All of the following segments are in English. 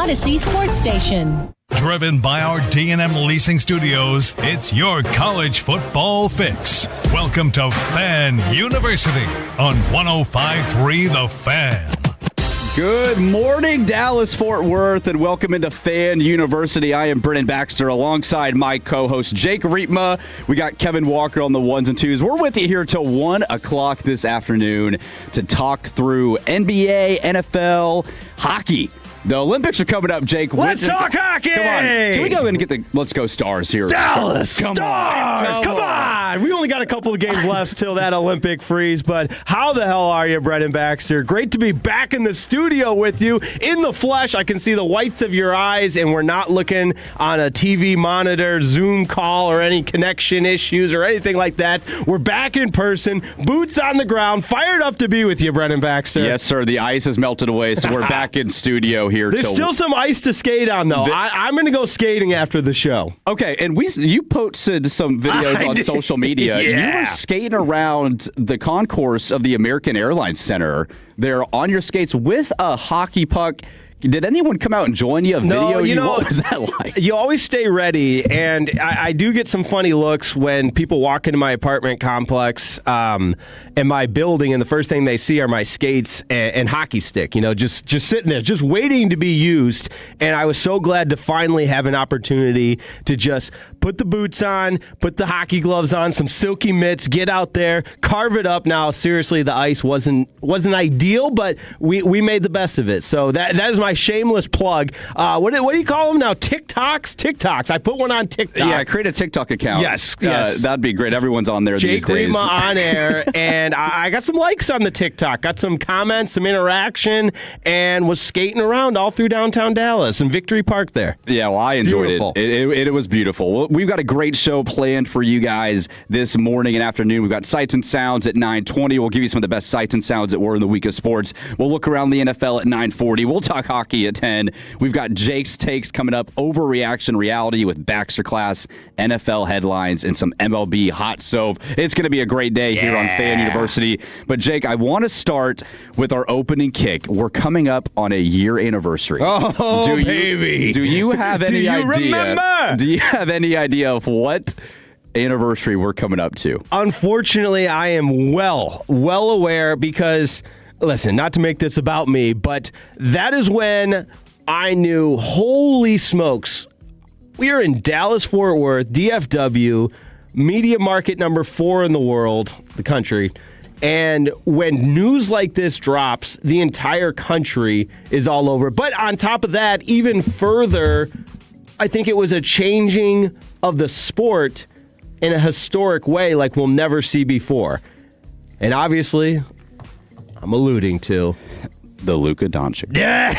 Odyssey Sports Station. Driven by our D&M Leasing Studios, it's your college football fix. Welcome to Fan University on 105.3 The Fan. Good morning, Dallas-Fort Worth, and welcome into Fan University. I am Brennan Baxter alongside my co-host Jake Riepma. We got Kevin Walker on the ones and twos. We're with you here till 1 o'clock this afternoon to talk through NBA, NFL, hockey. The Olympics are coming up, Jake. Let's talk hockey! Come on. Can we go ahead and get the Let's Go Stars here? Dallas Come Stars! on. Come on! We only got a couple of games left till that Olympic freeze, but how the hell are you, Brennan Baxter? Great to be back in the studio with you in the flesh. I can see the whites of your eyes, and we're not looking on a TV monitor, Zoom call, or any connection issues or anything like that. We're back in person, boots on the ground, fired up to be with you, Brennan Baxter. Yes, sir. The ice has melted away, so we're back in studio here. There's still some ice to skate on, though. I'm going to go skating after the show. Okay, and you posted some videos on social media. Yeah. You were skating around the concourse of the American Airlines Center there on your skates with a hockey puck. Did anyone come out and join you? No, what was that like? You always stay ready, and I do get some funny looks when people walk into my apartment complex and my building, and the first thing they see are my skates and hockey stick, just sitting there, just waiting to be used. And I was so glad to finally have an opportunity to just put the boots on, put the hockey gloves on, some silky mitts, get out there, carve it up. Now, seriously, the ice wasn't ideal, but we made the best of it. So that is my shameless plug. What do you call them now? TikToks. I put one on TikTok. Yeah, create a TikTok account. Yes. That'd be great. Everyone's on there these days. Jake Riepma on air, and I got some likes on the TikTok, got some comments, some interaction, and was skating around all through downtown Dallas and Victory Park there. Yeah, well, I enjoyed Beautiful. It was beautiful. Well, we've got a great show planned for you guys this morning and afternoon. We've got Sights and Sounds at 9:20. We'll give you some of the best sights and sounds that were in the week of sports. We'll look around the NFL at 9:40. We'll talk hockey at 10. We've got Jake's takes coming up, overreaction reality with Baxter class, NFL headlines, and some MLB hot stove. It's going to be a great day here on Fan University. But Jake, I want to start with our opening kick. We're coming up on a year anniversary. Oh, baby. Do you have any idea? Remember? Do you have any idea of what anniversary we're coming up to? Unfortunately, I am well aware because, listen, not to make this about me, but that is when I knew, holy smokes, we are in Dallas-Fort Worth, DFW, media market number 4 in the world, the country. And when news like this drops, the entire country is all over. But on top of that, even further, I think it was a changing of the sport in a historic way like we'll never see before. And obviously, I'm alluding to the Luka Doncic. Yeah,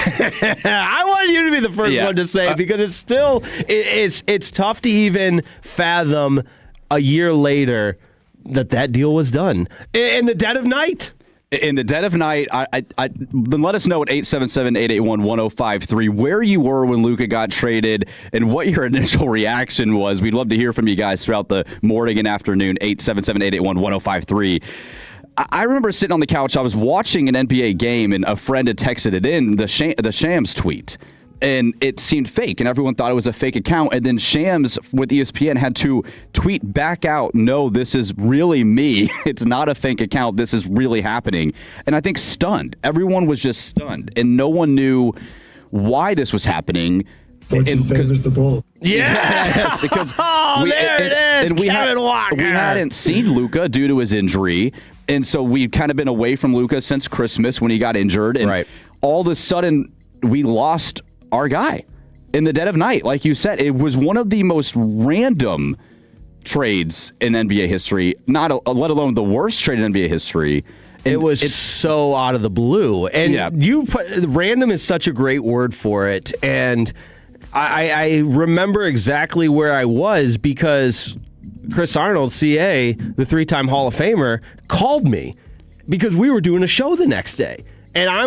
I wanted you to be the first one to say it because it's still it's tough to even fathom a year later that deal was done in the dead of night. In the dead of night, then let us know at 877-881-1053 where you were when Luka got traded and what your initial reaction was. We'd love to hear from you guys throughout the morning and afternoon, 877-881-1053. I remember sitting on the couch. I was watching an NBA game, and a friend had texted it in, the Shams tweet. And it seemed fake, and everyone thought it was a fake account. And then Shams with ESPN had to tweet back out, no, this is really me. It's not a fake account. This is really happening. And I think stunned. Everyone was just stunned, and no one knew why this was happening. Fortune favors the bold. Yes, because there it is, Kevin Walker. We hadn't seen Luka due to his injury, and so we'd kind of been away from Luka since Christmas when he got injured. And all of a sudden, we lost our guy in the dead of night. Like you said, it was one of the most random trades in NBA history, let alone the worst trade in NBA history. And it was so out of the blue. And random is such a great word for it. And I remember exactly where I was because Chris Arnold, CA, the 3-time Hall of Famer, called me because we were doing a show the next day. And I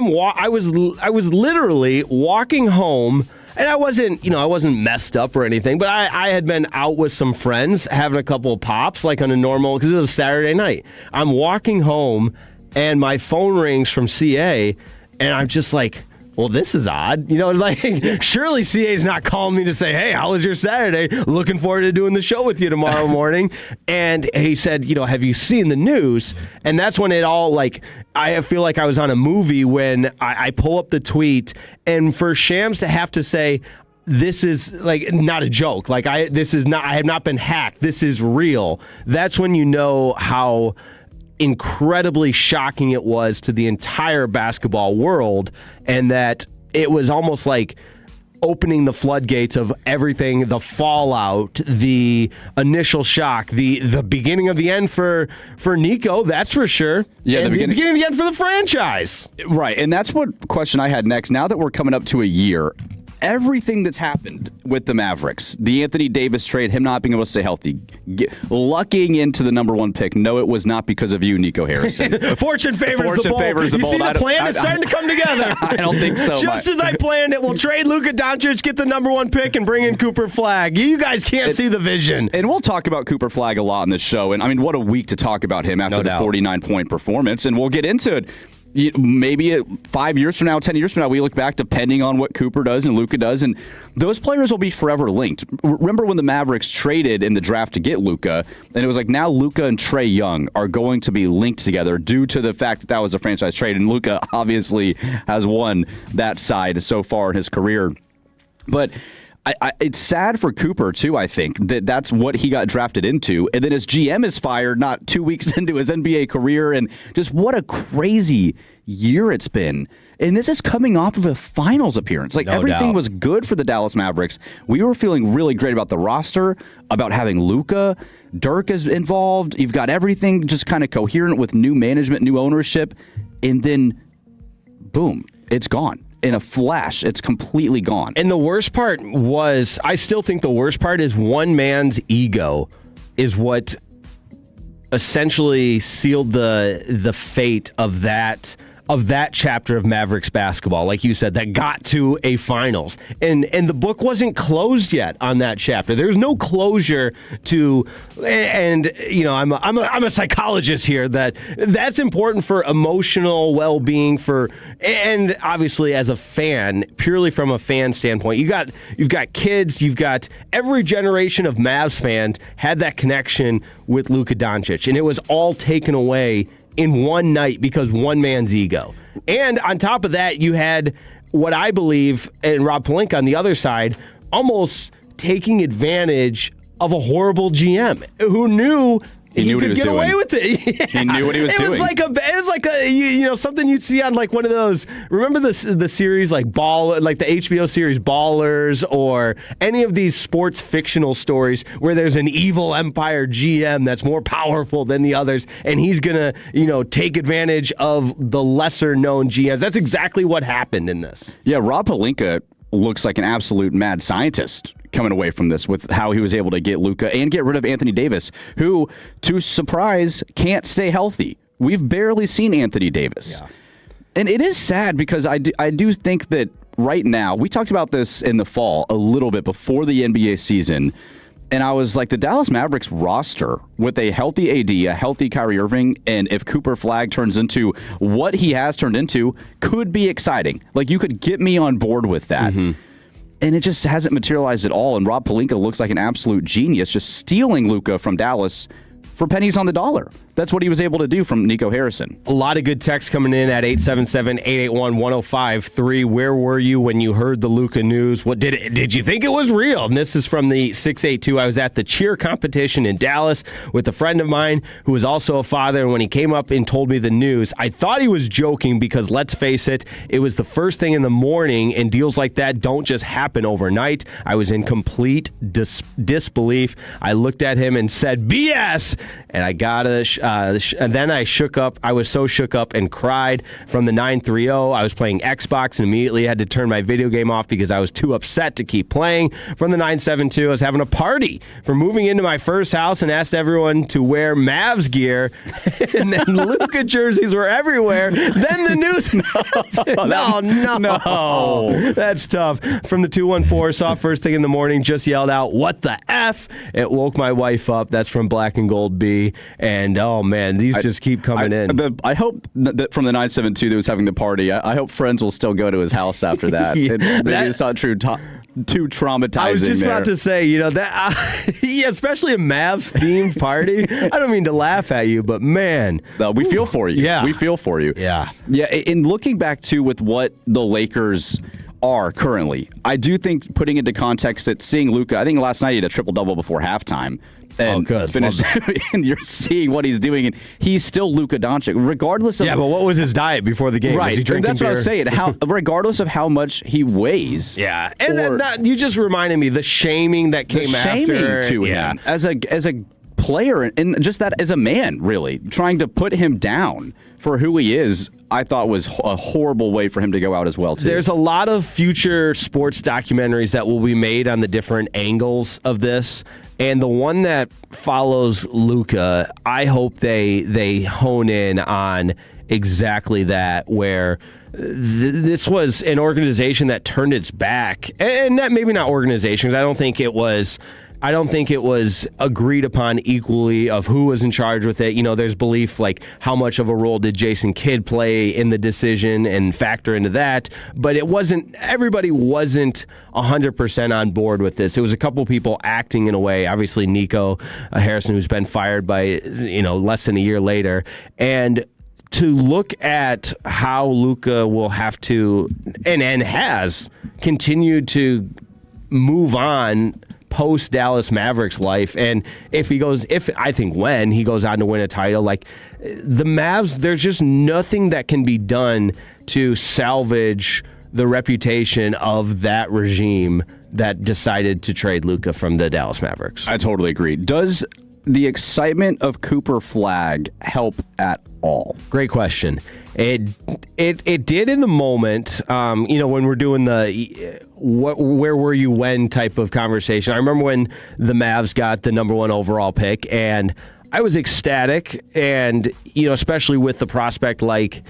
was literally walking home, and I wasn't messed up or anything, but I had been out with some friends having a couple of pops, like on a normal, because it was a Saturday night. I'm walking home, and my phone rings from CA, and I'm just like, well, this is odd. Surely CA's not calling me to say, hey, how was your Saturday? Looking forward to doing the show with you tomorrow morning. And he said, have you seen the news? And that's when it all, I feel like I was on a movie when I pull up the tweet, and for Shams to have to say, this is not a joke. I have not been hacked. This is real. That's when you know how incredibly shocking it was to the entire basketball world, and that it was almost like opening the floodgates of everything, the fallout, the initial shock, the beginning of the end for Nico, that's for sure. Yeah, and the beginning of the end for the franchise. Right, and that's what question I had next. Now that we're coming up to a year, everything that's happened with the Mavericks, the Anthony Davis trade, him not being able to stay healthy, lucking into the number 1 pick. No, it was not because of you, Nico Harrison. Fortune favors the bold. You see the plan is starting to come together. I don't think so. Just as I planned it, we'll trade Luka Doncic, get the number 1 pick, and bring in Cooper Flagg. You guys can't see the vision. And we'll talk about Cooper Flagg a lot on this show. And I mean, what a week to talk about him after the 49-point performance. And we'll get into it. Maybe 5 years from now, 10 years from now, we look back depending on what Cooper does and Luka does, and those players will be forever linked. Remember when the Mavericks traded in the draft to get Luka, and it was now Luka and Trae Young are going to be linked together due to the fact that was a franchise trade, and Luka obviously has won that side so far in his career. But it's sad for Cooper, too, I think, that's what he got drafted into. And then his GM is fired not 2 weeks into his NBA career. And just what a crazy year it's been. And this is coming off of a finals appearance. Everything was good for the Dallas Mavericks. We were feeling really great about the roster, about having Luka. Dirk is involved. You've got everything just kind of coherent with new management, new ownership. And then, boom, it's gone. In a flash, it's completely gone. And the worst part was, I still think the worst part is one man's ego is what essentially sealed the fate of that chapter of Mavericks basketball, like you said, that got to a finals. And the book wasn't closed yet on that chapter. There's no closure to, and I'm a psychologist here, that's important for emotional well-being and obviously as a fan, purely from a fan standpoint. You've got kids, you've got every generation of Mavs fans had that connection with Luka Doncic, and it was all taken away in one night because one man's ego. And on top of that, you had what I believe, and Rob Pelinka on the other side, almost taking advantage of a horrible GM who knew he could get away with it. He knew what he was doing. It was like a something you'd see on one of those. Remember the series the HBO series Ballers, or any of these sports fictional stories where there's an evil empire GM that's more powerful than the others, and he's gonna take advantage of the lesser known GMs. That's exactly what happened in this. Yeah, Rob Pelinka looks like an absolute mad scientist coming away from this with how he was able to get Luka and get rid of Anthony Davis, who, to surprise, can't stay healthy. We've barely seen Anthony Davis. Yeah. And it is sad because I do think that right now, we talked about this in the fall a little bit before the NBA season, and I was like, the Dallas Mavericks roster with a healthy AD, a healthy Kyrie Irving, and if Cooper Flagg turns into what he has turned into, could be exciting. You could get me on board with that. Mm-hmm. And it just hasn't materialized at all. And Rob Pelinka looks like an absolute genius, just stealing Luka from Dallas for pennies on the dollar. That's what he was able to do from Nico Harrison. A lot of good texts coming in at 877-881-1053. Where were you when you heard the Luka news? What did you think it was real? And this is from the 682. I was at the cheer competition in Dallas with a friend of mine who was also a father, and when he came up and told me the news, I thought he was joking because, let's face it, it was the first thing in the morning, and deals like that don't just happen overnight. I was in complete disbelief. I looked at him and said, BS! And I got and then I shook up. I was so shook up and cried. From the 930, I was playing Xbox and immediately had to turn my video game off because I was too upset to keep playing. From the 972, I was having a party for moving into my first house and asked everyone to wear Mavs gear. And then Luka jerseys were everywhere. Then the news. No. That's tough. From the 214, saw first thing in the morning, just yelled out, "What the F?" It woke my wife up. That's from Black and Gold world be? And, oh, man, these just keep coming in. I hope that from the 972 that was having the party, I hope friends will still go to his house after that. Maybe it's not too traumatizing. I was just about to say, that especially a Mavs-themed party. I don't mean to laugh at you, but, man. No, we feel for you. Yeah. We feel for you. Yeah. Yeah, and looking back, too, with what the Lakers are currently, I do think, putting into context, that seeing Luka, I think last night he had a triple-double before halftime. And good. Finished, and you're seeing what he's doing, and he's still Luka Doncic, regardless of... Yeah, but what was his diet before the game? Right, Was he drinking that's beer? what I was saying. Regardless of how much he weighs. Yeah, and you just reminded me the shaming that came after. To him as a player, and just that as a man, really trying to put him down for who he is, I thought was a horrible way for him to go out as well, too. There's a lot of future sports documentaries that will be made on the different angles of this. And the one that follows Luka, I hope they hone in on exactly that, where this was an organization that turned its back. And maybe not organizations. I don't think it was agreed upon equally of who was in charge with it. There's belief like how much of a role did Jason Kidd play in the decision and factor into that. But everybody wasn't 100% on board with this. It was a couple people acting in a way, obviously Nico Harrison, who's been fired by, less than a year later. And to look at how Luka will have to, and has continued to move on post Dallas Mavericks life, and when he goes on to win a title, like the Mavs, there's just nothing that can be done to salvage the reputation of that regime that decided to trade Luka from the Dallas Mavericks. I totally agree. Does the excitement of Cooper Flagg help at all? Great question. It did in the moment, when we're doing the where were you when type of conversation. I remember when the Mavs got the number 1 overall pick, and I was ecstatic, and especially with the prospect like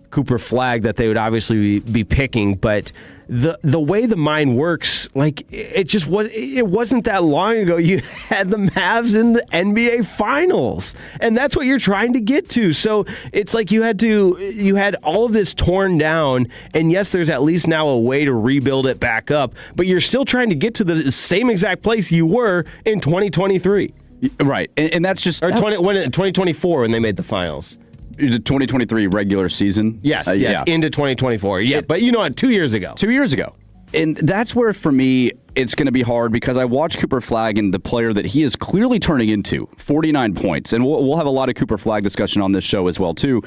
Cooper Flagg that they would obviously be picking, but the way the mind works, like it wasn't that long ago you had the Mavs in the NBA Finals, and that's what you're trying to get to. So it's like you had all of this torn down, and yes, there's at least now a way to rebuild it back up, but you're still trying to get to the same exact place you were in 2023, right? And that's just 2024 when they made the finals. The 2023 regular season? Yes, into 2024. Yeah, but 2 years ago. 2 years ago. And that's where, for me, it's going to be hard, because I watch Cooper Flagg and the player that he is clearly turning into, 49 points. And we'll have a lot of Cooper Flagg discussion on this show as well, too.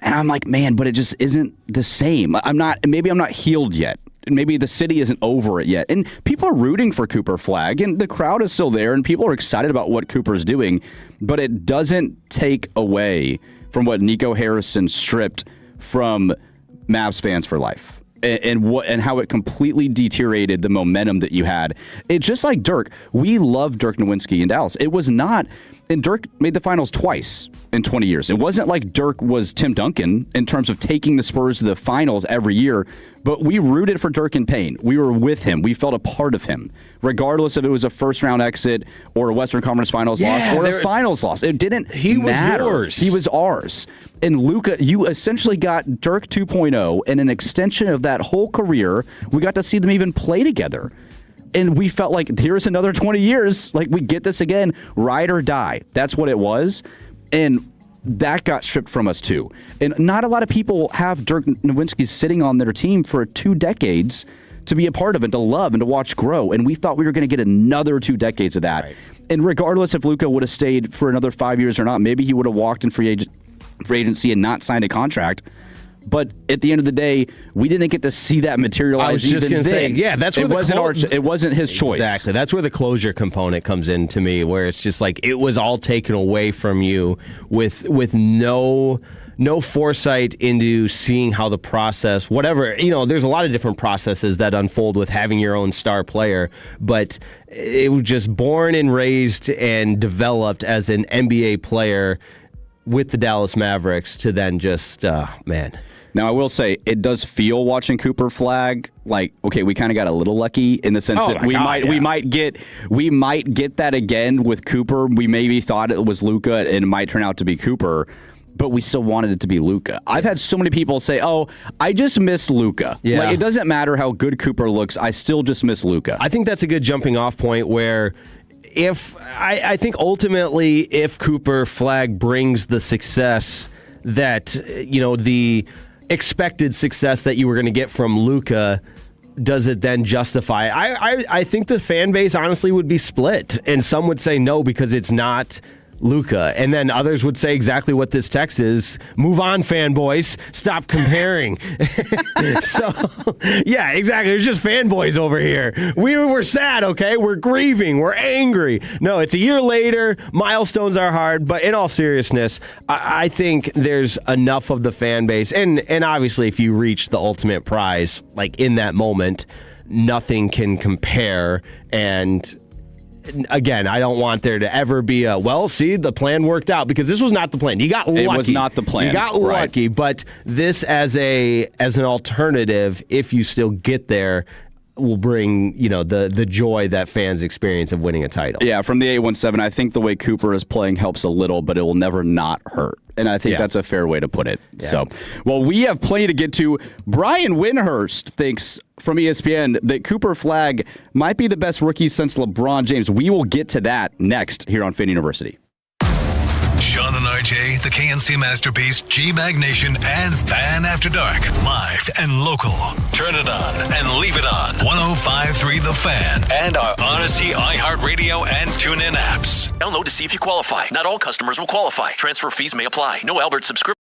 And I'm like, man, but it just isn't the same. Maybe I'm not healed yet. Maybe the city isn't over it yet. And people are rooting for Cooper Flagg, and the crowd is still there, and people are excited about what Cooper's doing. But it doesn't take away from what Nico Harrison stripped from Mavs fans for life, and how it completely deteriorated the momentum that you had. It's just like Dirk. We love Dirk Nowitzki in Dallas. It was not, and Dirk made the finals twice in 20 years. It wasn't like Dirk was Tim Duncan in terms of taking the Spurs to the finals every year, but we rooted for Dirk in pain. We were with him. We felt a part of him, regardless if it was a first-round exit or a Western Conference Finals loss or a finals loss. It didn't matter. He was yours. He was ours. And Luka, you essentially got Dirk 2.0, and an extension of that whole career. We got to see them even play together. And we felt like, here's another 20 years. Like, we get this again, ride or die. That's what it was. And that got stripped from us, too. And not a lot of people have Dirk Nowitzki sitting on their team for 2 decades to be a part of and to love and to watch grow. And we thought we were going to get another 2 decades of that. Right. And regardless if Luka would have stayed for another 5 years or not, maybe he would have walked in free agency and not signed a contract. But at the end of the day, we didn't get to see that materialize. I was just going to say, yeah, that's where it wasn't his choice. Exactly. That's where the closure component comes in to me, where it's just like it was all taken away from you with no foresight into seeing how the process, whatever, there's a lot of different processes that unfold with having your own star player, but it was just born and raised and developed as an NBA player with the Dallas Mavericks to then just, man. Now, I will say, it does feel watching Cooper flag like, okay, we kind of got a little lucky in the sense that we might get that again with Cooper. We maybe thought it was Luka, and it might turn out to be Cooper, but we still wanted it to be Luka. I've had so many people say, "Oh, I just miss Luka." Yeah. Like, it doesn't matter how good Cooper looks. I still just miss Luka. I think that's a good jumping off point where I think ultimately if Cooper flag brings the success that, the expected success that you were going to get from Luka, does it then justify it? I think the fan base honestly would be split, and some would say no because it's not Luka, and then others would say exactly what this text is. Move on, fanboys. Stop comparing. So, yeah, exactly. There's just fanboys over here. We're sad, okay? We're grieving. We're angry. No, it's a year later. Milestones are hard, but in all seriousness, I think there's enough of the fan base, and obviously if you reach the ultimate prize, like in that moment, nothing can compare, and again, I don't want there to ever be the plan worked out, because this was not the plan. You got lucky. It was not the plan. You got lucky, but this as an alternative, if you still get there, will bring, the joy that fans experience of winning a title. Yeah, from the 817, I think the way Cooper is playing helps a little, but it will never not hurt. And I think that's a fair way to put it. Yeah. So, well, we have plenty to get to. Brian Windhurst thinks from ESPN that Cooper Flag might be the best rookie since LeBron James. We will get to that next here on Fan University. Sean and RJ, the KNC Masterpiece, G-Bag Nation, and Fan After Dark. Live and local. Turn it on and leave it on. 105.3 The Fan. And our Odyssey, iHeartRadio, and TuneIn apps. Download to see if you qualify. Not all customers will qualify. Transfer fees may apply. No Albert subscription.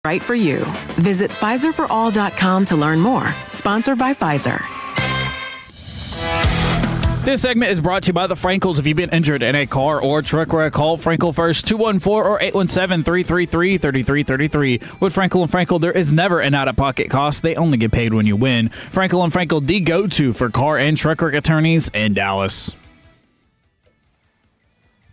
right for you. Visit PfizerForAll.com to learn more. Sponsored by Pfizer. This segment is brought to you by the Frankels. If you've been injured in a car or truck wreck, call Frankel first, 214 or 817-333-3333. With Frankel and Frankel, there is never an out-of-pocket cost. They only get paid when you win. Frankel and Frankel, the go-to for car and truck wreck attorneys in Dallas.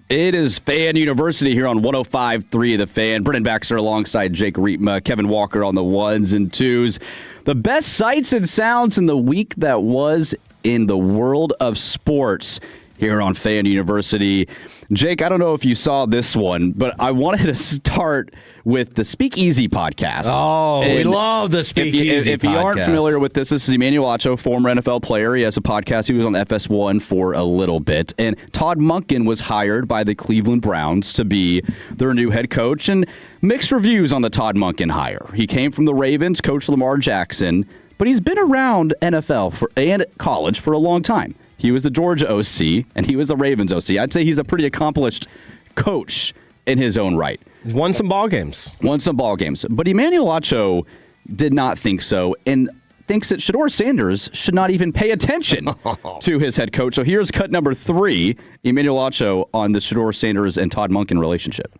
It is Fan University here on 105.3 The Fan. Brennan Baxter alongside Jake Riepma, Kevin Walker on the ones and twos. The best sights and sounds in the week that was in the world of sports here on Fan University. Jake, I don't know if you saw this one, but I wanted to start with the Speakeasy podcast. Oh, we love the Speakeasy podcast. If you aren't familiar with this is Emmanuel Acho, former NFL player. He has a podcast. He was on FS1 for a little bit. And Todd Monken was hired by the Cleveland Browns to be their new head coach. And mixed reviews on the Todd Monken hire. He came from the Ravens, Coach Lamar Jackson, but he's been around NFL and college for a long time. He was the Georgia OC, and he was the Ravens OC. I'd say he's a pretty accomplished coach in his own right. He's won some ball games. But Emmanuel Acho did not think so, and thinks that Shedeur Sanders should not even pay attention to his head coach. So here's cut number 3, Emmanuel Acho on the Shedeur Sanders and Todd Monken relationship.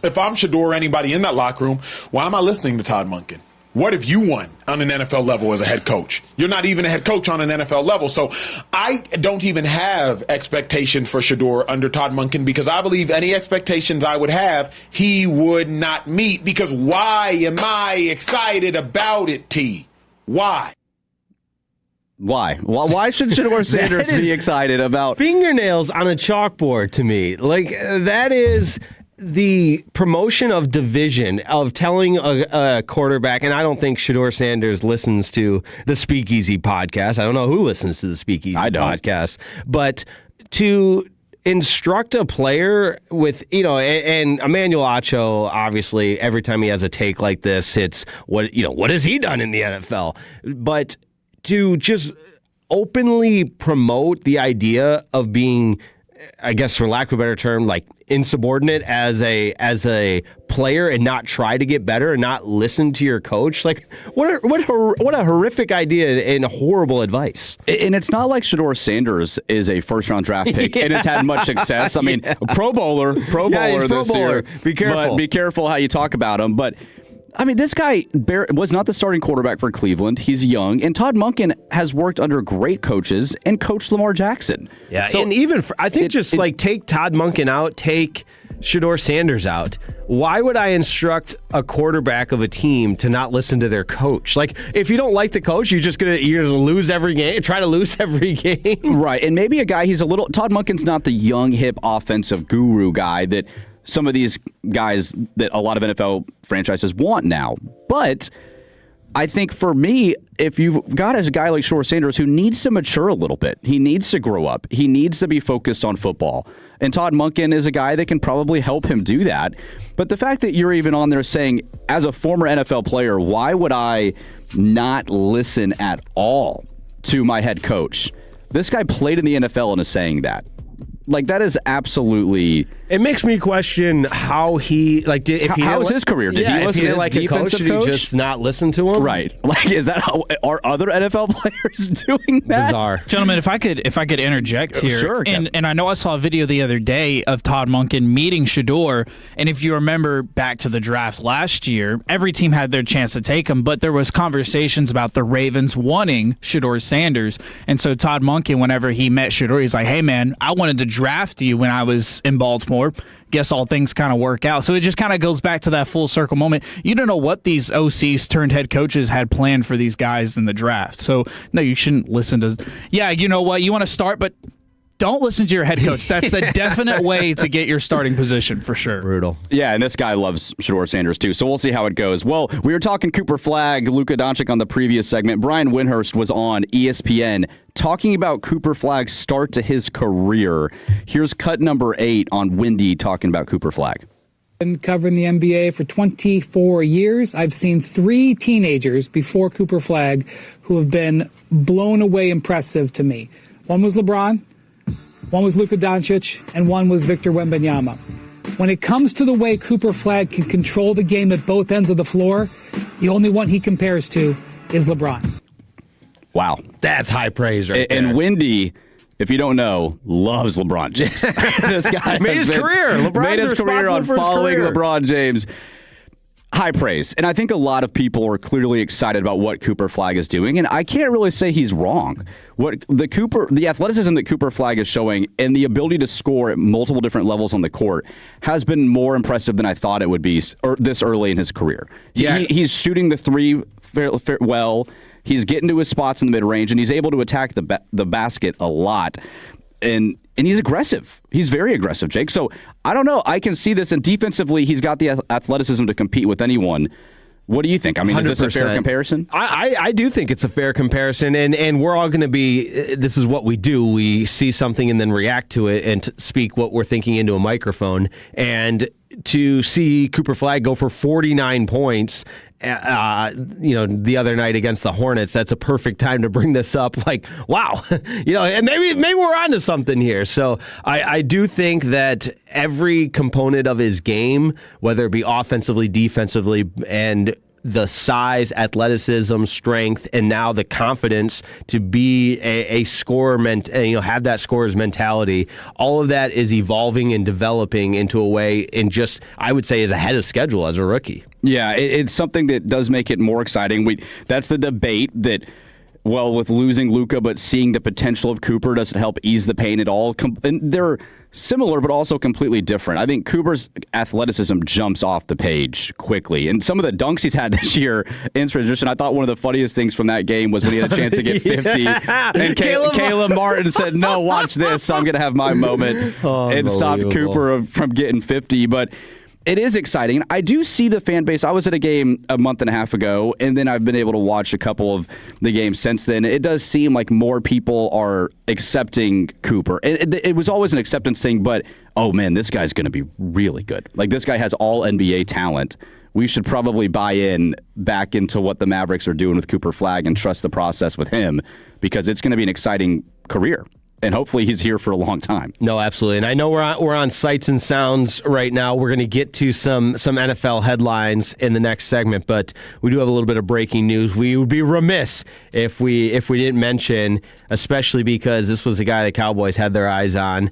If I'm Shedeur or anybody in that locker room, why am I listening to Todd Monken? What if you won on an NFL level as a head coach? You're not even a head coach on an NFL level. So I don't even have expectation for Shedeur under Todd Monken, because I believe any expectations I would have, he would not meet. Because why am I excited about it, T? Why? Why? Why should Shedeur Sanders be excited about fingernails on a chalkboard to me? Like, that is the promotion of division, of telling a quarterback, and I don't think Shedeur Sanders listens to the Speakeasy podcast. I don't know who listens to the Speakeasy podcast, but to instruct a player with, and Emmanuel Acho, obviously, every time he has a take like this, it's what has he done in the NFL? But to just openly promote the idea of being, I guess for lack of a better term, like insubordinate as a player and not try to get better and not listen to your coach. Like, what a horrific idea and horrible advice. And it's not like Shedeur Sanders is a first-round draft pick and has had much success. I mean, Pro Bowler this year. Be careful. But be careful how you talk about him. But I mean, this guy was not the starting quarterback for Cleveland. He's young, and Todd Monken has worked under great coaches and coached Lamar Jackson. Yeah, so, and even I think take Todd Monken out, take Shedeur Sanders out. Why would I instruct a quarterback of a team to not listen to their coach? Like, if you don't like the coach, you're gonna lose every game. Try to lose every game, right? And maybe a guy Todd Monken's not the young hip offensive guru guy that some of these guys that a lot of NFL franchises want now. But I think for me, if you've got a guy like Shedeur Sanders who needs to mature a little bit, he needs to grow up, he needs to be focused on football. And Todd Monken is a guy that can probably help him do that. But the fact that you're even on there saying, as a former NFL player, why would I not listen at all to my head coach? This guy played in the NFL and is saying that. Like, that is absolutely. It makes me question how he how was his career? Did he listen to his defensive coach? Did he just not listen to him? Right. Like, is that are other NFL players doing that? Bizarre. Gentlemen, if I could interject here. Sure. And I know I saw a video the other day of Todd Monken meeting Shedeur, and if you remember back to the draft last year, every team had their chance to take him, but there was conversations about the Ravens wanting Shedeur Sanders. And so Todd Monken, whenever he met Shedeur, he's like, "Hey man, I wanted to draft you when I was in Baltimore. Guess all things kind of work out." So it just kind of goes back to that full circle moment. You don't know what these OCs turned head coaches had planned for these guys in the draft. So no, you shouldn't listen to. Yeah, you know what? You want to start, but don't listen to your head coach. That's the definite way to get your starting position for sure. Brutal. Yeah, and this guy loves Shedeur Sanders too, so we'll see how it goes. Well, we were talking Cooper Flagg, Luka Doncic on the previous segment. Brian Windhurst was on ESPN talking about Cooper Flagg's start to his career. Here's cut number 8 on Windy talking about Cooper Flagg. Been covering the NBA for 24 years. I've seen 3 teenagers before Cooper Flagg who have been blown away impressive to me. One was LeBron, one was Luka Doncic, and one was Victor Wembanyama. When it comes to the way Cooper Flagg can control the game at both ends of the floor, the only one he compares to is LeBron. Wow. That's high praise right there. And Wendy, if you don't know, loves LeBron James. This guy made his career. LeBron's made his career on following LeBron James. High praise. And I think a lot of people are clearly excited about what Cooper Flagg is doing, and I can't really say he's wrong. The athleticism that Cooper Flagg is showing and the ability to score at multiple different levels on the court has been more impressive than I thought it would be this early in his career. He's shooting the three well. He's getting to his spots in the mid-range, and he's able to attack the basket a lot. And he's aggressive. He's very aggressive, Jake. So I don't know. I can see this. And defensively, he's got the athleticism to compete with anyone. What do you think? I mean, 100%. Is this a fair comparison? I do think it's a fair comparison. And we're all going to be, this is what we do. We see something and then react to it and speak what we're thinking into a microphone. And to see Cooper Flagg go for 49 points the other night against the Hornets, that's a perfect time to bring this up. Like, wow, and maybe we're onto something here. So I do think that every component of his game, whether it be offensively, defensively, and the size, athleticism, strength, and now the confidence to be a scorer, have that scorer's mentality. All of that is evolving and developing into a way, and just I would say is ahead of schedule as a rookie. Yeah, it's something that does make it more exciting. That's the debate that, well, with losing Luka, but seeing the potential of Cooper, does it help ease the pain at all? And they're similar, but also completely different. I think Cooper's athleticism jumps off the page quickly. And some of the dunks he's had this year in transition, I thought one of the funniest things from that game was when he had a chance to get 50. And Caleb Martin said, no, watch this. I'm going to have my moment, and stopped Cooper from getting 50. But it is exciting. I do see the fan base. I was at a game a month and a half ago, and then I've been able to watch a couple of the games since then. It does seem like more people are accepting Cooper. It was always an acceptance thing, but, oh, man, this guy's going to be really good. Like, this guy has all NBA talent. We should probably buy in back into what the Mavericks are doing with Cooper Flagg and trust the process with him, because it's going to be an exciting career. And hopefully he's here for a long time. No, absolutely. And I know we're on Sights and Sounds right now. We're going to get to some NFL headlines in the next segment, but we do have a little bit of breaking news. We would be remiss if we didn't mention, especially because this was a guy the Cowboys had their eyes on.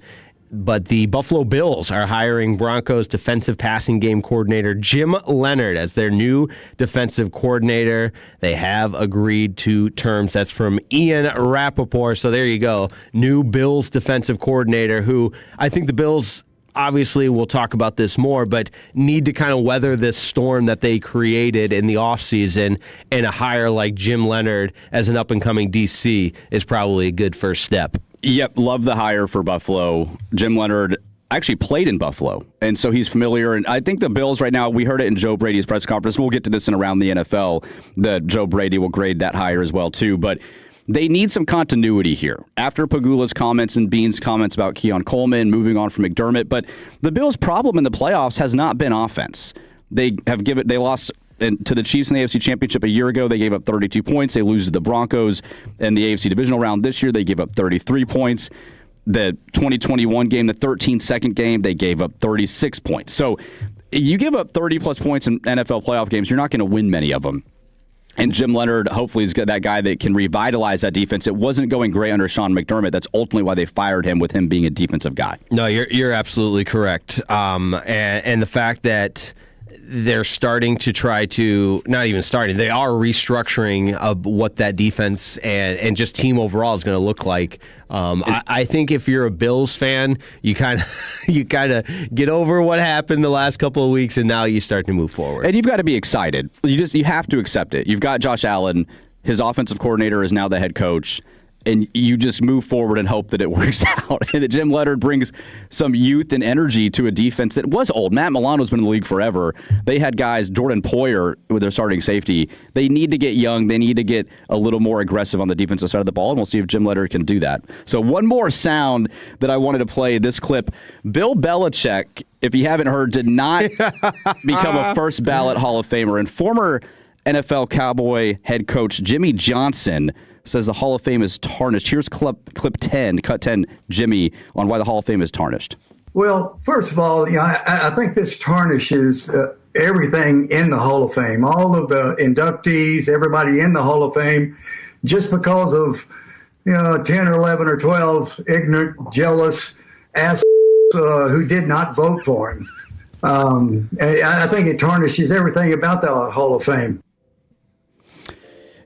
But the Buffalo Bills are hiring Broncos defensive passing game coordinator Jim Leonhard as their new defensive coordinator. They have agreed to terms. That's from Ian Rappaport. So there you go. New Bills defensive coordinator, who I think the Bills, obviously we'll talk about this more, but need to kind of weather this storm that they created in the offseason, and a hire like Jim Leonhard as an up-and-coming DC is probably a good first step. Yep, love the hire for Buffalo. Jim Leonhard actually played in Buffalo, and so he's familiar. And I think the Bills right now, we heard it in Joe Brady's press conference. We'll get to this in Around the NFL, that Joe Brady will grade that hire as well, too. But they need some continuity here. After Pagula's comments and Bean's comments about Keon Coleman, moving on from McDermott. But the Bills' problem in the playoffs has not been offense. They lost to the Chiefs in the AFC Championship a year ago. They gave up 32 points. They lose to the Broncos in the AFC Divisional round this year. They gave up 33 points. The 2021 game, the 13-second game, they gave up 36 points. So you give up 30-plus points in NFL playoff games, you're not going to win many of them. And Jim Leonhard, hopefully, is that guy that can revitalize that defense. It wasn't going great under Sean McDermott. That's ultimately why they fired him, with him being a defensive guy. No, you're absolutely correct. And the fact that they're starting to try to, not even starting, they are restructuring of what that defense and just team overall is going to look like. I think if you're a Bills fan, you kind of get over what happened the last couple of weeks, and now you start to move forward. And you've got to be excited. You have to accept it. You've got Josh Allen. His offensive coordinator is now the head coach. And you just move forward and hope that it works out. And that Jim Leonhard brings some youth and energy to a defense that was old. Matt Milano's been in the league forever. They had guys, Jordan Poyer with their starting safety. They need to get young. They need to get a little more aggressive on the defensive side of the ball, and we'll see if Jim Leonhard can do that. So one more sound that I wanted to play, this clip. Bill Belichick, if you haven't heard, did not become a first ballot Hall of Famer. And former NFL Cowboy head coach Jimmy Johnson says the Hall of Fame is tarnished. Here's clip 10, cut 10, Jimmy, on why the Hall of Fame is tarnished. Well, first of all, I think this tarnishes everything in the Hall of Fame. All of the inductees, everybody in the Hall of Fame, just because of 10 or 11 or 12 ignorant, jealous ass who did not vote for him. I think it tarnishes everything about the Hall of Fame.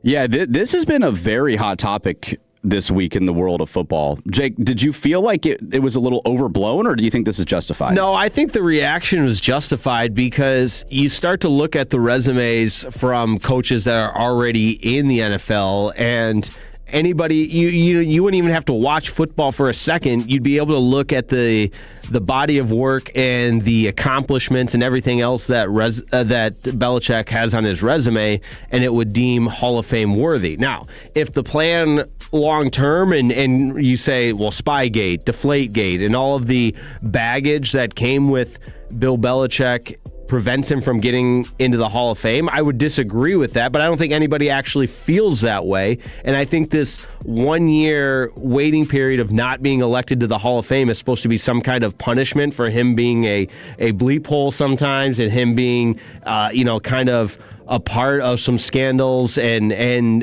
Yeah, this has been a very hot topic this week in the world of football. Jake, did you feel like it was a little overblown, or do you think this is justified? No, I think the reaction was justified because you start to look at the resumes from coaches that are already in the NFL, and anybody, you wouldn't even have to watch football for a second. You'd be able to look at the body of work and the accomplishments and everything else that that Belichick has on his resume, and it would deem Hall of Fame worthy. Now, if the plan long term and you say, well, Spygate, Deflategate, and all of the baggage that came with Bill Belichick prevents him from getting into the Hall of Fame, I would disagree with that, but I don't think anybody actually feels that way. And I think this 1 year waiting period of not being elected to the Hall of Fame is supposed to be some kind of punishment for him being a bleep hole sometimes, and him being, kind of a part of some scandals and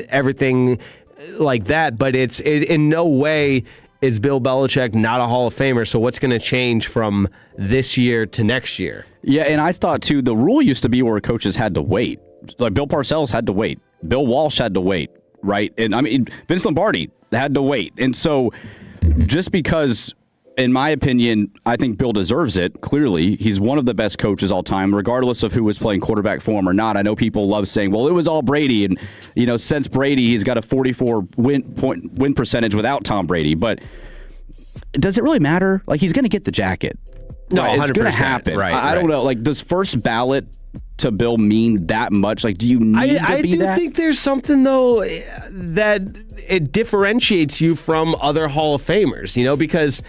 everything like that. But it's in no way is Bill Belichick not a Hall of Famer. So what's going to change from this year to next year? Yeah, and I thought, too, the rule used to be where coaches had to wait. Like Bill Parcells had to wait. Bill Walsh had to wait, right? And I mean, Vince Lombardi had to wait. And so just because, in my opinion, I think Bill deserves it, clearly. He's one of the best coaches all time, regardless of who was playing quarterback for him or not. I know people love saying, well, it was all Brady. And, since Brady, he's got a 44 win percentage without Tom Brady. But does it really matter? Like, he's going to get the jacket. No, right, it's going to happen. Right, I don't know. Like, does first ballot to Bill mean that much? Like, do you need to be that? I do think there's something, though, that it differentiates you from other Hall of Famers, because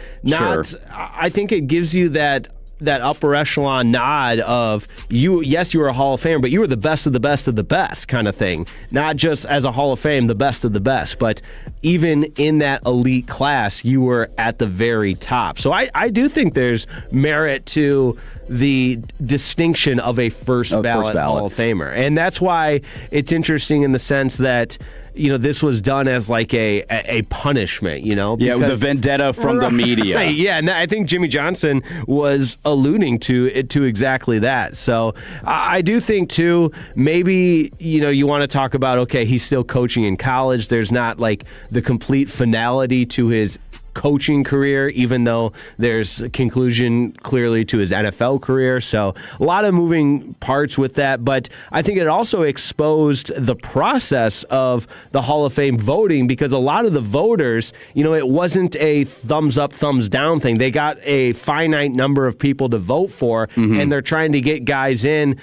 I think it gives you that upper echelon nod of you. Yes, you were a Hall of Famer, but you were the best of the best of the best kind of thing. Not just as a Hall of Fame, the best of the best, but even in that elite class, you were at the very top. So I do think there's merit to the distinction of a first ballot Hall of Famer. And that's why it's interesting in the sense that this was done as like a punishment, Yeah, the vendetta from the media. Yeah, and I think Jimmy Johnson was alluding to exactly that. So I do think, too, maybe, you want to talk about, okay, he's still coaching in college. There's not like the complete finality to his coaching career, even though there's a conclusion clearly to his NFL career. So a lot of moving parts with that. But I think it also exposed the process of the Hall of Fame voting, because a lot of the voters, it wasn't a thumbs up, thumbs down thing. They got a finite number of people to vote for, and they're trying to get guys in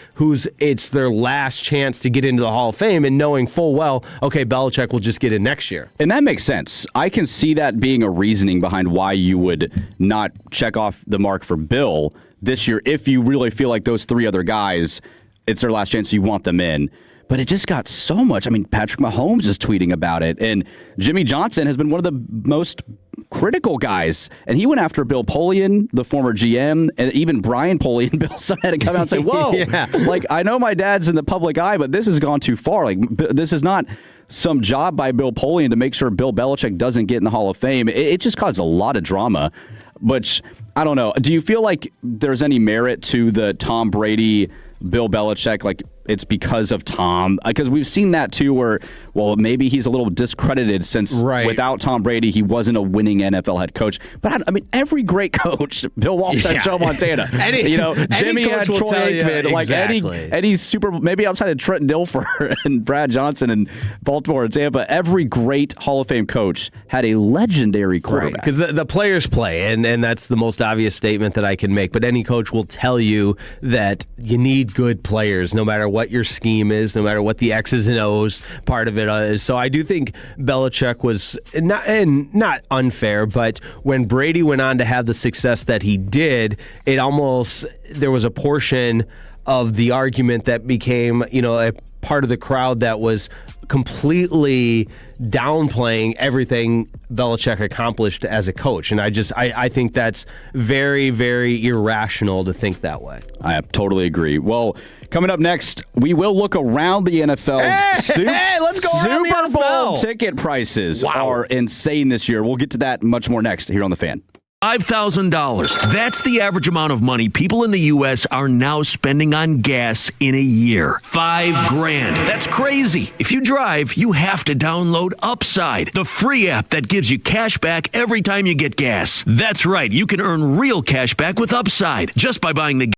it's their last chance to get into the Hall of Fame, and knowing full well, okay, Belichick will just get in next year. And that makes sense. I can see that being a reason behind why you would not check off the mark for Bill this year if you really feel like those three other guys, it's their last chance, you want them in. But it just got so much. I mean, Patrick Mahomes is tweeting about it, and Jimmy Johnson has been one of the most critical guys, and he went after Bill Polian, the former GM, and even Brian Polian. Bill had to come out and say, whoa, like, I know my dad's in the public eye, but this has gone too far. Like, this is not some job by Bill Polian to make sure Bill Belichick doesn't get in the Hall of Fame. It just caused a lot of drama, which, I don't know. Do you feel like there's any merit to the Tom Brady, Bill Belichick, like it's because of Tom? Because we've seen that too, where, well, maybe he's a little discredited since without Tom Brady, he wasn't a winning NFL head coach. But I mean, every great coach, Bill Walsh had Joe Montana, Jimmy had Troy Aikman, like any super, maybe outside of Trent Dilfer and Brad Johnson and Baltimore and Tampa, every great Hall of Fame coach had a legendary quarterback. Because the players play, and that's the most obvious statement that I can make. But any coach will tell you that you need good players, no matter what your scheme is, no matter what the X's and O's part of it is. So I do think Belichick was not unfair, but when Brady went on to have the success that he did, there was a portion of the argument that became, a part of the crowd that was completely downplaying everything Belichick accomplished as a coach. And I think that's very, very irrational to think that way. I totally agree. Well, coming up next, we will look around the NFL's let's go around the Super Bowl NFL. ticket prices are insane this year. We'll get to that much more next here on The Fan. $5,000. That's the average amount of money people in the U.S. are now spending on gas in a year. $5,000. That's crazy. If you drive, you have to download Upside, the free app that gives you cash back every time you get gas. That's right. You can earn real cash back with Upside just by buying the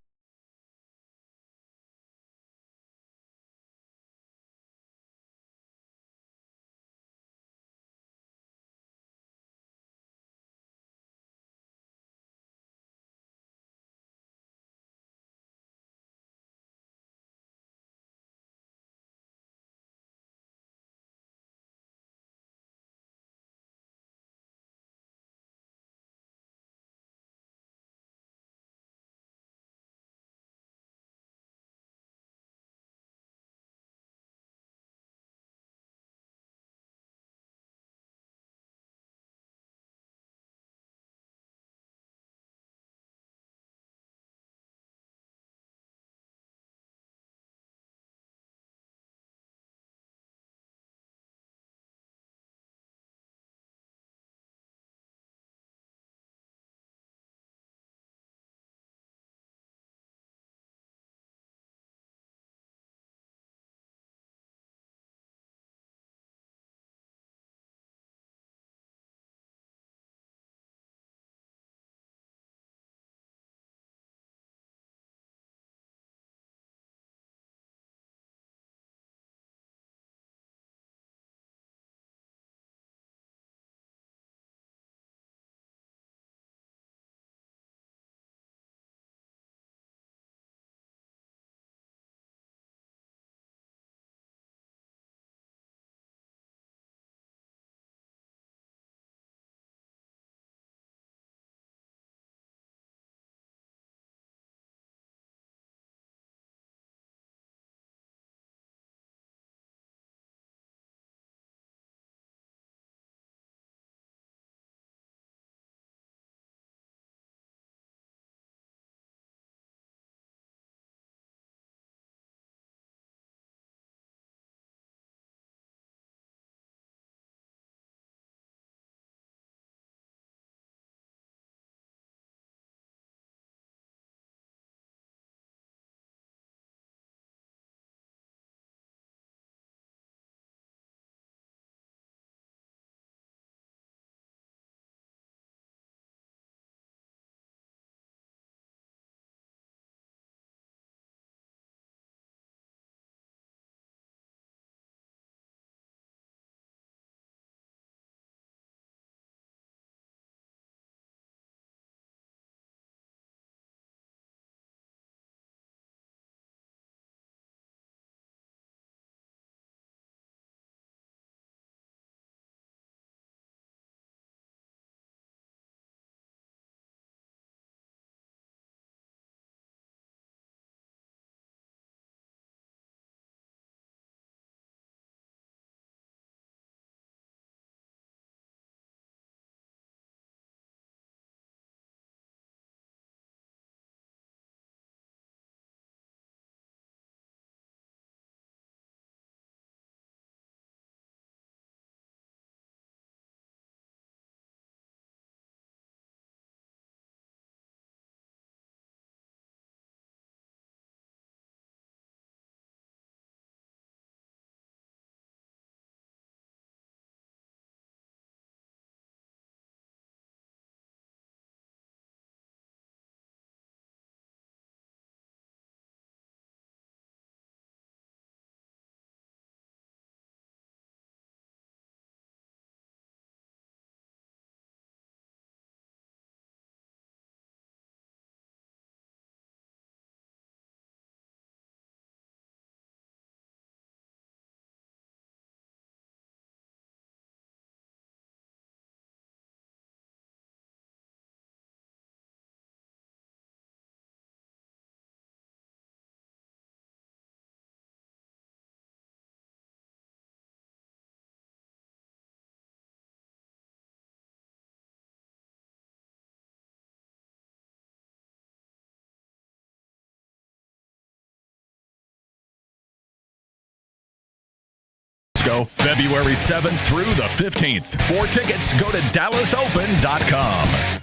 Frisco, February 7th through the 15th. For tickets, go to DallasOpen.com.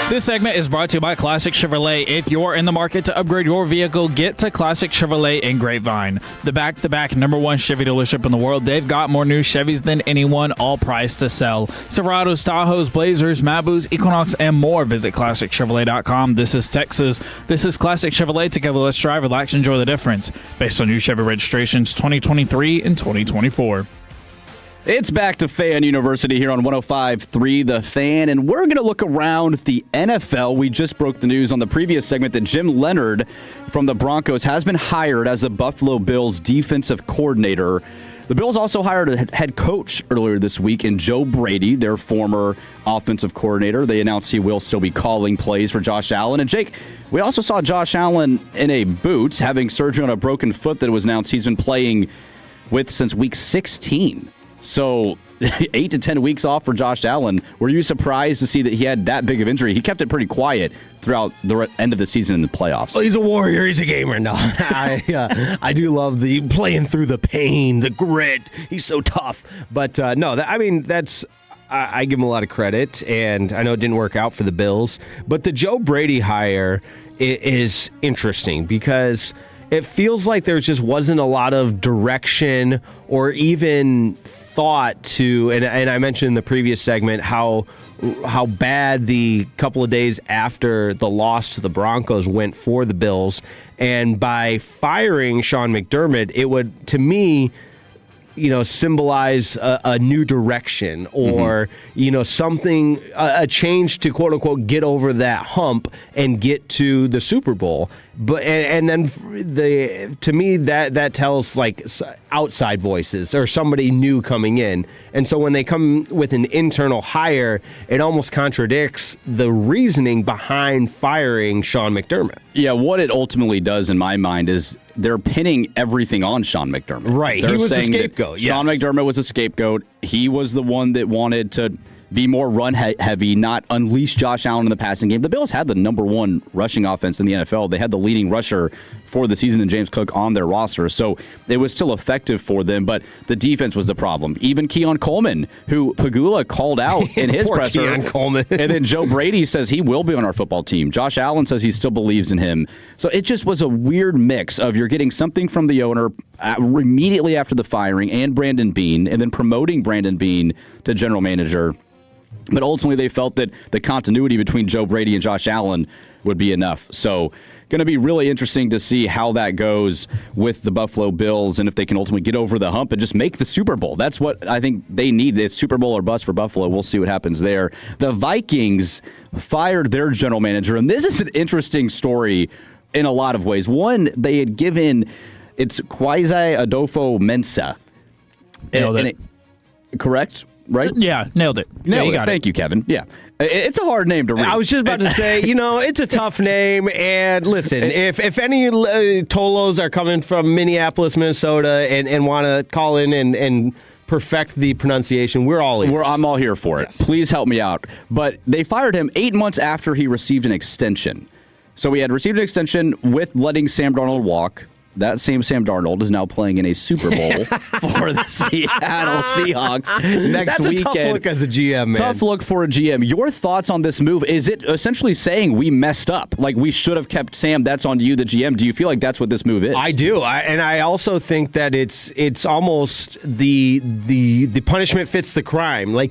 This segment is brought to you by Classic Chevrolet. If you're in the market to upgrade your vehicle, get to Classic Chevrolet in Grapevine. The back-to-back #1 Chevy dealership in the world. They've got more new Chevys than anyone, all priced to sell. Silverados, Tahoes, Blazers, Mabus, Equinox, and more. Visit ClassicChevrolet.com. This is Texas. This is Classic Chevrolet. Together, let's drive, relax, enjoy the difference. Based on new Chevy registrations 2023 and 2024. It's back to Fan University here on 105.3 The Fan, and we're going to look around the NFL. We just broke the news on the previous segment that Jim Leonhard from the Broncos has been hired as the Buffalo Bills defensive coordinator. The Bills also hired a head coach earlier this week in Joe Brady, their former offensive coordinator. They announced he will still be calling plays for Josh Allen. And Jake, we also saw Josh Allen in a boot, having surgery on a broken foot that was announced he's been playing with since week 16. So 8 to 10 weeks off for Josh Allen. Were you surprised to see that he had that big of injury? He kept it pretty quiet throughout the end of the season in the playoffs. Well, he's a warrior. He's a gamer. No, I do love the playing through the pain, the grit. He's so tough. But no, that's I give him a lot of credit, and I know it didn't work out for the Bills. But the Joe Brady hire is interesting because it feels like there just wasn't a lot of direction or even thought to, and I mentioned in the previous segment how bad the couple of days after the loss to the Broncos went for the Bills. And by firing Sean McDermott, it would, to me, symbolize a new direction or, something, a change to quote unquote get over that hump and get to the Super Bowl. But and then to me that tells like outside voices or somebody new coming in. And so when they come with an internal hire, it almost contradicts the reasoning behind firing Sean McDermott. Yeah, what it ultimately does in my mind is they're pinning everything on Sean McDermott. Right, they're he was the saying scapegoat. Yes. Sean McDermott was a scapegoat. He was the one that wanted to be more run-heavy, not unleash Josh Allen in the passing game. The Bills had the #1 rushing offense in the NFL. They had the leading rusher for the season in James Cook on their roster, so it was still effective for them, but the defense was the problem. Even Keon Coleman, who Pagula called out in his presser. Keon Coleman. And then Joe Brady says he will be on our football team. Josh Allen says he still believes in him. So it just was a weird mix of you're getting something from the owner immediately after the firing and Brandon Beane, and then promoting Brandon Beane to general manager. But ultimately, they felt that the continuity between Joe Brady and Josh Allen would be enough. So going to be really interesting to see how that goes with the Buffalo Bills and if they can ultimately get over the hump and just make the Super Bowl. That's what I think they need. It's Super Bowl or bust for Buffalo. We'll see what happens there. The Vikings fired their general manager, and this is an interesting story in a lot of ways. One, they had given it's Kwesi Adolfo-Mensah. Correct? Right? Yeah, nailed it. You got it. Thank you, Kevin. Yeah. It's a hard name to read. I was just about to say, it's a tough name. And listen, if any Tolos are coming from Minneapolis, Minnesota, and want to call in and perfect the pronunciation, we're all ears. I'm all here for it. Yes. Please help me out. But they fired him 8 months after he received an extension. So he had received an extension with letting Sam Darnold walk. That same Sam Darnold is now playing in a Super Bowl for the Seattle Seahawks next weekend. That's a tough look as a GM, man. Tough look for a GM. Your thoughts on this move? Is it essentially saying we messed up? Like we should have kept Sam, that's on you, the GM. Do you feel like that's what this move is? I do. And I also think that it's almost the punishment fits the crime. Like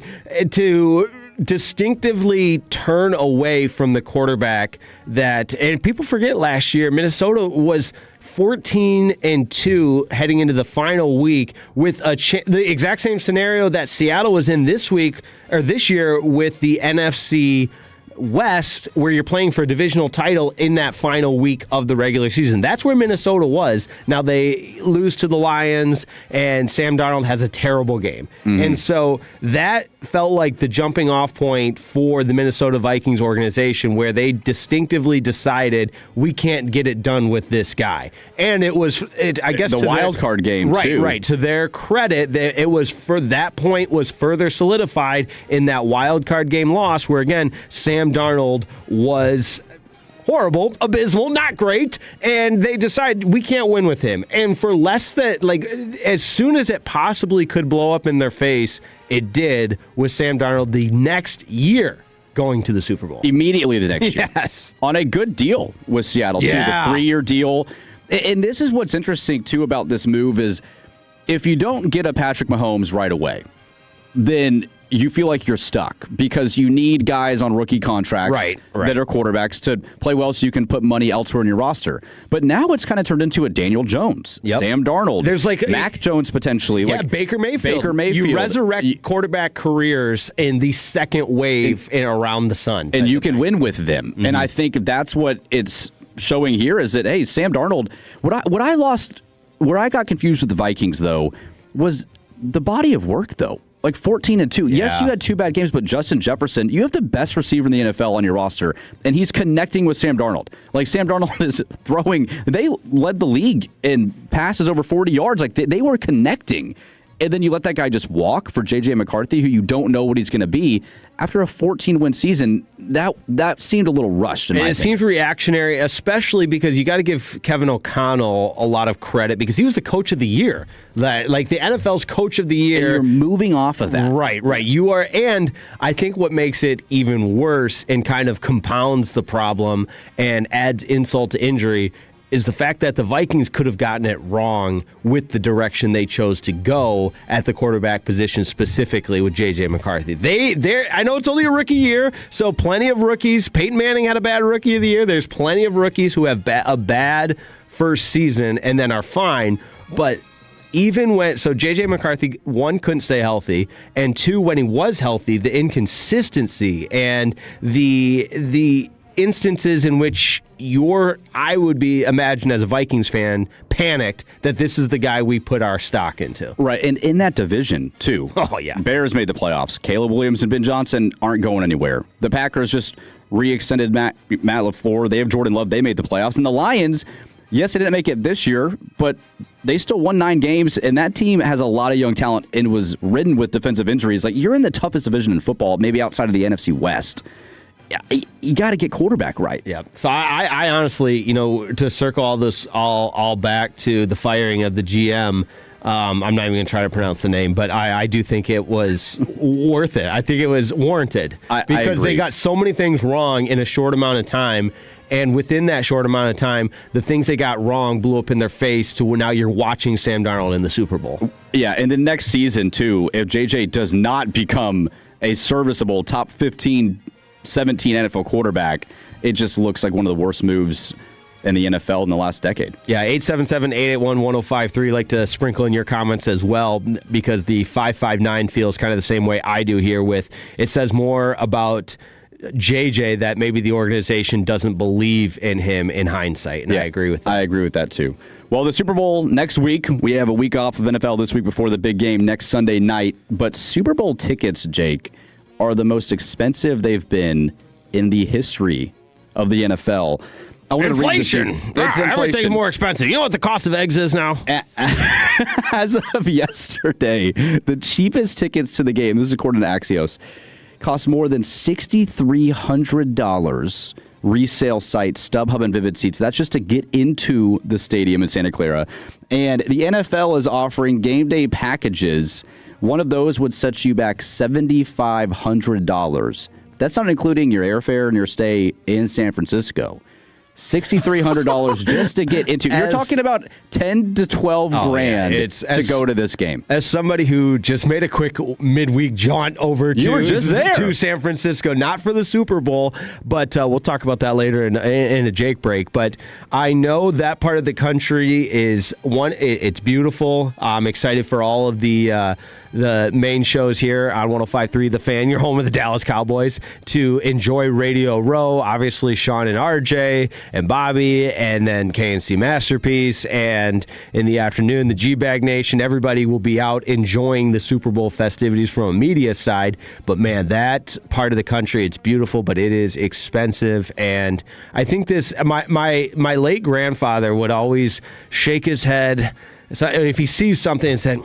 to distinctively turn away from the quarterback and people forget last year, Minnesota was 14-2 heading into the final week with the exact same scenario that Seattle was in this year with the NFC West, where you're playing for a divisional title in that final week of the regular season. That's where Minnesota was. Now they lose to the Lions, and Sam Darnold has a terrible game. Mm-hmm. And so that felt like the jumping off point for the Minnesota Vikings organization, where they distinctively decided we can't get it done with this guy. And it was, I guess, the wild card game, too. Right. To their credit, it was for that point was further solidified in that wild card game loss, where again Sam Darnold was horrible, abysmal, not great, and they decide we can't win with him. And for less than, as soon as it possibly could blow up in their face, it did with Sam Darnold the next year going to the Super Bowl. Immediately the next year. Yes. On a good deal with Seattle, too. The 3-year deal. And this is what's interesting, too, about this move is if you don't get a Patrick Mahomes right away, then you feel like you're stuck because you need guys on rookie contracts that are quarterbacks to play well so you can put money elsewhere in your roster. But now it's kind of turned into a Daniel Jones, Sam Darnold. There's Mac Jones potentially. Baker Mayfield. You resurrect quarterback careers in the second wave around the sun. And you can win with them. Mm-hmm. And I think that's what it's showing here is that, hey, Sam Darnold, where I got confused with the Vikings, though, was the body of work, though. 14-2. Yeah. Yes, you had 2 bad games, but Justin Jefferson, you have the best receiver in the NFL on your roster, and he's connecting with Sam Darnold. Sam Darnold is throwing. They led the league in passes over 40 yards. They were connecting. And then you let that guy just walk for J.J. McCarthy, who you don't know what he's going to be. After a 14-win season, that seemed a little rushed. It seems reactionary, especially because you got to give Kevin O'Connell a lot of credit because he was the coach of the year. The NFL's coach of the year. And you're moving off of that. Right. You are, and I think what makes it even worse and kind of compounds the problem and adds insult to injury is the fact that the Vikings could have gotten it wrong with the direction they chose to go at the quarterback position, specifically with J.J. McCarthy. I know it's only a rookie year, so plenty of rookies. Peyton Manning had a bad rookie of the year. There's plenty of rookies who have a bad first season and then are fine, but even when, so J.J. McCarthy, 1, couldn't stay healthy, and 2, when he was healthy, the inconsistency and the instances in which I would imagine as a Vikings fan, panicked that this is the guy we put our stock into. Right, and in that division, too. Oh, yeah. Bears made the playoffs. Caleb Williams and Ben Johnson aren't going anywhere. The Packers just re-extended Matt LaFleur. They have Jordan Love. They made the playoffs. And the Lions, yes, they didn't make it this year, but they still won 9 games, and that team has a lot of young talent and was ridden with defensive injuries. You're in the toughest division in football, maybe outside of the NFC West. You got to get quarterback right. Yeah. So I honestly, to circle all this all back to the firing of the GM, I'm not even going to try to pronounce the name, but I do think it was worth it. I think it was warranted because they got so many things wrong in a short amount of time. And within that short amount of time, the things they got wrong blew up in their face to now you're watching Sam Darnold in the Super Bowl. Yeah, and the next season, too, if JJ does not become a serviceable top 15 17 NFL quarterback, it just looks like one of the worst moves in the NFL in the last decade. Yeah, 877-881-1053. Like to sprinkle in your comments as well, because the 559 feels kind of the same way I do here with, it says more about JJ that maybe the organization doesn't believe in him in hindsight, and I agree with that. I agree with that too. Well, the Super Bowl next week. We have a week off of NFL this week before the big game next Sunday night, but Super Bowl tickets, Jake, are the most expensive they've been in the history of the NFL. Inflation. Everything's more expensive. You know what the cost of eggs is now? As of yesterday, the cheapest tickets to the game, this is according to Axios, cost more than $6,300. Resale site, StubHub and Vivid Seats. That's just to get into the stadium in Santa Clara. And the NFL is offering game day packages. One of those would set you back $7,500. That's not including your airfare and your stay in San Francisco. $6,300 just to get into. You're talking about 10 to 12 grand to go to this game. As somebody who just made a quick midweek jaunt over to San Francisco, not for the Super Bowl, but we'll talk about that later in a Jake break. But I know that part of the country is it's beautiful. I'm excited for all of the main shows here on 105.3 The Fan, your home of the Dallas Cowboys, to enjoy Radio Row. Obviously, Sean and RJ and Bobby, and then KNC Masterpiece. And in the afternoon, the G-Bag Nation. Everybody will be out enjoying the Super Bowl festivities from a media side. But, man, that part of the country, it's beautiful, but it is expensive. And I think this, my late grandfather would always shake his head if he sees something and said,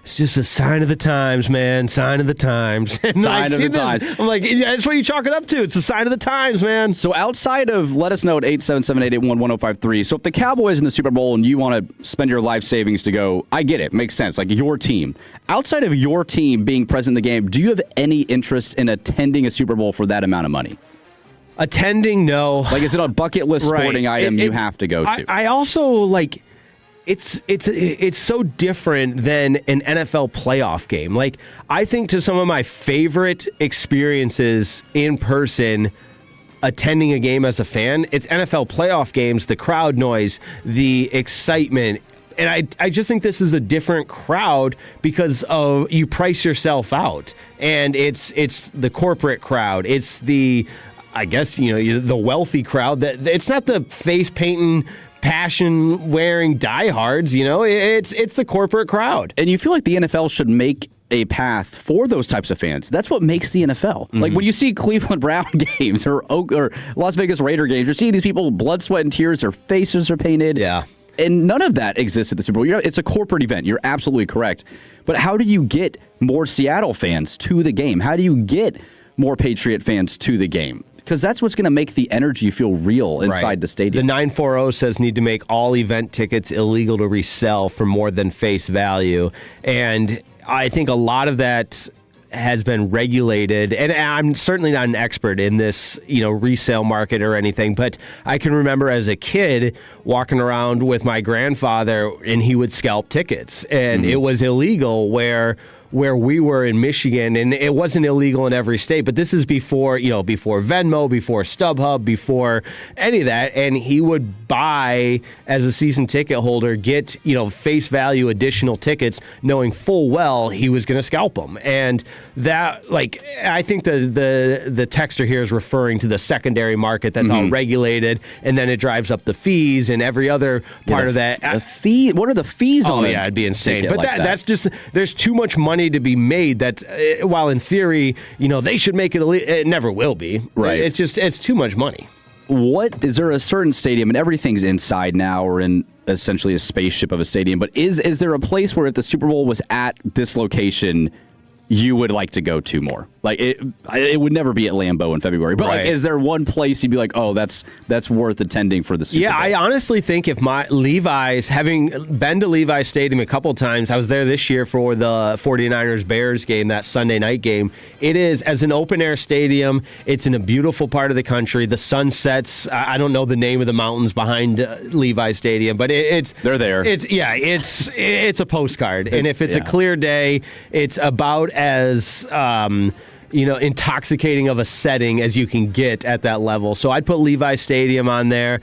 It's just a sign of the times, man. Sign of the times. Sign of the times. I'm like, that's what you chalk it up to. It's a sign of the times, man. So outside of, let us know at 877-881-1053. So if the Cowboys in the Super Bowl and you want to spend your life savings to go, I get it. Makes sense. Like your team. Outside of your team being present in the game, do you have any interest in attending a Super Bowl for that amount of money? Attending, no. Like, is it a bucket list sporting item you have to go to? I also, like... It's so different than an NFL playoff game. Like, I think to some of my favorite experiences in person attending a game as a fan, it's NFL playoff games, the crowd noise, the excitement. And I just think this is a different crowd because of you price yourself out. And it's the corporate crowd. It's the, I guess, the wealthy crowd. That it's not the face painting, passion wearing diehards, it's the corporate crowd. And you feel like the NFL should make a path for those types of fans. That's what makes the NFL. Mm-hmm. Like when you see Cleveland Brown games or Las Vegas Raider games, you're seeing these people, blood, sweat, and tears, their faces are painted. Yeah. And none of that exists at the Super Bowl. It's a corporate event. You're absolutely correct. But how do you get more Seattle fans to the game? How do you get more Patriot fans to the game? Because that's what's going to make the energy feel real inside the stadium. The 940 says need to make all event tickets illegal to resell for more than face value. And I think a lot of that has been regulated, and I'm certainly not an expert in this, resale market or anything, but I can remember as a kid walking around with my grandfather and he would scalp tickets, and it was illegal where we were in Michigan, and it wasn't illegal in every state, but this is before Venmo, before StubHub, before any of that, and he would buy, as a season ticket holder, get, face value additional tickets, knowing full well he was going to scalp them. And that, I think the texter here is referring to the secondary market that's all regulated, and then it drives up the fees and every other part of that. The fee? What are the fees on it? Oh, yeah, it'd be insane. But that's just, there's too much money to be made that, while in theory, they should make it illegal, it never will be. Right. It's too much money. What is there a certain stadium, and everything's inside now or in essentially a spaceship of a stadium, but is there a place where if the Super Bowl was at this location, you would like to go to more? Like it would never be at Lambeau in February, but is there one place you'd be like, oh, that's worth attending for the Super Bowl? I honestly think if Levi's, having been to Levi's Stadium a couple times, I was there this year for the 49ers Bears game, that Sunday night game. It is, as an open air stadium, it's in a beautiful part of the country. The sun sets. I don't know the name of the mountains behind Levi's Stadium, but they're there. It's a postcard, and if it's a clear day, it's about as intoxicating of a setting as you can get at that level. So I'd put Levi Stadium on there.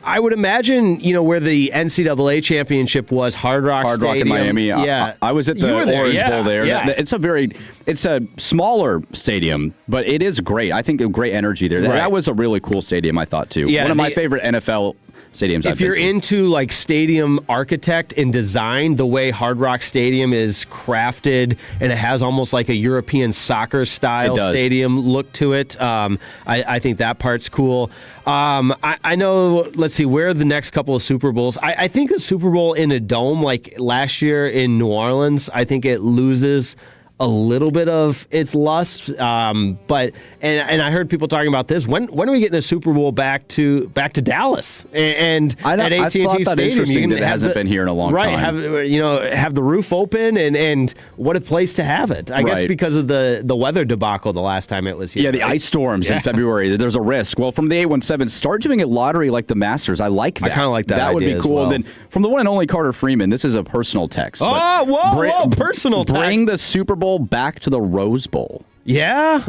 I would imagine, where the NCAA championship was, Hard Rock Stadium. In Miami. Yeah. I was at the Orange Bowl there. Yeah. It's a smaller stadium, but it is great. I think great energy there. Right. That was a really cool stadium, I thought, too. Yeah, one of my favorite NFL stadiums. If you're into stadium architect and design, the way Hard Rock Stadium is crafted, and it has almost like a European soccer style stadium look to it. I think that part's cool. I know, let's see, where are the next couple of Super Bowls? I think a Super Bowl in a dome, like last year in New Orleans, I think it loses a little bit of its lust, but I heard people talking about this. When are we getting a Super Bowl back to Dallas and at AT&T Stadium? Interesting that it hasn't been here in a long time. Have the roof open and what a place to have it. I guess because of the weather debacle the last time it was here. Yeah, the ice storms in February. There's a risk. Well, from the 817, start doing a lottery like the Masters. I like that. I kind of like that. That would be cool. And then from the one and only Carter Freeman, this is a personal text. Whoa, personal text. Bring the Super Bowl back to the Rose Bowl. Yeah,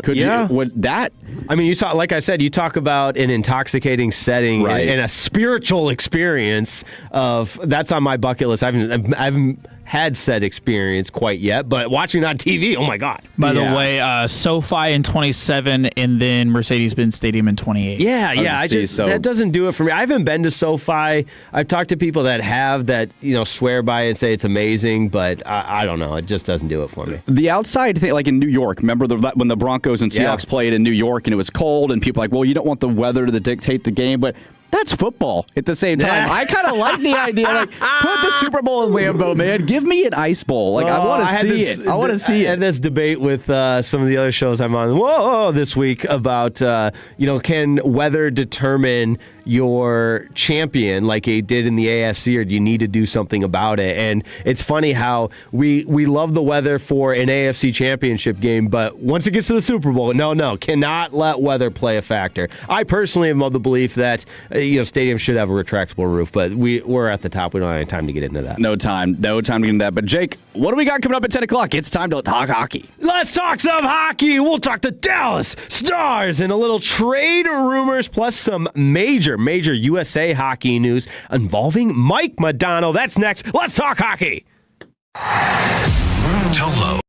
would that? I mean, like I said, you talk about an intoxicating setting and a spiritual experience that's on my bucket list. I haven't had said experience quite yet, but watching it on TV, oh my God. By the way, SoFi in 27 and then Mercedes-Benz Stadium in 28. That doesn't do it for me. I haven't been to SoFi. I've talked to people that have that, swear by it and say it's amazing, but I don't know. It just doesn't do it for me. The outside thing, like in New York, remember when the Broncos and Seahawks played in New York and it was cold and people were like, well, you don't want the weather to dictate the game, but that's football at the same time. I kind of like the idea, like, put the Super Bowl in Lambeau, man. Give me an ice bowl. Like, I want to see it. I want to see it. I had this debate with some of the other shows I'm on this week about, can weather determine your champion like it did in the AFC, or do you need to do something about it? And it's funny how we love the weather for an AFC championship game, but once it gets to the Super Bowl, no, cannot let weather play a factor. I personally am of the belief that stadiums should have a retractable roof, but we're at the top. We don't have any time to get into that. No time to get into that. But Jake, what do we got coming up at 10 o'clock? It's time to talk hockey. Let's talk some hockey. We'll talk the Dallas Stars and a little trade rumors, plus some major USA hockey news involving Mike Modano. That's next. Let's talk hockey. Tolo.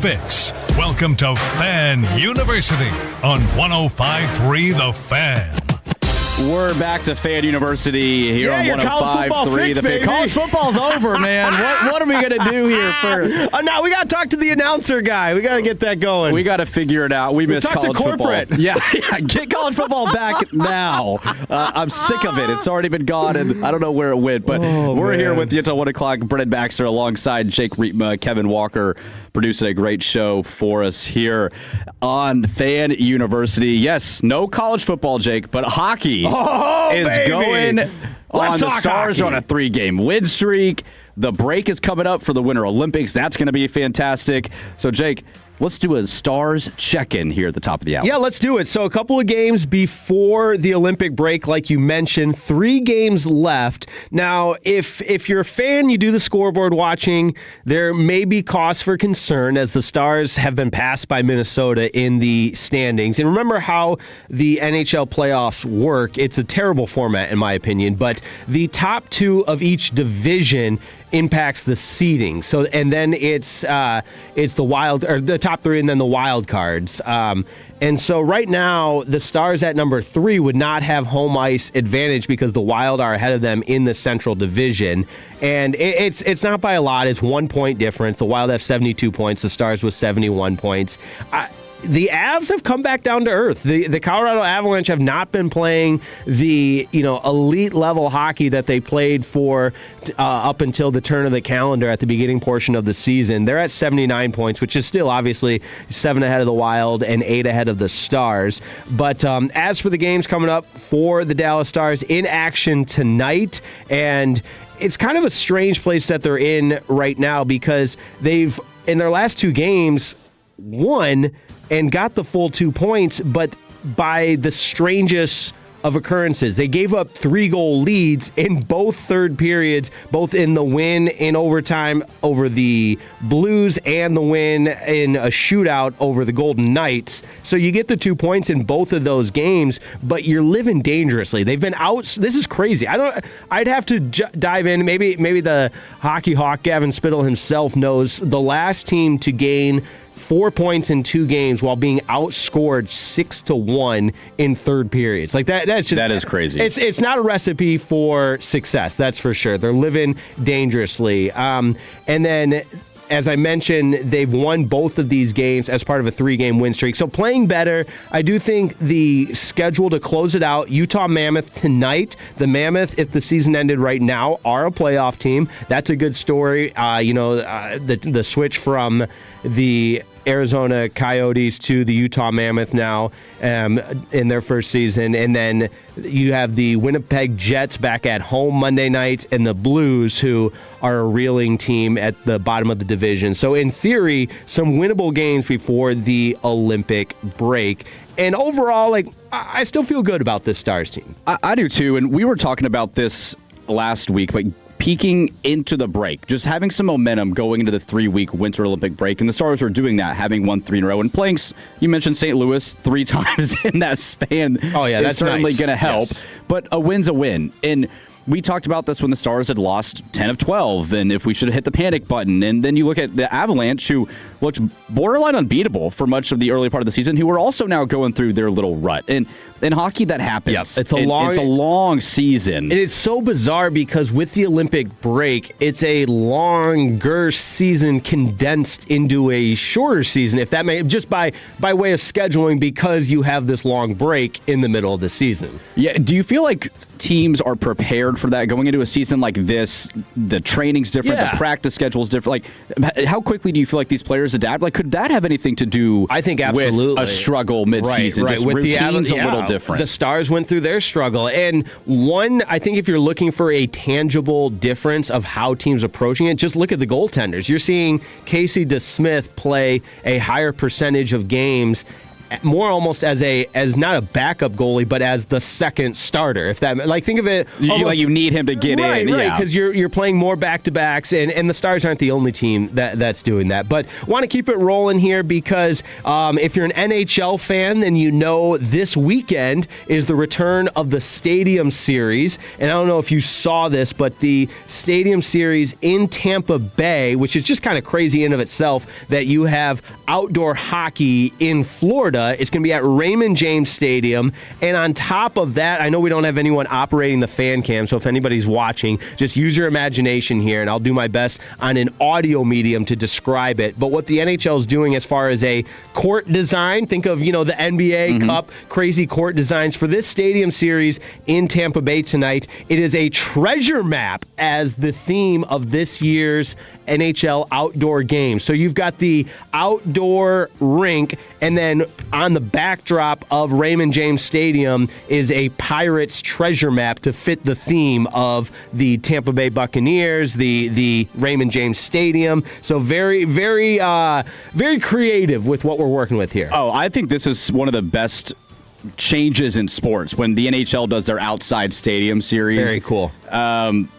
fix. Welcome to Fan University on 105.3 The Fan. We're back to Fan University here on 105.3 The Fan. College football's over, man. What are we going to do here first? No, we got to talk to the announcer guy. We got to get that going. We got to figure it out. We miss college football. Yeah, get college football back now. I'm sick of it. It's already been gone, and I don't know where it went. But we're here with you until 1 o'clock. Brennan Baxter alongside Jake Riepma, Kevin Walker, producing a great show for us here on Fan University. Yes, no college football, Jake, but hockey is going on. The Stars are on a 3-game win streak. The break is coming up for the Winter Olympics. That's going to be fantastic. So, Jake, let's do a Stars check-in here at the top of the hour. Yeah, let's do it. So a couple of games before the Olympic break, like you mentioned, 3 games left. Now, if you're a fan, you do the scoreboard watching, there may be cause for concern as the Stars have been passed by Minnesota in the standings. And remember how the NHL playoffs work. It's a terrible format, in my opinion, but the top 2 of each division impacts the seeding. So, and then it's the wild, or the top 3 and then the wild cards. And so right now, the Stars at number 3 would not have home ice advantage because the Wild are ahead of them in the Central Division. And it's not by a lot. It's 1 point difference. The Wild have 72 points. The Stars with 71 points. The Avs have come back down to earth. The Colorado Avalanche have not been playing the elite level hockey that they played for up until the turn of the calendar at the beginning portion of the season. They're at 79 points, which is still obviously 7 ahead of the Wild and 8 ahead of the Stars. But as for the games coming up for the Dallas Stars, in action tonight, and it's kind of a strange place that they're in right now because they've, in their last 2 games, won and got the full 2 points, but by the strangest of occurrences. They gave up 3-goal leads in both third periods, both in the win in overtime over the Blues and the win in a shootout over the Golden Knights. So you get the 2 points in both of those games, but you're living dangerously. They've been out. This is crazy. I'd have to dive in. Maybe the hockey hawk Gavin Spittle himself knows the last team to gain 4 points in 2 games while being outscored 6-1 in third periods. Like that is crazy. It's not a recipe for success, that's for sure. They're living dangerously. And then, as I mentioned, they've won both of these games as part of a 3-game win streak. So playing better. I do think the schedule to close it out, Utah Mammoth tonight. The Mammoth, if the season ended right now, are a playoff team. That's a good story. The switch from the Arizona Coyotes to the Utah Mammoth now in their first season. And then you have the Winnipeg Jets back at home Monday night and the Blues, who are a reeling team at the bottom of the division. So in theory, some winnable games before the Olympic break. And overall, I still feel good about this Stars team. I do too. And we were talking about this last week, but peeking into the break, just having some momentum going into the 3-week Winter Olympic break. And the Stars are doing that, having won 3 in a row. And playing, you mentioned St. Louis 3 times in that span. Oh, yeah, that's certainly nice. going to help. Yes. But a win's a win. And we talked about this when the Stars had lost 10 of 12, and if we should have hit the panic button. And then you look at the Avalanche, who looked borderline unbeatable for much of the early part of the season, who are also now going through their little rut. And in hockey, that happens. Yes, it's a long season. And it's so bizarre because with the Olympic break, it's a longer season condensed into a shorter season, if that may, just by way of scheduling, because you have this long break in the middle of the season. Yeah. Do you feel like teams are prepared for that going into a season like this? The training's different, the practice schedule's different. How quickly do you feel like these players adapt? Could that have anything to do? I think absolutely with a struggle midseason. Right. Just with routines a little different. The Stars went through their struggle, and I think if you're looking for a tangible difference of how teams approaching it, just look at the goaltenders. You're seeing Casey DeSmith play a higher percentage of games more almost as not a backup goalie, but as the second starter. If that, like, think of it like you need him to get in, right? Because you're playing more back-to-backs, and the Stars aren't the only team that's doing that. But want to keep it rolling here because if you're an NHL fan, then you know this weekend is the return of the Stadium Series, and I don't know if you saw this, but the Stadium Series in Tampa Bay, which is just kind of crazy in of itself that you have outdoor hockey in Florida. It's going to be at Raymond James Stadium. And on top of that, I know we don't have anyone operating the fan cam, so if anybody's watching, just use your imagination here, and I'll do my best on an audio medium to describe it. But what the NHL is doing as far as a court design, think of, the NBA Cup, crazy court designs for this Stadium Series in Tampa Bay tonight. It is a treasure map as the theme of this year's NHL outdoor game. So you've got the outdoor rink, and then on the backdrop of Raymond James Stadium is a Pirates treasure map to fit the theme of the Tampa Bay Buccaneers, the Raymond James Stadium. So very, very, very creative with what we're working with here. Oh, I think this is one of the best changes in sports when the NHL does their outside stadium series. Very cool.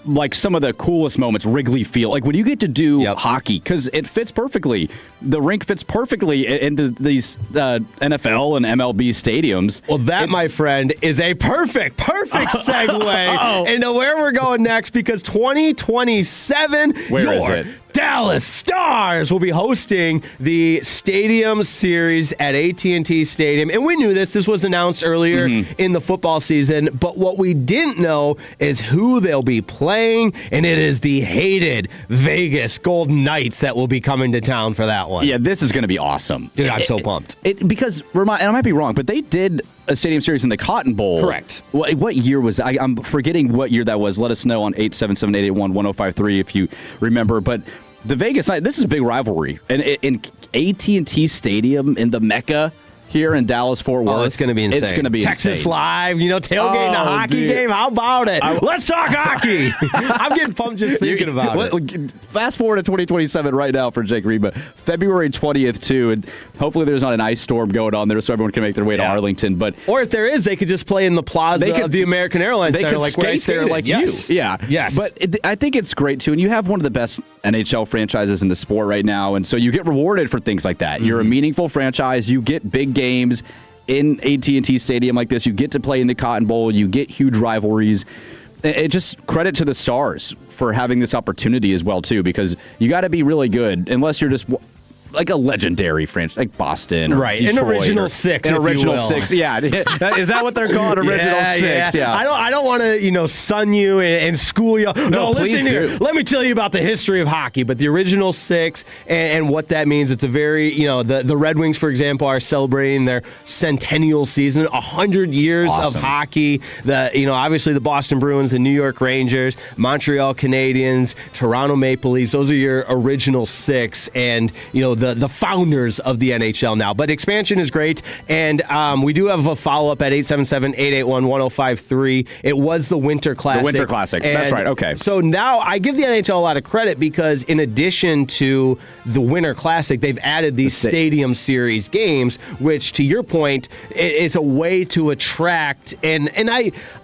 Like some of the coolest moments, Wrigley Field. Like when you get to do hockey, because it fits perfectly. The rink fits perfectly into these NFL and MLB stadiums. Well, that, my friend, is a perfect segue into where we're going next, because 2027, where is it? Dallas Stars will be hosting the Stadium Series at AT&T Stadium. And we knew this. This was announced earlier in the football season. But what we didn't know is who they'll be playing. And it is the hated Vegas Golden Knights that will be coming to town for that one. Yeah, this is going to be awesome. Dude, I'm so pumped. Because, and I might be wrong, but they did a Stadium Series in the Cotton Bowl. Correct. What year was that? I'm forgetting what year that was. Let us know on 877-881-1053 if you remember. But the Vegas Knights, this is a big rivalry. And in AT&T Stadium in the Mecca here in Dallas-Fort Worth. Oh, it's going to be insane. It's going to be Texas insane. Live, tailgating a hockey game. How about it? Let's talk hockey. I'm getting pumped just thinking about it. Fast forward to 2027 right now for Jake Riepma. February 20th, too. And hopefully there's not an ice storm going on there so everyone can make their way to Arlington. Or if there is, they could just play in the plaza of the American Airlines Center. They could skate there like you. Yeah. Yes. But I think it's great, too. And you have one of the best NHL franchises in the sport right now. And so you get rewarded for things like that. You're a meaningful franchise. You get big games in AT&T Stadium like this. You get to play in the Cotton Bowl. You get huge rivalries. It just credit to the Stars for having this opportunity as well, too, because you got to be really good unless you're just like a legendary franchise, like Boston or right. Detroit. An original six, An original six, yeah. Is that what they're called? Original six, yeah. I don't want to, sun you and school you. No, please listen do. here. Let me tell you about the history of hockey, but the original six and what that means. It's a very, the Red Wings, for example, are celebrating their centennial season, 100 years of hockey. Obviously the Boston Bruins, the New York Rangers, Montreal Canadiens, Toronto Maple Leafs. Those are your original six, and the founders of the NHL now. But expansion is great, and we do have a follow-up at 877-881-1053. It was the Winter Classic. The Winter Classic. That's right. Okay. So now I give the NHL a lot of credit because in addition to the Winter Classic, they've added these Stadium Series games, which, to your point, is a way to attract, and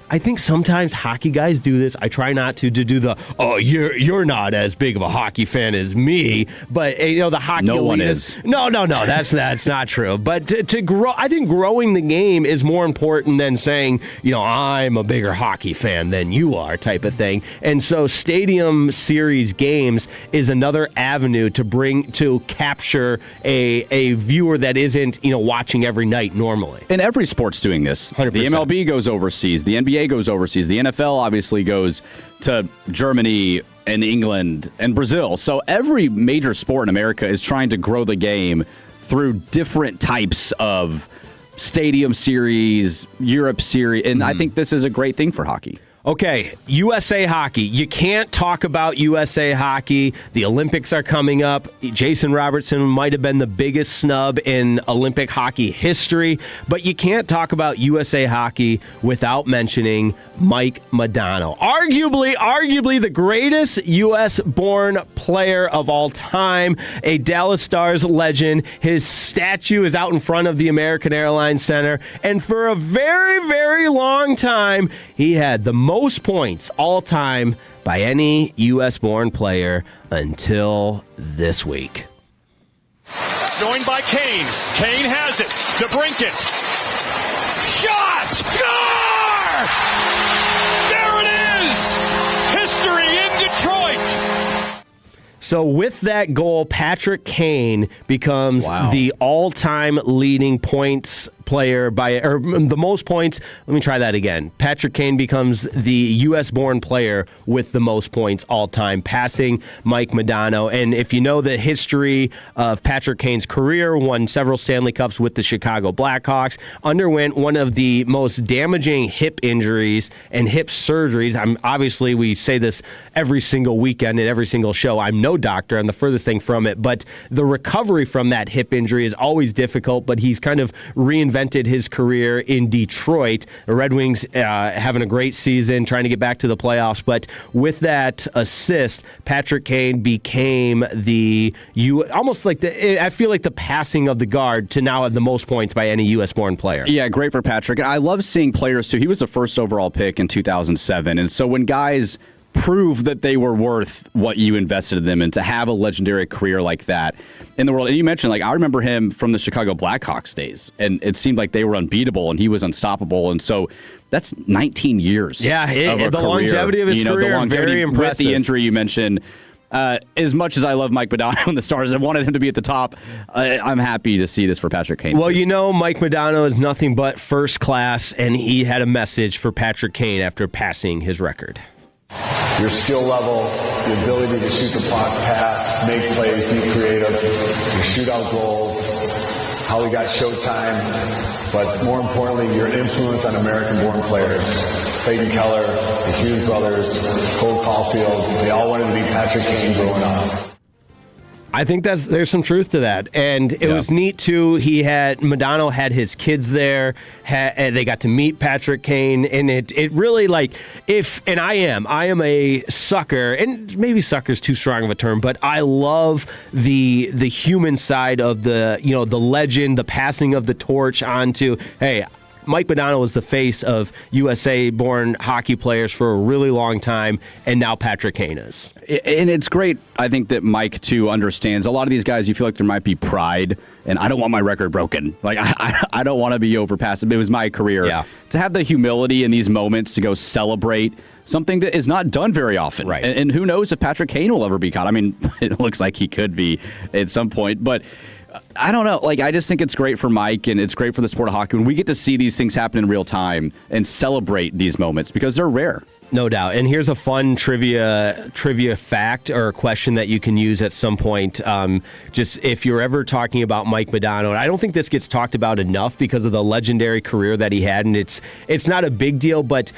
I think sometimes hockey guys do this. I try not to do the, you're not as big of a hockey fan as me, but the hockey no one is. No, that's not true. But to grow, I think growing the game is more important than saying, I'm a bigger hockey fan than you are type of thing. And so Stadium Series games is another avenue to capture a viewer that isn't, watching every night normally. And every sport's doing this. 100%. The MLB goes overseas. The NBA goes overseas. The NFL obviously goes to Germany and England and Brazil. So every major sport in America is trying to grow the game through different types of Stadium Series, Europe Series, and I think this is a great thing for hockey. Okay, USA Hockey. You can't talk about USA Hockey. The Olympics are coming up. Jason Robertson might have been the biggest snub in Olympic hockey history, but you can't talk about USA Hockey without mentioning Mike Modano. Arguably the greatest U.S.-born player of all time, a Dallas Stars legend. His statue is out in front of the American Airlines Center, and for a very, very long time, he had the most points all time by any U.S.-born player until this week. Going by Kane. Kane has it. DeBrincat. Shot! Score! There it is! History in Detroit! So with that goal, Patrick Kane becomes the all-time leading points player or the most points. Let me try that again. Patrick Kane becomes the U.S.-born player with the most points all-time, passing Mike Modano. And if you know the history of Patrick Kane's career, won several Stanley Cups with the Chicago Blackhawks, underwent one of the most damaging hip injuries and hip surgeries. Obviously, we say this every single weekend and every single show. I'm no doctor. I'm the furthest thing from it. But the recovery from that hip injury is always difficult, but he's kind of reinvented his career in Detroit. The Red Wings having a great season, trying to get back to the playoffs. But with that assist, Patrick Kane became almost like I feel like the passing of the guard to now have the most points by any U.S.-born player. Yeah, great for Patrick. I love seeing players, too. He was the first overall pick in 2007. And so when guys prove that they were worth what you invested in them and to have a legendary career like that in the world. And you mentioned, I remember him from the Chicago Blackhawks days, and it seemed like they were unbeatable and he was unstoppable. And so that's 19 years. Yeah, the longevity of his career, the longevity very impressive. With the injury you mentioned, as much as I love Mike Modano and the Stars, I wanted him to be at the top. I'm happy to see this for Patrick Kane. Well, Mike Modano is nothing but first class, and he had a message for Patrick Kane after passing his record. Your skill level, your ability to shoot the puck, pass, make plays, be creative, your shootout goals, how we got showtime, but more importantly, your influence on American-born players. Clayton Keller, the Hughes brothers, Cole Caulfield, they all wanted to be Patrick Kane growing up. I think there's some truth to that, and it was neat too. Modano had his kids there, and they got to meet Patrick Kane, and it really I am a sucker, and maybe sucker's too strong of a term, but I love the human side of the legend, the passing of the torch onto Mike Modano was the face of USA-born hockey players for a really long time, and now Patrick Kane is. And it's great, I think, that Mike, too, understands. A lot of these guys, you feel like there might be pride, and I don't want my record broken. I don't want to be overpassed. It was my career. Yeah. To have the humility in these moments to go celebrate something that is not done very often. Right. And who knows if Patrick Kane will ever be caught. I mean, it looks like he could be at some point, but I don't know. I just think it's great for Mike, and it's great for the sport of hockey when we get to see these things happen in real time and celebrate these moments because they're rare. No doubt. And here's a fun trivia fact or question that you can use at some point. Just if you're ever talking about Mike Modano, and I don't think this gets talked about enough because of the legendary career that he had, and it's not a big deal, but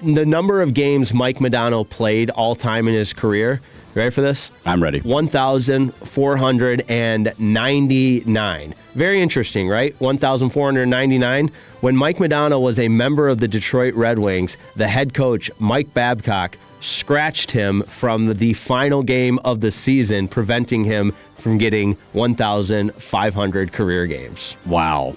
the number of games Mike Modano played all time in his career. Ready for this? I'm ready. 1,499. Very interesting, right? 1,499. When Mike Modano was a member of the Detroit Red Wings, the head coach, Mike Babcock, scratched him from the final game of the season, preventing him from getting 1,500 career games. Wow.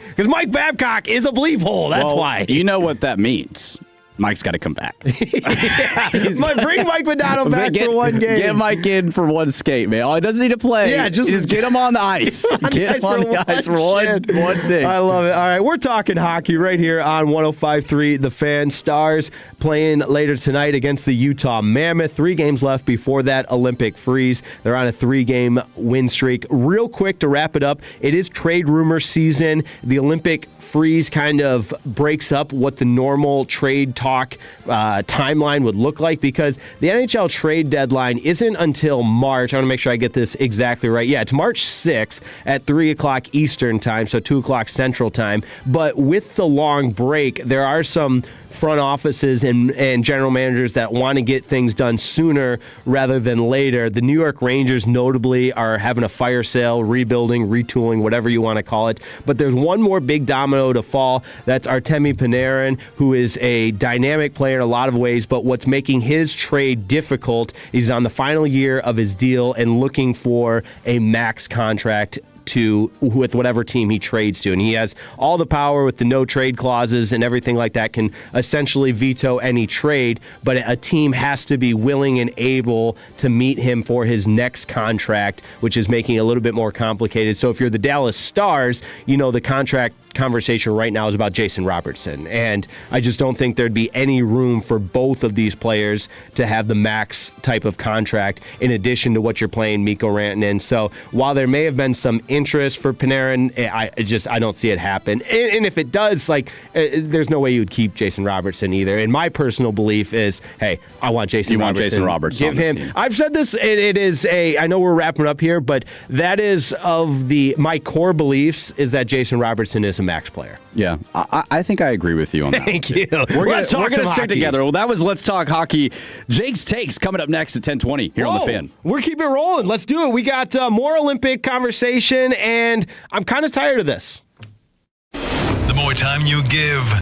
Because Mike Babcock is a bleep hole. That's why. You know what that means. Mike's got to come back. Bring Mike Modano back for one game. Get Mike in for one skate, man. He doesn't need to play. Yeah, just get him on the ice. Get him on the ice for one day. I love it. All right, we're talking hockey right here on 105.3 The Fan. Stars playing later tonight against the Utah Mammoth. 3 games left before that Olympic freeze. They're on a 3-game win streak. Real quick to wrap it up, it is trade rumor season. The Olympic freeze kind of breaks up what the normal trade talk timeline would look like because the NHL trade deadline isn't until March. I want to make sure I get this exactly right. Yeah, it's March 6th at 3 o'clock Eastern time, so 2 o'clock Central time. But with the long break, there are some front offices and general managers that want to get things done sooner rather than later. The New York Rangers notably are having a fire sale, rebuilding, retooling, whatever you want to call it. But there's one more big domino to fall. That's Artemi Panarin, who is a dynamic player in a lot of ways, but what's making his trade difficult is on the final year of his deal and looking for a max contract with whatever team he trades to. And he has all the power with the no trade clauses and everything like that, can essentially veto any trade, but a team has to be willing and able to meet him for his next contract, which is making it a little bit more complicated. So if you're the Dallas Stars, the contract conversation right now is about Jason Robertson, and I just don't think there'd be any room for both of these players to have the max type of contract in addition to what you're playing Mikko Rantanen. So while there may have been some interest for Panarin, I don't see it happen. And if it does, there's no way you would keep Jason Robertson either. And my personal belief is, hey, I want Jason Robertson. Want Jason Robertson Give him. I've said this. It is I know we're wrapping up here, but that is my core beliefs is that Jason Robertson is a max player. Yeah, I think I agree with you on that. Thank you. We're going to stick together. Well, that was Let's Talk Hockey. Jake's Takes coming up next at 10:20 here on The Fan. We're keeping it rolling. Let's do it. We got more Olympic conversation, and I'm kind of tired of this. The more time you give,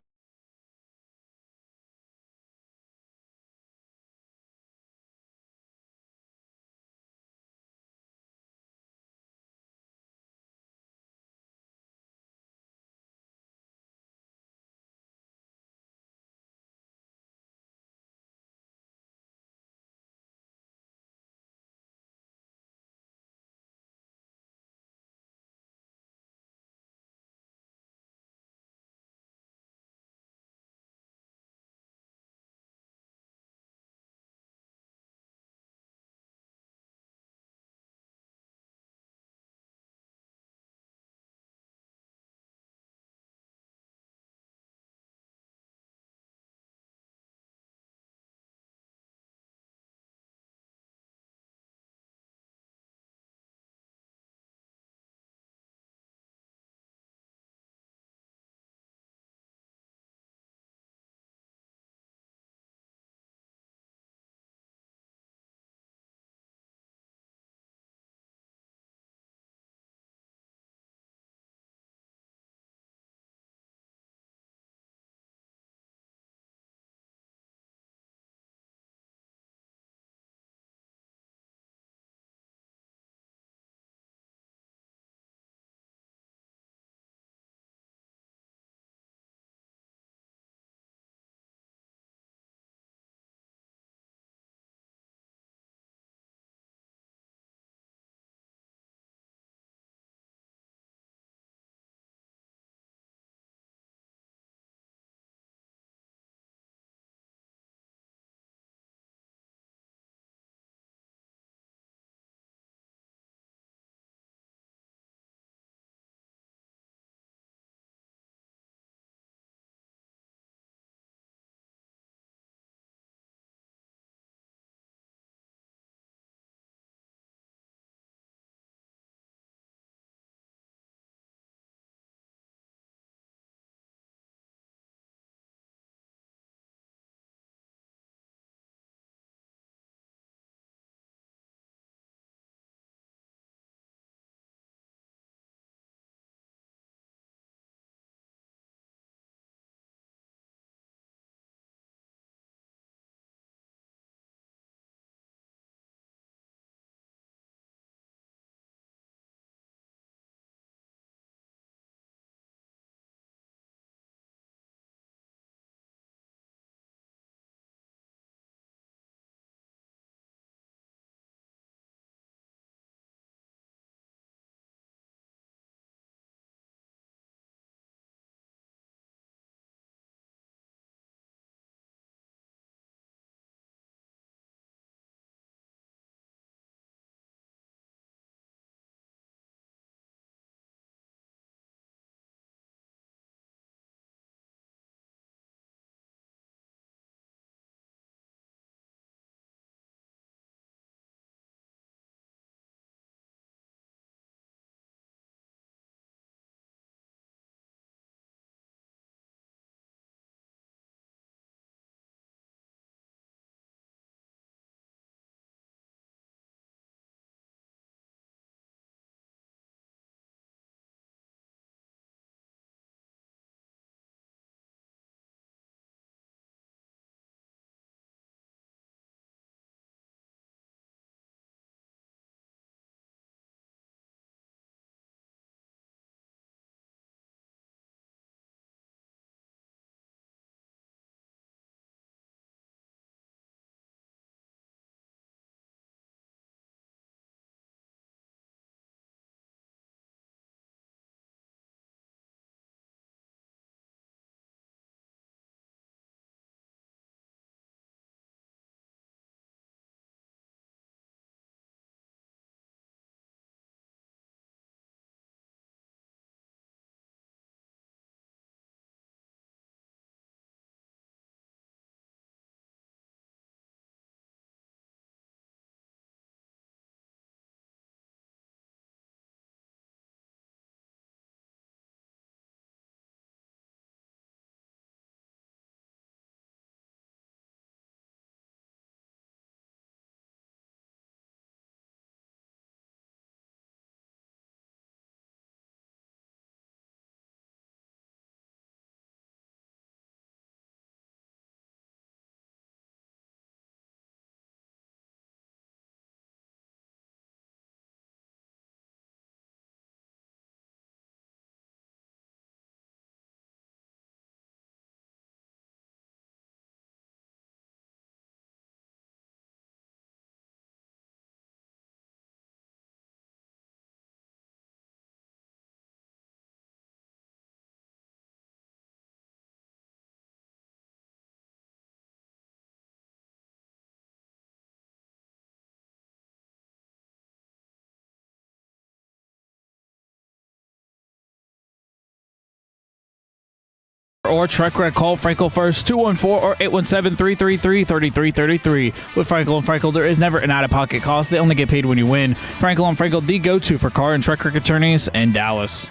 or Trek Regh. Call Frankel first, 214 or 817-333-3333. With Frankel and Frankel, there is never an out-of-pocket cost. They only get paid when you win. Frankel and Frankel, the go-to for car and Trek Regh attorneys in Dallas.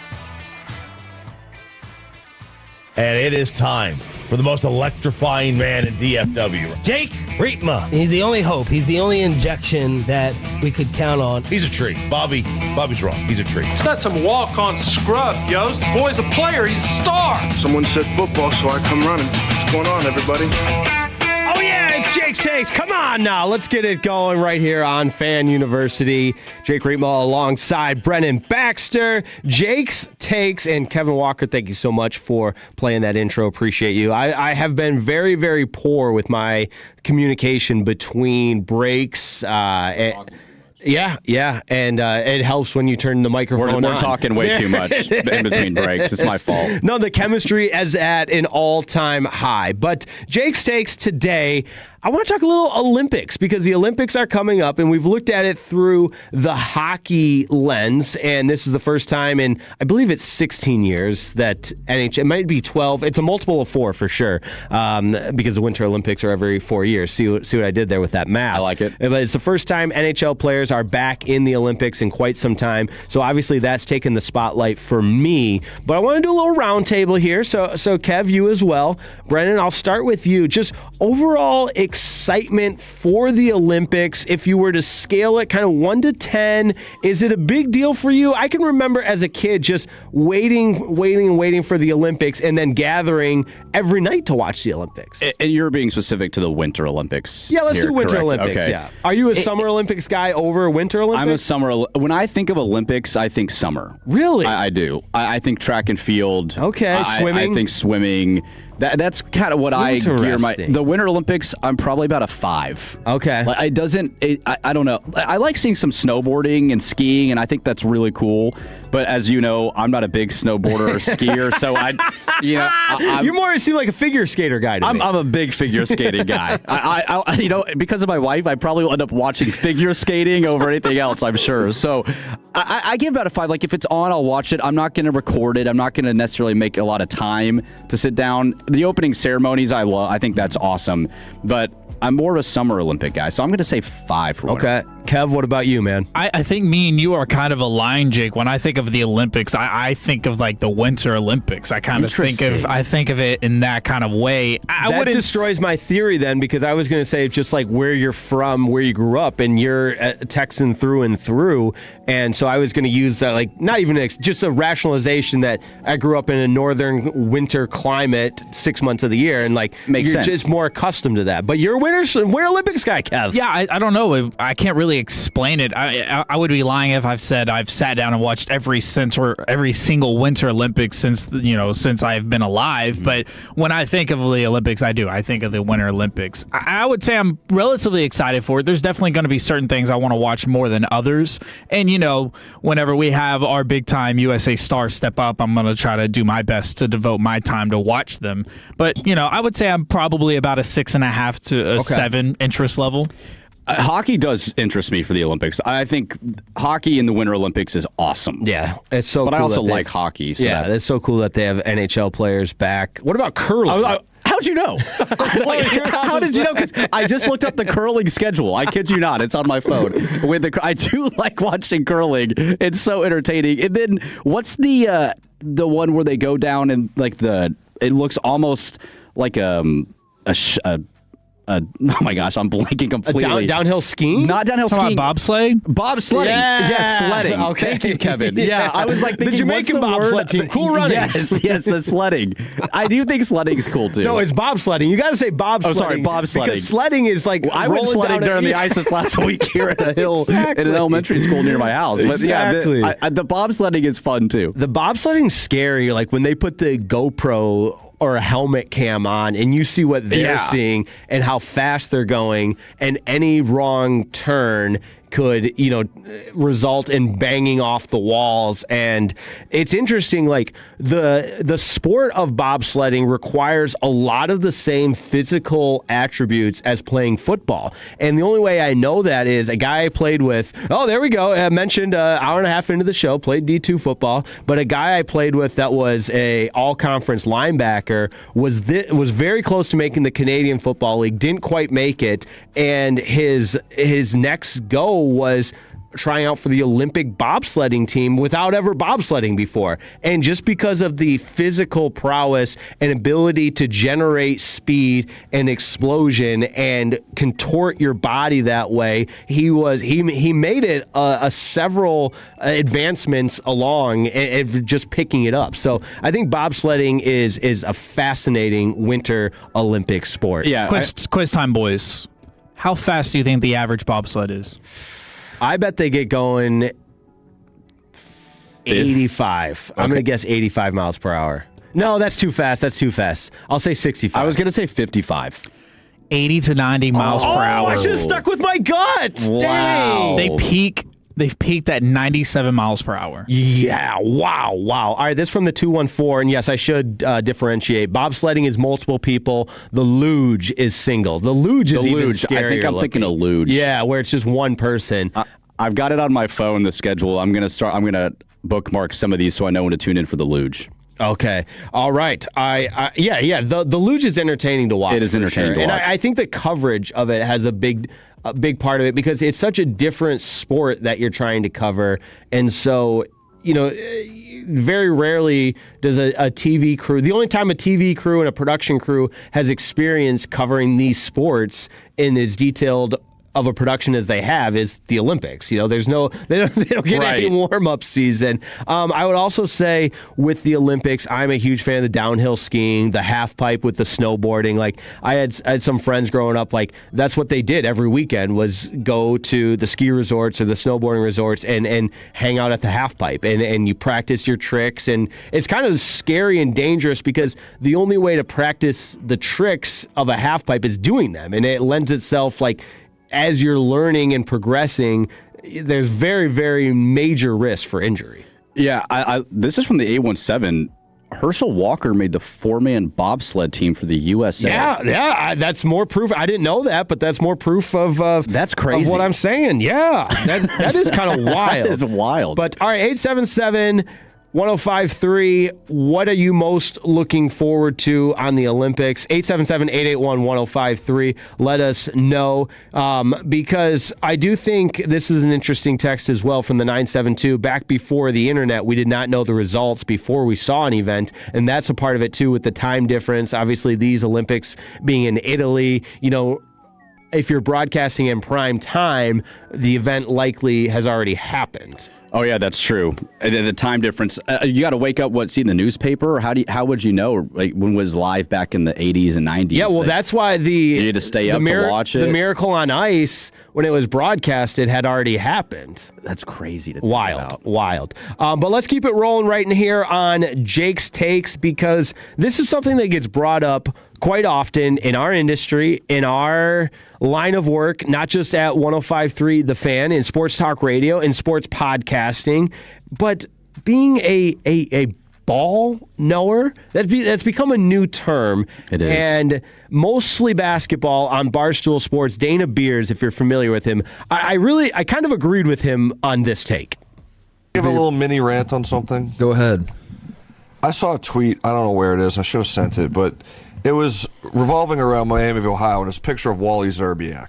And it is time for the most electrifying man in DFW. Jake Riepma. He's the only hope. He's the only injection that we could count on. He's a tree. Bobby's wrong. He's a tree. It's not some walk-on scrub, Yost. The boy's a player. He's a star. Someone said football, so I come running. What's going on, everybody? Oh, yeah, it's Jake's Takes. Come on now. Let's get it going right here on Fan University. Jake Riepma alongside Brennan, Baxter, Jake's Takes, and Kevin Walker. Thank you so much for playing that intro. Appreciate you. I have been very, very poor with my communication between breaks. Yeah, and it helps when you turn the microphone on. We're talking way too much in between breaks. It's my fault. No, the chemistry is at an all-time high. But Jake's Takes today, I want to talk a little Olympics because the Olympics are coming up, and we've looked at it through the hockey lens, and this is the first time in, I believe it's 16 years that it might be 12. It's a multiple of 4 for sure, because the Winter Olympics are every 4 years. See what I did there with that math. I like it. But it's the first time NHL players are back in the Olympics in quite some time, so obviously that's taken the spotlight for me. But I want to do a little round table here, so Kev, you as well. Brennan, I'll start with you. Just overall excitement for the Olympics, if you were to scale it kind of 1 to 10, is it a big deal for you? I can remember as a kid just waiting for the Olympics and then gathering every night to watch the Olympics. And you're being specific to the Winter Olympics. Yeah, let's do Winter correct? Olympics. Okay. Yeah. Are you a Summer Olympics guy over Winter Olympics? I'm a summer. When I think of Olympics, I think summer. Really? I do. I think track and field. Okay, swimming. I think swimming. That's kind of what I gear the Winter Olympics. I'm probably about a 5. Okay. Like, I don't know. I like seeing some snowboarding and skiing, and I think that's really cool. But as you know, I'm not a big snowboarder or skier, so you more seem like a figure skater guy to me. I'm a big figure skating guy. I because of my wife, I probably will end up watching figure skating over anything else, I'm sure. So I give about a 5. Like, if it's on, I'll watch it. I'm not going to record it. I'm not going to necessarily make a lot of time to sit down. The opening ceremonies, I love. I think that's awesome. But I'm more of a Summer Olympic guy, so I'm going to say 5 for winter. Okay. Kev, what about you, man? I think me and you are kind of aligned, Jake. When I think of the Olympics, I think of like the Winter Olympics. I think of it in that kind of way. That destroys my theory then, because I was going to say it's just like where you're from, where you grew up, and you're a Texan through and through. And so I was going to use that, like, not even just a rationalization that I grew up in a northern winter climate 6 months of the year, and like makes sense. You're just more accustomed to that. But you're a Winter Olympics guy, Kev. Yeah, I don't know. I can't really explain it. I would be lying if I've said I've sat down and watched every single Winter Olympics since I've been alive. Mm-hmm. But when I think of the Olympics, I think of the Winter Olympics. I would say I'm relatively excited for it. There's definitely going to be certain things I want to watch more than others. And whenever we have our big time USA stars step up, I'm going to try to do my best to devote my time to watch them. But I would say I'm probably about a 6.5 to a 7 interest level. Hockey does interest me for the Olympics. I think hockey in the Winter Olympics is awesome. Yeah, it's so. But cool I also like hockey. So it's so cool that they have NHL players back. What about curling? How'd you know? How did you know? Because I just looked up the curling schedule. I kid you not. It's on my phone. I do like watching curling. It's so entertaining. And then what's the one where they go down and it looks almost like oh my gosh, I'm blanking completely. Downhill skiing? Not downhill skiing. Bobsleigh? Bobsledding. Yeah. Yes, sledding. Okay. Thank you, Kevin. Yeah, I was like thinking, the Jamaican bobsled team. Cool running. Yes, the sledding. I do think sledding is cool too. No, it's bobsledding. You got to say bobsledding. Oh, sorry, bobsledding. Because sledding is like I went sledding during the ice this last week here at a hill in an elementary school near my house. But exactly. Yeah, the bobsledding is fun too. The bobsledding's scary. Like when they put the GoPro or a helmet cam on and you see what they're seeing and how fast they're going, and any wrong turn could, result in banging off the walls. And it's interesting, like the sport of bobsledding requires a lot of the same physical attributes as playing football. And the only way I know that is a guy I played with. Oh, there we go. I mentioned an hour and a half into the show, played D2 football, but a guy I played with that was a all-conference linebacker was very close to making the Canadian Football League, didn't quite make it, and his next go was trying out for the Olympic bobsledding team without ever bobsledding before. And just because of the physical prowess and ability to generate speed and explosion and contort your body that way, he made it several advancements along and just picking it up. So I think bobsledding is a fascinating winter Olympic sport. Yeah. Quiz time, boys. How fast do you think the average bobsled is? I bet they get going 85. I'm going to guess 85 miles per hour. No, that's too fast. I'll say 65. I was going to say 55. 80 to 90 miles per hour. I should have stuck with my gut. Wow. Dang. They've peaked at 97 miles per hour. Yeah, wow. All right, this from the 214, and yes, I should differentiate. Bobsledding is multiple people. The luge is singles. The luge is even scarier. I think I'm thinking a luge. Yeah, where it's just one person. I've got it on my phone, the schedule. I'm going to bookmark some of these so I know when to tune in for the luge. Okay. All right. The luge is entertaining to watch. It is entertaining to watch. And I think the coverage of it has a big part of it because it's such a different sport that you're trying to cover. And so, very rarely does a TV crew, the only time a TV crew and a production crew has experience covering these sports in as detailed of a production as they have is the Olympics. There's they don't get any warm-up season. I would also say with the Olympics, I'm a huge fan of the downhill skiing, the half pipe with the snowboarding. Like I had some friends growing up, like that's what they did every weekend was go to the ski resorts or the snowboarding resorts and hang out at the half pipe and you practice your tricks. And it's kind of scary and dangerous because the only way to practice the tricks of a half pipe is doing them. And it lends itself like, as you're learning and progressing, there's very, very major risk for injury. Yeah, this is from the 817. Herschel Walker made the 4-man bobsled team for the USA. Yeah, that's more proof. I didn't know that, but that's more proof of that's crazy. Of what I'm saying. Yeah, that is kind of wild. It's wild. But all right, 877-1053. What are you most looking forward to on the Olympics? 877-881-1053. Let us know because I do think this is an interesting text as well from the 972. Back before the internet, we did not know the results before we saw an event, and that's a part of it too with the time difference. Obviously, these Olympics being in Italy, if you're broadcasting in prime time, the event likely has already happened. Oh yeah, that's true. The time difference. You got to wake up. See in the newspaper? Or how would you know? Like when it was live back in the 80s and 90s? Yeah, well, that's why you had to stay up to watch it. The Miracle on Ice, when it was broadcasted, had already happened. That's crazy to think about. Wild. But let's keep it rolling right in here on Jake's Takes because this is something that gets brought up quite often in our industry, in our line of work, not just at 105.3 The Fan, in sports talk radio, in sports podcasting, but being a ball knower, that's become a new term. It is. And mostly basketball on Barstool Sports. Dana Beers, if you're familiar with him, I kind of agreed with him on this take. Give a little mini rant on something. Go ahead. I saw a tweet. I don't know where it is. I should have sent it, but it was revolving around Miami of Ohio, and it's a picture of Wally Szczerbiak.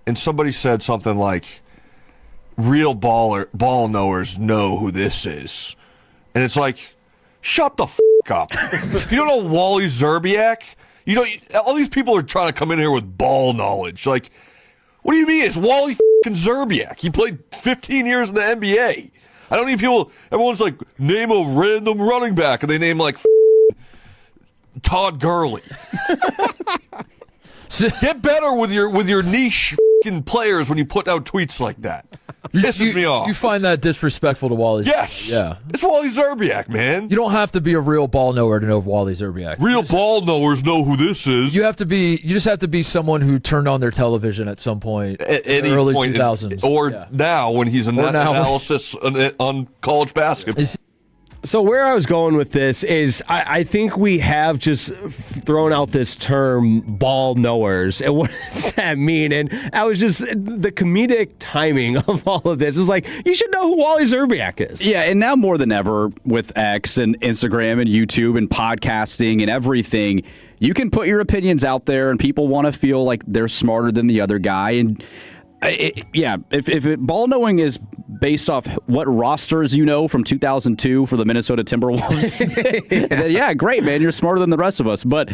And somebody said something like, real ball knowers know who this is. And it's like, shut the f*** up. You don't know Wally Szczerbiak? All these people are trying to come in here with ball knowledge. Like, what do you mean? It's Wally f***ing Szczerbiak. He played 15 years in the NBA. I don't need people, everyone's like, name a random running back, and they name like Todd Gurley. Get better with your niche f***ing players when you put out tweets like that. Pisses me off. You find that disrespectful to Wally? Yes. Yeah. It's Wally Zerbiak, man. You don't have to be a real ball knower to know Wally Zerbiak. Real ball knowers know who this is. You just have to be someone who turned on their television at some point At in the early 2000s. Or now when he's an analysis on college basketball. So where I was going with this is I think we have just thrown out this term ball knowers. And what does that mean? And I was just, the comedic timing of all of this is like, you should know who Wally Zerbiak is. Yeah, and now more than ever with X and Instagram and YouTube and podcasting and everything, you can put your opinions out there and people want to feel like they're smarter than the other guy. And if ball knowing is based off what rosters you know from 2002 for the Minnesota Timberwolves, then yeah, great, man, you're smarter than the rest of us. But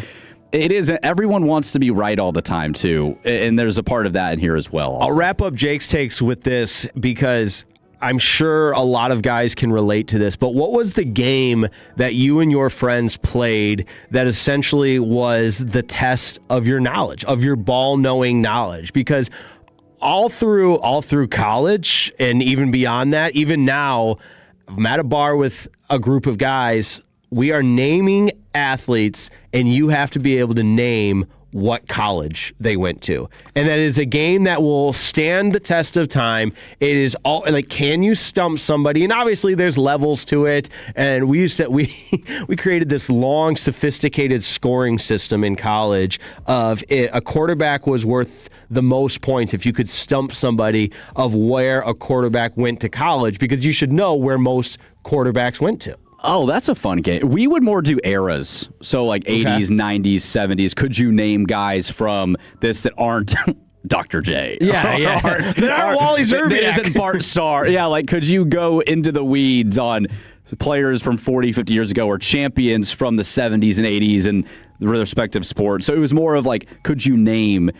it isn't. Everyone wants to be right all the time, too, and there's a part of that in here as well. Also. I'll wrap up Jake's takes with this because I'm sure a lot of guys can relate to this, but what was the game that you and your friends played that essentially was the test of your knowledge, of your ball-knowing knowledge? Because all through college and even beyond that, even now, I'm at a bar with a group of guys, we are naming athletes, and you have to be able to name what college they went to. And that is a game that will stand the test of time. It is all like, can you stump somebody? And obviously there's levels to it. And we created this long, sophisticated scoring system in college of it. A quarterback was worth the most points if you could stump somebody of where a quarterback went to college, because you should know where most quarterbacks went to. Oh, that's a fun game. We would more do eras. So like 80s, 90s, 70s. Could you name guys from this that aren't Dr. J? Yeah. That aren't Wally Zerbiak. That isn't Bart Starr. Yeah, like could you go into the weeds on players from 40, 50 years ago or champions from the 70s and 80s and the respective sports? So it was more of like, could you name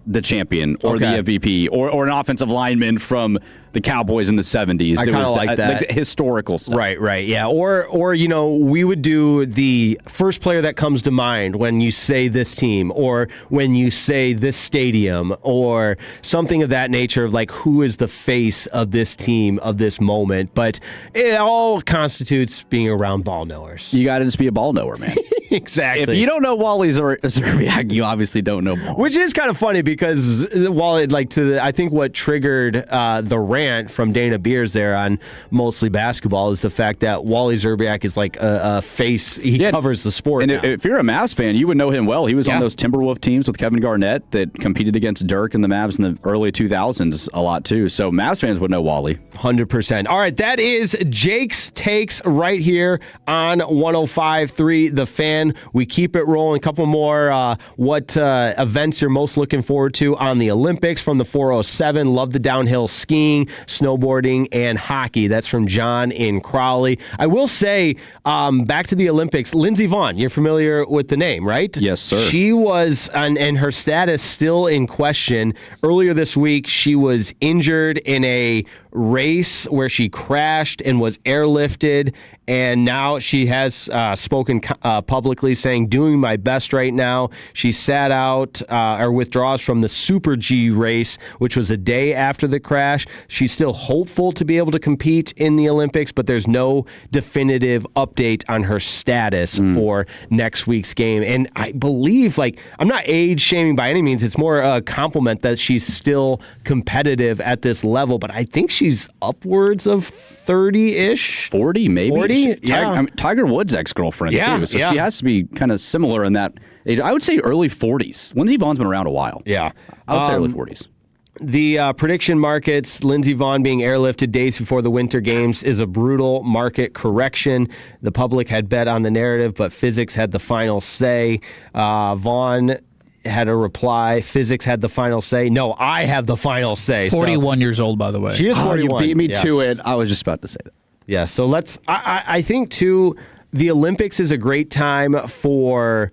the champion or the MVP or an offensive lineman from the Cowboys in the 70s. I kind of like that. Like the historical stuff. Right, yeah. Or you know, we would do the first player that comes to mind when you say this team or when you say this stadium or something of that nature of like who is the face of this team of this moment. But it all constitutes being around ball knowers. You got to just be a ball knower, man. Exactly. If you don't know Wally Zerbiak, you obviously don't know ball. Which is kind of funny because Wally, I think what triggered the rant from Dana Beers there on Mostly Basketball is the fact that Wally Zerbiak is like a face. He covers the sport. And now. if you're a Mavs fan, you would know him well. He was on those Timberwolf teams with Kevin Garnett that competed against Dirk and the Mavs in the early 2000s a lot too. So Mavs fans would know Wally. 100%. All right, that is Jake's takes right here on 105.3 The Fan. We keep it rolling. A couple more. What events you're most looking forward to on the Olympics from the 407. Love the downhill skiing, snowboarding, and hockey. That's from John in Crowley. I will say, back to the Olympics, Lindsey Vonn, you're familiar with the name, right? Yes, sir. She was, and her status still in question. Earlier this week, she was injured in a race where she crashed and was airlifted, and now she has spoken publicly saying, doing my best right now. She sat out or withdraws from the Super G race, which was a day after the crash. She's still hopeful to be able to compete in the Olympics, but there's no definitive update on her status for next week's game. And I believe, I'm not age shaming by any means. It's more a compliment that she's still competitive at this level, but I think she's upwards of 30-ish. 40, maybe. 40? Yeah. Tiger Woods' ex-girlfriend, too. So she has to be kind of similar in that age. I would say early 40s. Lindsey Vonn's been around a while. Yeah. I would say early 40s. The prediction markets, Lindsey Vonn being airlifted days before the Winter Games is a brutal market correction. The public had bet on the narrative, but physics had the final say. Vonn had a reply. Physics had the final say. No, I have the final say. 41 years old, by the way. She is 41. You beat me to it. I was just about to say that. Yeah, so I think, too, the Olympics is a great time for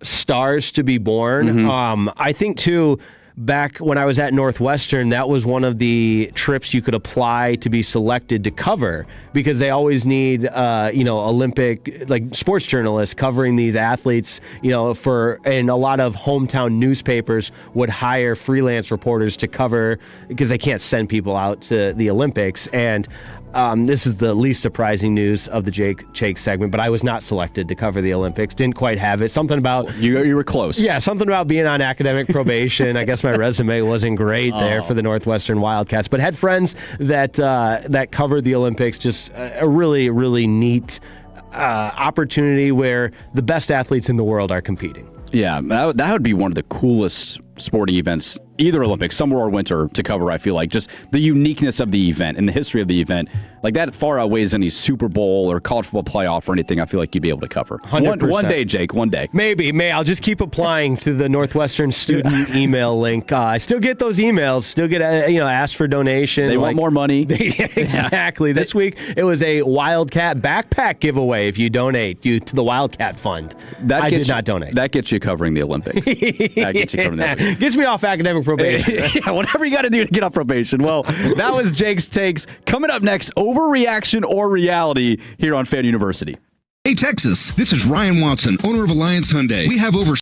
stars to be born. I think, too, back when I was at Northwestern, that was one of the trips you could apply to be selected to cover, because they always need, Olympic, like, sports journalists covering these athletes, and a lot of hometown newspapers would hire freelance reporters to cover, because they can't send people out to the Olympics. And this is the least surprising news of the Jake Chake segment, but I was not selected to cover the Olympics. Didn't quite have it. Something about you were close. Yeah, something about being on academic probation. I guess my resume wasn't great there for the Northwestern Wildcats, but had friends that covered the Olympics. Just a really, really neat opportunity where the best athletes in the world are competing. Yeah, that would be one of the coolest sporting events, either Olympics, summer or winter, to cover. I feel like just the uniqueness of the event and the history of the event, like that far outweighs any Super Bowl or college football playoff or anything I feel like you'd be able to cover. 100%. One day, Jake, one day. Maybe. I'll just keep applying through the Northwestern student email link. I still get those emails, still get, asked for donation. They want more money. Exactly. This week, it was a Wildcat backpack giveaway if you donate to the Wildcat Fund. I did not donate. That gets you covering the Olympics. That gets you covering the Olympics. Gets me off academic probation. Yeah, whatever you got to do to get off probation. Well, that was Jake's takes. Coming up next, overreaction or reality here on Fan University. Hey, Texas, this is Ryan Watson, owner of Alliance Hyundai. We have over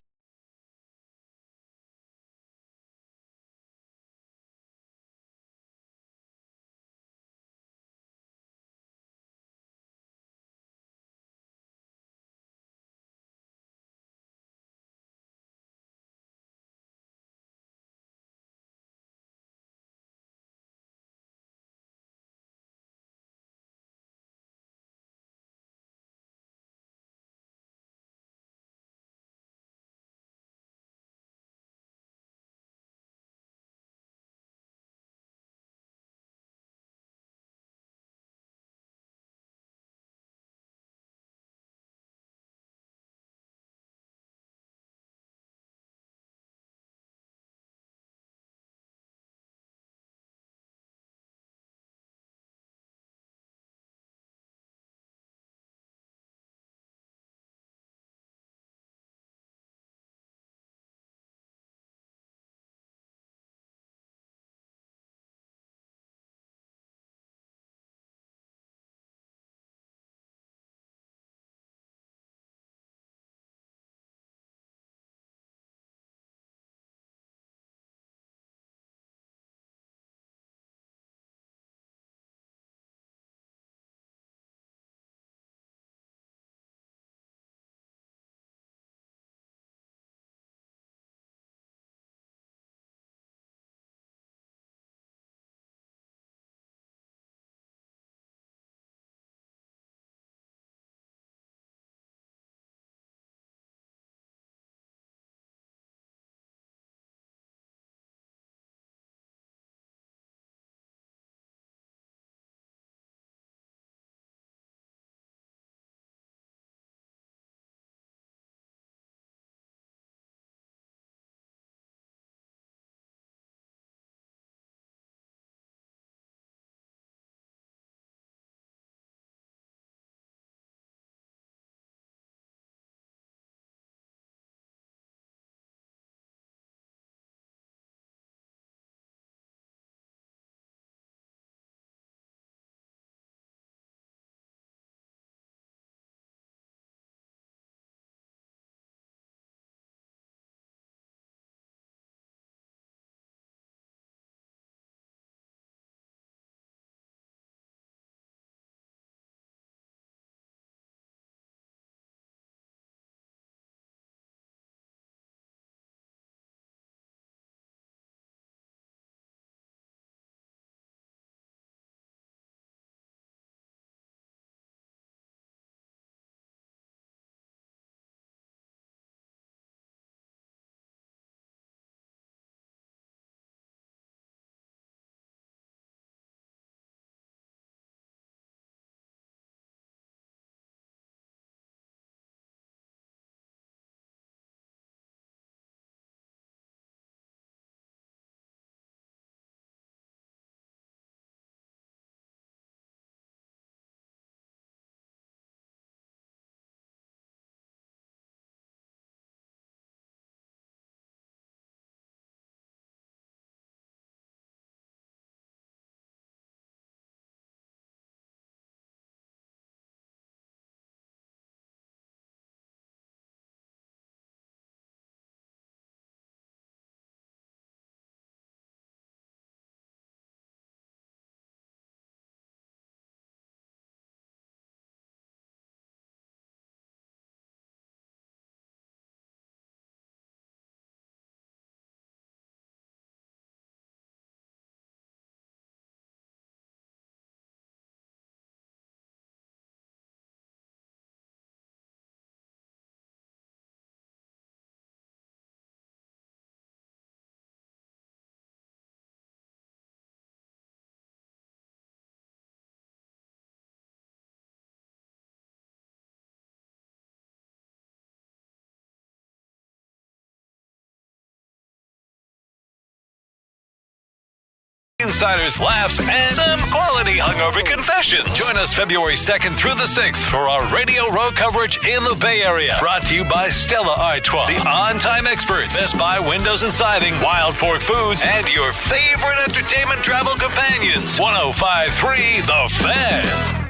insiders, laughs, and some quality hungover confessions. Join us February 2nd through the 6th for our Radio Row coverage in the Bay Area. Brought to you by Stella Artois, the on-time experts, Best Buy Windows and Siding, Wild Fork Foods, and your favorite entertainment travel companions. 105.3 The Fan.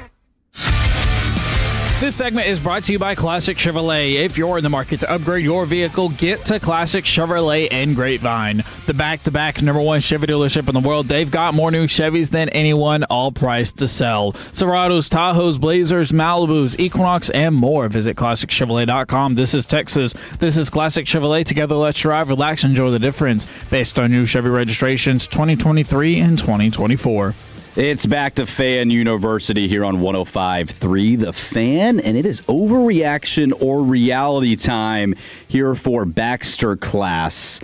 This segment is brought to you by Classic Chevrolet. If you're in the market to upgrade your vehicle, get to Classic Chevrolet in Grapevine. The back-to-back #1 Chevy dealership in the world. They've got more new Chevys than anyone, all priced to sell. Silverados, Tahoes, Blazers, Malibus, Equinox, and more. Visit ClassicChevrolet.com. This is Texas. This is Classic Chevrolet. Together, let's drive, relax, enjoy the difference. Based on new Chevy registrations 2023 and 2024. It's back to Fan University here on 105.3 The Fan, and it is overreaction or reality time here for Baxter class.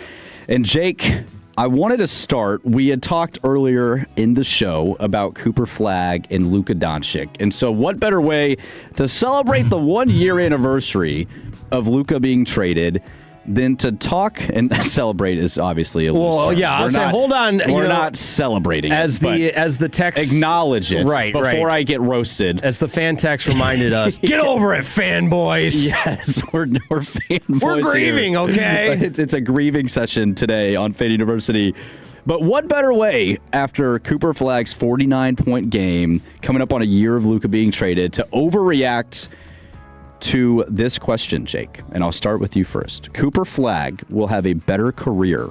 And Jake, I wanted to start. We had talked earlier in the show about Cooper Flagg and Luka Doncic. And so what better way to celebrate the 1-year anniversary of Luka being traded than to talk and celebrate is obviously a loose term. Yeah, I'll say, hold on. We're not celebrating as the text acknowledge it before I get roasted. As the fan text reminded us, get over it, fanboys. Yes, we're fanboys. We're grieving, here. okay? It's a grieving session today on Fan University. But what better way after Cooper Flagg's 49-point game, coming up on a year of Luka being traded, to overreact to this question, Jake, and I'll start with you first. Cooper Flagg will have a better career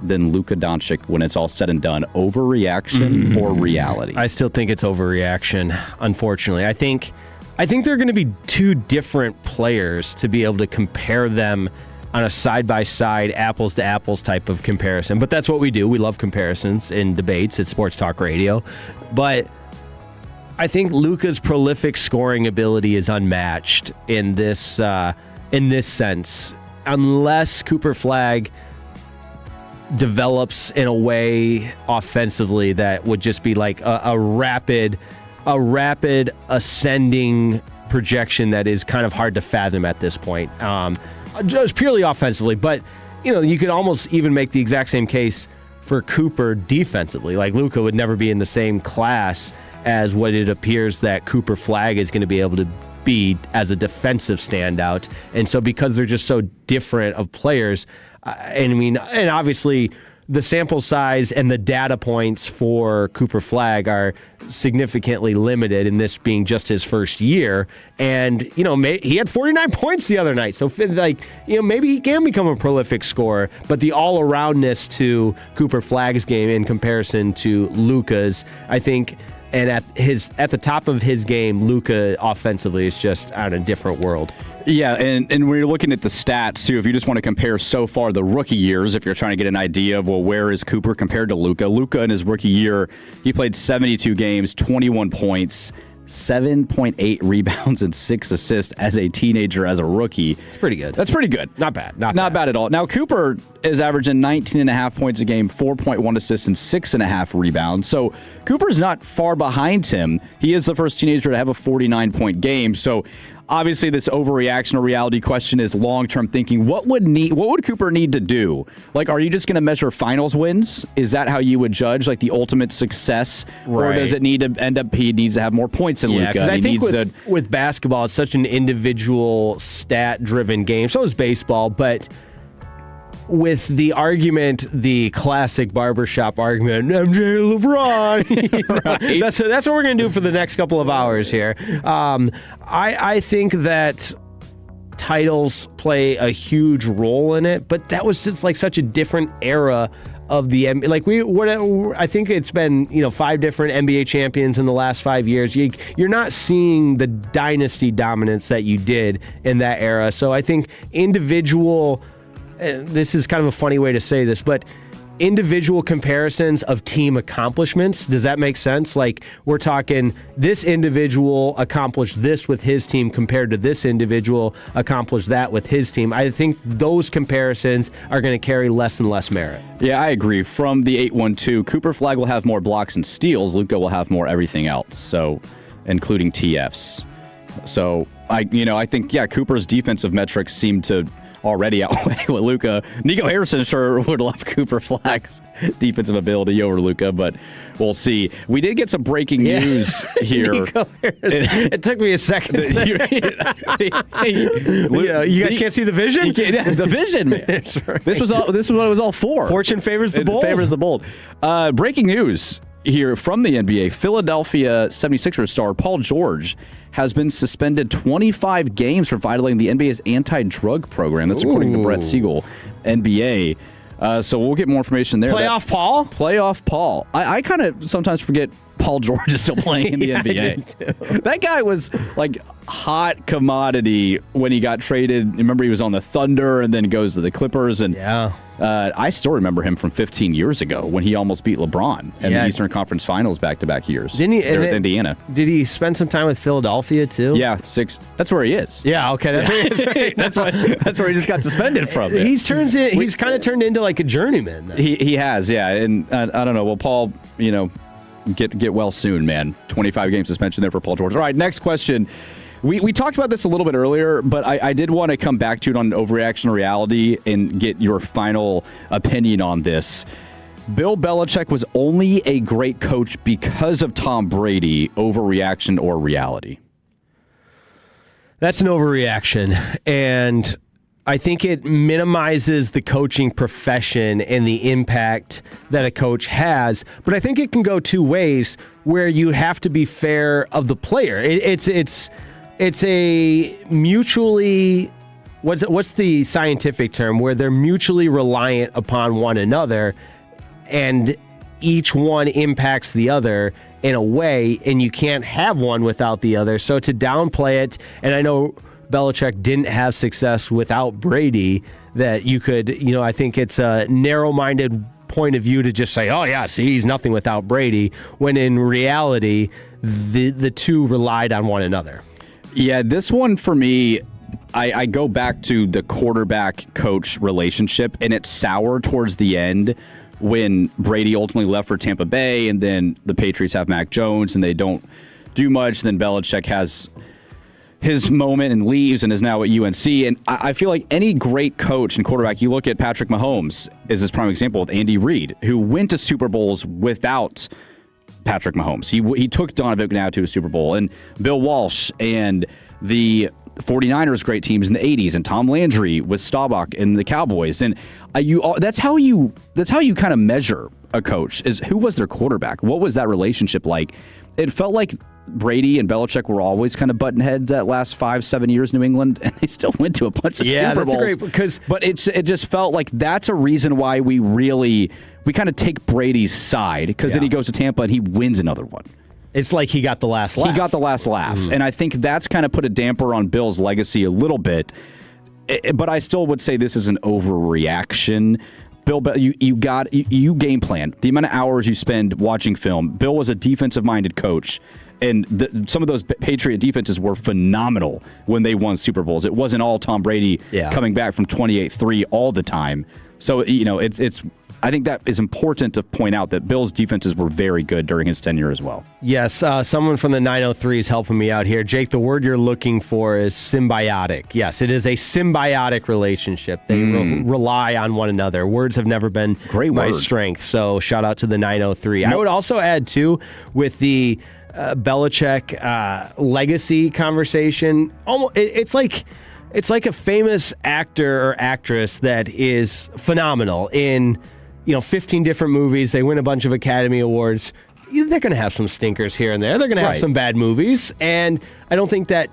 than Luka Doncic when it's all said and done. Overreaction or reality? I still think it's overreaction, unfortunately. I think they're going to be two different players to be able to compare them on a side-by-side, apples-to-apples type of comparison. But that's what we do. We love comparisons in debates at Sports Talk Radio. But I think Luka's prolific scoring ability is unmatched in this sense, unless Cooper Flagg develops in a way offensively that would just be like a rapid ascending projection that is kind of hard to fathom at this point. Just purely offensively, but you could almost even make the exact same case for Cooper defensively. Like Luka would never be in the same class as what it appears that Cooper Flagg is going to be able to be as a defensive standout. And so because they're just so different of players, and obviously the sample size and the data points for Cooper Flagg are significantly limited, in this being just his first year. And, he had 49 points the other night. So, maybe he can become a prolific scorer. But the all-aroundness to Cooper Flagg's game in comparison to Luka's, I think, and at the top of his game, Luka offensively is just on a different world. Yeah, and when you're looking at the stats, too, if you just want to compare so far the rookie years, if you're trying to get an idea of, where is Cooper compared to Luka? Luka in his rookie year, he played 72 games, 21 points, 7.8 rebounds, and 6 assists as a teenager, as a rookie. It's pretty good. That's pretty good. Not bad. Not bad at all. Now, Cooper is averaging 19.5 points a game, 4.1 assists, and 6.5 rebounds. So Cooper's not far behind him. He is the first teenager to have a 49-point game. So obviously, this overreaction or reality question is long-term thinking. What would Cooper need to do? Like, are you just going to measure finals wins? Is that how you would judge, like, the ultimate success? Right. Or does it need to end up he needs to have more points than Luka? Because I think with basketball, it's such an individual, stat-driven game. So is baseball, but with the argument, the classic barbershop argument, MJ LeBron. Right. That's what we're going to do for the next couple of hours here. I think that titles play a huge role in it, but that was just like such a different era of the NBA. Like I think it's been 5 different NBA champions in the last 5 years. You're not seeing the dynasty dominance that you did in that era. So I think individual. This is kind of a funny way to say this, but individual comparisons of team accomplishments, does that make sense? Like, we're talking this individual accomplished this with his team compared to this individual accomplished that with his team. I think those comparisons are going to carry less and less merit. Yeah, I agree. From the 812, Cooper Flagg will have more blocks and steals. Luka will have more everything else, so including TFs. So I think Cooper's defensive metrics seem to already outweigh what Luka. Nico Harrison sure would love Cooper Flagg's defensive ability over Luka, but we'll see. We did get some breaking news here. It took me a second. You guys can't see the vision? The vision, man. Right. This is what it was all for. Fortune favors the bold. Favors the bold. Breaking news here from the NBA. Philadelphia 76ers star Paul George has been suspended 25 games for violating the NBA's anti-drug program. That's according to Brett Siegel, NBA. So we'll get more information there. Playoff Paul? I kind of sometimes forget Paul George is still playing in the NBA. That guy was like hot commodity when he got traded. Remember, he was on the Thunder and then goes to the Clippers. And I still remember him from 15 years ago when he almost beat LeBron in the Eastern Conference Finals back-to-back years. Didn't he? There with Indiana. Did he spend some time with Philadelphia too? Yeah, 6. That's where he is. Yeah, okay. That's where he is. That's where he just got suspended from. He's kind of turned into like a journeyman. He has, yeah. And I don't know. Well, Paul, get well soon, man. 25 game suspension there for Paul George. All right, next question. We talked about this a little bit earlier, but I did want to come back to it on overreaction reality and get your final opinion on this. Bill Belichick was only a great coach because of Tom Brady. Overreaction or reality? That's an overreaction, and I think it minimizes the coaching profession and the impact that a coach has. But I think it can go two ways, where you have to be fair of the player. It's a mutually, what's the scientific term, where they're mutually reliant upon one another, and each one impacts the other in a way, and you can't have one without the other. So to downplay it, and I know Belichick didn't have success without Brady, that you could, I think it's a narrow-minded point of view to just say, oh yeah, see, he's nothing without Brady, when in reality, the two relied on one another. Yeah, this one for me, I go back to the quarterback-coach relationship, and it's sour towards the end when Brady ultimately left for Tampa Bay, and then the Patriots have Mac Jones, and they don't do much. Then Belichick has his moment and leaves and is now at UNC. And I feel like any great coach and quarterback, you look at Patrick Mahomes is his prime example with Andy Reid, who went to Super Bowls without Patrick Mahomes. He took Donovan McNabb to a Super Bowl, and Bill Walsh and the 49ers great teams in the 80s, and Tom Landry with Staubach and the Cowboys. And that's how you kind of measure a coach, is who was their quarterback? What was that relationship like? It felt like Brady and Belichick were always kind of button heads that last 5-7 years in New England, and they still went to a bunch of Super Bowls. But it just felt like that's a reason why we kind of take Brady's side, because then he goes to Tampa and he wins another one. It's like he got the last laugh. He got the last laugh. And I think that's kind of put a damper on Bill's legacy a little bit. But I still would say this is an overreaction. Bill, you game plan. The amount of hours you spend watching film. Bill was a defensive-minded coach, and some of those Patriot defenses were phenomenal when they won Super Bowls. It wasn't all Tom Brady coming back from 28-3 all the time. So, it's I think that is important to point out that Bill's defenses were very good during his tenure as well. Yes, someone from the 903 is helping me out here. Jake, the word you're looking for is symbiotic. Yes, it is a symbiotic relationship. They rely on one another. Words have never been my strength, so shout out to the 903. I would also add, too, with the Belichick legacy conversation, it's like a famous actor or actress that is phenomenal in 15 different movies. They win a bunch of Academy Awards. They're going to have some stinkers here and there. They're going to have some bad movies. And I don't think that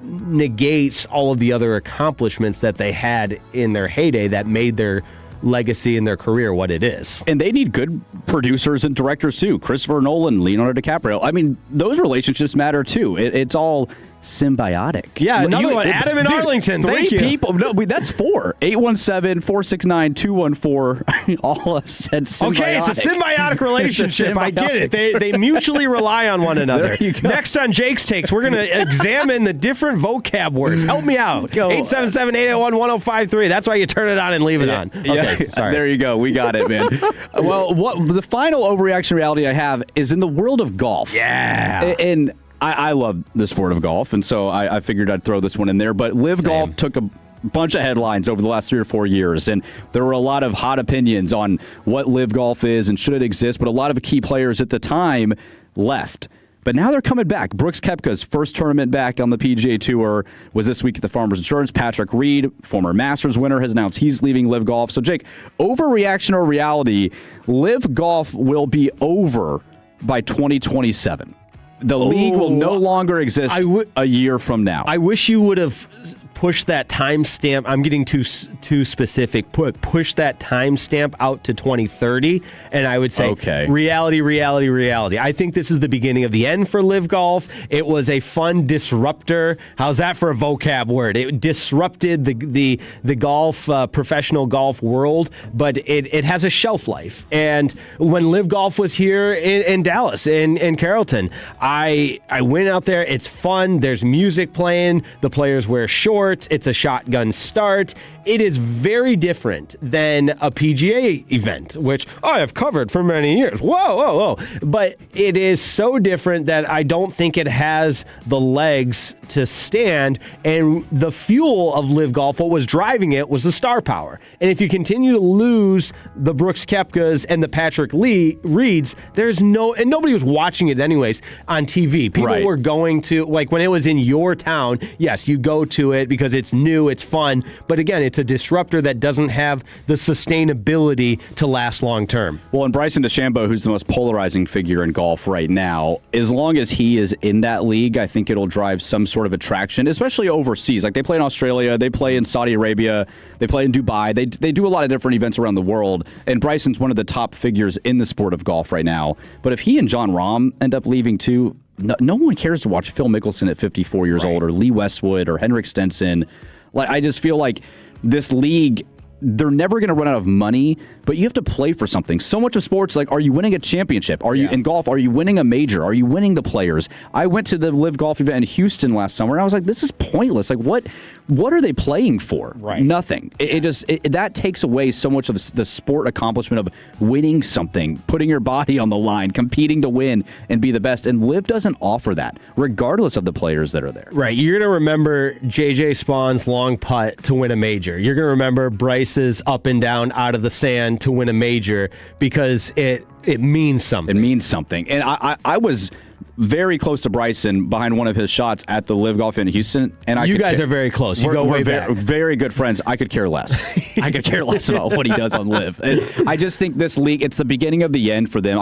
negates all of the other accomplishments that they had in their heyday that made their legacy and their career what it is. And they need good producers and directors, too. Christopher Nolan, Leonardo DiCaprio. I mean, those relationships matter, too. It's all symbiotic. Yeah, another one. Adam in Arlington. Thank you. 3 people. No, that's 4. 817-469-214. All have said symbiotic. Okay, it's a symbiotic relationship. I get it. They mutually rely on one another. Next on Jake's Takes, we're going to examine the different vocab words. Help me out. 877-881-1053. That's why you turn it on and leave it on. Okay, sorry. There you go. We got it, man. Well, the final overreaction reality I have is in the world of golf. Yeah. And I love the sport of golf, and so I figured I'd throw this one in there. But Live Golf took bunch of headlines over the last 3 or 4 years, and there were a lot of hot opinions on what Live Golf is and should it exist, but a lot of key players at the time left. But now they're coming back. Brooks Koepka's first tournament back on the PGA Tour was this week at the Farmers Insurance. Patrick Reed, former Masters winner, has announced he's leaving Live Golf. So, Jake, overreaction or reality, Live Golf will be over by 2027. The league will no longer exist a year from now. I wish you would have pushed that timestamp. I'm getting too specific. Push that timestamp out to 2030, and I would say reality. I think this is the beginning of the end for Live Golf. It was a fun disruptor. How's that for a vocab word? It disrupted the golf professional golf world, but it has a shelf life. And when Live Golf was here in Dallas, in Carrollton, I went out there. It's fun. There's music playing. The players wear shorts. It's a shotgun start. It is very different than a PGA event, which I have covered for many years. Whoa. But it is so different that I don't think it has the legs to stand. And the fuel of Live Golf, what was driving it, was the star power. And if you continue to lose the Brooks Koepkas and the Patrick Reeds, and nobody was watching it anyways on TV. People were going to, like when it was in your town, yes, you go to it because it's new, it's fun. But again, it's a disruptor that doesn't have the sustainability to last long term. Well, and Bryson DeChambeau, who's the most polarizing figure in golf right now, as long as he is in that league, I think it'll drive some sort of attraction, especially overseas. Like they play in Australia, they play in Saudi Arabia, they play in Dubai. They do a lot of different events around the world, and Bryson's one of the top figures in the sport of golf right now. But if he and Jon Rahm end up leaving too, no one cares to watch Phil Mickelson at 54 years old, or Lee Westwood, or Henrik Stenson. Like, I just feel like this league, they're never going to run out of money, but you have to play for something. So much of sports, like, are you winning a championship? Are you in golf? Are you winning a major? Are you winning the Players? I went to the Live Golf event in Houston last summer, and I was like, this is pointless. Like, what are they playing for? Nothing. That takes away so much of the sport accomplishment of winning something, putting your body on the line, competing to win and be the best. And Live doesn't offer that, regardless of the players that are there. Right. You're going to remember J.J. Spahn's long putt to win a major. You're going to remember Bryce's up and down out of the sand to win a major because it means something. It means something. And I was very close to Bryson behind one of his shots at the Live Golf in Houston. And you guys are very close. You go way back. Very good friends. I could care less. I could care less about what he does on Live. And I just think this league, it's the beginning of the end for them.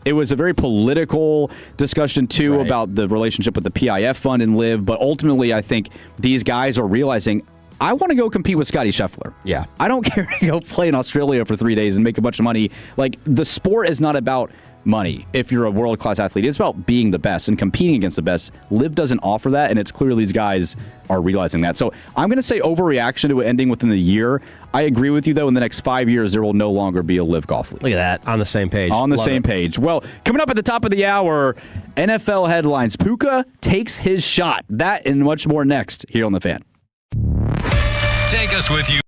It was a very political discussion, too, about the relationship with the PIF fund and Live. But ultimately, I think these guys are realizing, I want to go compete with Scotty Scheffler. Yeah. I don't care to go play in Australia for 3 days and make a bunch of money. Like, the sport is not about money if you're a world-class athlete. It's about being the best and competing against the best. Live doesn't offer that, and it's clear these guys are realizing that. So I'm going to say overreaction to it ending within the year. I agree with you, though. In the next 5 years, there will no longer be a Live Golf league. Look at that. On the same page. On the same page. Well, coming up at the top of the hour, NFL headlines. Puka takes his shot. That and much more next here on The Fan. Take us with you.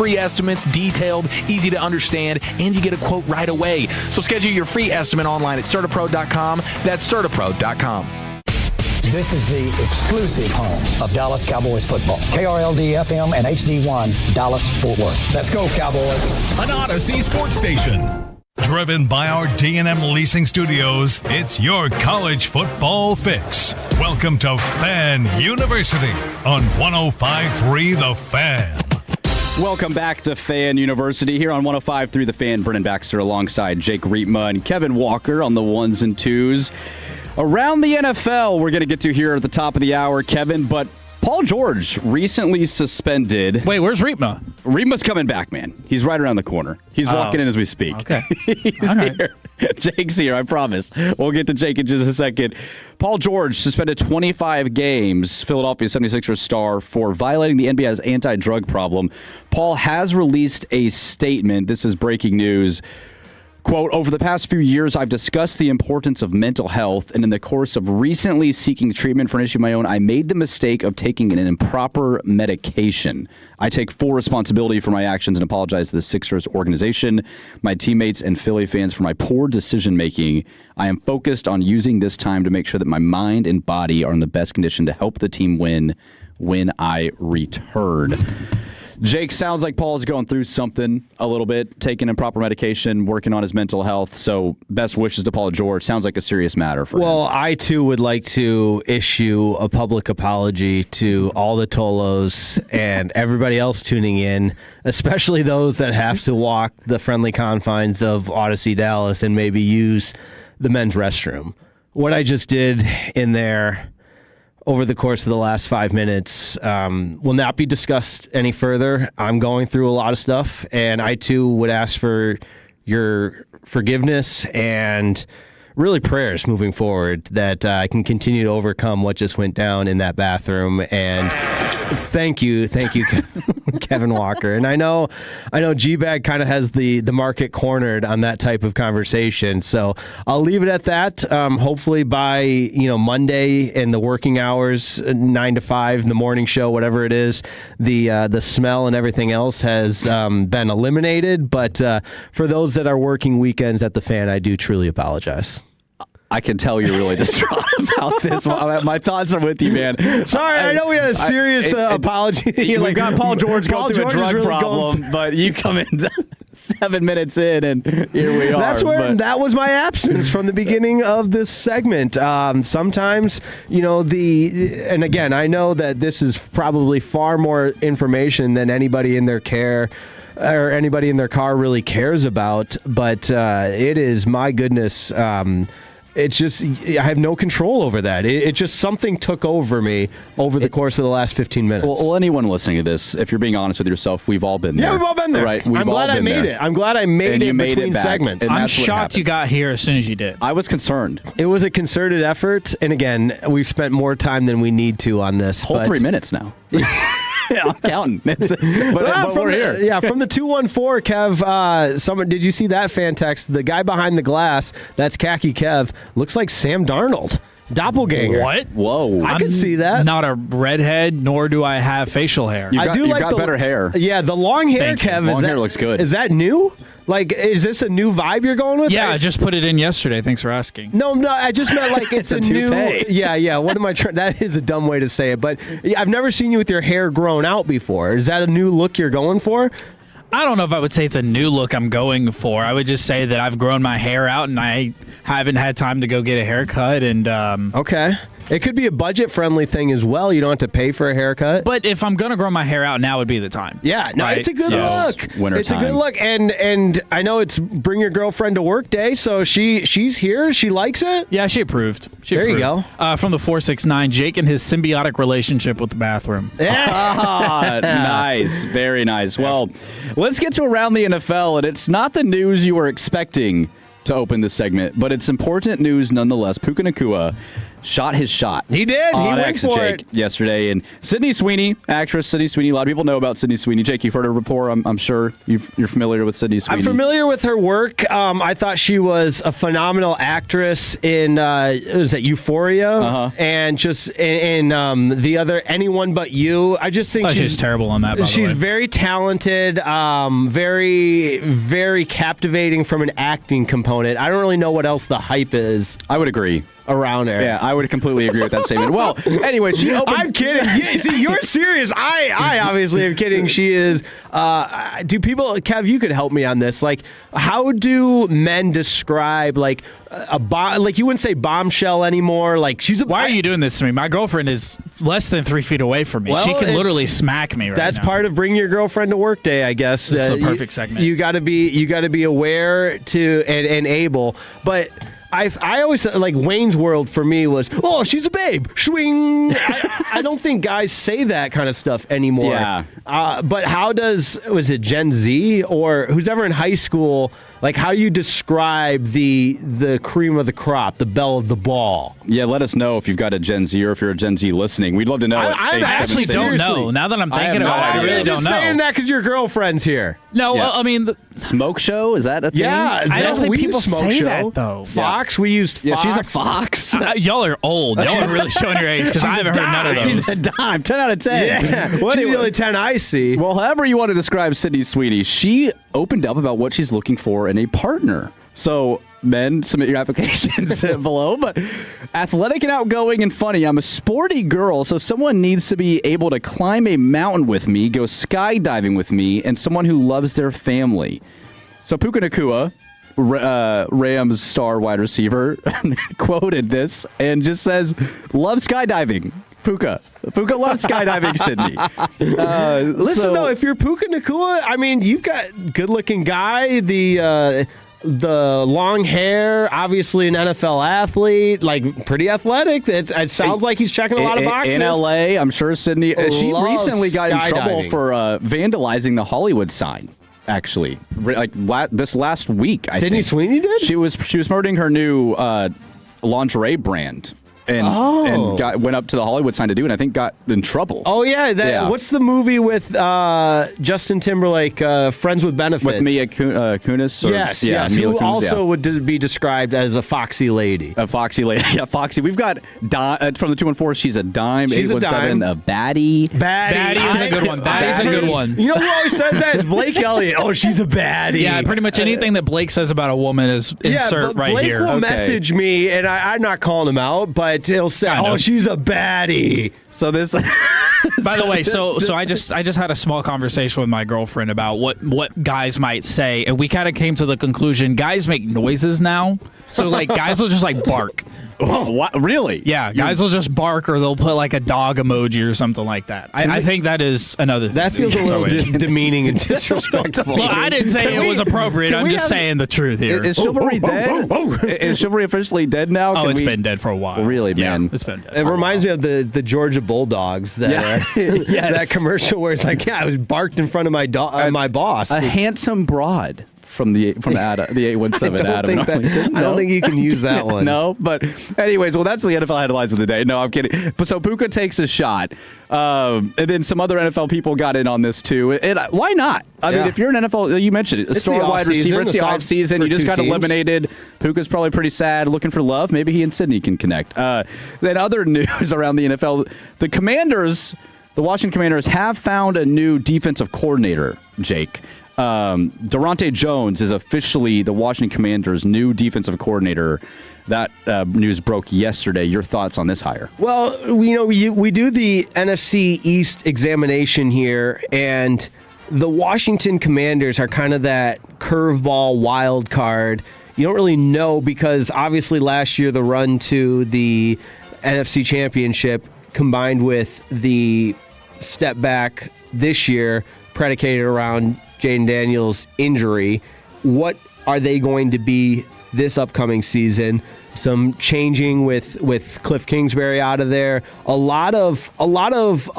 Free estimates, detailed, easy to understand, and you get a quote right away. So schedule your free estimate online at CertaPro.com. That's CertaPro.com. This is the exclusive home of Dallas Cowboys football. KRLD-FM and HD1, Dallas-Fort Worth. Let's go, Cowboys. An Odyssey sports station. Driven by our D&M Leasing Studios, it's your college football fix. Welcome to Fan University on 105.3 The Fan. Welcome back to Fan University here on 105.3 The Fan. Brennan Baxter alongside Jake Riepma and Kevin Walker on the ones and twos. Around the NFL, we're going to get to here at the top of the hour, Kevin, but Paul George recently suspended. Wait, where's Riepma? Riepma's coming back, man. He's right around the corner. He's walking in as we speak. Okay. He's here. Jake's here, I promise. We'll get to Jake in just a second. Paul George suspended 25 games, Philadelphia 76ers star, for violating the NBA's anti-drug problem. Paul has released a statement. This is breaking news. Quote, over the past few years, I've discussed the importance of mental health, and in the course of recently seeking treatment for an issue of my own, I made the mistake of taking an improper medication. I take full responsibility for my actions and apologize to the Sixers organization, my teammates, and Philly fans for my poor decision-making. I am focused on using this time to make sure that my mind and body are in the best condition to help the team win when I return. Jake, sounds like Paul is going through something a little bit, taking improper medication, working on his mental health. So best wishes to Paul George. Sounds like a serious matter for him. Well, I too would like to issue a public apology to all the Tolos and everybody else tuning in, especially those that have to walk the friendly confines of Odyssey, Dallas, and maybe use the men's restroom. What I just did in there over the course of the last 5 minutes will not be discussed any further. I'm going through a lot of stuff, and I too would ask for your forgiveness and really prayers moving forward that I can continue to overcome what just went down in that bathroom. And thank you, Kevin Walker. And I know G-Bag kind of has the market cornered on that type of conversation. So I'll leave it at that. Hopefully by Monday in the working hours, 9 to 5, the morning show, whatever it is, the smell and everything else has been eliminated. But for those that are working weekends at the Fan, I do truly apologize. I can tell you're really distraught about this. My thoughts are with you, man. Sorry, I know we had a serious apology. We've got Paul George going through a drug problem, but you come in 7 minutes in, and here we are. That was my absence from the beginning of this segment. Sometimes, and again, I know that this is probably far more information than anybody in their care or anybody in their car really cares about, but it is, my goodness, it's just, I have no control over that. It just, something took over me over the course of the last 15 minutes. Well, anyone listening to this, if you're being honest with yourself, we've all been there. Yeah, we've all been there. Right? I'm glad I made it. I'm glad I made it between segments. I'm shocked you got here as soon as you did. I was concerned. It was a concerted effort, and again, we've spent more time than we need to on this. Whole 3 minutes now. Yeah, I'm counting. But we're here. Yeah, from the 214, Kev, did you see that fan text? The guy behind the glass, that's Khaki Kev, looks like Sam Darnold. Doppelganger. What? Whoa. I could see that. Not a redhead, nor do I have facial hair. You've got better hair. Yeah, the long hair, Kev. Long hair looks good. Is that new? Like, is this a new vibe you're going with? Yeah, I just put it in yesterday. Thanks for asking. No, I just meant like it's a new. Yeah. What am I trying? That is a dumb way to say it, but I've never seen you with your hair grown out before. Is that a new look you're going for? I don't know if I would say it's a new look I'm going for. I would just say that I've grown my hair out and I haven't had time to go get a haircut. And okay. It could be a budget-friendly thing as well. You don't have to pay for a haircut. But if I'm going to grow my hair out, now would be the time. Yeah, no, right? It's a good look. It's a good look. And I know it's bring your girlfriend to work day, so she's here. She likes it? Yeah, she approved. There you go. From the 469, Jake and his symbiotic relationship with the bathroom. Yeah. Nice. Very nice. Well, let's get to around the NFL, and it's not the news you were expecting to open this segment, but it's important news nonetheless. Puka Nacua shot his shot. He did. On He went X, for Jake, it yesterday. And Sydney Sweeney, actress Sydney Sweeney. A lot of people know about Sydney Sweeney. Jake, you've heard her before. I'm sure you're familiar with Sydney Sweeney. I'm familiar with her work. I thought she was a phenomenal actress in was it Euphoria, and just in the other Anyone But You. I just think she's terrible on that. By she's the way. very talented, very very captivating from an acting component. I don't really know what else the hype is. I would agree. Around her. Yeah, I would completely agree with that statement. Well, anyway, she opened... I'm kidding. Yeah, see, you're serious. I obviously am kidding. She is. Do people... Kev, you could help me on this. Like, how do men describe, like, a bomb... Like, you wouldn't say bombshell anymore. Like, she's a... Why are you doing this to me? My girlfriend is less than 3 feet away from me. Well, she can literally smack me right That's now. part of Bring Your Girlfriend to Work Day, I guess. It's a perfect segment. You got to be aware to and able. But... I always like Wayne's World for me was, oh, she's a babe, swing. I don't think guys say that kind of stuff anymore. Yeah. But was it Gen Z or who's ever in high school? Like, how you describe the cream of the crop, the belle of the ball? Yeah, let us know if you've got a Gen Z or if you're a Gen Z listening. We'd love to know. I actually don't know. Now that I'm thinking about it, I really don't know. You're just saying that because your girlfriend's here. No, well, I mean... Smoke show? Is that a thing? Yeah. I don't think people say show. that, though. Fox? We used Fox. Yeah, she's a Fox. Y'all are old. Y'all are really showing your age because I haven't heard none of those. She's a dime. 10 out of 10. Yeah. Well, She's the only 10 I see. Well, however you want to describe Sydney Sweeney, she opened up about what she's looking for in a partner. So, men, submit your applications below. But athletic and outgoing and funny. I'm a sporty girl, so someone needs to be able to climb a mountain with me, go skydiving with me, and someone who loves their family. So Puka Nacua, Rams star wide receiver, quoted this and just says, love skydiving. Puka loves skydiving, Sydney. Listen, though, if you're Puka Nacua, I mean, you've got good-looking guy, the long hair, obviously an NFL athlete, like pretty athletic. It sounds like he's checking a lot of boxes. In LA, I'm sure Sydney. She recently got in trouble for vandalizing the Hollywood sign. Actually, like this last week, Sydney Sweeney did. She was promoting her new lingerie brand. And went up to the Hollywood sign to do it, and I think got in trouble. Oh, yeah. What's the movie with Justin Timberlake, Friends with Benefits? With Mia Kunis? Yes. Mila Who Kunis, also would be described as a foxy lady. A foxy lady. Yeah, foxy. We've got from the 214, she's a dime. She's a 817, dime. a baddie. Baddie is a good one. Baddie's a good one. You know who always says that? It's Blake Elliott. Oh, she's a baddie. Yeah, pretty much anything that Blake says about a woman is insert right Blake here. Blake will message me, and I'm not calling him out, but he'll say, oh, she's a baddie. So this... By the way, so I just had a small conversation with my girlfriend about what guys might say, and we kind of came to the conclusion guys make noises now. So like guys will just like bark. Oh, what? Really? Yeah, guys will just bark, or they'll put like a dog emoji or something like that. I think that is another thing. That feels a little demeaning and disrespectful. Well, I didn't say it was appropriate. I'm just saying the truth here. Is chivalry dead? Is chivalry officially dead now? Oh, it's been dead for a while. Really, man? It's been dead. It reminds me of the Georgia Bulldogs. That commercial where it's like, I was barked in front of my boss. A handsome broad. From the 817 Adam. I don't think you can use that one. No, but anyways, well, that's the NFL headlines of the day. No, I'm kidding. So Puka takes a shot, and then some other NFL people got in on this too. And why not? I mean, if you're an NFL, you mentioned it, a star wide receiver. It's the off season. You just got eliminated. Puka's probably pretty sad, looking for love. Maybe he and Sydney can connect. Then other news around the NFL: the Commanders, the Washington Commanders, have found a new defensive coordinator. Jake. Durante Jones is officially the Washington Commanders' new defensive coordinator. That news broke yesterday. Your thoughts on this hire? Well, we do the NFC East examination here, and the Washington Commanders are kind of that curveball wild card. You don't really know because obviously last year the run to the NFC Championship combined with the step back this year predicated around Jaden Daniels' injury. What are they going to be this upcoming season? Some changing with Cliff Kingsbury out of there. A lot of a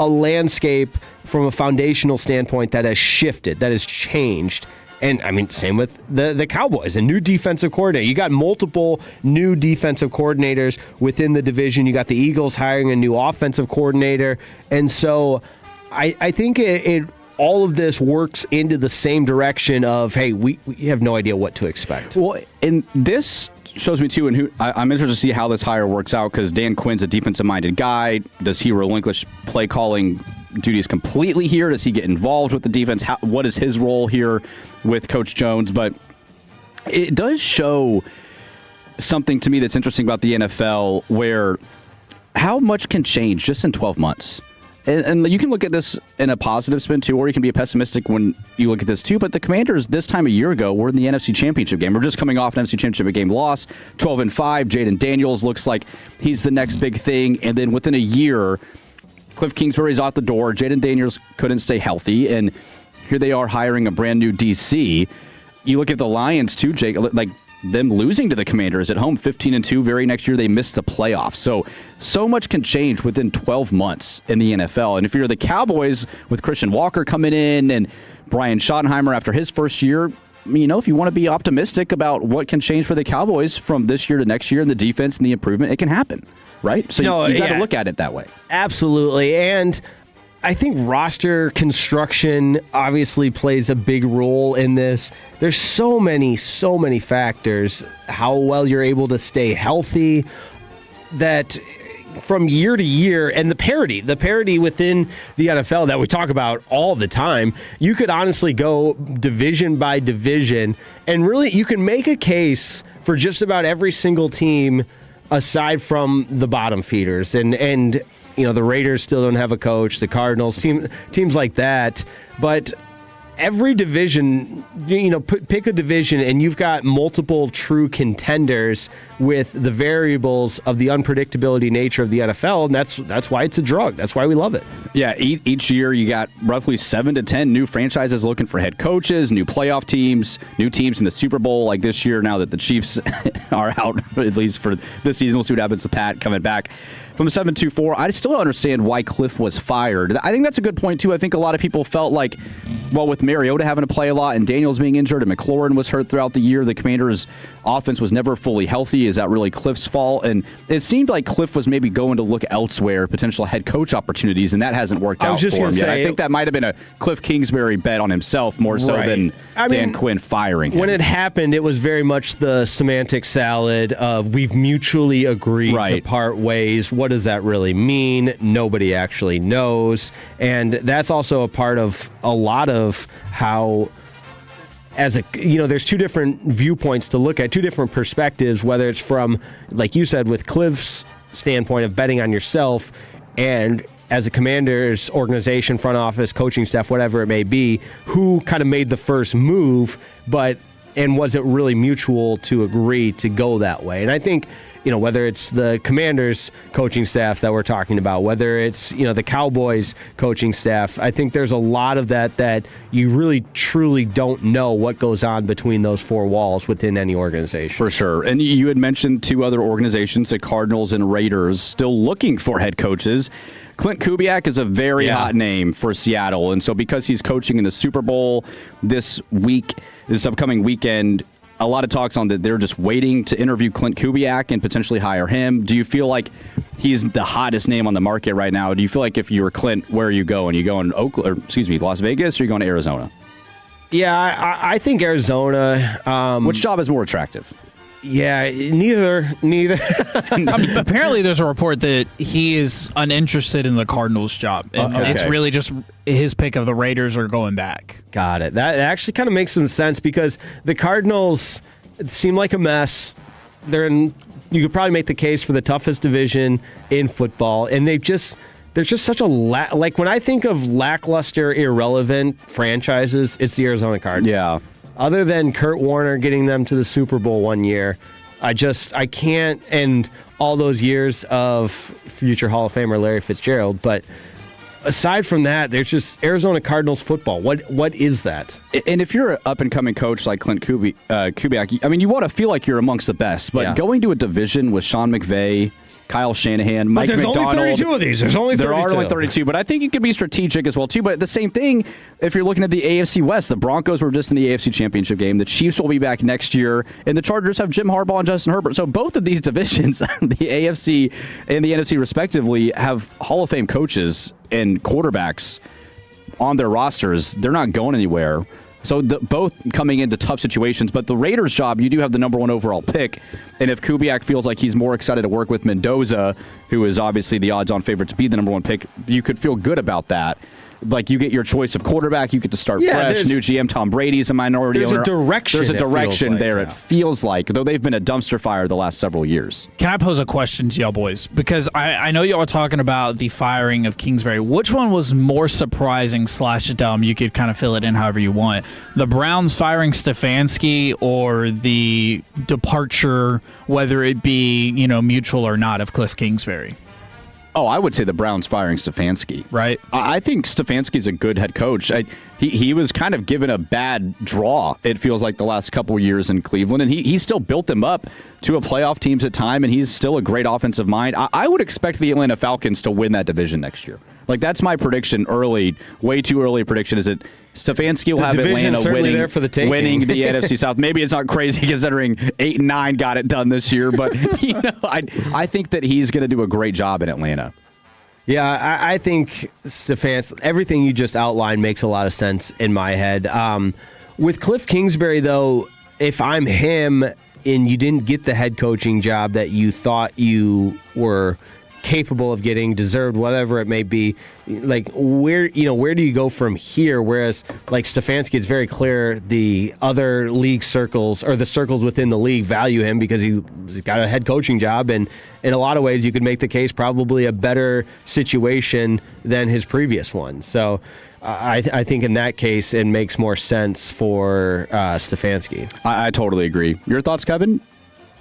landscape from a foundational standpoint that has shifted, that has changed. And, I mean, same with the Cowboys, a new defensive coordinator. You got multiple new defensive coordinators within the division. You got the Eagles hiring a new offensive coordinator. And so I think it all of this works into the same direction of, hey, we have no idea what to expect. Well, and this shows me, too, and I'm interested to see how this hire works out because Dan Quinn's a defensive-minded guy. Does he relinquish play-calling duties completely here? Does he get involved with the defense? What is his role here with Coach Jones? But it does show something to me that's interesting about the NFL where how much can change just in 12 months. And you can look at this in a positive spin, too, or you can be pessimistic when you look at this, too. But the Commanders, this time a year ago, were in the NFC Championship game. We're just coming off an NFC Championship game loss, 12-5. Jaden Daniels looks like he's the next big thing. And then within a year, Cliff Kingsbury's out the door. Jaden Daniels couldn't stay healthy. And here they are hiring a brand new DC. You look at the Lions, too, Jake, like them losing to the Commanders at home 15-2. Very next year, they missed the playoffs. So much can change within 12 months in the NFL. And if you're the Cowboys with Christian Walker coming in and Brian Schottenheimer after his first year, if you want to be optimistic about what can change for the Cowboys from this year to next year in the defense and the improvement, it can happen, right? So you got to look at it that way. Absolutely. And I think roster construction obviously plays a big role in this. There's so many factors, how well you're able to stay healthy, that from year to year, and the parity within the NFL that we talk about all the time, you could honestly go division by division, and really you can make a case for just about every single team aside from the bottom feeders. And the Raiders still don't have a coach, the Cardinals, teams like that. But every division, pick a division, and you've got multiple true contenders with the variables of the unpredictability nature of the NFL, and that's why it's a drug. That's why we love it. Yeah, each year you got roughly 7 to 10 new franchises looking for head coaches, new playoff teams, new teams in the Super Bowl. Like this year, now that the Chiefs are out, at least for this season, we'll see what happens with Pat coming back from 7-4. I still don't understand why Cliff was fired. I think that's a good point, too. I think a lot of people felt like, well, with Mariota having to play a lot and Daniels being injured and McLaurin was hurt throughout the year, the Commanders' offense was never fully healthy. Is that really Cliff's fault? And it seemed like Cliff was maybe going to look elsewhere, potential head coach opportunities, and that hasn't worked out for him yet. I think that might have been a Cliff Kingsbury bet on himself more so than Dan Quinn firing him. When it happened, it was very much the semantic salad of we've mutually agreed to part ways. What does that really mean? Nobody actually knows. And that's also a part of a lot of how, there's two different viewpoints to look at, two different perspectives, whether it's from, like you said, with Cliff's standpoint of betting on yourself, and as a Commander's organization, front office, coaching staff, whatever it may be, who kind of made the first move, and was it really mutual to agree to go that way? And I think, whether it's the Commanders coaching staff that we're talking about, whether it's, the Cowboys coaching staff, I think there's a lot of that you really truly don't know what goes on between those four walls within any organization. For sure. And you had mentioned two other organizations, the Cardinals and Raiders, still looking for head coaches. Clint Kubiak is a very hot name for Seattle. And so because he's coaching in the Super Bowl this upcoming weekend, a lot of talks on that they're just waiting to interview Clint Kubiak and potentially hire him. Do you feel like he's the hottest name on the market right now? Do you feel like if you were Clint, where are you going? You going Las Vegas, or are you going to Arizona? Yeah, I think Arizona. Which job is more attractive? Yeah, neither. Apparently, there's a report that he is uninterested in the Cardinals job. And it's really just his pick of the Raiders are going back. Got it. That actually kind of makes some sense because the Cardinals seem like a mess. You could probably make the case for the toughest division in football, and there's just such a when I think of lackluster, irrelevant franchises, it's the Arizona Cardinals. Yeah. Other than Kurt Warner getting them to the Super Bowl one year, I can't, and all those years of future Hall of Famer Larry Fitzgerald, but aside from that, there's just Arizona Cardinals football. What is that? And if you're an up-and-coming coach like Clint Kubiak, you want to feel like you're amongst the best, but going to a division with Sean McVay, Kyle Shanahan, Mike there's McDonald. only 32 of these. There are only 32, but I think you can be strategic as well, too. But the same thing, if you're looking at the AFC West, the Broncos were just in the AFC Championship game. The Chiefs will be back next year, and the Chargers have Jim Harbaugh and Justin Herbert. So both of these divisions, the AFC and the NFC respectively, have Hall of Fame coaches and quarterbacks on their rosters. They're not going anywhere. So both coming into tough situations, but the Raiders' job, you do have the number 1 overall pick, and if Kubiak feels like he's more excited to work with Mendoza, who is obviously the odds-on favorite to be the number 1 pick, you could feel good about that. Like, you get your choice of quarterback, you get to start fresh, new GM Tom Brady's a minority owner. There's a direction there, it feels like, though they've been a dumpster fire the last several years. Can I pose a question to y'all boys? Because I know y'all are talking about the firing of Kingsbury. Which one was more surprising / dumb? You could kind of fill it in however you want. The Browns firing Stefanski or the departure, whether it be, mutual or not, of Cliff Kingsbury? Oh, I would say the Browns firing Stefanski. Right. I think Stefanski's a good head coach. He was kind of given a bad draw, it feels like, the last couple of years in Cleveland, and he still built them up to a playoff teams at time, and he's still a great offensive mind. I would expect the Atlanta Falcons to win that division next year. Like, that's my prediction early, way too early prediction, is that Stefanski will have Atlanta winning the NFC South. Maybe it's not crazy considering 8 and 9 got it done this year, but I think that he's going to do a great job in Atlanta. Yeah, I think Stefanski, everything you just outlined makes a lot of sense in my head. With Cliff Kingsbury, though, if I'm him and you didn't get the head coaching job that you thought you were capable of getting, deserved, whatever it may be, like, where do you go from here? Whereas, like, Stefanski, it's very clear the other league circles, or the circles within the league, value him because he's got a head coaching job, and in a lot of ways you could make the case probably a better situation than his previous one. So I think in that case it makes more sense for Stefanski. I totally agree. Your thoughts, Kevin?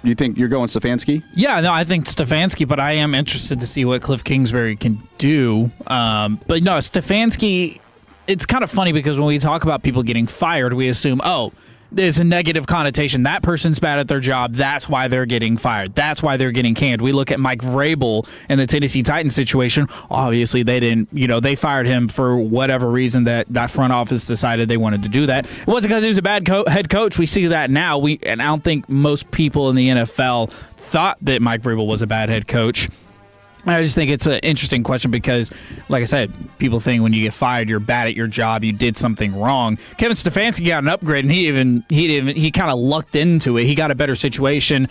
You think you're going Stefanski? Yeah, no, I think Stefanski, but I am interested to see what Cliff Kingsbury can do. But no, Stefanski, it's kind of funny because when we talk about people getting fired, we assume, there's a negative connotation. That person's bad at their job. That's why they're getting fired. That's why they're getting canned. We look at Mike Vrabel and the Tennessee Titans situation. Obviously, they didn't, they fired him for whatever reason that front office decided they wanted to do that. It wasn't because he was a bad head coach. We see that now. And I don't think most people in the NFL thought that Mike Vrabel was a bad head coach. I just think it's an interesting question because, like I said, people think when you get fired, you're bad at your job, you did something wrong. Kevin Stefanski got an upgrade, and he kind of lucked into it. He got a better situation.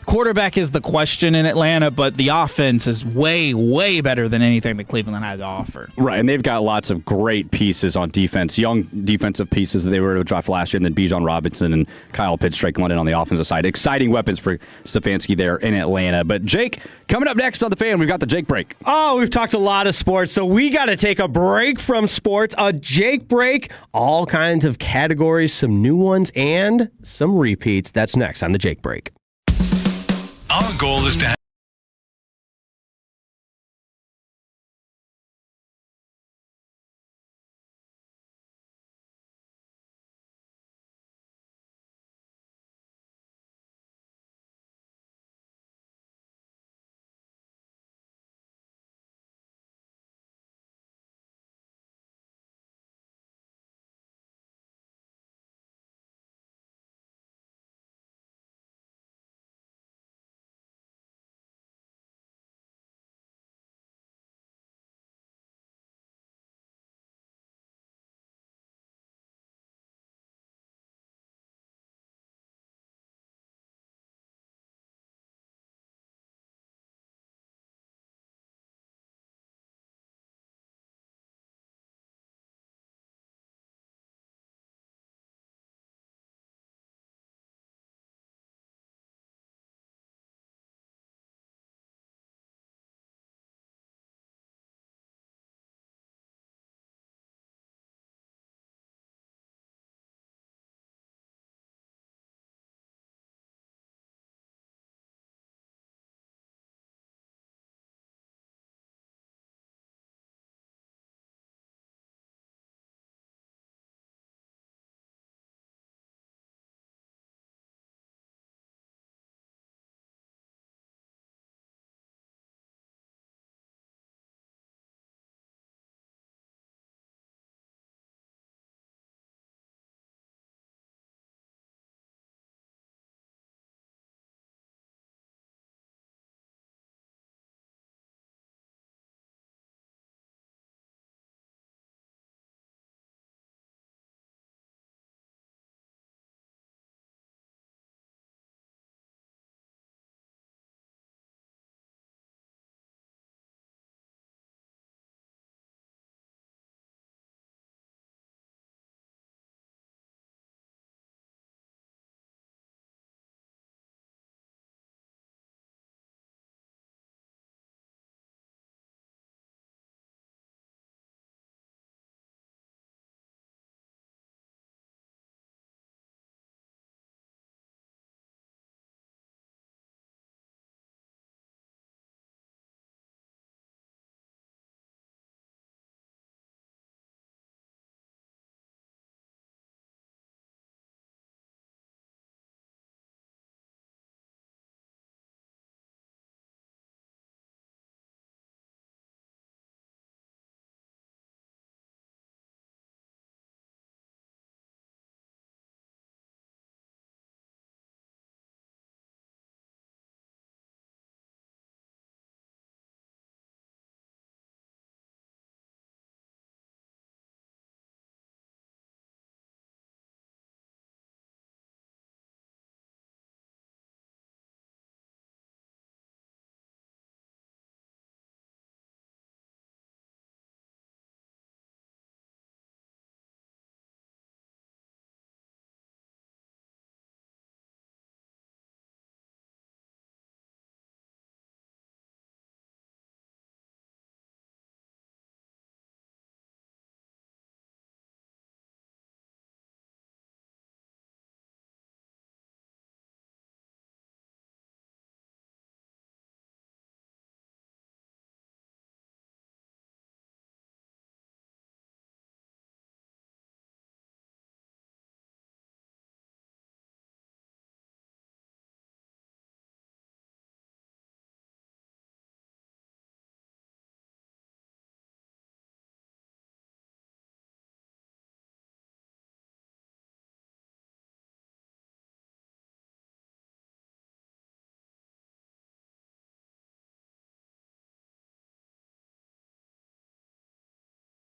Quarterback is the question in Atlanta, but the offense is way, way better than anything that Cleveland had to offer. Right, and they've got lots of great pieces on defense, young defensive pieces that they were able to draft last year, and then Bijan Robinson and Kyle Pitts, Drake London on the offensive side. Exciting weapons for Stefanski there in Atlanta. But Jake, coming up next on The Fan, we've got the Jake Break. Oh, we've talked a lot of sports, so we got to take a break from sports, a Jake Break, all kinds of categories, some new ones, and some repeats. That's next on the Jake Break. Our goal is to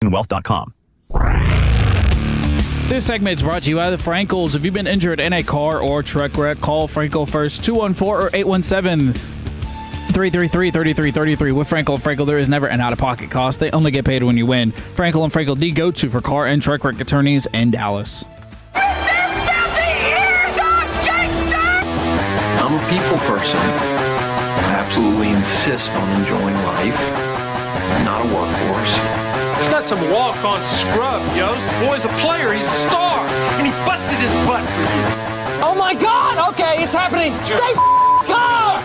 generationwealth.com. This segment is brought to you by the Frankels. If you've been injured in a car or truck wreck, call Frankel first, 214 or 817-333-3333. With Frankel & Frankel, there is never an out-of-pocket cost. They only get paid when you win. Frankel & Frankel, the go-to for car and truck wreck attorneys in Dallas. I'm a people person. I absolutely insist on enjoying life, not a workhorse. He's not some walk-on scrub, Yost. The boy's a player. He's a star. And he busted his butt for you. Oh, my God. Okay, it's happening. Stay calm.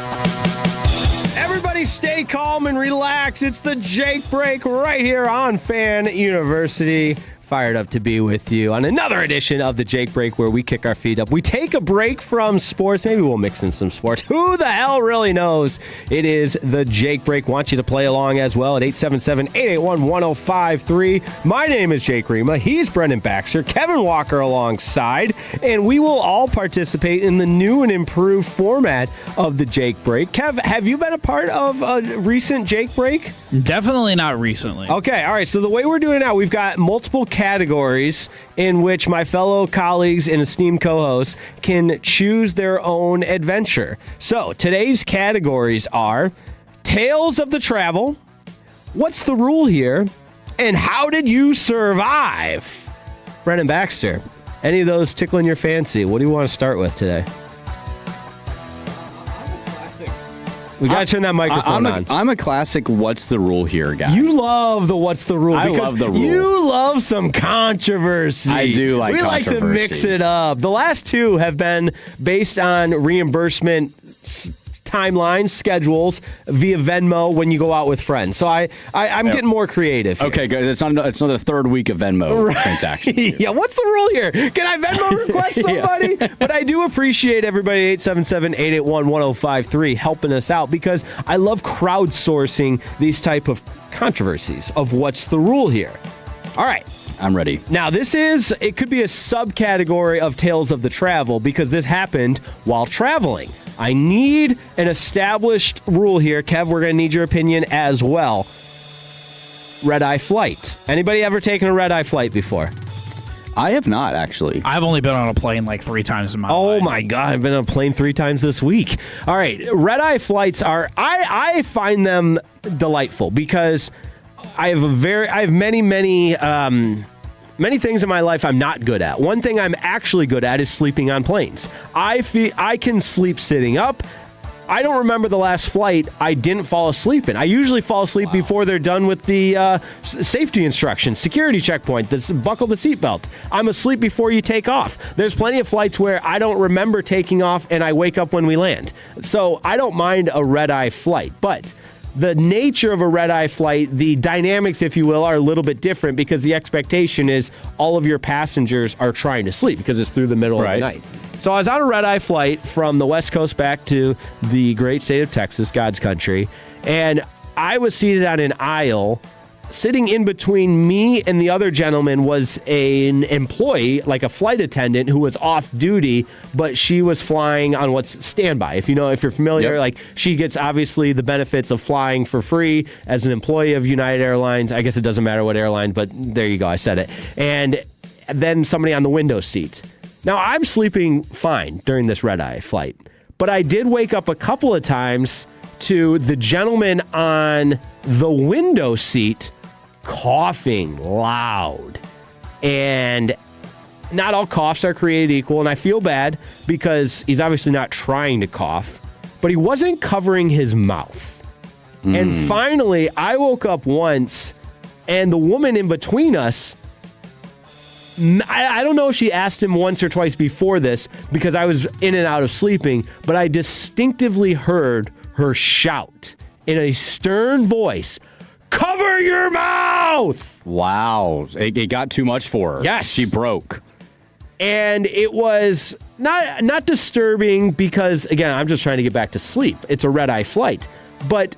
Everybody stay calm and relax. It's the Jake Break right here on Fan University. Fired up to be with you on another edition of the Jake Break, where we kick our feet up. We take a break from sports. Maybe we'll mix in some sports. Who the hell really knows? It is the Jake Break. Want you to play along as well at 877-881-1053. My name is Jake Riepma. He's Brennan Baxter. Kevin Walker alongside. And we will all participate in the new and improved format of the Jake Break. Kev, have you been a part of a recent Jake Break? Definitely not recently. Okay, all right. So the way we're doing it now, we've got multiple categories in which my fellow colleagues and esteemed co-hosts can choose their own adventure. So today's categories are Tales of the Travel, What's the Rule Here, and How Did You Survive? Brennan Baxter, any of those tickling your fancy? What do you want to start with today? We got to turn that microphone on. I'm a classic What's the Rule Here guy. You love the What's the Rule. I love the rule. You love some controversy. I do like controversy. We like to mix it up. The last two have been based on reimbursement timelines, schedules via Venmo when you go out with friends. So I'm getting more creative here. Okay, good. It's on the third week of Venmo transaction. Yeah, what's the rule here? Can I Venmo request somebody? Yeah. But I do appreciate everybody 877-881-1053 helping us out, because I love crowdsourcing these type of controversies of what's the rule here. All right. I'm ready. Now, it could be a subcategory of Tales of the Travel, because this happened while traveling. I need an established rule here. Kev, we're going to need your opinion as well. Red-eye flight. Anybody ever taken a red-eye flight before? I have not, actually. I've only been on a plane like 3 times in my life. Oh, my God. I've been on a plane 3 times this week. All right. Red-eye flights are... I find them delightful, because I have many things in my life I'm not good at. One thing I'm actually good at is sleeping on planes. I can sleep sitting up. I don't remember the last flight I didn't fall asleep in. I usually fall asleep before they're done with the safety instructions, security checkpoint, buckle the seatbelt. I'm asleep before you take off. There's plenty of flights where I don't remember taking off and I wake up when we land. So I don't mind a red-eye flight, but the nature of a red-eye flight, the dynamics, if you will, are a little bit different, because the expectation is all of your passengers are trying to sleep because it's through the middle of the night. So I was on a red-eye flight from the West Coast back to the great state of Texas, God's country, and I was seated on an aisle. Sitting in between me and the other gentleman was an employee, like a flight attendant, who was off duty, but she was flying on what's standby. If you're familiar, like, she gets obviously the benefits of flying for free as an employee of United Airlines. I guess it doesn't matter what airline, but there you go, I said it. And then somebody on the window seat. Now, I'm sleeping fine during this red-eye flight, but I did wake up a couple of times to the gentleman on the window seat coughing loud. And not all coughs are created equal, and I feel bad because he's obviously not trying to cough, but he wasn't covering his mouth. And finally, I woke up once, and the woman in between us, I don't know if she asked him once or twice before this, because I was in and out of sleeping, but I distinctly heard her shout in a stern voice, "Cover your mouth!" Wow. It got too much for her. Yes. She broke. And it was not disturbing because, again, I'm just trying to get back to sleep. It's a red-eye flight. But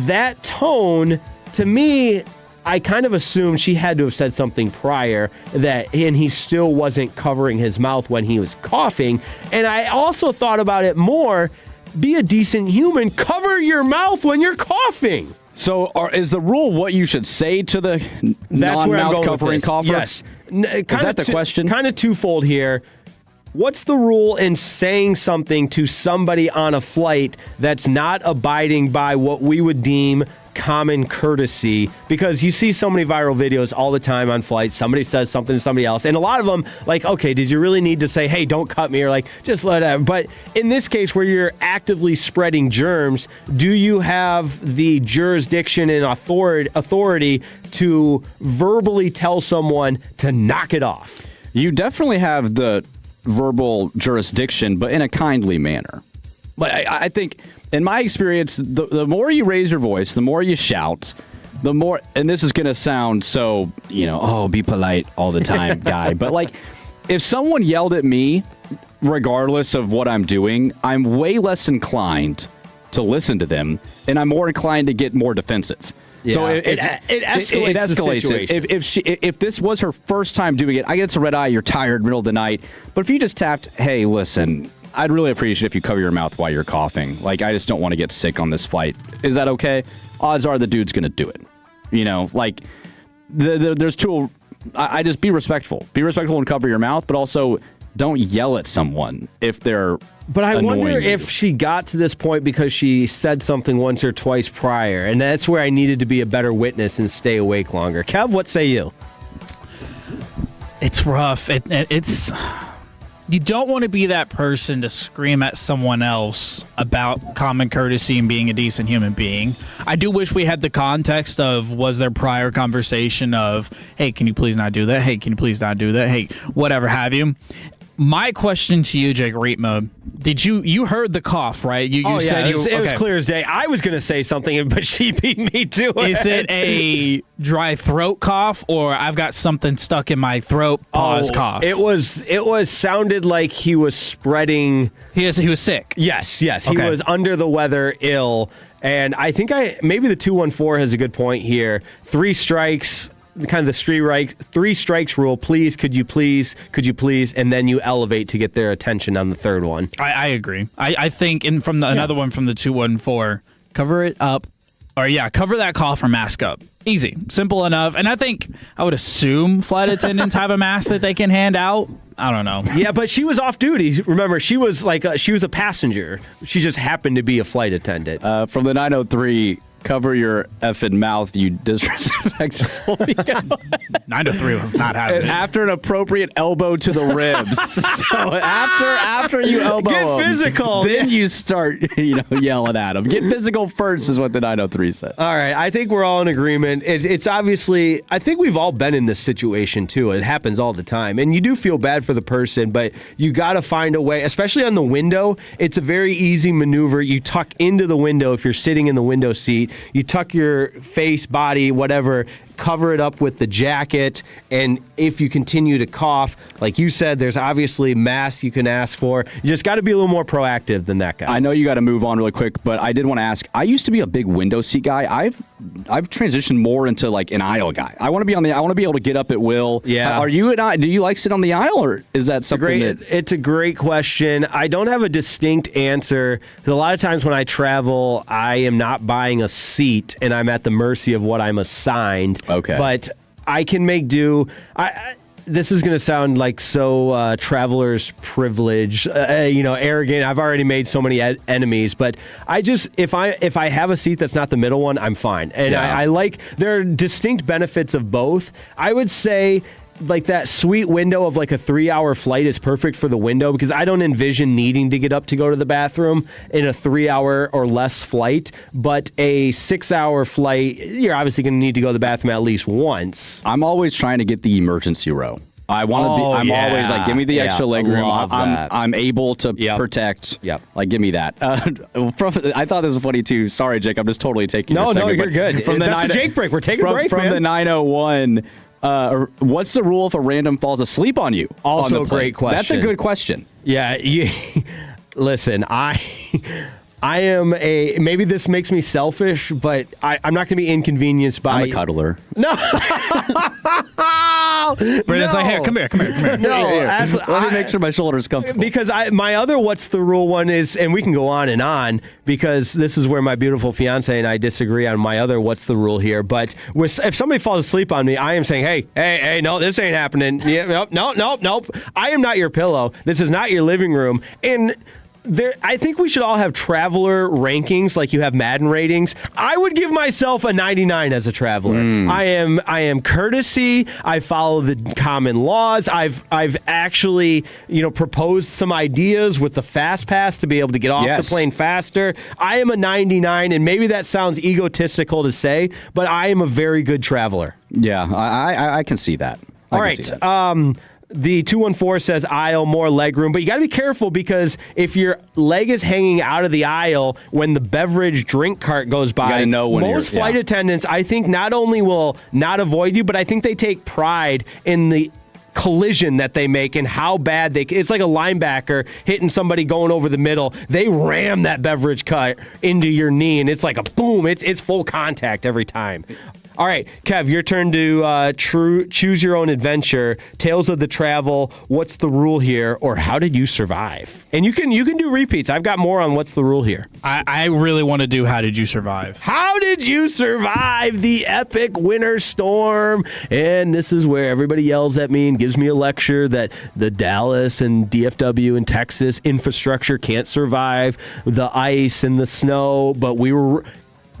that tone, to me, I kind of assumed she had to have said something prior and he still wasn't covering his mouth when he was coughing. And I also thought about it more. Be a decent human. Cover your mouth when you're coughing. So is the rule what you should say to the non-mouth covering cougher? Yes. Is that the question? Kind of twofold here. What's the rule in saying something to somebody on a flight that's not abiding by what we would deem common courtesy? Because you see so many viral videos all the time on flights. Somebody says something to somebody else. And a lot of them, like, okay, did you really need to say, hey, don't cut me? Or like, just let it. But in this case where you're actively spreading germs, do you have the jurisdiction and authority to verbally tell someone to knock it off? You definitely have the verbal jurisdiction, but in a kindly manner. But I think, in my experience, the more you raise your voice, the more you shout, the more, and this is going to sound so, be polite all the time, guy. But like, if someone yelled at me, regardless of what I'm doing, I'm way less inclined to listen to them, and I'm more inclined to get more defensive. Yeah. So it escalates. It escalates it. If this was her first time doing it, I get it's a red eye, you're tired, middle of the night. But if you just tapped, hey, listen, I'd really appreciate if you cover your mouth while you're coughing. Like, I just don't want to get sick on this flight. Is that okay? Odds are the dude's going to do it. There's two. I just be respectful. Be respectful and cover your mouth, but also don't yell at someone if they're. But I wonder you. if she got to this point because she said something once or twice prior, and that's where I needed to be a better witness and stay awake longer. Kev, what say you? It's rough. It's you don't want to be that person to scream at someone else about common courtesy and being a decent human being. I do wish we had the context of, was there prior conversation of, hey, can you please not do that? Hey, can you please not do that? Hey, whatever have you. My question to you, Jake Riepma, did you heard the cough, right? You said it was clear as day. I was going to say something, but she beat me to it. Is it a dry throat cough, or I've got something stuck in my throat, cough? It was sounded like he was spreading. He was sick. Yes. He was under the weather, ill. And I think maybe the 214 has a good point here. 3 strikes. Kind of the 3 strikes rule. Please, could you please, and then you elevate to get their attention on the third one. I agree. I think another one from the 214, cover it up, or cover that cough or mask up. Easy, simple enough. And I would assume flight attendants have a mask that they can hand out. I don't know. Yeah, but she was off duty. Remember, she was she was a passenger. She just happened to be a flight attendant. From the 903. Cover your effing mouth, you disrespectful. 903 was not having it. After an appropriate elbow to the ribs. So after you elbow get physical, then you start yelling at them. Get physical first is what the 903 said. All right, I think we're all in agreement. It's obviously, I think we've all been in this situation too. It happens all the time, and you do feel bad for the person, but you got to find a way, especially on the window. It's a very easy maneuver. You tuck into the window if you're sitting in the window seat. You tuck your face, body, whatever, cover it up with the jacket, and if you continue to cough, like you said, there's obviously masks you can ask for. You just got to be a little more proactive than that guy. I know you got to move on really quick, but I did want to ask, I used to be a big window seat guy. I've transitioned more into like an aisle guy. I want to be able to get up at will. Yeah. Do you like sit on the aisle, or is that something It's a great question. I don't have a distinct answer. A lot of times when I travel, I am not buying a seat and I'm at the mercy of what I'm assigned. Okay. But I can make do. This is going to sound like so traveler's privilege, arrogant. I've already made so many enemies, but if I have a seat that's not the middle one, I'm fine. And yeah. There are distinct benefits of both. I would say like that sweet window of like a 3-hour flight is perfect for the window, because I don't envision needing to get up to go to the bathroom in a 3-hour or less flight. But a 6-hour flight, you're obviously going to need to go to the bathroom at least once. I'm always trying to get the emergency row. I want to be. I'm always like, give me the extra leg room. I'm able to protect. Yep. Like, give me that. I thought this was funny too. Sorry, Jake. I'm just totally taking. No, your segment, you're good. That's the Jake break. We're taking a break, from man. the 901. What's the rule if a random falls asleep on you? Also, a great question. That's a good question. Yeah. Listen, I am maybe this makes me selfish, but I'm not going to be inconvenienced by. I'm a cuddler. No. Brennan's like, hey, come here. No, let me make sure my shoulder's comfortable. Because my other what's the rule one is, and we can go on, because this is where my beautiful fiance and I disagree on my other what's the rule here. But if somebody falls asleep on me, I am saying, hey, no, this ain't happening. Yeah, nope. I am not your pillow. This is not your living room. And I think we should all have traveler rankings like you have Madden ratings. I would give myself a 99 as a traveler. I am courtesy. I follow the common laws. I've actually proposed some ideas with the fast pass to be able to get off the plane faster. I am a 99, and maybe that sounds egotistical to say, but I am a very good traveler. Yeah, I can see that. All right. The 214 says aisle, more leg room, but you got to be careful because if your leg is hanging out of the aisle when the beverage drink cart goes by, you gotta know when most flight attendants, I think, not only will not avoid you, but I think they take pride in the collision that they make and how bad it's like a linebacker hitting somebody going over the middle. They ram that beverage cart into your knee, and it's like a boom. It's full contact every time. All right, Kev, your turn to choose your own adventure. Tales of the travel. What's the rule here, or how did you survive? And you can do repeats. I've got more on what's the rule here. I really want to do how did you survive? How did you survive the epic winter storm? And this is where everybody yells at me and gives me a lecture that the Dallas and DFW and Texas infrastructure can't survive the ice and the snow, but we were.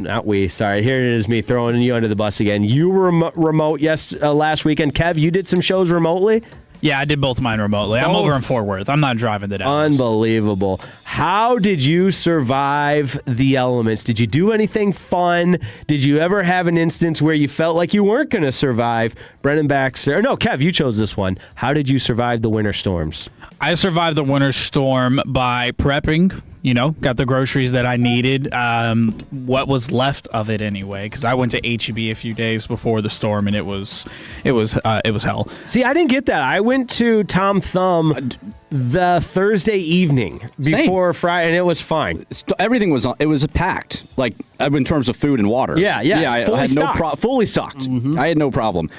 Not we, sorry. Here it is, me throwing you under the bus again. You were remote last weekend. Kev, you did some shows remotely? Yeah, I did both mine remotely. I'm over in Fort Worth. I'm not driving to Dallas. Unbelievable. How did you survive the elements? Did you do anything fun? Did you ever have an instance where you felt like you weren't going to survive? Brennan, Baxter. No, Kev, you chose this one. How did you survive the winter storms? I survived the winter storm by prepping. Got the groceries that I needed. What was left of it anyway, because I went to HEB a few days before the storm, and it was hell. See, I didn't get that. I went to Tom Thumb the Thursday evening before Friday, and it was fine. Everything was packed, like in terms of food and water. Yeah. I had fully stocked. Mm-hmm. I had no problem.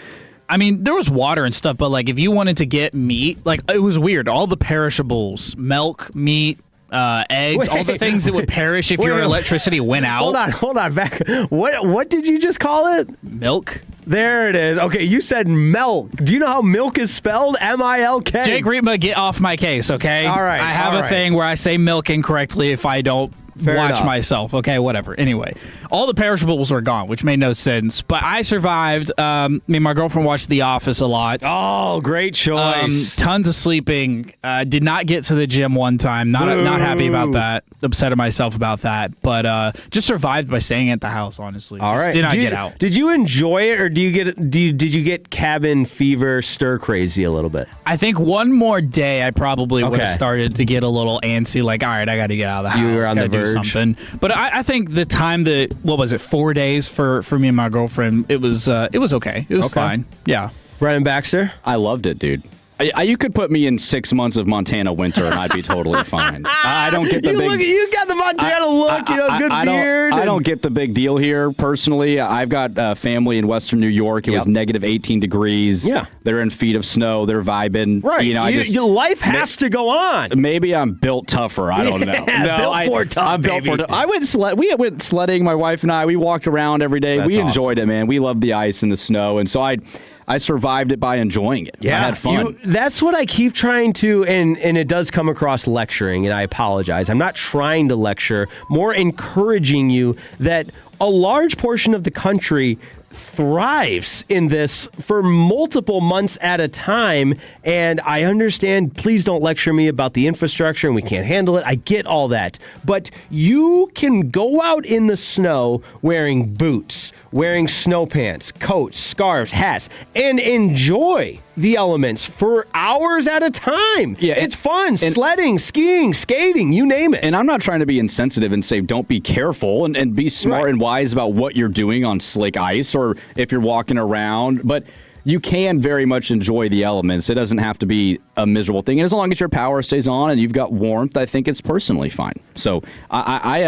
I mean, there was water and stuff, but if you wanted to get meat, it was weird. All the perishables, milk, meat, eggs, all the things that would perish if your electricity went out. Hold on, back. What did you just call it? Milk. There it is. Okay, you said milk. Do you know how milk is spelled? MILK. Jake Riepma, get off my case, okay? All right. I have a thing where I say milk incorrectly if I don't watch myself. Okay, whatever. Anyway, all the perishables are gone, which made no sense. But I survived. Me and my girlfriend watched The Office a lot. Oh, great choice. Tons of sleeping. Did not get to the gym one time. Not happy about that. Upset at myself about that. But just survived by staying at the house, honestly. All right. Did not get out. Did you enjoy it, or did you get cabin fever, stir crazy a little bit? I think one more day I probably would have started to get a little antsy, like, all right, I got to get out of the house. You were on the verge. Something. But I think the time that, 4 days for me and my girlfriend, it was okay. It was fine. Yeah. Brennan, Baxter? I loved it, dude. You could put me in 6 months of Montana winter and I'd be totally fine. I don't get the big. You got the Montana look. Good beard. I don't get the big deal here personally. I've got family in Western New York. It was negative 18 degrees. Yeah, they're in feet of snow. They're vibing. Right. Your life has to go on. Maybe I'm built tougher. I don't know. I'm built for tough. I went We went sledding. My wife and I. We walked around every day. We enjoyed it, man. We loved the ice and the snow, and so I survived it by enjoying it. Yeah, I had fun. That's what I keep trying to, and it does come across lecturing, and I apologize. I'm not trying to lecture, more encouraging you that a large portion of the country thrives in this for multiple months at a time, and I understand, please don't lecture me about the infrastructure and we can't handle it. I get all that. But you can go out in the snow wearing boots, wearing snow pants, coats, scarves, hats, and enjoy the elements for hours at a time. Yeah, it's fun. Sledding, skiing, skating, you name it. And I'm not trying to be insensitive and say don't be careful and be smart and wise about what you're doing on slick ice or if you're walking around. But you can very much enjoy the elements. It doesn't have to be a miserable thing. And as long as your power stays on and you've got warmth, I think it's personally fine. So I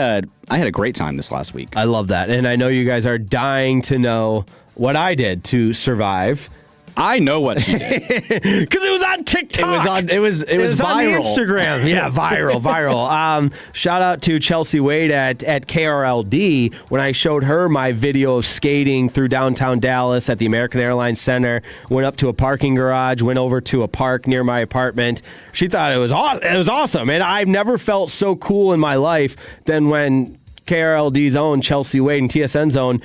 had a great time this last week. I love that. And I know you guys are dying to know what I did to survive. I know what you did because it was on TikTok. It was viral on the Instagram. Yeah, viral. Shout out to Chelsea Wade at KRLD when I showed her my video of skating through downtown Dallas at the American Airlines Center. Went up to a parking garage. Went over to a park near my apartment. She thought it was awesome, and I've never felt so cool in my life than when KRLD's own Chelsea Wade and TSN's own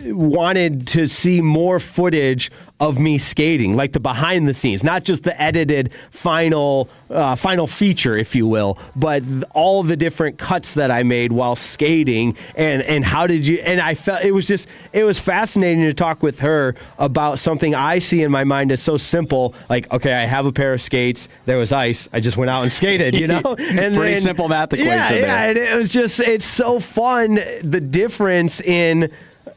wanted to see more footage of me skating, like the behind the scenes, not just the edited final feature, if you will, but all of the different cuts that I made while skating. And how did you? And I felt it was fascinating to talk with her about something I see in my mind as so simple. Like, okay, I have a pair of skates. There was ice. I just went out and skated. You know, and pretty simple math equation. Yeah. And it was it's so fun. The difference in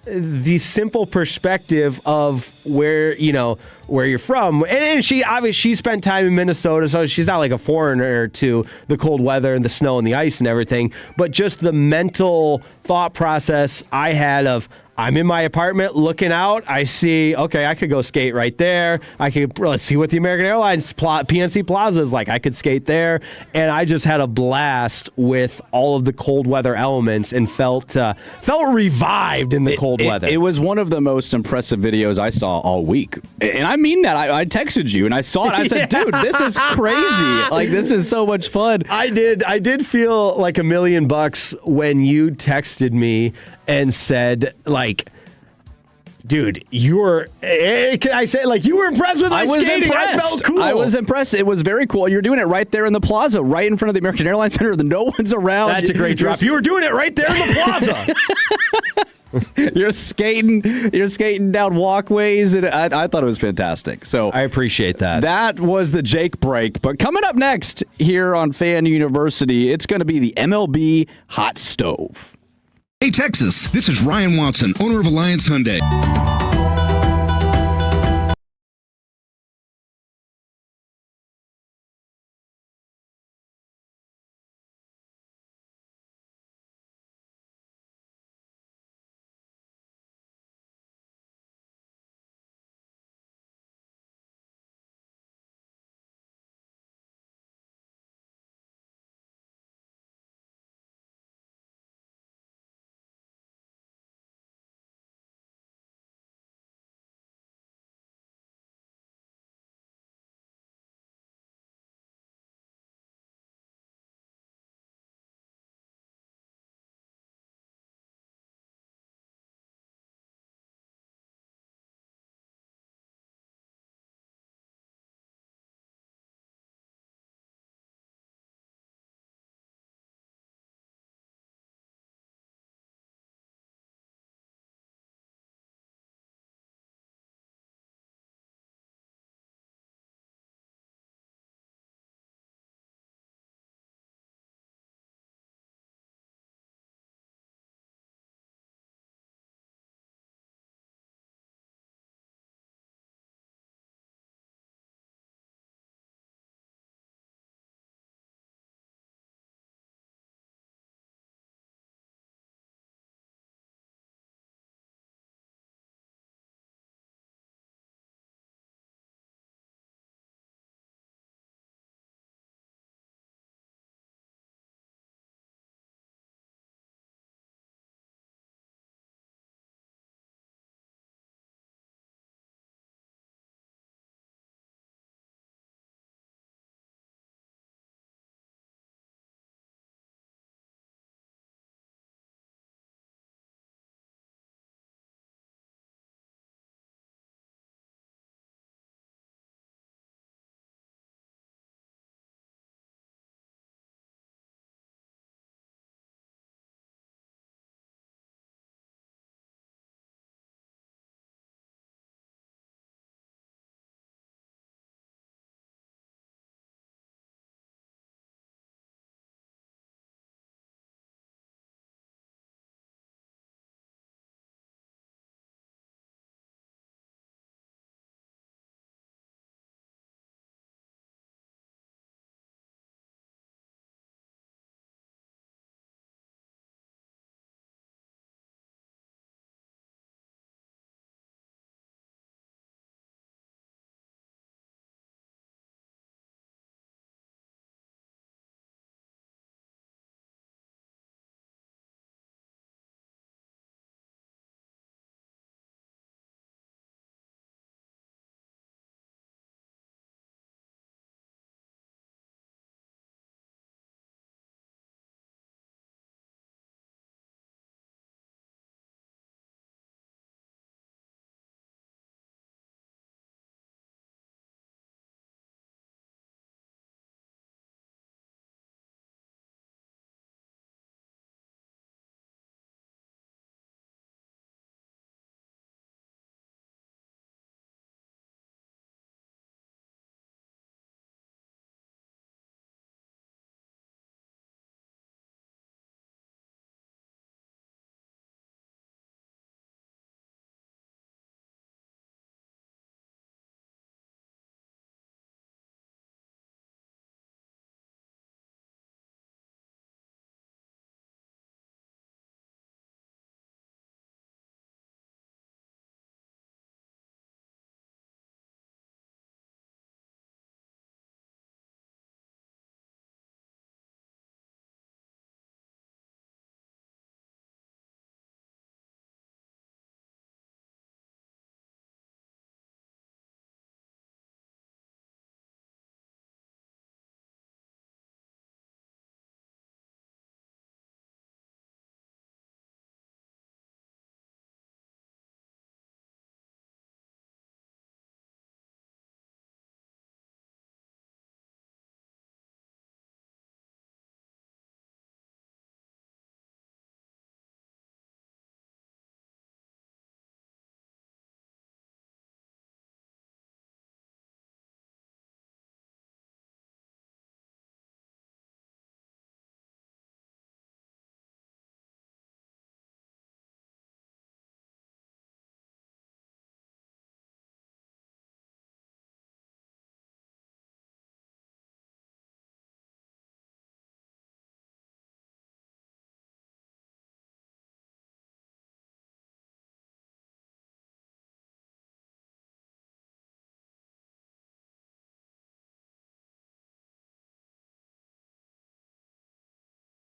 the simple perspective of where you're from. And she spent time in Minnesota, so she's not like a foreigner to the cold weather and the snow and the ice and everything, but just the mental thought process I had of, I'm in my apartment looking out. I see, okay, I could go skate right there. I could see what the American Airlines PNC Plaza is like. I could skate there. And I just had a blast with all of the cold weather elements and felt revived in the cold weather. It was one of the most impressive videos I saw all week. And I mean that. I texted you and I saw it. I said, dude, this is crazy. Like, this is so much fun. I did feel like $1 million when you texted me and said, like, dude, you were impressed with my skating. Impressed. I felt cool. I was impressed. It was very cool. You're doing it right there in the plaza, right in front of the American Airlines Center. No one's around. That's a great drop. You were doing it right there in the plaza. You're skating down walkways, and I thought it was fantastic. So I appreciate that. That was the Jake break. But coming up next here on Fan University, it's going to be the MLB Hot Stove. Hey, Texas, this is Ryan Watson, owner of Alliance Hyundai.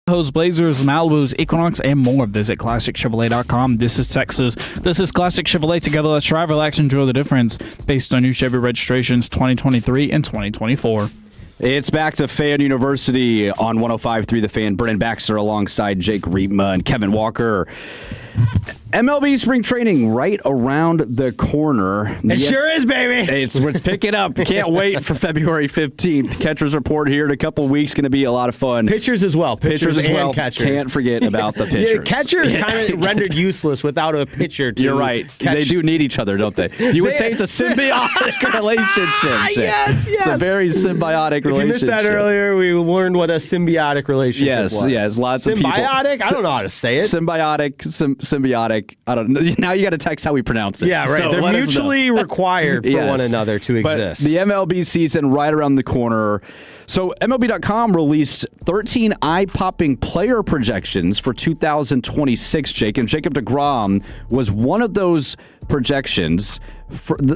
Blazers, Malibus, Equinox, and more. Visit ClassicChevrolet.com. This is Texas. This is Classic Chevrolet. Together, let's drive, relax, enjoy the difference. Based on new Chevy registrations 2023 and 2024. It's back to Fan University on 105.3 The Fan. Brennan Baxter alongside Jake Riepma and Kevin Walker. MLB spring training right around the corner. It sure is, baby. It's picking up. Can't wait for February 15th. Catchers report here in a couple of weeks. Going to be a lot of fun. Pitchers as well. Pitchers as and well. Catchers. Can't forget about the pitchers. Yeah, catchers kind of rendered useless without a pitcher. You're right. They do need each other, don't they? You would say it's a symbiotic relationship. Yes. It's a very symbiotic relationship. If you missed that earlier, we learned what a symbiotic relationship was. Yes. Lots of people. Symbiotic? I don't know how to say it. Symbiotic, symbiotic. I don't know. Now you got to text how we pronounce it. Yeah, right. So they're mutually required for one another to exist. But the MLB season right around the corner. So MLB.com released 13 eye-popping player projections for 2026, Jake. And Jacob deGrom was one of those projections.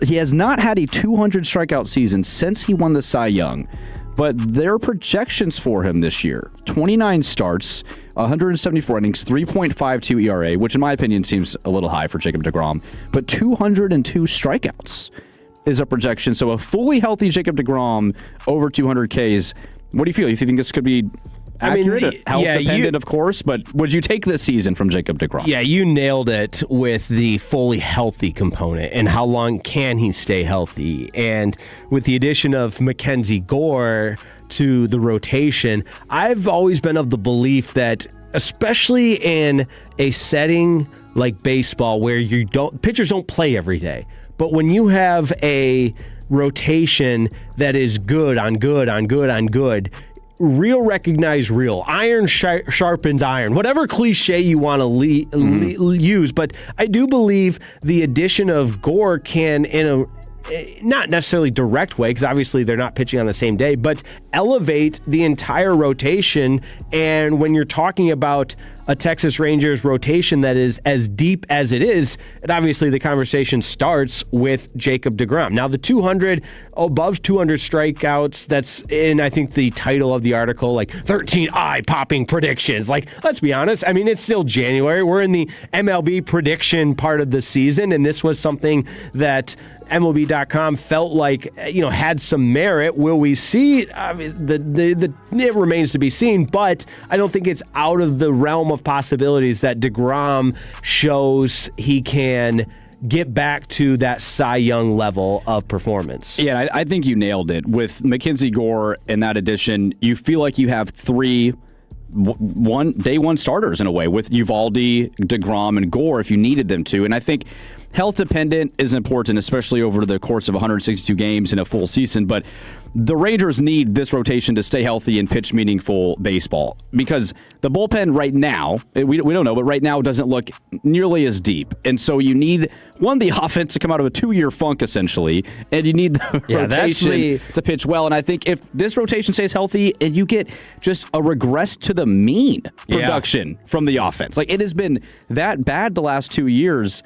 He has not had a 200 strikeout season since he won the Cy Young. But their projections for him this year, 29 starts, 174 innings, 3.52 ERA, which in my opinion seems a little high for Jacob deGrom, but 202 strikeouts is a projection. So a fully healthy Jacob deGrom over 200 Ks. What do you feel? You think this could be accurate? Health dependent, of course, but would you take this season from Jacob deGrom? Yeah, you nailed it with the fully healthy component and how long can he stay healthy. And with the addition of Mackenzie Gore to the rotation, I've always been of the belief that, especially in a setting like baseball where pitchers don't play every day, but when you have a rotation that is good on good on good on good, real recognize real. Iron sharpens iron. Whatever cliche you want to use, but I do believe the addition of Gore can, in a not necessarily direct way, because obviously they're not pitching on the same day, but elevate the entire rotation. And when you're talking about a Texas Rangers rotation that is as deep as it is, and obviously the conversation starts with Jacob deGrom. Now the 200, above 200 strikeouts, that's in, I think, the title of the article, like 13 eye-popping predictions. Like, let's be honest, I mean, it's still January. We're in the MLB prediction part of the season, and this was something that MLB.com felt like, had some merit. Will we see? It remains to be seen, but I don't think it's out of the realm of possibilities that deGrom shows he can get back to that Cy Young level of performance. Yeah, I think you nailed it. With Mackenzie Gore and that addition, you feel like you have three day one starters in a way, with Uvalde, deGrom, and Gore if you needed them to. And I think health dependent is important, especially over the course of 162 games in a full season. But the Rangers need this rotation to stay healthy and pitch meaningful baseball, because the bullpen right now, we don't know, but right now doesn't look nearly as deep. And so you need, the offense to come out of a 2-year funk, essentially, and you need the rotation to pitch well. And I think if this rotation stays healthy and you get just a regress to the mean production from the offense, like it has been that bad the last 2 years,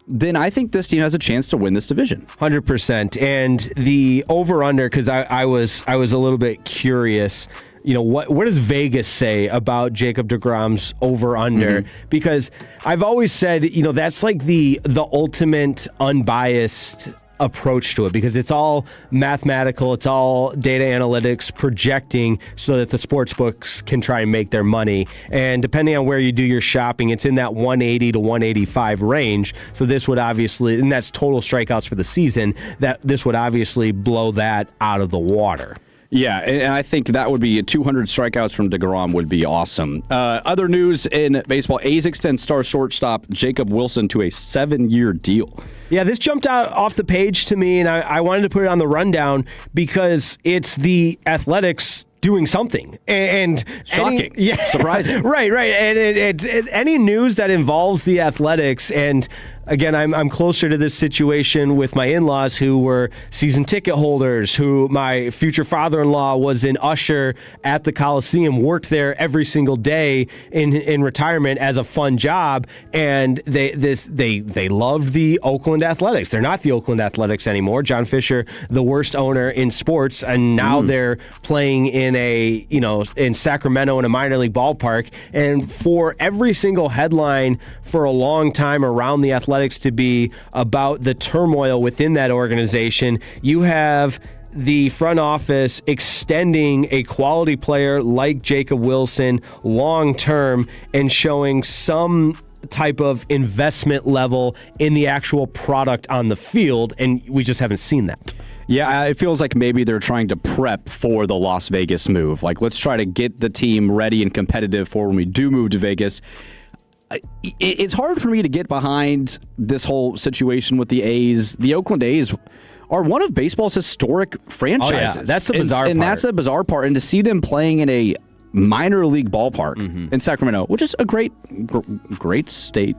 then I think this team has a chance to win this division. 100%. And the over-under, because I was a little bit curious, what does Vegas say about Jacob deGrom's over-under? Mm-hmm. Because I've always said, that's like the ultimate unbiased approach to it, because it's all mathematical, it's all data analytics projecting so that the sports books can try and make their money. And depending on where you do your shopping, it's in that 180 to 185 range. So this would obviously, and that's total strikeouts for the season, that this would obviously blow that out of the water. Yeah, and I think that would be 200 strikeouts from deGrom would be awesome. Other news in baseball, A's extend star shortstop Jacob Wilson to a 7-year deal. Yeah, this jumped out off the page to me, and I wanted to put it on the rundown because it's the Athletics doing something. And shocking. Surprising. Right. And any news that involves the Athletics, and again, I'm closer to this situation with my in-laws who were season ticket holders, who my future father-in-law was an usher at the Coliseum, worked there every single day in retirement as a fun job, and they loved the Oakland Athletics. They're not the Oakland Athletics anymore. John Fisher, the worst owner in sports, and now they're playing in Sacramento in a minor league ballpark. And for every single headline for a long time around the Athletics to be about the turmoil within that organization, you have the front office extending a quality player like Jacob Wilson long term and showing some type of investment level in the actual product on the field, and we just haven't seen that. Yeah, it feels like maybe they're trying to prep for the Las Vegas move. Like, let's try to get the team ready and competitive for when we do move to Vegas. It's hard for me to get behind this whole situation with the A's. The Oakland A's are one of baseball's historic franchises. Oh, yeah. That's the bizarre part. And that's the bizarre part. And to see them playing in a minor league ballpark in Sacramento, which is a great city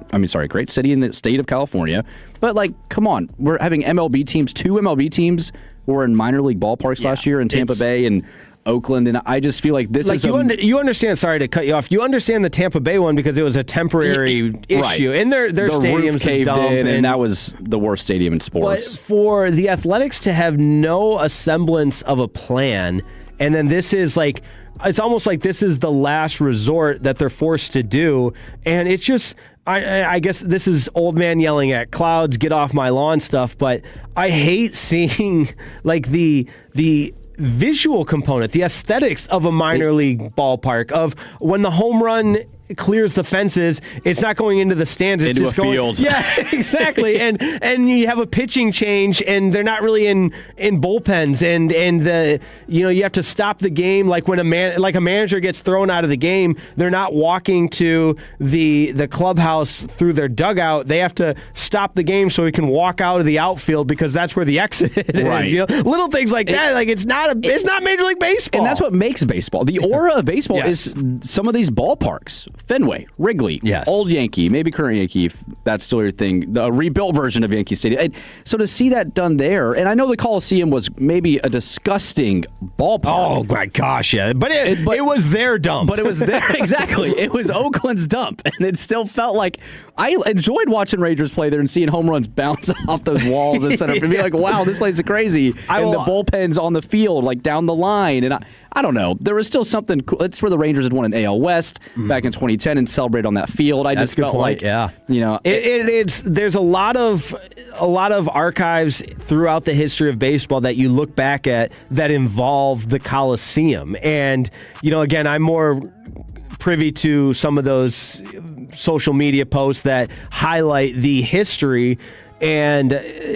in the state of California. But, like, come on, we're having MLB teams, 2 MLB teams were in minor league ballparks last year in Tampa Bay and Oakland, and I just feel like this is you understand. Sorry to cut you off. You understand the Tampa Bay one because it was a temporary issue, and their stadiums caved in, and that was the worst stadium in sports. But for the Athletics to have no semblance of a plan, and then this is like, it's almost like this is the last resort that they're forced to do, and it's just. I guess this is old man yelling at clouds, get off my lawn stuff, but I hate seeing like the visual component, the aesthetics of a minor league ballpark, of when the home run clears the fences, it's not going into the stands, it's into just a going, field. Yeah, exactly. and you have a pitching change, and they're not really in bullpens, and the you have to stop the game like when a manager gets thrown out of the game, they're not walking to the clubhouse through their dugout. They have to stop the game so he can walk out of the outfield because that's where the exit is. Right. Little things like that. Like it's not Major League Baseball, and that's what makes baseball. The aura of baseball is some of these ballparks. Fenway, Wrigley, Old Yankee, maybe current Yankee, if that's still your thing, the rebuilt version of Yankee Stadium. And so to see that done there, and I know the Coliseum was maybe a disgusting ballpark. Oh my gosh, yeah. But it was their dump. But it was there, exactly. It was Oakland's dump. And it still felt like, I enjoyed watching Rangers play there and seeing home runs bounce off those walls and and be like, wow, this place is crazy. And the bullpens on the field, like down the line. And I don't know. There was still something cool. It's where the Rangers had won an AL West back in 2010 and celebrated on that field. I just felt like, there's a lot of archives throughout the history of baseball that you look back at that involve the Coliseum. And, again, I'm more privy to some of those social media posts that highlight the history. And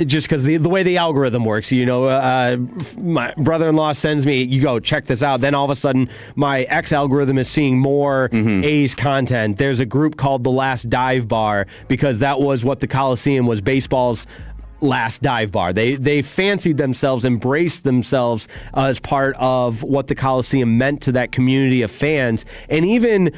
just because the way the algorithm works, my brother-in-law sends me, you go, check this out. Then all of a sudden, my X algorithm is seeing more A's content. There's a group called The Last Dive Bar because that was what the Coliseum was, baseball's last dive bar. They fancied themselves, embraced themselves as part of what the Coliseum meant to that community of fans. And even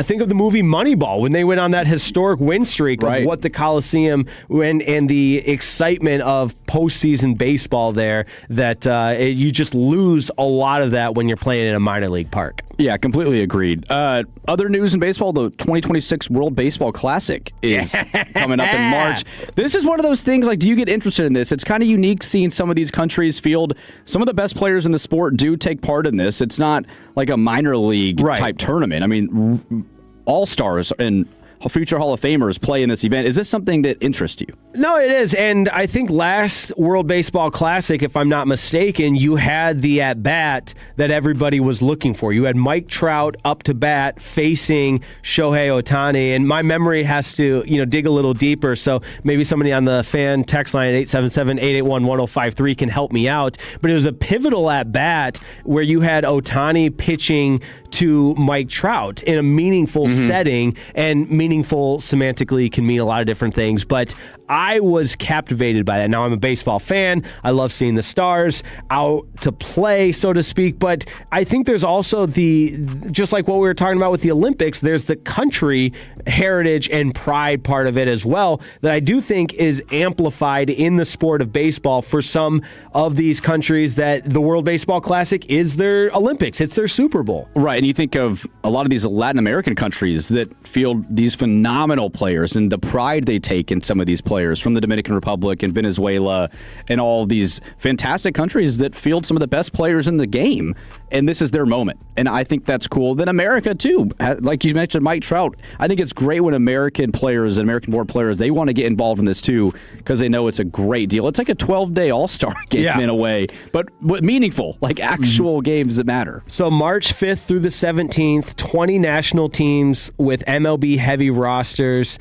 think of the movie Moneyball when they went on that historic win streak of what the Coliseum and the excitement of postseason baseball there, that you just lose a lot of that when you're playing in a minor league park. Yeah, completely agreed. Other news in baseball, the 2026 World Baseball Classic is coming up in March. This is one of those things, like, do you get interested in this? It's kind of unique seeing some of these countries field some of the best players in the sport do take part in this. It's not like a minor league type tournament. I mean, all-stars and future Hall of Famers play in this event. Is this something that interests you? No, it is. And I think last World Baseball Classic, if I'm not mistaken, you had the at-bat that everybody was looking for. You had Mike Trout up to bat facing Shohei Ohtani. And my memory has to, dig a little deeper. So maybe somebody on the fan text line at 877-881-1053 can help me out. But it was a pivotal at-bat where you had Ohtani pitching to Mike Trout in a meaningful setting, and meaningful semantically can mean a lot of different things. But I was captivated by that. Now, I'm a baseball fan. I love seeing the stars out to play, so to speak. But I think there's also just like what we were talking about with the Olympics, there's the country heritage and pride part of it as well that I do think is amplified in the sport of baseball for some of these countries that the World Baseball Classic is their Olympics. It's their Super Bowl. Right, and you think of a lot of these Latin American countries that field these phenomenal players and the pride they take in some of these players from the Dominican Republic and Venezuela and all these fantastic countries that field some of the best players in the game. And this is their moment. And I think that's cool. Then America, too. Like you mentioned, Mike Trout. I think it's great when American players and American-born players, they want to get involved in this, too, because they know it's a great deal. It's like a 12-day All-Star game in a way, but meaningful, like actual games that matter. So March 5th through the 17th, 20 national teams with MLB-heavy rosters.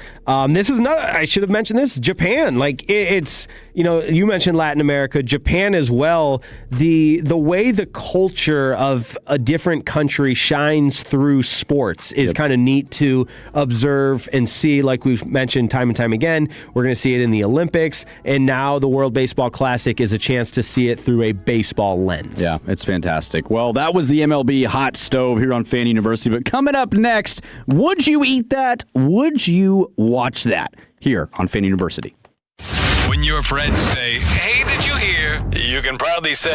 This is not, I should have mentioned this, Japan. Like, it's, you mentioned Latin America, Japan as well. The way the culture of a different country shines through sports is kind of neat to observe and see. Like we've mentioned time and time again, we're going to see it in the Olympics, and now the World Baseball Classic is a chance to see it through a baseball lens. Yeah, it's fantastic. Well, that was the MLB Hot Stove here on Fan University. But coming up next, would you eat that? Would you watch that? Here on Fan University. When your friends say, "Hey, did you hear?" you can proudly say,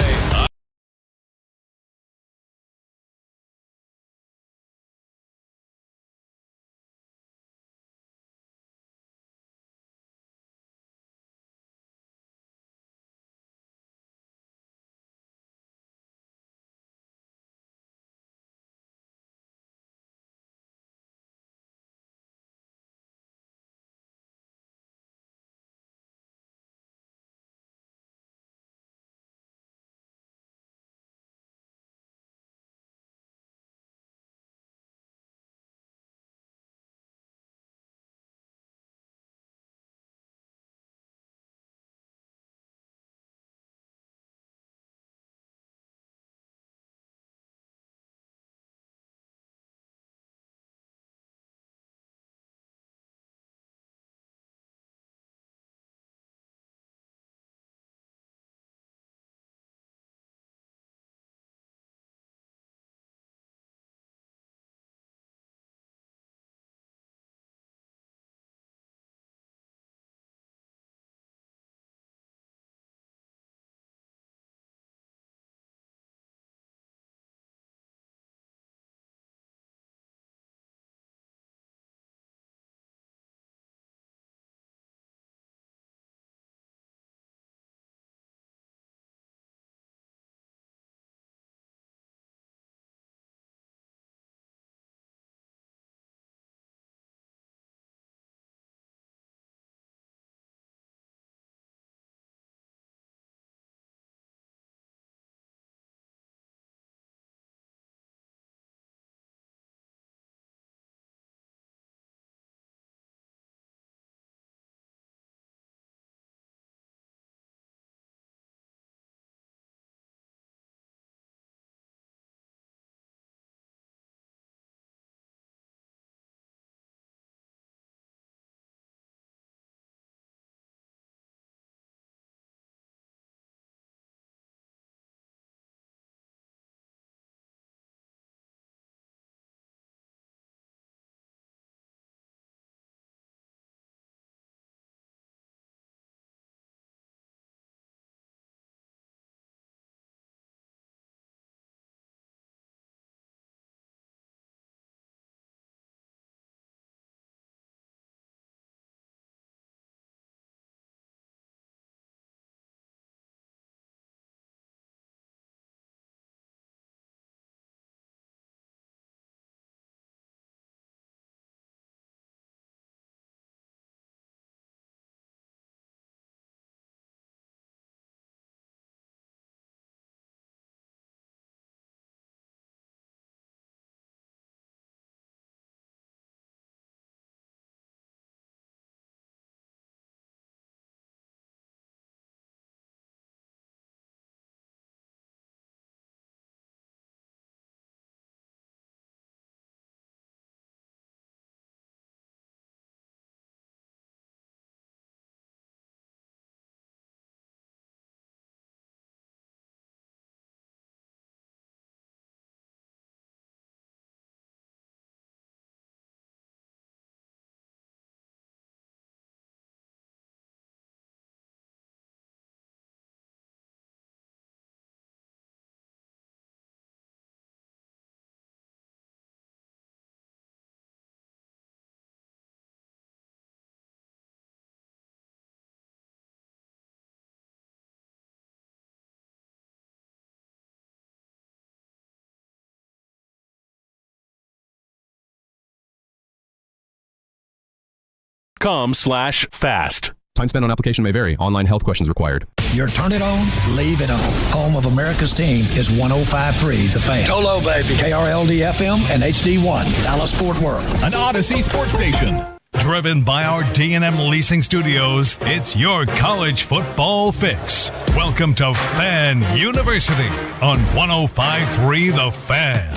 turniton.com/fast. Time spent on application may vary. Online health questions required. Your turn it on, leave it on. Home of America's team is 105.3 The Fan. Tolo, baby. KRLD-FM and HD1, Dallas-Fort Worth. An Odyssey sports station. Driven by our D&M Leasing Studios, it's your college football fix. Welcome to Fan University on 105.3 The Fan.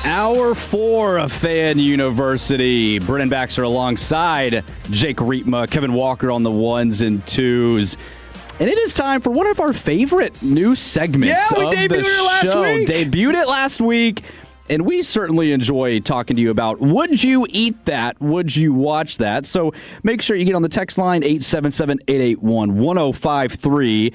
Hour 4 of Fan University. Brennan Baxter alongside Jake Riepma, Kevin Walker on the 1s and 2s. And it is time for one of our favorite new segments of the show. Yeah, we debuted it last week. Debuted it last week. And we certainly enjoy talking to you about, would you eat that? Would you watch that? So make sure you get on the text line, 877-881-1053.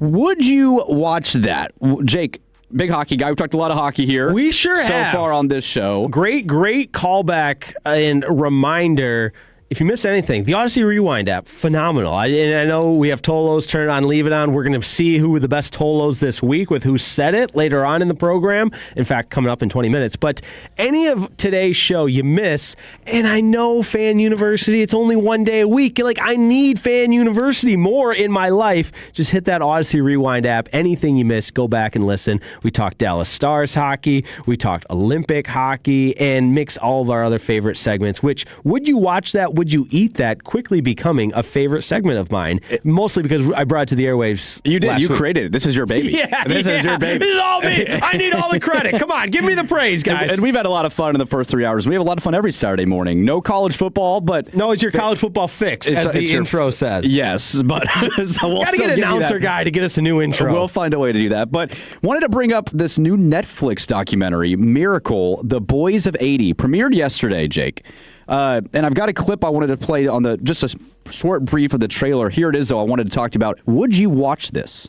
Would you watch that? Jake, big hockey guy. We've talked a lot of hockey here. We sure have. So far on this show. Great callback and reminder. If you miss anything, the Odyssey Rewind app, phenomenal. I know we have Tolos, turn it on, leave it on. We're going to see who were the best Tolos this week with who said it later on in the program. In fact, coming up in 20 minutes. But any of today's show you miss, and I know Fan University, it's only one day a week. You're like, I need Fan University more in my life. Just hit that Odyssey Rewind app. Anything you miss, go back and listen. We talked Dallas Stars hockey. We talked Olympic hockey and mix all of our other favorite segments, which, would you watch that? Would you eat that? Quickly becoming a favorite segment of mine, mostly because I brought it to the airwaves. You did. You created it. This is your baby. This is your baby. This is all me. I need all the credit. Come on, give me the praise, guys. And we've had a lot of fun in the first 3 hours. We have a lot of fun every Saturday morning. No college football, but no, it's your college football fix, as the intro says. Yes, but so we'll gotta get an announcer guy to get us a new intro. We'll find a way to do that. But wanted to bring up this new Netflix documentary, Miracle: The Boys of 80, premiered yesterday, Jake. And I've got a clip I wanted to play on just a short brief of the trailer. Here it is, though. I wanted to talk to you about. Would you watch this?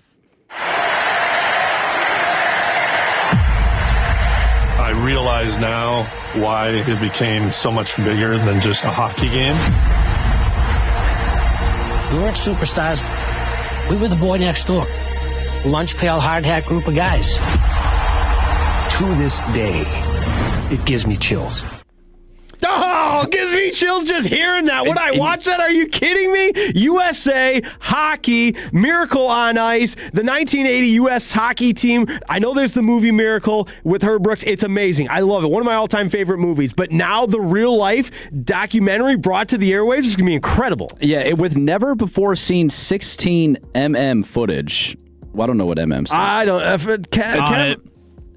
I realize now why it became so much bigger than just a hockey game. We weren't superstars. We were the boy next door. Lunch pail, hard hat group of guys. To this day, it gives me chills. Oh, gives me chills just hearing that. Would I watch that? Are you kidding me? USA hockey, Miracle on Ice, the 1980 U.S. hockey team. I know there's the movie Miracle with Herb Brooks. It's amazing. I love it. One of my all-time favorite movies. But now the real-life documentary brought to the airwaves is going to be incredible. Yeah, with never-before-seen 16mm footage. Well, I don't know what MM stands. I don't.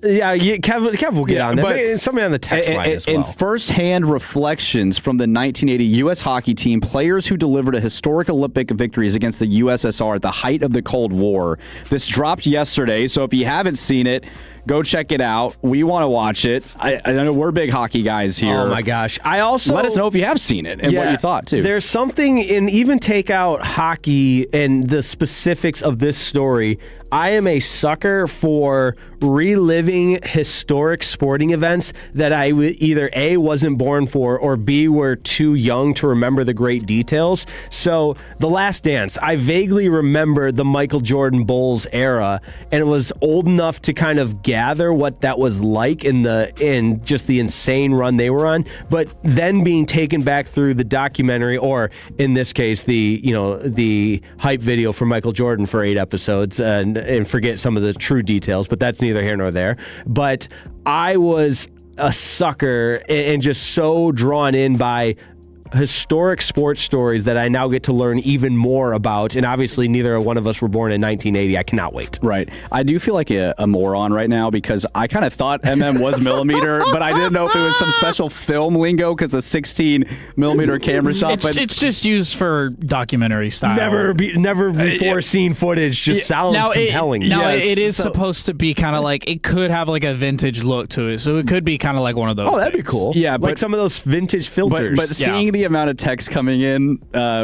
Kev will get on that. But somebody on the text line as well. In first-hand reflections from the 1980 U.S. hockey team, players who delivered a historic Olympic victories against the USSR at the height of the Cold War. This dropped yesterday, so if you haven't seen it, go check it out. We want to watch it. I know we're big hockey guys here. Oh, my gosh. I also... Let us know if you have seen it and what you thought, too. There's something in... Even take out hockey and the specifics of this story. I am a sucker for reliving historic sporting events that I either A, wasn't born for, or B, were too young to remember the great details. So, The Last Dance. I vaguely remember the Michael Jordan Bulls era, and it was old enough to kind of gather what that was like in just the insane run they were on, but then being taken back through the documentary, or in this case, the hype video for Michael Jordan for 8 episodes, and forget some of the true details, but that's neither here nor there. But I was a sucker and just so drawn in by historic sports stories that I now get to learn even more about. And obviously, neither one of us were born in 1980. I cannot wait. Right. I do feel like a moron right now because I kind of thought MM was millimeter, but I didn't know if it was some special film lingo because the 16 millimeter camera shot. It's just used for documentary style. Never before seen footage just sounds compelling. It is supposed to be kind of like, it could have like a vintage look to it. So it could be kind of like one of those. Oh, that'd be cool. Yeah, like some of those vintage filters. But seeing the amount of text coming in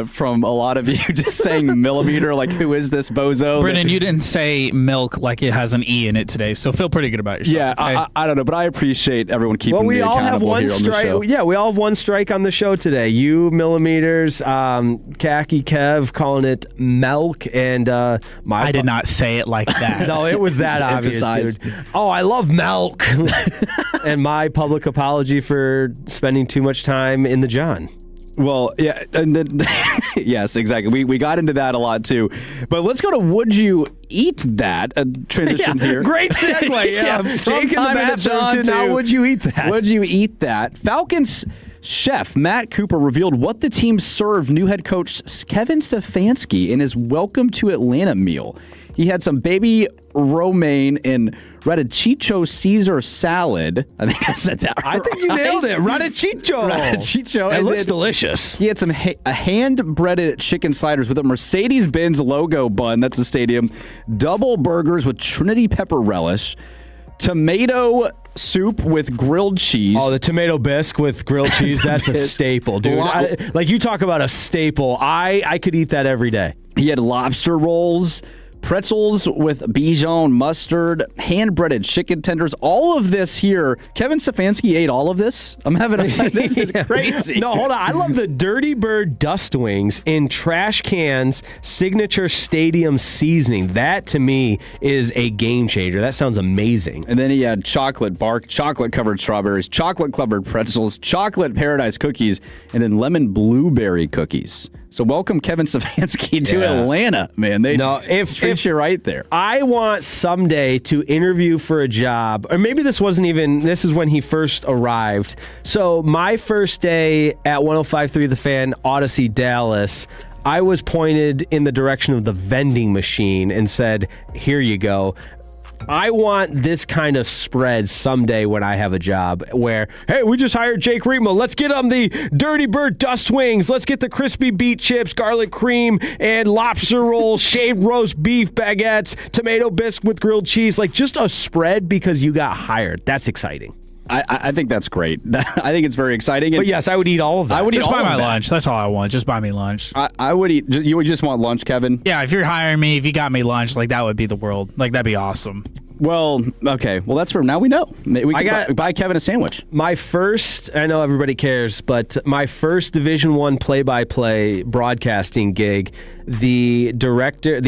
from a lot of you just saying millimeter, like, who is this bozo? Brennan, you didn't say milk like it has an E in it today, so feel pretty good about yourself. Yeah, okay? I don't know, but I appreciate everyone keeping me accountable here on the show. Yeah, we all have one strike on the show today. You, millimeters, Khaki Kev calling it milk, and I did not say it like that. No, it was that obvious, dude. Oh, I love milk. And my public apology for spending too much time in the John. Well, yeah, and then yes, exactly. We got into that a lot too. But let's go to would you eat that? A transition here. Great segue. Yeah, Jake in the bathroom to now would you eat that? Would you eat that? Falcons chef Matt Cooper revealed what the team served new head coach Kevin Stefanski in his Welcome to Atlanta meal. He had some baby romaine and radicchio Caesar salad. I think I said that right. I think you nailed it. Radicchio. It looks delicious. He had some hand-breaded chicken sliders with a Mercedes-Benz logo bun. That's a stadium. Double burgers with Trinity pepper relish. Tomato soup with grilled cheese. Oh, the tomato bisque with grilled cheese. That's a staple, dude. Like you talk about a staple. I could eat that every day. He had lobster rolls. Pretzels with Bichon mustard, hand-breaded chicken tenders, all of this here. Kevin Stefanski ate all of this? I'm having this is crazy. No, hold on. I love the Dirty Bird Dust Wings in trash cans, signature stadium seasoning. That, to me, is a game changer. That sounds amazing. And then he had chocolate bark, chocolate-covered strawberries, chocolate-covered pretzels, chocolate paradise cookies, and then lemon blueberry cookies. So welcome Kevin Stefanski to Atlanta, man. They treat you right there. I want someday to interview for a job, or maybe this is when he first arrived. So my first day at 105.3 The Fan, Odyssey, Dallas, I was pointed in the direction of the vending machine and said, here you go. I want this kind of spread someday when I have a job where, hey, we just hired Jake Riepma. Let's get him the Dirty Bird Dust Wings. Let's get the crispy beet chips, garlic cream, and lobster rolls, shaved roast beef baguettes, tomato bisque with grilled cheese. Like just a spread because you got hired. That's exciting. I think that's great. I think it's very exciting. But yes, I would eat all of that. I would just buy my lunch. That's all I want. Just buy me lunch. I would eat. You would just want lunch, Kevin? Yeah, if you're hiring me, if you got me lunch, like that would be the world. Like that'd be awesome. Well, okay. Well, that's now we know. We can buy Kevin a sandwich. My first, I know everybody cares, but my first Division I play-by-play broadcasting gig, the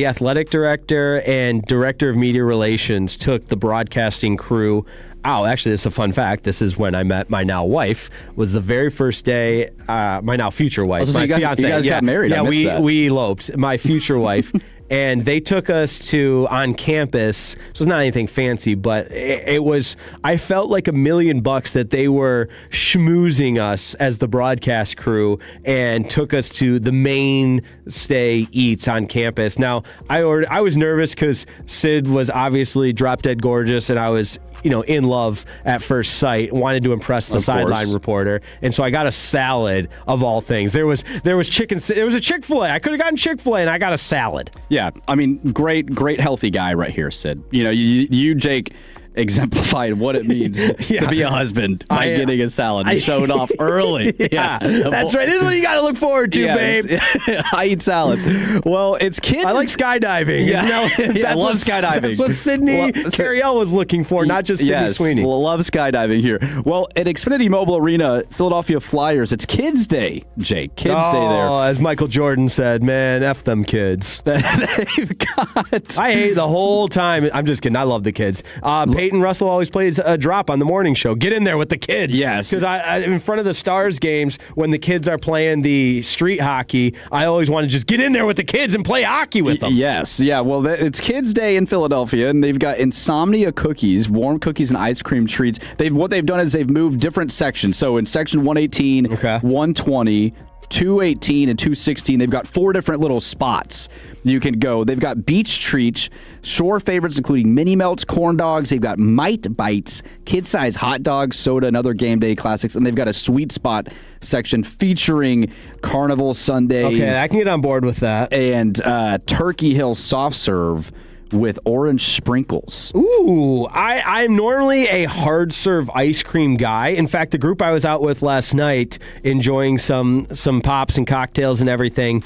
athletic director and director of media relations took the broadcasting crew out. Actually, this is a fun fact. This is when I met my now wife. Was the very first day, my now future wife, my fiance. You guys got married. Yeah, we eloped. My future wife. And they took us to on campus. So it's not anything fancy, but it was. I felt like $1 million that they were schmoozing us as the broadcast crew and took us to the mainstay eats on campus. Now I was nervous because Sid was obviously drop dead gorgeous, and I was in love at first sight, wanted to impress the sideline reporter, and so I got a salad of all things. There was chicken. There was a Chick-fil-A. I could have gotten Chick-fil-A, and I got a salad. Yeah, I mean, great healthy guy right here, Sid. You Jake, exemplified what it means to be a husband by getting a salad. You showed off early. Yeah, that's right. This is what you got to look forward to, babe. I eat salads. Well, it's kids. I like skydiving. I love skydiving. That's what Sydney Carriel was looking for, not just Sydney Sweeney. Well, love skydiving here. Well, at Xfinity Mobile Arena, Philadelphia Flyers, it's Kids Day, Jake. Kids Day there. As Michael Jordan said, man, F them kids. They've got. I hate the whole time. I'm just kidding. I love the kids. Peyton Russell always plays a drop on the morning show. Get in there with the kids. Yes. Because I in front of the Stars games, when the kids are playing the street hockey, I always want to just get in there with the kids and play hockey with them. Yes. Yeah. Well, it's Kids Day in Philadelphia, and they've got Insomnia cookies, warm cookies, and ice cream treats. What they've done is they've moved different sections. So in section 118, 120, 218 and 216, they've got 4 different little spots you can go. They've got beach treats, shore favorites including mini melts, corn dogs. They've got Mite Bites, kid-size hot dogs, soda, and other game day classics. And they've got a sweet spot section featuring Carnival Sundays. Okay, I can get on board with that. And Turkey Hill soft serve with orange sprinkles. Ooh, I'm normally a hard serve ice cream guy. In fact, the group I was out with last night, enjoying some pops and cocktails and everything,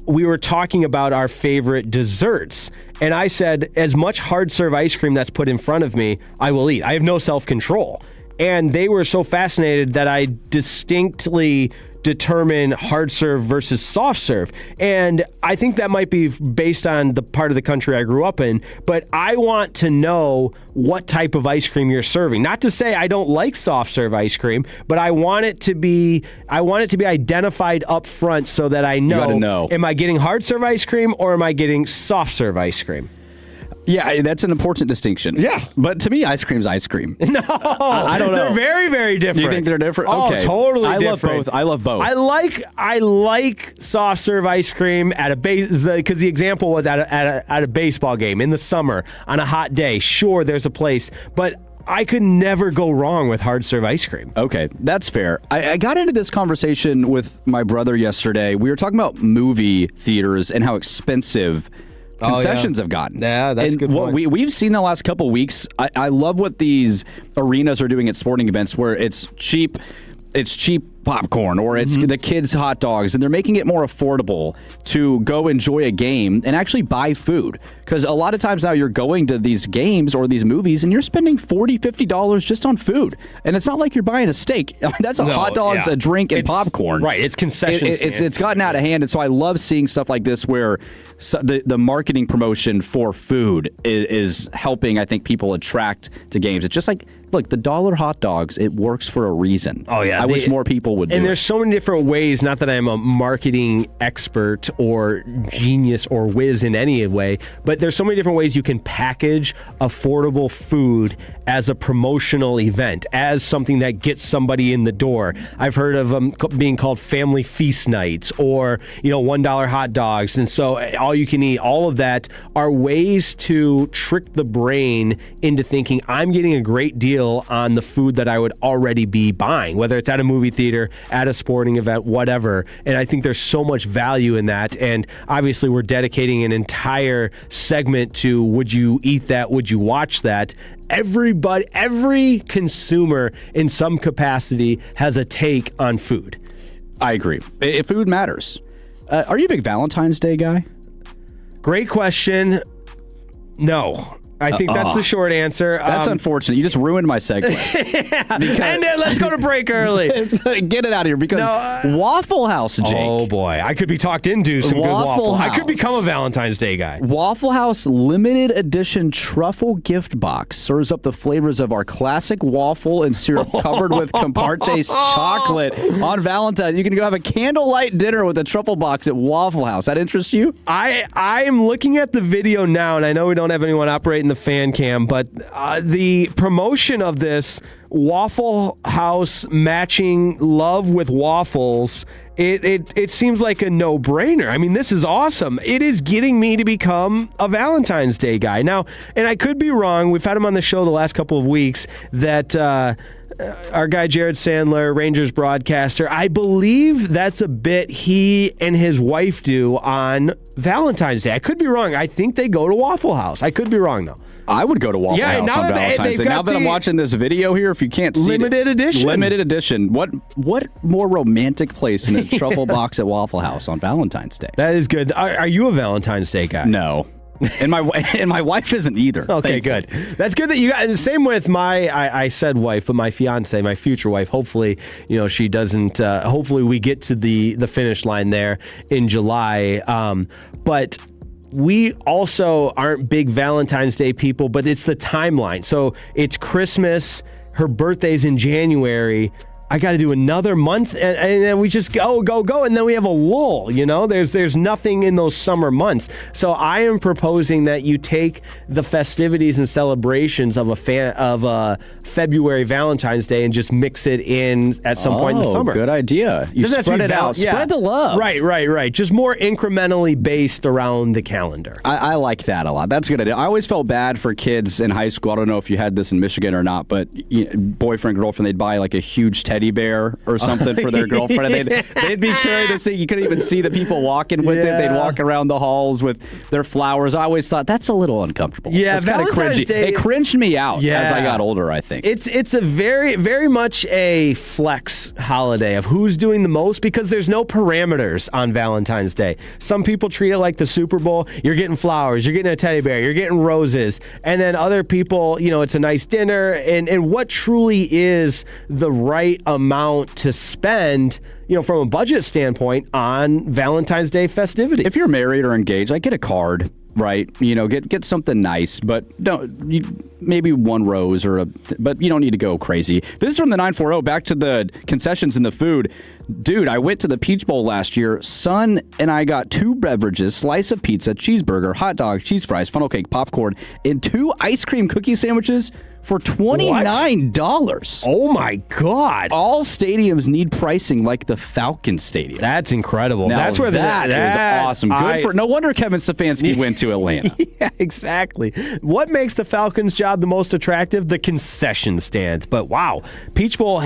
we were talking about our favorite desserts. And I said, as much hard serve ice cream that's put in front of me, I will eat. I have no self-control. And they were so fascinated that I distinctly determine hard serve versus soft serve. And I think that might be based on the part of the country I grew up in, but I want to know what type of ice cream you're serving. Not to say I don't like soft serve ice cream, but I want it to be identified up front so that I know, you gotta know. Am I getting hard serve ice cream or am I getting soft serve ice cream? Yeah, that's an important distinction. Yeah. But to me, ice cream's ice cream. No, I don't know. They're very, very different. You think they're different? Oh, Okay. totally I different. love both. I like soft serve ice cream at a base because the example was at a baseball game in the summer on a hot day. Sure, there's a place, but I could never go wrong with hard serve ice cream. Okay, that's fair. I got into this conversation with my brother yesterday. We were talking about movie theaters and how expensive concessions have gotten. Yeah, that's a good what point. we've seen the last couple weeks. I love what these arenas are doing at sporting events where it's cheap popcorn or it's the kids' hot dogs, and they're making it more affordable to go enjoy a game and actually buy food. Because a lot of times now you're going to these games or these movies and you're spending $40, $50 just on food. And it's not like you're buying a steak. I mean, that's hot dogs, a drink, and popcorn. Right, it's concessions. It's gotten out of hand. And so I love seeing stuff like this where the marketing promotion for food is helping, I think, people attract to games. It's just like, look, the dollar hot dogs, it works for a reason. Oh, yeah. I wish more people would do And it. there's so many different ways, not that I'm a marketing expert or genius or whiz in any way, but there's so many different ways you can package affordable food as a promotional event, as something that gets somebody in the door. I've heard of them being called family feast nights or, $1 hot dogs. And so all you can eat, all of that are ways to trick the brain into thinking I'm getting a great deal on the food that I would already be buying, whether it's at a movie theater, at a sporting event, whatever. And I think there's so much value in that. And obviously we're dedicating an entire segment to would you eat that? Would you watch that? Every consumer in some capacity has a take on food. I agree. Food matters. Are you a big Valentine's Day guy? Great question. No. I think that's the short answer. That's unfortunate. You just ruined my segue. And let's go to break early. Get it out of here because Waffle House, Jake. Oh, boy. I could be talked into some good waffle. I could become a Valentine's Day guy. Waffle House limited edition truffle gift box serves up the flavors of our classic waffle and syrup covered with Comparte's chocolate on Valentine's. You can go have a candlelight dinner with a truffle box at Waffle House. That interests you? I am looking at the video now, and I know we don't have anyone operating the fan cam, but the promotion of this Waffle House matching love with waffles, it seems like a no-brainer. I mean, this is awesome. It is getting me to become a Valentine's Day guy. Now, and I could be wrong, we've had him on the show the last couple of weeks, that our guy Jared Sandler, Rangers broadcaster, I believe that's a bit he and his wife do on Valentine's Day. I could be wrong. I think they go to Waffle House. I could be wrong, though. I would go to Waffle House on Valentine's Day. Now that I'm watching this video here, if you can't see limited edition. What more romantic place than a truffle box at Waffle House on Valentine's Day? That is good. Are you a Valentine's Day guy? No. And my wife isn't either. Okay, good. That's good that you got. Same with I said wife, but my fiance, my future wife. Hopefully, she doesn't. Hopefully, we get to the finish line there in July. But we also aren't big Valentine's Day people. But it's the timeline. So it's Christmas. Her birthday's in January. I got to do another month, and then we just go, and then we have a lull. There's nothing in those summer months. So I am proposing that you take the festivities and celebrations of a February Valentine's Day and just mix it in at some point in the summer. Good idea. You spread it out. Yeah. Spread the love. Right. Just more incrementally based around the calendar. I like that a lot. That's a good idea. I always felt bad for kids in high school. I don't know if you had this in Michigan or not, but boyfriend, girlfriend, they'd buy like a huge teddy bear or something for their girlfriend. And they'd be carrying the seat. You couldn't even see the people walking with it. They'd walk around the halls with their flowers. I always thought that's a little uncomfortable. Yeah, it's kind of cringy. It cringed me out as I got older, I think. It's a very, very much a flex holiday of who's doing the most because there's no parameters on Valentine's Day. Some people treat it like the Super Bowl. You're getting flowers. You're getting a teddy bear. You're getting roses. And then other people, it's a nice dinner. And what truly is the right amount to spend, from a budget standpoint on Valentine's Day festivities. If you're married or engaged, get a card. Right, get something nice, but maybe one rose but you don't need to go crazy. This is from the 940. Back to the concessions and the food, dude. I went to the Peach Bowl last year. Son and I got 2 beverages, slice of pizza, cheeseburger, hot dog, cheese fries, funnel cake, popcorn, and 2 ice cream cookie sandwiches for $29. Oh my God! All stadiums need pricing like the Falcon Stadium. That's incredible. Now, that's where that is awesome. No wonder Kevin Stefanski went to Atlanta. Yeah, exactly. What makes the Falcons' job the most attractive? The concession stands. But wow, Peach Bowl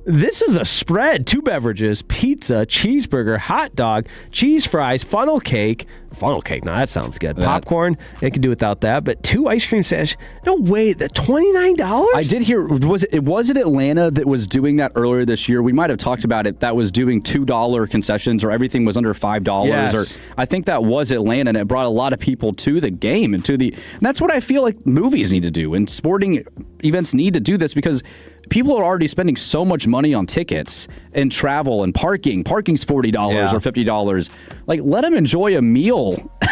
this is a spread. 2 beverages, pizza, cheeseburger, hot dog, cheese fries, funnel cake. Funnel cake, now that sounds good. Popcorn, they can do without that. But 2 ice cream sandwiches. No way, the $29? I did hear, was it Atlanta that was doing that earlier this year? We might have talked about it. That was doing $2 concessions, or everything was under $5. Yes. Or I think that was Atlanta, and it brought a lot of people to the game and and that's what I feel like movies need to do, and sporting events need to do this, because people are already spending so much money on tickets and travel and parking. Parking's $40 or $50. Let them enjoy a meal.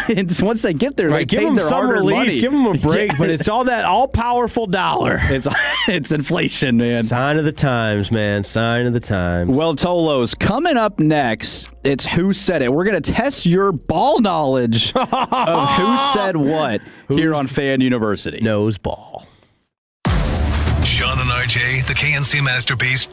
And once they get there, give them some relief, money. Give them a break. But it's all that all-powerful dollar. It's inflation, man. Sign of the times, man. Sign of the times. Well, Tolos, coming up next, it's Who Said It. We're going to test your ball knowledge of who said what here on Fan University. Knows ball. Sean and RJ, the KNC Masterpiece.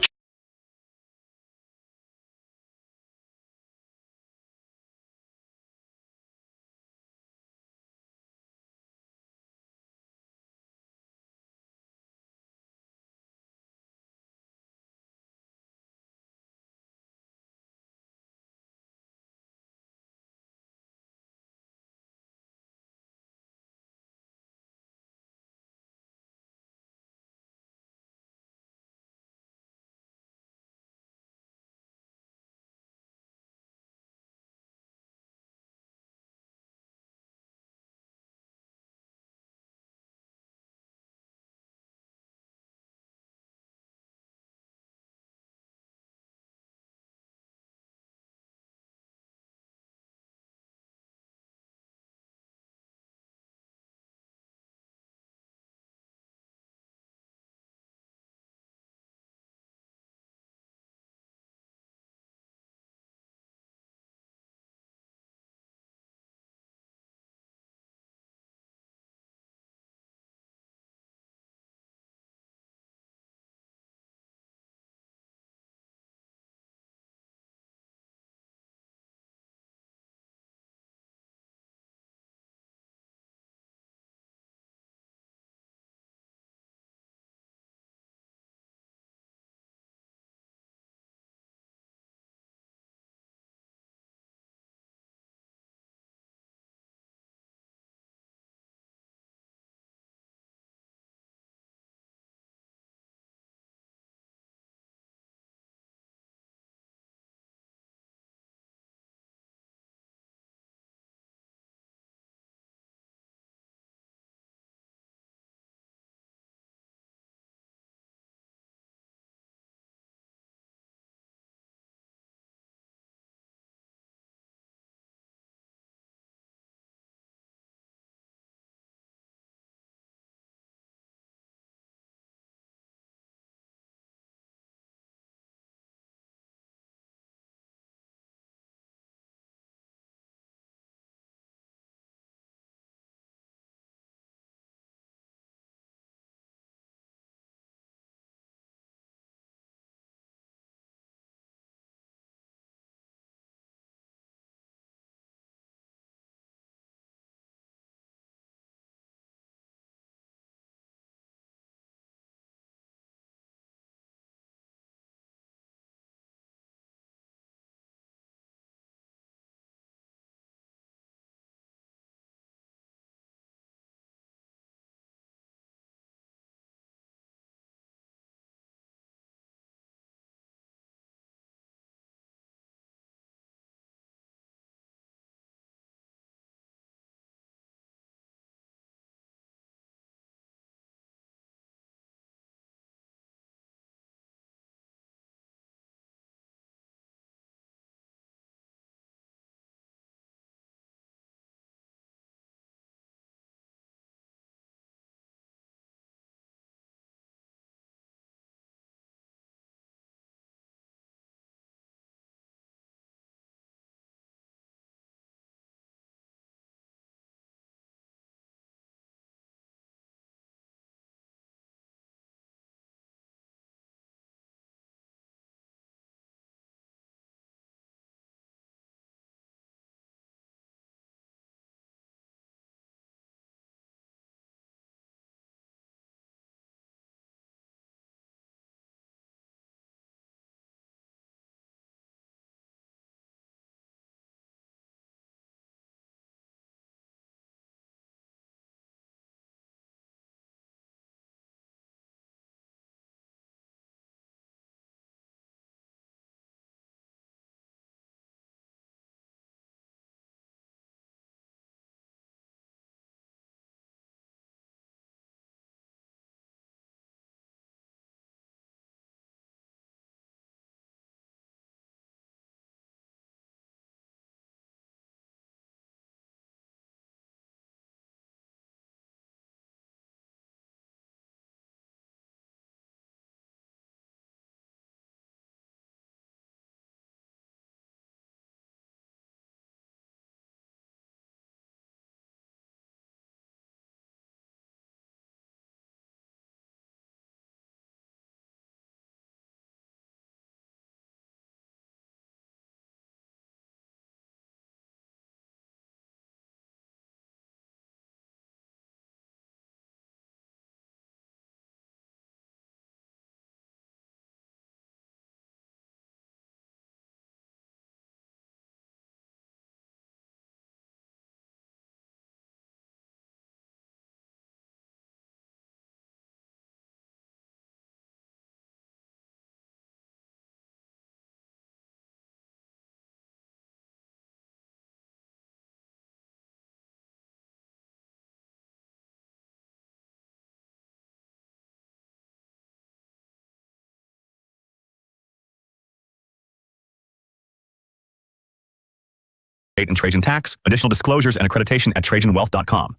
and Trajan Tax. Additional disclosures and accreditation at TrajanWealth.com.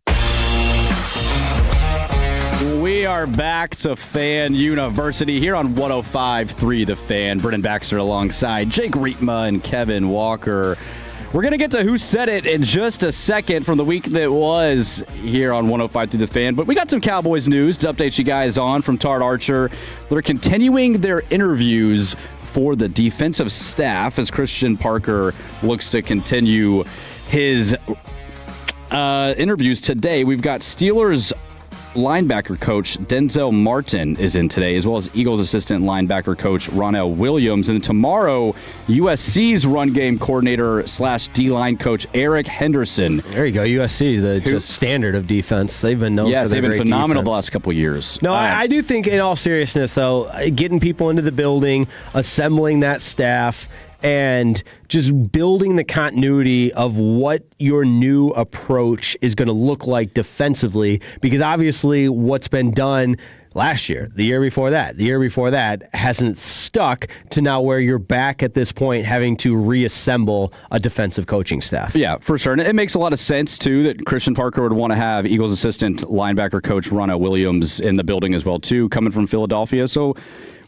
We are back to Fan University here on 105.3 The Fan. Brennan Baxter alongside Jake Riepma and Kevin Walker. We're going to get to Who Said It in just a second from the week that was here on 105.3 The Fan. But we got some Cowboys news to update you guys on from Tard Archer. They're continuing their interviews for the defensive staff as Christian Parker looks to continue his interviews today. We've got Steelers linebacker coach Denzel Martin is in today, as well as Eagles assistant linebacker coach Ronell Williams. And tomorrow, USC's run game coordinator / D-line coach Eric Henderson. There you go, USC, the just standard of defense. They've been known for their they've been great phenomenal defense the last couple of years. No, I do think, in all seriousness, though, getting people into the building, assembling that staff, and just building the continuity of what your new approach is going to look like defensively, because obviously what's been done last year, the year before that hasn't stuck to now where you're back at this point having to reassemble a defensive coaching staff. Yeah, for sure. And it makes a lot of sense, too, that Christian Parker would want to have Eagles assistant linebacker coach Ronell Williams in the building as well, too, coming from Philadelphia. So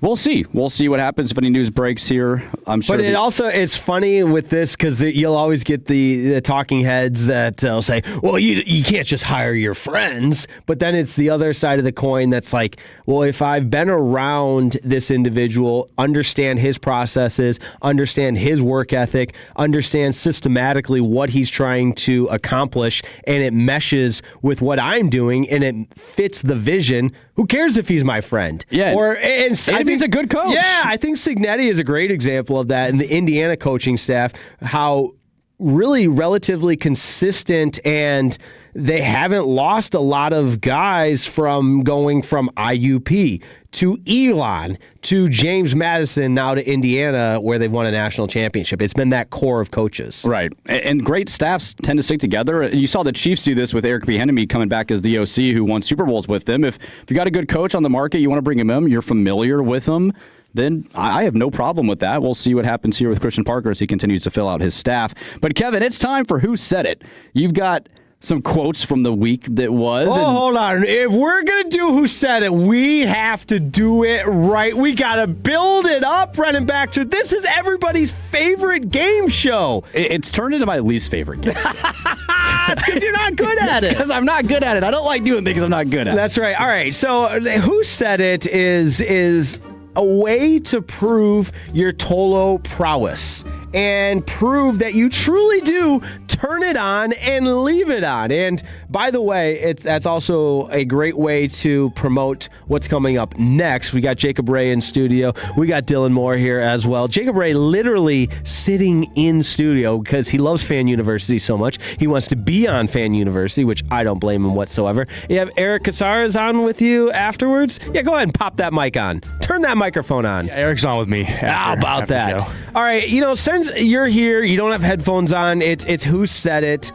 we'll see. We'll see what happens if any news breaks here. I'm sure. But it's funny with this because you'll always get the talking heads that will say, well, you can't just hire your friends. But then it's the other side of the coin that's like, well, if I've been around this individual, understand his processes, understand his work ethic, understand systematically what he's trying to accomplish, and it meshes with what I'm doing and it fits the vision, who cares if he's my friend? Yeah. And if he's a good coach. Yeah, I think Cignetti is a great example of that in the Indiana coaching staff, how really relatively consistent, and they haven't lost a lot of guys from going from IUP to Elon to James Madison, now to Indiana, where they've won a national championship. It's been that core of coaches. Right. And great staffs tend to stick together. You saw the Chiefs do this with Eric Bieniemy coming back as the OC who won Super Bowls with them. If you got a good coach on the market, you want to bring him in, you're familiar with him, then I have no problem with that. We'll see what happens here with Christian Parker as he continues to fill out his staff. But, Kevin, it's time for Who Said It. You've got some quotes from the week that was. Hold on. If we're going to do Who Said It, we have to do it right. We got to build it up, Brennan Baxter. This is everybody's favorite game show. It's turned into my least favorite game. It's because you're not good at it. Because I'm not good at it. I don't like doing things I'm not good at. That's right. All right. So Who Said It is a way to prove your Tolo prowess and prove that you truly do turn it on and leave it on. And by the way, that's also a great way to promote what's coming up next. We got Jacob Regh in studio. We got Dylan Moore here as well. Jacob Regh literally sitting in studio because he loves Fan University so much. He wants to be on Fan University, which I don't blame him whatsoever. You have Eric Casarez on with you afterwards. Yeah, go ahead and pop that mic on. Turn that microphone on. Yeah, Eric's on with me. How about that? All right, since you're here, you don't have headphones on, it's Who Said It.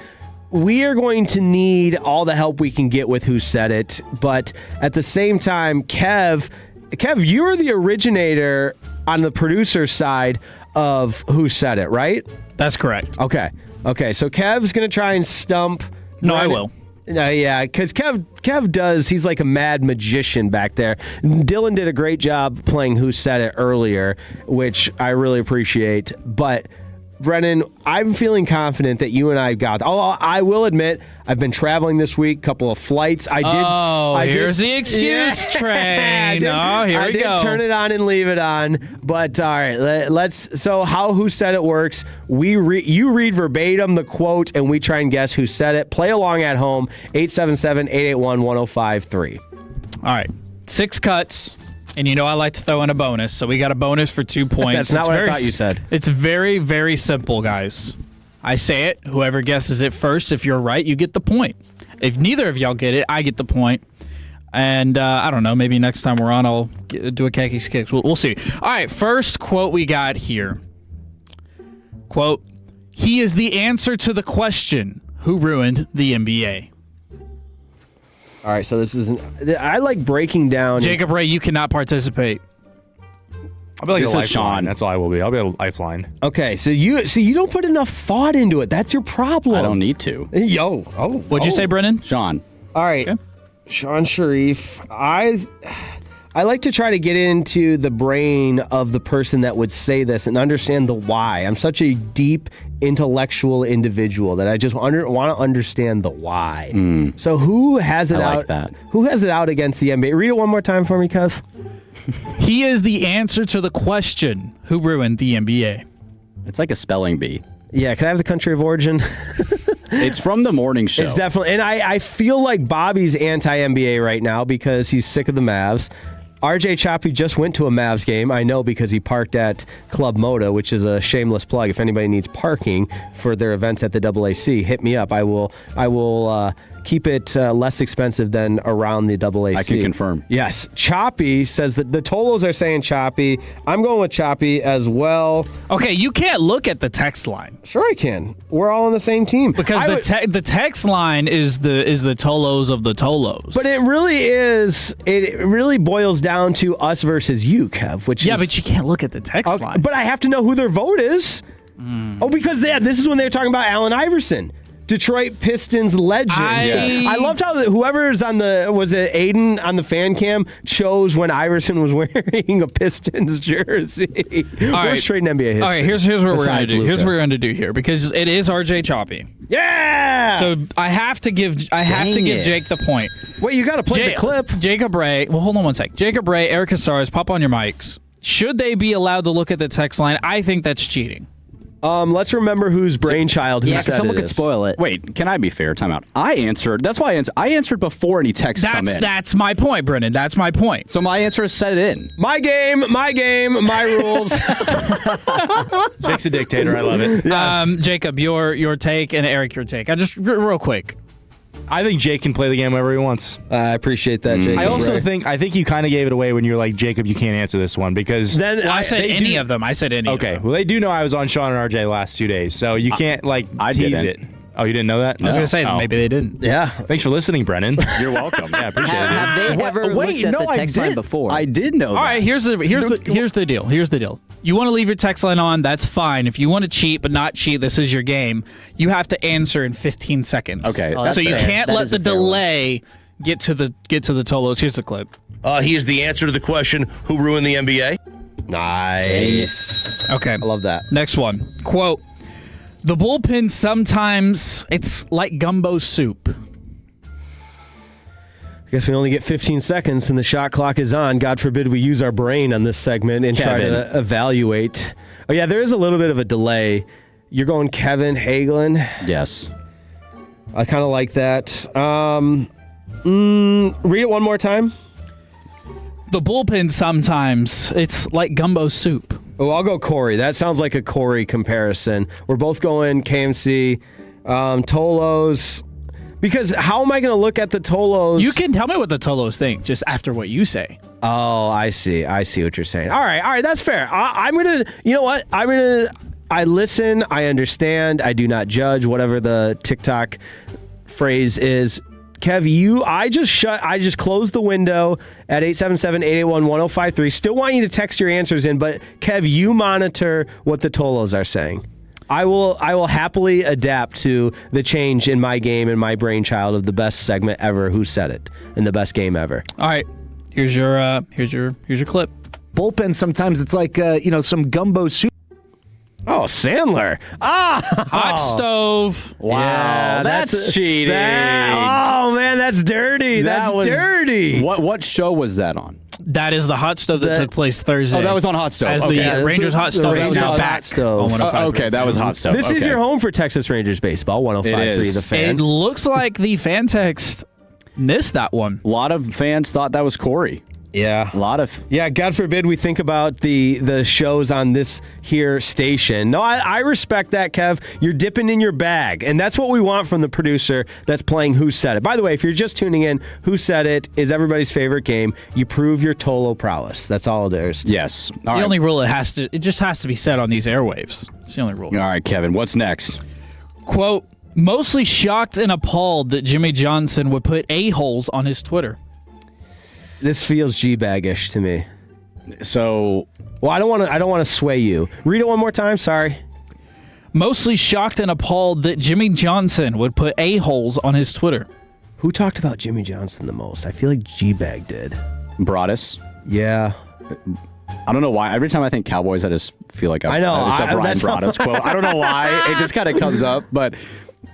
We are going to need all the help we can get with Who Said It, but at the same time, Kev, you're the originator on the producer side of Who Said It, right? That's correct. Okay, so Kev's going to try and stump. No, I will. Yeah, because Kev does, he's like a mad magician back there. Dylan did a great job playing Who Said It earlier, which I really appreciate. But, Brennan, I'm feeling confident that you and I got. I will admit, I've been traveling this week, couple of flights. Here's the excuse train. Here we go. I did turn it on and leave it on. But all right, let's. So how Who Said It works? You read verbatim the quote, and we try and guess who said it. Play along at home. 877-881-1053. All right, 6 cuts. And I like to throw in a bonus, so we got a bonus for 2 points. That's not what I thought you said. It's very, very simple, guys. I say it. Whoever guesses it first, if you're right, you get the point. If neither of y'all get it, I get the point. And I don't know, maybe next time we're on, I'll do a khaki kicks. We'll see. All right, first quote we got here. Quote, "He is the answer to the question, who ruined the NBA?" All right, so this isn't. I like breaking down. Jacob Regh, you cannot participate. I'll be like This a is Sean. lifeline. That's all I will be. I'll be a lifeline. Okay, so you don't put enough thought into it. That's your problem. I don't need to. What'd you say, Brennan? Sean. All right. Okay. Sean Sharif. I like to try to get into the brain of the person that would say this and understand the why. I'm such a deep intellectual individual that I just want to understand the why. So who has it out? Like that. Who has it out against the NBA? Read it one more time for me, Kev. He is the answer to the question, who ruined the NBA? It's like a spelling bee. Yeah, can I have the country of origin? It's from the morning show. It's definitely, and I feel like Bobby's anti-NBA right now because he's sick of the Mavs. RJ Choppy just went to a Mavs game. I know because he parked at Club Moda, which is a shameless plug. If anybody needs parking for their events at the AAC, hit me up. I will keep it less expensive than around the AAC. I can confirm. Yes. Choppy says that the Tolos are saying Choppy. I'm going with Choppy as well. Okay, you can't look at the text line. Sure I can. We're all on the same team. Because the text line is the Tolos of the Tolos. But it really is, it really boils down to us versus you, Kev. Which yeah, is, but you can't look at the text line. But I have to know who their vote is. Oh, because this is when they were talking about Allen Iverson. Detroit Pistons legend. I loved how whoever's on was it Aiden on the fan cam chose when Iverson was wearing a Pistons jersey. Worst trade in NBA history. All right, here's what we're gonna do. Here's what we're gonna do here because it is RJ Choppy. Yeah. So I have to give Jake the point. Wait, you got to play the clip. Jacob Regh. Well, hold on one sec. Jacob Regh, Eric Casarez, pop on your mics. Should they be allowed to look at the text line? I think that's cheating. Let's remember whose brainchild who said someone it could is. spoil it. Wait, can I be fair? Time out. I answered. That's why I answered before any texts come in. That's my point, Brennan. That's my point. So my answer is set it in. My game, my rules. Jake's a dictator. I love it. Yes. Jacob, your take, and Eric, your take. I just real quick. I think Jake can play the game wherever he wants. I appreciate that, Jacob. I also think you kind of gave it away when you were like, Jacob, you can't answer this one because I said any of them. I said any. Okay, of them. well they do know I was on Sean and RJ the last 2 days, so you can't tease it. Oh, you didn't know that? I was going to say maybe they didn't. Yeah. Thanks for listening, Brennan. You're welcome. Yeah, appreciate it. Have they ever looked at the text line before? I did know that. All right, here's the deal. Here's the deal. You want to leave your text line on, that's fine. If you want to cheat but not cheat, this is your game. You have to answer in 15 seconds. Okay. So you can't let the delay get to the Tolos. Here's the clip. He is the answer to the question, who ruined the NBA? Nice. Okay. I love that. Next one. Quote, the bullpen sometimes, it's like gumbo soup. I guess we only get 15 seconds and the shot clock is on. God forbid we use our brain on this segment and try to evaluate. Oh, yeah, there is a little bit of a delay. You're going Kevin Hagelin. Yes. I kind of like that. Read it one more time. The bullpen sometimes, it's like gumbo soup. Oh, I'll go Corey. That sounds like a Corey comparison. We're both going KMC. Tolos. Because how am I going to look at the Tolos? You can tell me what the Tolos think just after what you say. Oh, I see. I see what you're saying. All right, that's fair. I'm going to, you know what? I listen, I understand, I do not judge, whatever the TikTok phrase is. Kev, I just closed the window at 877-881-1053. Still want you to text your answers in, but Kev, you monitor what the Tolos are saying. I will happily adapt to the change in my game and my brainchild of the best segment ever, Who Said It, and the best game ever. All right. Here's your clip. Bullpen sometimes it's like some gumbo soup. Oh, Sandler. Hot stove. Wow. Yeah, that's cheating. Oh, man, that's dirty. That's dirty. What show was that on? That is the hot stove that took place Thursday. Oh, that was on Hot Stove. As the Rangers Hot Stove is now back. Okay, that was Hot Stove. This is your home for Texas Rangers baseball, 105.3 The Fan. It looks like the fan text missed that one. A lot of fans thought that was Corey. Yeah. A lot of... Yeah, God forbid we think about the shows on this here station. No, I respect that, Kev. You're dipping in your bag, and that's what we want from the producer that's playing Who Said It. By the way, if you're just tuning in, Who Said It is everybody's favorite game. You prove your Tolo prowess. That's all it is. Yes. The only rule it just has to be said on these airwaves. It's the only rule. All right, Kevin, what's next? Quote, mostly shocked and appalled that Jimmy Johnson would put a-holes on his Twitter. This feels G-bag-ish to me. So, well, I don't want to sway you. Read it one more time. Sorry. Mostly shocked and appalled that Jimmy Johnson would put a-holes on his Twitter. Who talked about Jimmy Johnson the most? I feel like G-Bag did. Broadus. Yeah. I don't know why. Every time I think Cowboys, I just feel like I know. It's a Ryan Broadus quote. I don't know why. It just kind of comes up, but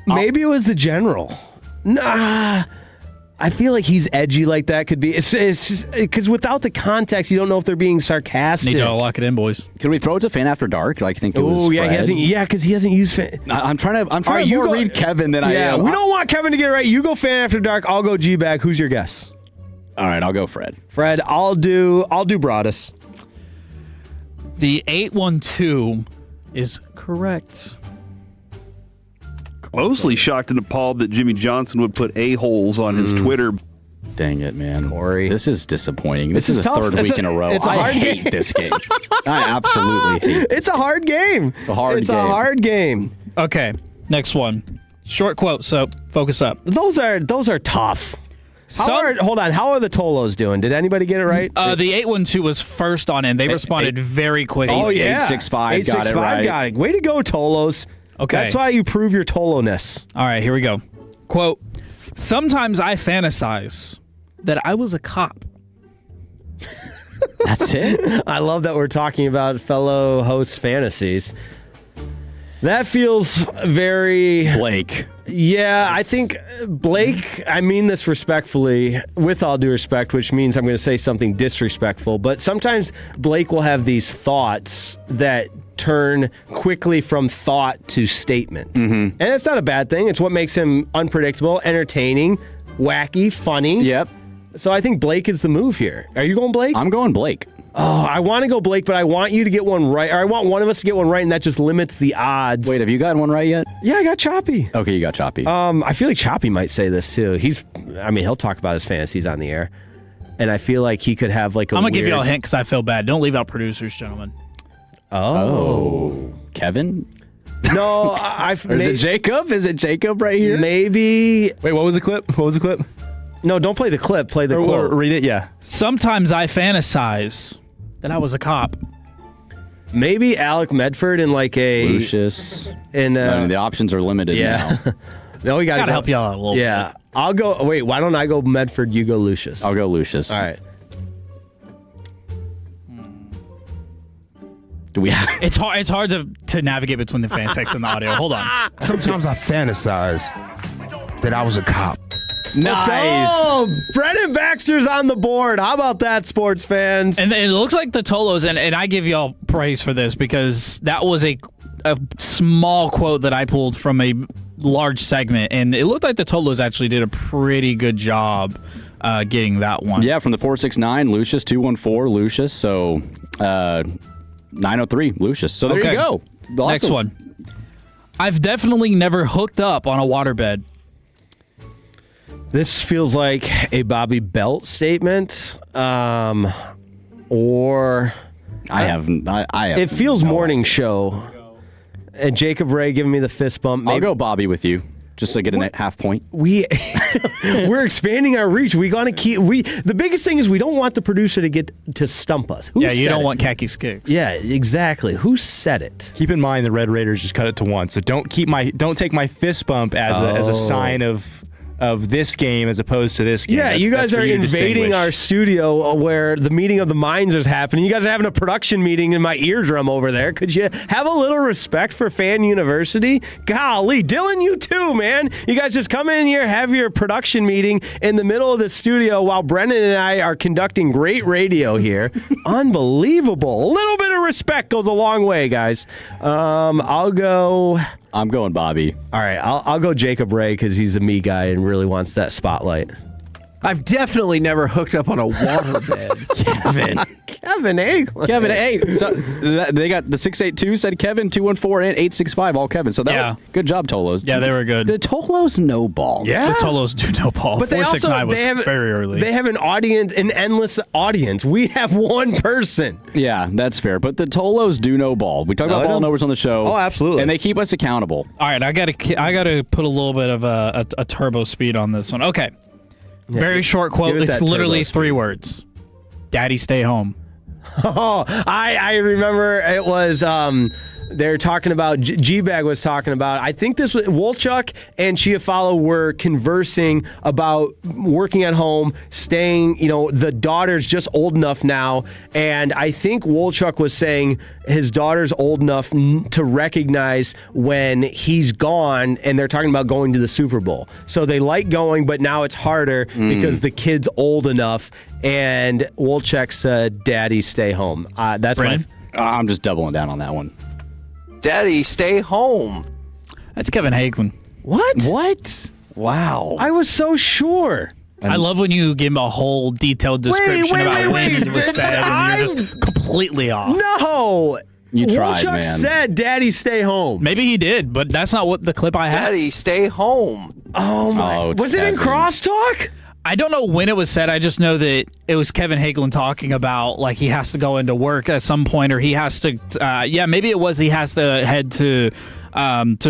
maybe it was the general. Nah. I feel like he's edgy like that. Could be. It's because without the context, you don't know if they're being sarcastic. Need to lock it in, boys. Can we throw it to Fan After Dark? Like, think it was Oh, yeah, Fred? because he hasn't used Fan. I'm trying to read Kevin than I am. We don't want Kevin to get it right. You go Fan After Dark. I'll go G-Bag. Who's your guess? All right, I'll go Fred. Fred, I'll do Broadus. The 812 is correct. Closely shocked and appalled that Jimmy Johnson would put a-holes on his Twitter. Dang it, man. Corey. This is disappointing. This is the tough. third week in a row. I hate this game. I absolutely hate It's a hard game. It's a hard game. a hard game. Okay, next one. Short quote, so focus up. Those are tough. Hold on. How are the Tolos doing? Did anybody get it right? The 812 was first on in. They responded very quickly. Oh, yeah. 865 got it right. Got it. Way to go, Tolos. Okay. That's why you prove your Tolo-ness. All right, here we go. Quote, sometimes I fantasize that I was a cop. That's it? I love that we're talking about fellow hosts' fantasies. That feels very... Blake. Yeah, I think Blake, I mean this respectfully, with all due respect, which means I'm going to say something disrespectful, but sometimes Blake will have these thoughts that turn quickly from thought to statement. And it's not a bad thing. It's what makes him unpredictable, entertaining, wacky, funny. Yep. So I think Blake is the move here. Are you going Blake? I'm going Blake. Oh, I want to go Blake, but I want you to get one right. Or I want one of us to get one right, and that just limits the odds. Wait, have you gotten one right yet? Yeah, I got Choppy. Okay, you got Choppy. I feel like Choppy might say this too. He'll talk about his fantasies on the air, and I feel like he could have like a I'm going to give you all a hint because I feel bad. Don't leave out producers, gentlemen. Oh. Kevin? No, Is it Jacob? Is it Jacob right here? Maybe. Wait, what was the clip? No, don't play the clip. Play the quote. Or read it, yeah. Sometimes I fantasize that I was a cop. Maybe Alec Medford in like a... Lucius. In, I mean, the options are limited now. No, we got to help you out a little bit. Yeah. I'll go... Wait, why don't I go Medford, you go Lucius? I'll go Lucius. All right. Do we have... It's hard to navigate between the fan text and the audio. Hold on. Sometimes I fantasize that I was a cop. Let's go! Brennan Baxter's on the board. How about that, sports fans? And it looks like the Tolos, and I give y'all praise for this because that was a small quote that I pulled from a large segment, and it looked like the Tolos actually did a pretty good job getting that one. Yeah, from the 469, Lucius, 214, Lucius, so 903, Lucius. So there you go. Awesome. Next one. I've definitely never hooked up on a waterbed. This feels like a Bobby Belt statement, or I have. It feels morning show. And Jacob Regh giving me the fist bump. I'll go Bobby with you, just to get a half point. We're expanding our reach. The biggest thing is we don't want the producer to get to stump us. You don't want khaki skicks. Yeah, exactly. Who said it? Keep in mind the Red Raiders just cut it to 1, so don't take my fist bump as a sign of this game as opposed to this game. Yeah, you guys are invading our studio where the meeting of the minds is happening. You guys are having a production meeting in my eardrum over there. Could you have a little respect for Fan University? Golly, Dylan, you too, man. You guys just come in here, have your production meeting in the middle of the studio while Brennan and I are conducting great radio here. Unbelievable. A little bit of respect goes a long way, guys. I'm going Bobby. All right, I'll go Jacob Regh because he's a me guy and really wants that spotlight. I've definitely never hooked up on a waterbed. Kevin Aglin. Kevin A. So they got the 682 said Kevin, 214 and 865 all Kevin. So that was good job, Tolos. Yeah, they were good. The Tolos know ball. Yeah, the Tolos do know ball. But 469 was very early. They have an endless audience. We have one person. Yeah, that's fair. But the Tolos do know ball. We talk about ball knowers on the show. Oh, absolutely. And they keep us accountable. All right, I gotta put a little bit of a turbo speed on this one. Okay. Very short quote. It's literally 3 words. Daddy, stay home. Oh, I remember it was they're talking about G-Bag was talking about. I think this was Wolchuk and Chiafalo were conversing about working at home, staying. The daughter's just old enough now, and I think Wolchuk was saying his daughter's old enough to recognize when he's gone, and they're talking about going to the Super Bowl. So they like going, but now it's harder because the kid's old enough. And Wolchuk said, "Daddy, stay home." That's Brennan? I'm just doubling down on that one. Daddy, stay home. That's Kevin Hagelin. What? Wow. I was so sure. I love when you give him a whole detailed description about when it was said, and you're just completely off. No. You tried, Wolchuk man. said, "Daddy, stay home." Maybe he did, but that's not what the clip I had. Daddy, stay home. Oh my! Was it in crosstalk? I don't know when it was said. I just know that it was Kevin Hagelin talking about like he has to go into work at some point, or he has to. Maybe it was he has to head to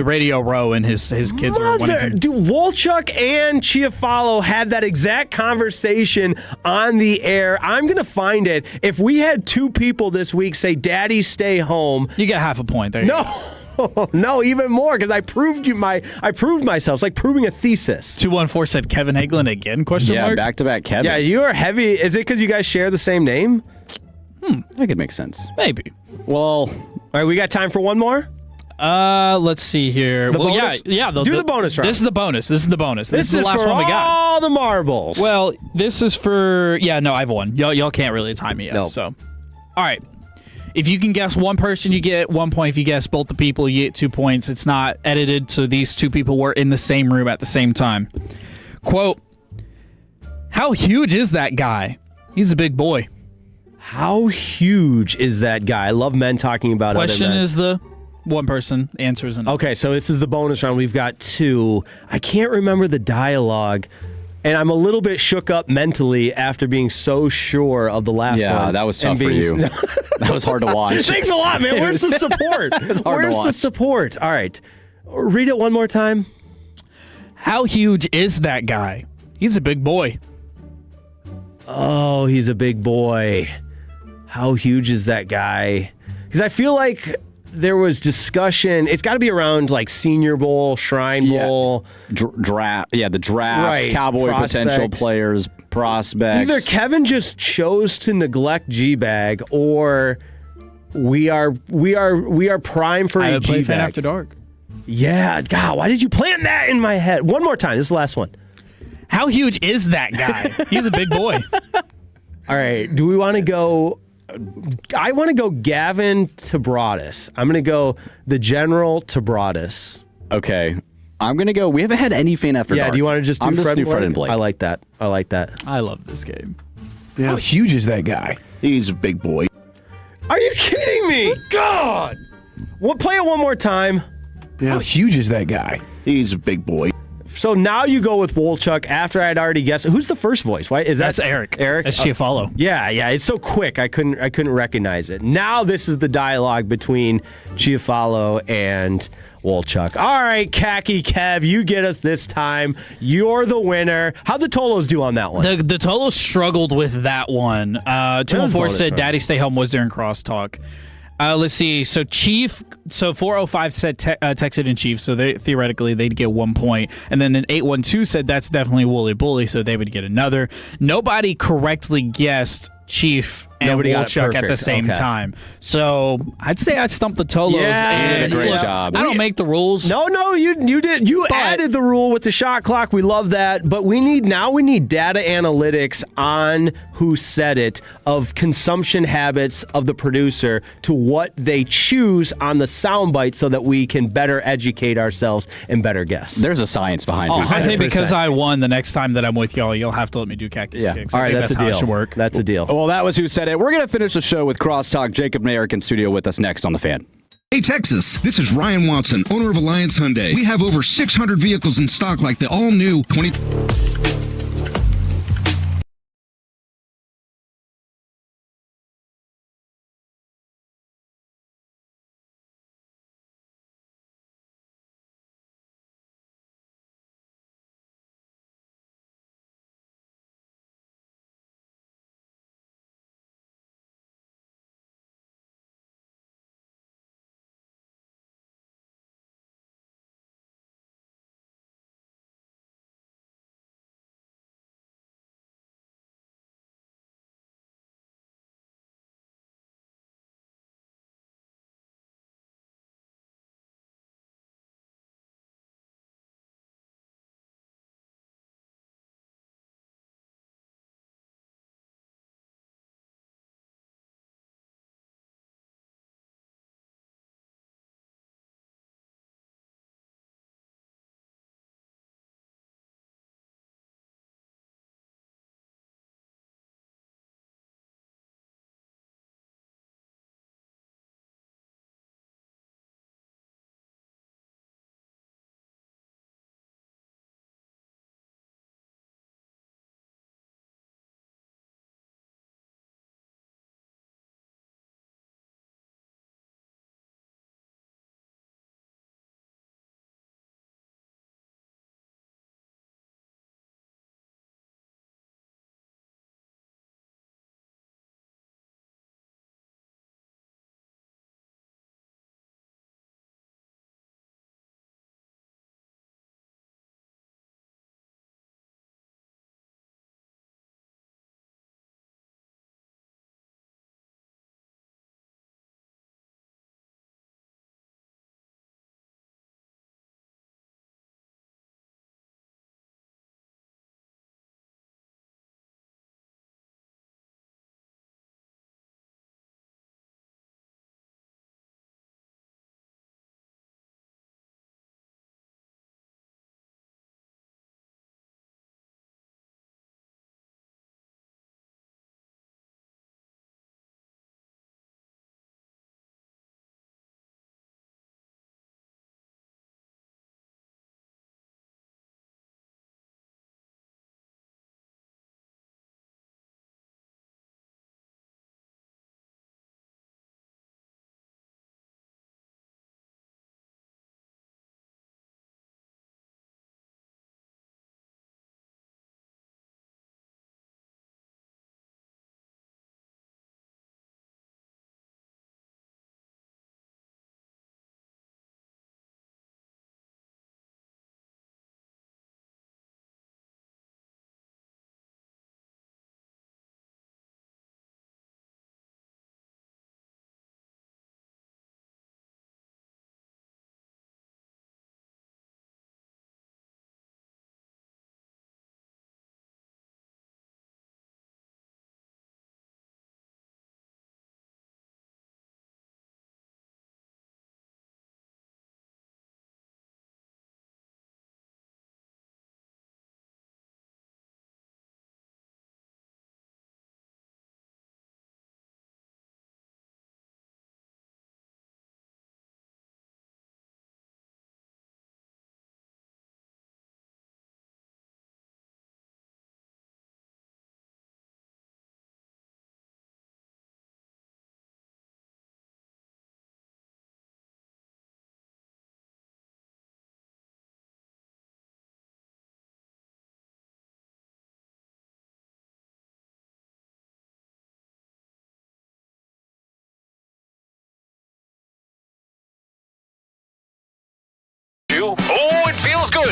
Radio Row, and his kids were wanting. Do Wolchuk and Chiafalo had that exact conversation on the air? I'm gonna find it. If we had two people this week say, "Daddy, stay home," you get half a point there. No. No, even more, because I proved myself. It's like proving a thesis. 214 said Kevin Hagelin again? Question mark? Back-to-back Kevin. Yeah, you are heavy. Is it because you guys share the same name? That could make sense. Maybe. Well, all right, we got time for one more? Let's see here. Bonus? Yeah. Do the bonus round. This is the bonus. This is the is last for one we got. all the marbles. Well, this is for... Yeah, no, I've won. Y'all can't really time me yet. No. So, all right. If you can guess one person, you get 1 point. If you guess both the people, you get 2 points. It's not edited, so these two people were in the same room at the same time. Quote, how huge is that guy? He's a big boy. How huge is that guy? I love men talking about Question other men. is the one person, answer is another. Okay, so this is the bonus round. We've got two. I can't remember the dialogue, and I'm a little bit shook up mentally after being so sure of the last one. Yeah, that was tough for you. That was hard to watch. Thanks a lot, man. Where's the support? Where's the support? All right. Read it one more time. How huge is that guy? He's a big boy. Oh, he's a big boy. How huge is that guy? Because I feel like there was discussion. It's got to be around like Senior Bowl, Shrine Bowl. Draft. Yeah, the draft. Right. Cowboy Prospect. potential players, prospects. Either Kevin just chose to neglect G-Bag, or we are primed for I a would play G-Bag. Fan After Dark. Yeah, God, why did you plant that in my head? One more time. This is the last one. How huge is that guy? He's a big boy. All right. Do we want to go? I want to go Gavin Tabradis. I'm going to go the General Tabradis. Okay. I'm going to go. We haven't had any Fan After Dark. Yeah, do you want to just do Fred and Blake? I like that. I love this game. How huge is that guy? He's a big boy. Are you kidding me? God. We'll play it one more time. How huge is that guy? He's a big boy. So now you go with Wolchuk after I'd already guessed. Who's the first voice? Why is That's Eric. Eric? That's Chiafalo. Yeah. It's so quick. I couldn't recognize it. Now this is the dialogue between Chiafalo and Wolchuk. All right, Khaki Kev, you get us this time. You're the winner. How'd the Tolos do on that one? The Tolos struggled with that one. 214 said Daddy Stay Home was during crosstalk. Let's see. So 405 said texted in Chief, so theoretically they'd get 1 point. And then an 812 said that's definitely Wooly Bully, so they would get another. Nobody correctly guessed Chief and Wolchuk at the same time. So I'd say I stumped the Tolos. Yeah, you did a great job. I don't make the rules. No, you did. You added the rule with the shot clock. We love that. But we need data analytics on who said it, of consumption habits of the producer to what they choose on the soundbite, so that we can better educate ourselves and better guess. There's a science behind it. I think because I won, the next time that I'm with y'all, you'll have to let me do Cactus Kicks. All right, that's a how it deal. should work. That's a deal. Well, that was Who Said It. We're going to finish the show with Crosstalk. Jacob and Eric in studio with us next on The Fan. Hey, Texas, this is Ryan Watson, owner of Alliance Hyundai. We have over 600 vehicles in stock like the all-new 20...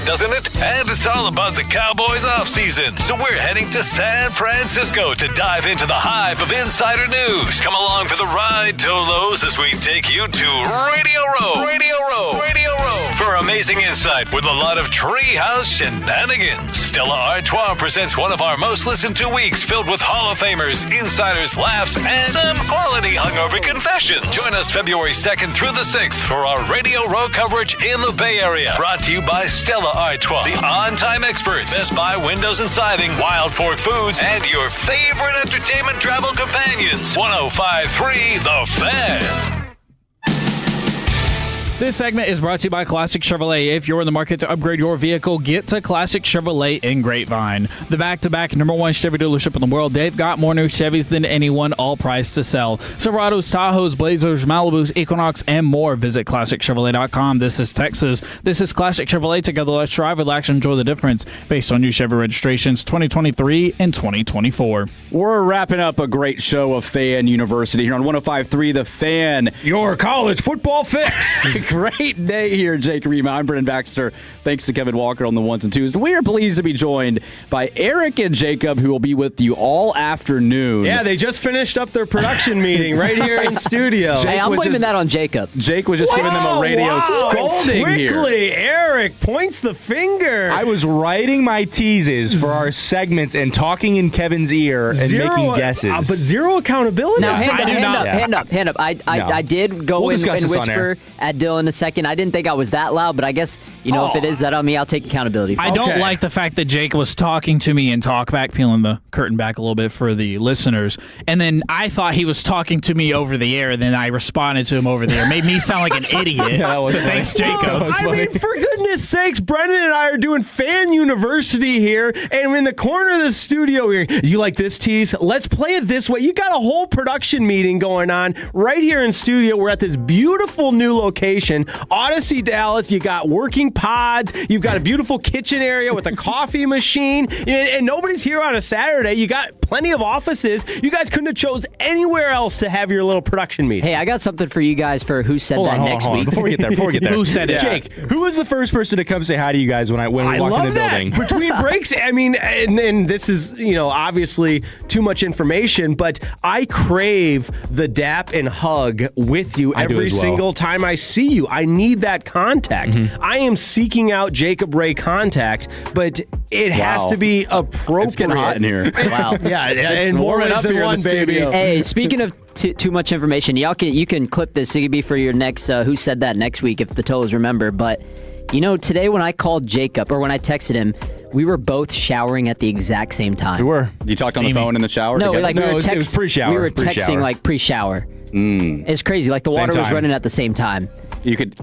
doesn't it? And it's all about the Cowboys offseason. So we're heading to San Francisco to dive into the hive of insider news. Come along for the ride, Tolos, as we take you to Radio Row. Radio Row. Radio Row. For amazing insight with a lot of treehouse shenanigans. Stella Artois presents one of our most listened to weeks filled with Hall of Famers, insiders, laughs, and some quality hungover confessions. Join us February 2nd through the 6th for our Radio Row coverage in the Bay Area. Brought to you by Stella Artois, the on-time experts, Best Buy Windows and Siding, Wild Fork Foods, and your favorite entertainment travel companions. 105.3 The Fan. This segment is brought to you by Classic Chevrolet. If you're in the market to upgrade your vehicle, get to Classic Chevrolet in Grapevine. The back-to-back #1 Chevy dealership in the world. They've got more new Chevys than anyone, all priced to sell. Silverados, Tahoes, Blazers, Malibus, Equinox, and more. Visit ClassicChevrolet.com. This is Texas. This is Classic Chevrolet. Together, let's drive, relax, and enjoy the difference. Based on new Chevy registrations 2023 and 2024. We're wrapping up a great show of Fan University here on 105.3 The Fan. Your college football fix. Great day here, Jake Riepma. I'm Brennan Baxter. Thanks to Kevin Walker on the ones and twos. We are pleased to be joined by Eric and Jacob, who will be with you all afternoon. Yeah, they just finished up their production meeting right here in studio. Hey, I'm blaming that on Jacob. Jake was just giving them a radio scolding Quickly, here. Eric points the finger. I was writing my teases for our segments and talking in Kevin's ear and making guesses. But zero accountability. Now, hand up. I did go in and whisper at Dylan a second. I didn't think I was that loud, but I guess, if it is that on me, I'll take accountability for it. I don't like the fact that Jake was talking to me in talkback, peeling the curtain back a little bit for the listeners, and then I thought he was talking to me over the air, and then I responded to him over the air. Made me sound like an idiot. So thanks, Jacob. I mean, for goodness sakes, Brennan and I are doing Fan University here, and we're in the corner of the studio here. You like this tease? Let's play it this way. You got a whole production meeting going on right here in studio. We're at this beautiful new location, Odyssey, Dallas. You got working pods. You've got a beautiful kitchen area with a coffee machine, and nobody's here on a Saturday. You got plenty of offices. You guys couldn't have chose anywhere else to have your little production meeting. Hey, I got something for you guys for Who Said That next week. Before we get there. Who said it? Jake, who was the first person to come say hi to you guys when we walked in the building? Between breaks, I mean, and this is, obviously too much information, but I crave the dap and hug with you every single time I see you. I need that contact. Mm-hmm. I am seeking out Jacob Regh contact, but it has to be appropriate. It's getting hot in here. Wow. Yeah, and more up here one, baby. Hey, speaking of too much information, you can clip this. It could be for your next Who Said That next week if the Toes remember. But, today when I called Jacob, or when I texted him, we were both showering at the exact same time. We were. You talked on the phone in the shower? No, together? it was pre-shower. We were texting like pre-shower. It's crazy. Like the water was running at the same time. You could.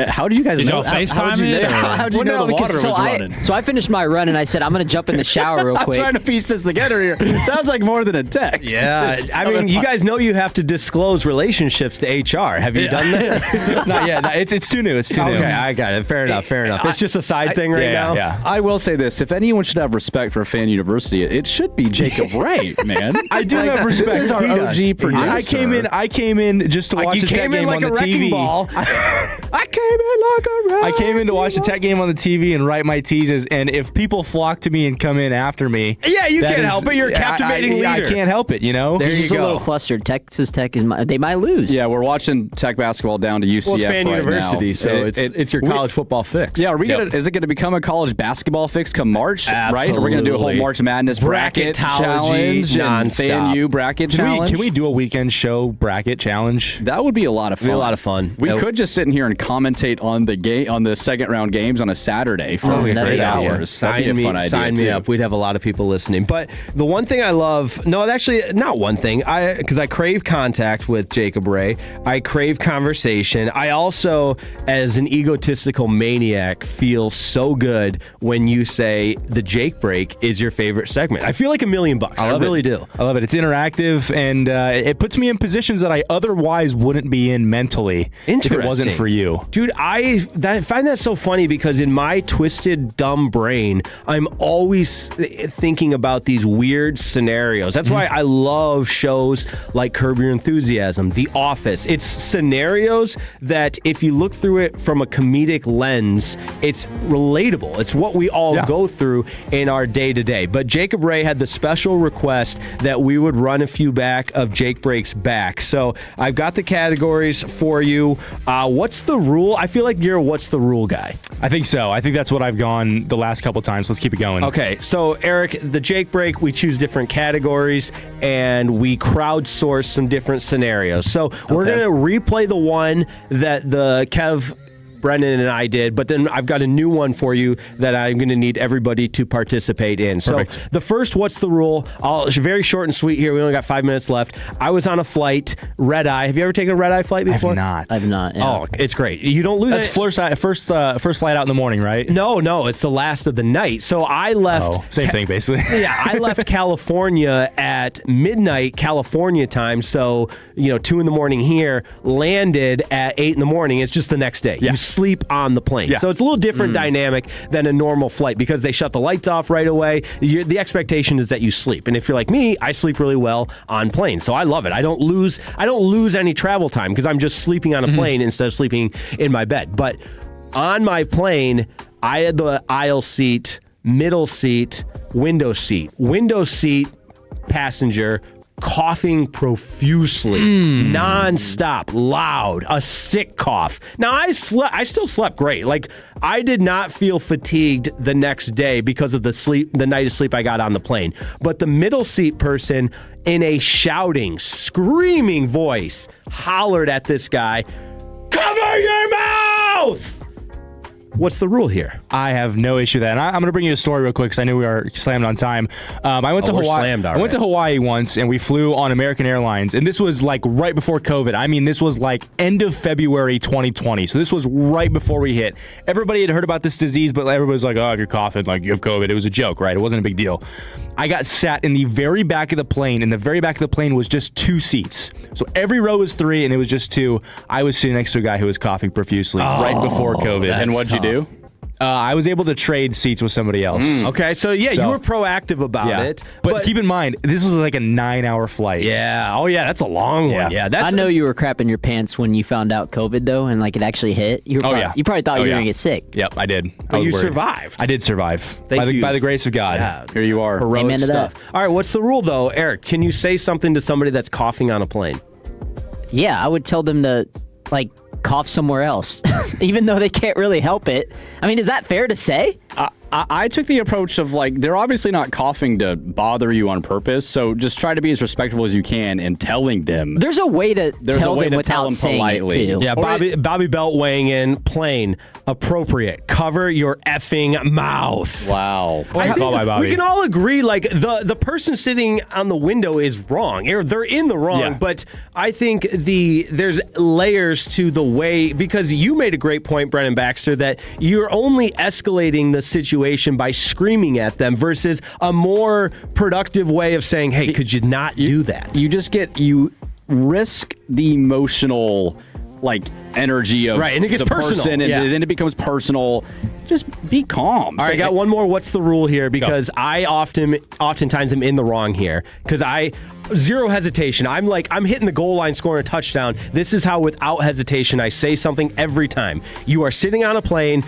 How did you guys know? Did y'all FaceTime it? How did you know the water was running? So I finished my run and I said, I'm going to jump in the shower real quick. I'm trying to piece this together here. It sounds like more than a text. Yeah. I mean, you guys know you have to disclose relationships to HR. Have you done that? Not yet. No, it's too new. It's too new. Okay, I got it. Fair enough. It's just a side thing right now. Yeah. I will say this. If anyone should have respect for Fan University, it should be Jacob Regh, man. I do have respect. This is our OG producer. I came in just to watch the Tech game on the TV. I came in to watch the Tech game on the TV and write my teases, and if people flock to me and come in after me, you can't help it. You're a captivating leader. I can't help it. There's just a little flustered. Texas Tech they might lose. Yeah, we're watching Tech basketball down to UCF. Well, it's Fan University, now. so it's your college football fix. Yeah, is it going to become a college basketball fix come March? Absolutely. Right? Are we going to do a whole March Madness bracket challenge and Fan U bracket challenge? Can we do a weekend show bracket challenge? That would be a lot of fun. It'd be a lot of fun. We could just sit in here and commentate on the game on the second round games on a Saturday for 3 hours. That'd be a fun idea. Sign me up. We'd have a lot of people listening. But the one thing I love, actually not one thing, because I crave contact with Jacob Regh. I crave conversation. I also, as an egotistical maniac, feel so good when you say the Jake Break is your favorite segment. I feel like $1 million. I really do. I love it. It's interactive, and it puts me in positions that I otherwise wouldn't be in mentally if it wasn't for you. you? Dude, I find that so funny because in my twisted, dumb brain, I'm always thinking about these weird scenarios. That's why I love shows like Curb Your Enthusiasm, The Office. It's scenarios that if you look through it from a comedic lens, it's relatable. It's what we all go through in our day-to-day. But Jacob Regh had the special request that we would run a few back of Jake Breaks Back. So I've got the categories for you. What's the rule? I feel like you're a what's the rule guy. I think so. I think that's what I've gone the last couple times. Let's keep it going. Okay, so Eric, the Jake Break, we choose different categories and we crowdsource some different scenarios. So we're going to replay the one that the Brennan and I did, but then I've got a new one for you that I'm going to need everybody to participate in. Perfect. So the first, what's the rule? It's very short and sweet here. We only got 5 minutes left. I was on a flight, red eye. Have you ever taken a red eye flight before? I've not. Yeah. Oh, it's great. You don't lose That's it. first flight out in the morning, right? No, it's the last of the night. So I left. Same thing, basically. Yeah, I left California at midnight California time. So 2 in the morning here. Landed at 8 in the morning. It's just the next day. Yeah. You sleep on the plane. Yeah. So it's a little different dynamic than a normal flight because they shut the lights off right away. The expectation is that you sleep. And if you're like me, I sleep really well on planes. So I love it. I don't lose any travel time because I'm just sleeping on a plane instead of sleeping in my bed. But on my plane, I had the aisle seat, middle seat, window seat. Window seat passenger coughing profusely, non-stop, loud, a sick cough. Now, I still slept great. Like, I did not feel fatigued the next day because of the night of sleep I got on the plane. But the middle seat person, in a shouting, screaming voice, hollered at this guy, "Cover your mouth!" What's the rule here? I have no issue with that. And I'm going to bring you a story real quick because I knew we are slammed on time. I went to Hawaii. I went to Hawaii once, and we flew on American Airlines. And this was like right before COVID. I mean, this was like end of February 2020. So this was right before we hit. Everybody had heard about this disease, but everybody was like, "Oh, if you're coughing, like you have COVID." It was a joke, right? It wasn't a big deal. I got sat in the very back of the plane, and the very back of the plane was just 2 seats. So every row was 3, and it was just 2. I was sitting next to a guy who was coughing profusely right before COVID. And what'd you do? I was able to trade seats with somebody else. Okay, so you were proactive about it. But keep in mind, this was like a 9-hour flight. Yeah. Oh, yeah, that's a long one. Yeah, I know you were crapping your pants when you found out COVID, though, and like it actually hit. You probably thought you were going to get sick. Yep, I did. But you survived. I did survive. By the grace of God. Yeah, here you are. Heroic Amen to stuff. that. All right, what's the rule, though? Eric, can you say something to somebody that's coughing on a plane? Yeah, I would tell them to, cough somewhere else, even though they can't really help it. I mean, is that fair to say? I took the approach of they're obviously not coughing to bother you on purpose, so just try to be as respectful as you can in telling them. There's a way to tell them without saying politely. it too. Yeah, Bobby Belt weighing in, plane, appropriate. Cover your effing mouth. Wow. I think we can all agree, the person sitting on the window is wrong. They're in the wrong, but I think there's layers to the way, because you made a great point, Brennan Baxter, that you're only escalating the situation by screaming at them versus a more productive way of saying, "Hey, could you not do that?" You risk the emotional energy of and it gets the person, personal. and then it becomes personal. Just be calm. All right, I got one more. What's the rule here? Because I oftentimes am in the wrong here. Because zero hesitation. I'm hitting the goal line, scoring a touchdown. This is how, without hesitation, I say something every time. You are sitting on a plane.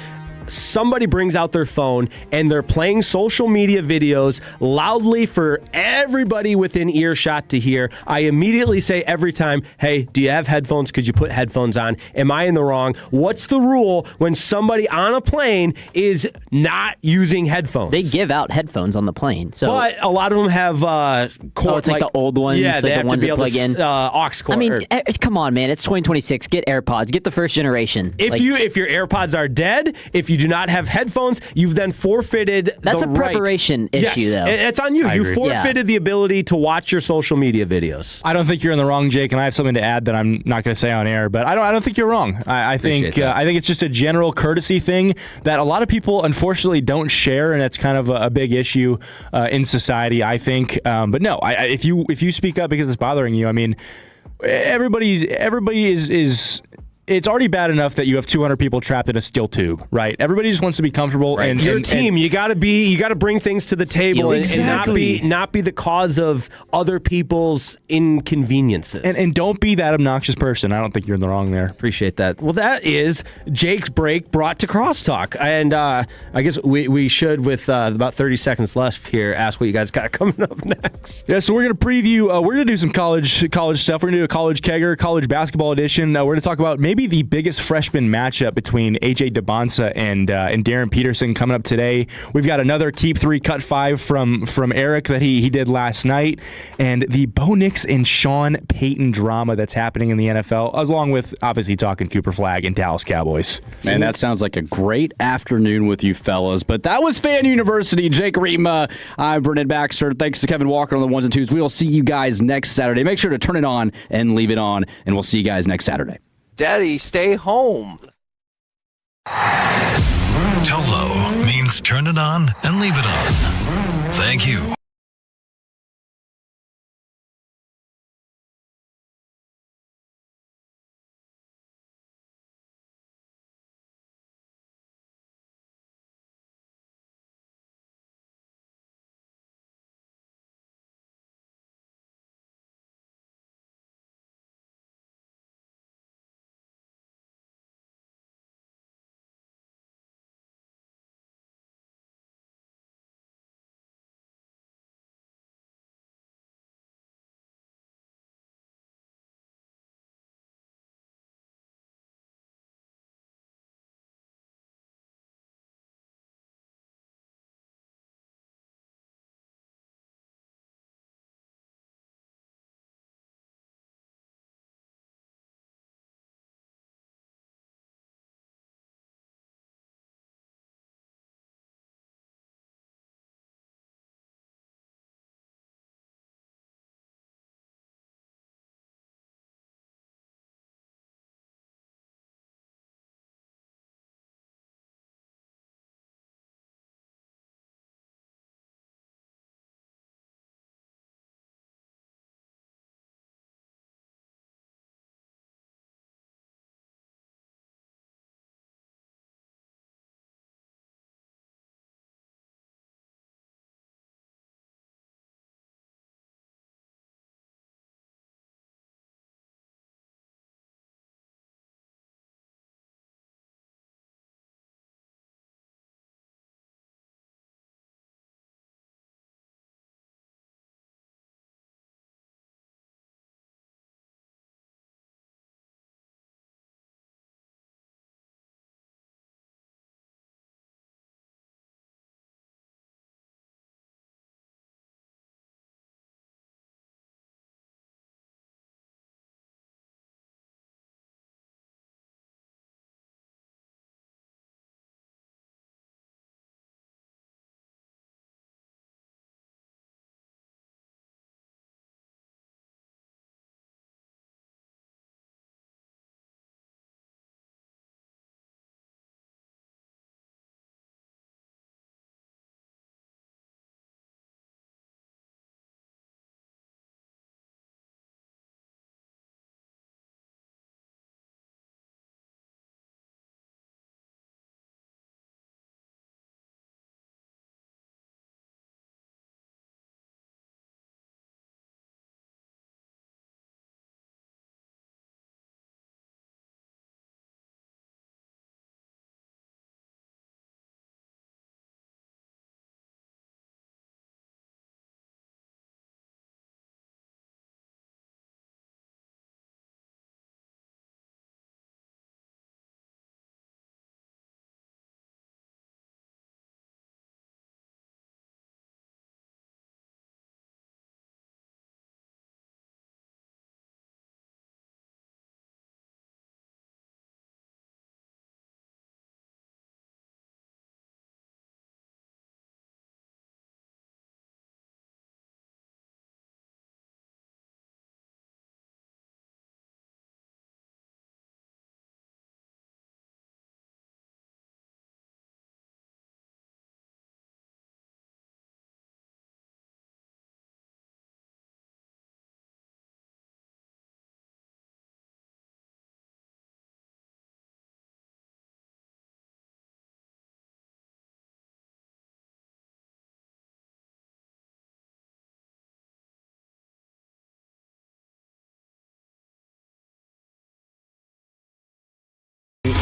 Somebody brings out their phone and they're playing social media videos loudly for everybody within earshot to hear. I immediately say every time, "Hey, do you have headphones? Could you put headphones on?" Am I in the wrong? What's the rule when somebody on a plane is not using headphones? They give out headphones on the plane, but a lot of them have it's the old ones, yeah, they the have ones to be that able plug in. Aux cord. I mean, come on, man! It's 2026. Get AirPods. Get the first generation. If your AirPods are dead, if you do not have headphones, you've then forfeited That's the a preparation issue, though. It's on you. You forfeited the ability to watch your social media videos. I don't think you're in the wrong, Jake, and I have something to add that I'm not going to say on air, but I don't think you're wrong. I think it's just a general courtesy thing that a lot of people unfortunately don't share, and it's kind of a big issue in society, I think. But no, if you speak up because it's bothering you, I mean, everybody is it's already bad enough that you have 200 people trapped in a steel tube, right? Everybody just wants to be comfortable. Right. And you're a team. You got to bring things to the table and not be the cause of other people's inconveniences. And don't be that obnoxious person. I don't think you're in the wrong there. Appreciate that. Well, that is Jake's break brought to Crosstalk. And I guess we should, with about 30 seconds left here, ask what you guys got coming up next. Yeah, so we're going to preview, we're going to do some college stuff. We're going to do a college kegger, college basketball edition. We're going to talk about maybe the biggest freshman matchup between AJ DeBonsa and Darren Peterson coming up today. We've got another Keep 3, Cut 5 from Eric that he did last night, and the Bo Nix and Sean Payton drama that's happening in the NFL, along with obviously talking Cooper Flagg and Dallas Cowboys. Man, that sounds like a great afternoon with you fellas. But that was Fan University. Jake Riepma, I'm Brennan Baxter. Thanks to Kevin Walker on the ones and twos. We will see you guys next Saturday. Make sure to turn it on and leave it on, and we'll see you guys next Saturday. Daddy, stay home. Tolo means turn it on and leave it on. Thank you.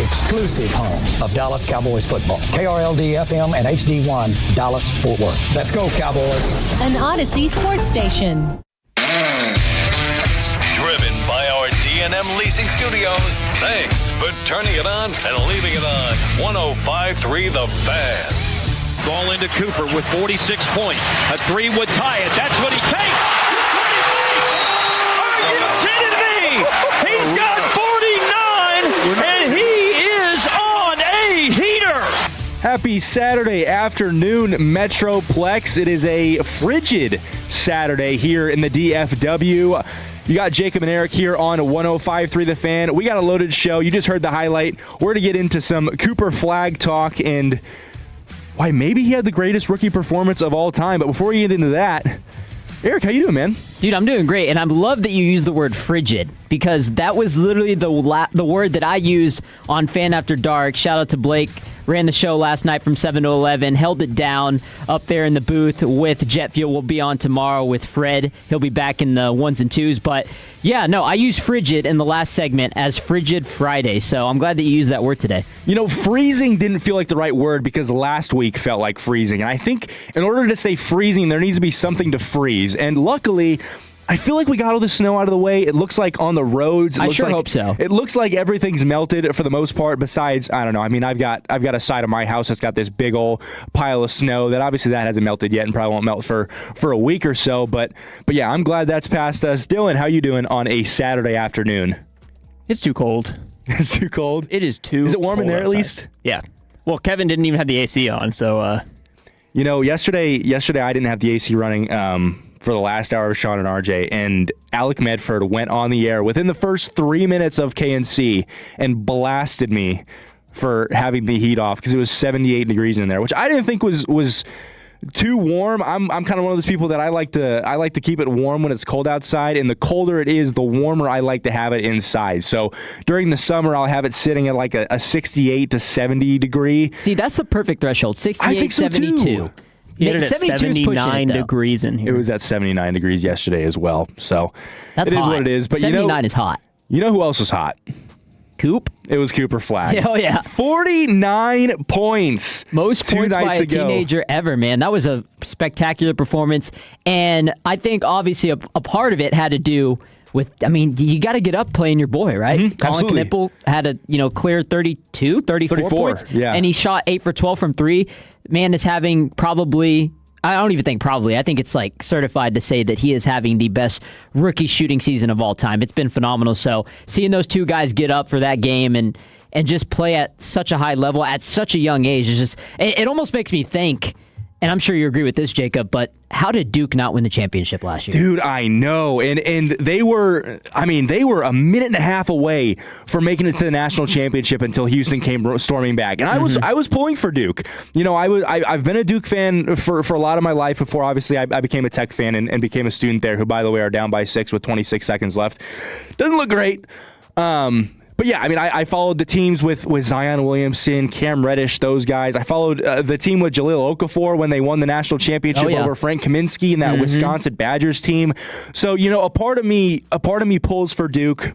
exclusive home of Dallas Cowboys football. KRLD-FM and HD1, Dallas, Fort Worth. Let's go, Cowboys. An Odyssey sports station. Driven by our D&M Leasing Studios. Thanks for turning it on and leaving it on. 105.3 The Fan. Ball into Cooper with 46 points. A three would tie it. That's what he takes. Are you kidding me? He's got 49, and he is on a heater. Happy Saturday afternoon, Metroplex. It is a frigid Saturday here in the DFW. You got Jacob and Eric here on 105.3 The Fan. We got a loaded show. You just heard the highlight. We're going to get into some Cooper Flagg talk and why maybe he had the greatest rookie performance of all time. But before we get into that, Eric, how you doing, man? Dude, I'm doing great, and I love that you used the word frigid because that was literally the word that I used on Fan After Dark. Shout out to Blake. Ran the show last night from 7 to 11, held it down up there in the booth with Jet Fuel. We'll be on tomorrow with Fred. He'll be back in the ones and twos. But, yeah, no, I used frigid in the last segment as Frigid Friday, so I'm glad that you used that word today. You know, freezing didn't feel like the right word because last week felt like freezing. And I think in order to say freezing, there needs to be something to freeze. And luckily, I feel like we got all the snow out of the way. It looks like on the roads. I sure hope so. It looks like everything's melted for the most part. Besides, I don't know. I mean, I've got a side of my house that's got this big old pile of snow that obviously that hasn't melted yet and probably won't melt for a week or so. But yeah, I'm glad that's past us. Dylan, how you doing on a Saturday afternoon? It's too cold. It's too cold? It is too. Is it warm in there outside. at least? Yeah. Well, Kevin didn't even have the AC on, so. You know, yesterday I didn't have the AC running for the last hour of Sean and RJ, and Alec Medford went on the air within the first 3 minutes of KNC and blasted me for having the heat off because it was 78 degrees in there, which I didn't think was too warm. I'm kind of one of those people that I like to keep it warm when it's cold outside, and the colder it is, the warmer I like to have it inside. So during the summer, I'll have it sitting at like a 68 to 70 degree. See, that's the perfect threshold. 68, I think so 72. Too. It is 79 degrees in here. It was at 79 degrees yesterday as well. So that's it is hot. what it is. But 79 is hot. You know who else was hot? Coop? It was Cooper Flagg. Oh, yeah. 49 points. Most points by a teenager ever, man. That was a spectacular performance. And I think, obviously, a part of it had to do with, I mean, you got to get up playing your boy, right? Mm-hmm, Colin Knippel had a clear 34 points. Yeah. And he shot 8 for 12 from 3. Man is having probably... I don't even think probably. I think it's like certified to say that he is having the best rookie shooting season of all time. It's been phenomenal. So seeing those two guys get up for that game and just play at such a high level at such a young age is just, it almost makes me think, and I'm sure you agree with this, Jacob, but how did Duke not win the championship last year? Dude, I know. And they were a minute and a half away from making it to the national championship until Houston came storming back. And I was pulling for Duke. You know, I've been a Duke fan for a lot of my life before. Obviously, I became a Tech fan and became a student there, who, by the way, are down by 6 with 26 seconds left. Doesn't look great. But yeah, I mean, I followed the teams with Zion Williamson, Cam Reddish, those guys. I followed the team with Jahlil Okafor when they won the national championship over Frank Kaminsky and that Wisconsin Badgers team. So, you know, a part of me pulls for Duke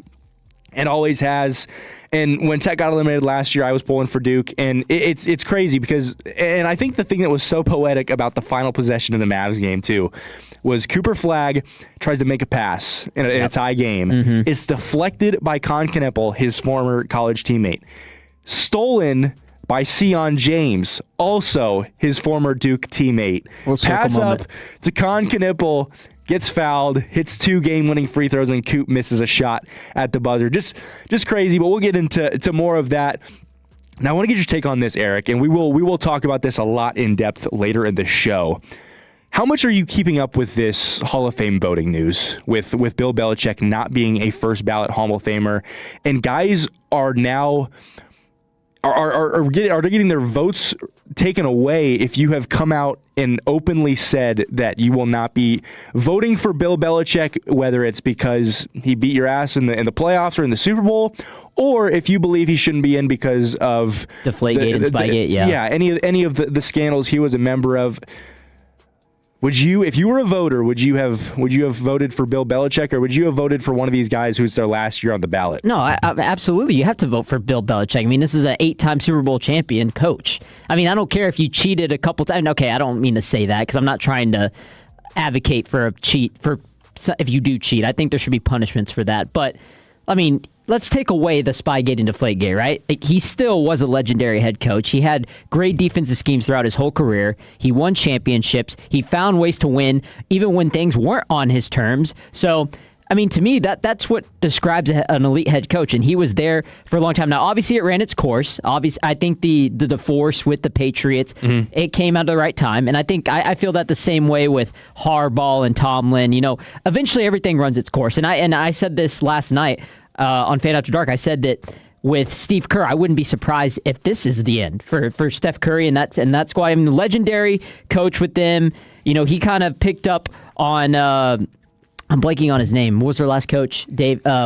and always has. And when Tech got eliminated last year, I was pulling for Duke. And it's crazy because, and I think the thing that was so poetic about the final possession of the Mavs game too was Cooper Flagg tries to make a pass in a tie game. It's deflected by Con Knippel, his former college teammate. Stolen by Sion James, also his former Duke teammate. Pass up to Con Knippel, gets fouled, hits 2 game-winning free throws, and Coop misses a shot at the buzzer. Just crazy, but we'll get into more of that. Now, I want to get your take on this, Eric, and we will talk about this a lot in depth later in the show. How much are you keeping up with this Hall of Fame voting news with Bill Belichick not being a first ballot Hall of Famer, and guys are now are getting their votes taken away if you have come out and openly said that you will not be voting for Bill Belichick, whether it's because he beat your ass in the playoffs or in the Super Bowl, or if you believe he shouldn't be in because of Deflategate and Spygate, any of the scandals he was a member of. Would you, if you were a voter, would you have voted for Bill Belichick, or would you have voted for one of these guys who's their last year on the ballot? No, absolutely. You have to vote for Bill Belichick. I mean, this is an 8-time Super Bowl champion coach. I mean, I don't care if you cheated a couple times. Okay, I don't mean to say that because I'm not trying to advocate for a cheat. If you do cheat, I think there should be punishments for that. But, I mean, let's take away the Spygate and Deflategate, right? He still was a legendary head coach. He had great defensive schemes throughout his whole career. He won championships. He found ways to win even when things weren't on his terms. So, I mean, to me, that's what describes an elite head coach, and he was there for a long time. Now, obviously, it ran its course. Obviously, I think the divorce with the Patriots, it came out at the right time, and I think I feel that the same way with Harbaugh and Tomlin. You know, eventually everything runs its course, and I said this last night on Fan After Dark. I said that with Steve Kerr, I wouldn't be surprised if this is the end for Steph Curry, and that's why I'm the legendary coach with them. You know, he kind of picked up on. I'm blanking on his name. What was their last coach?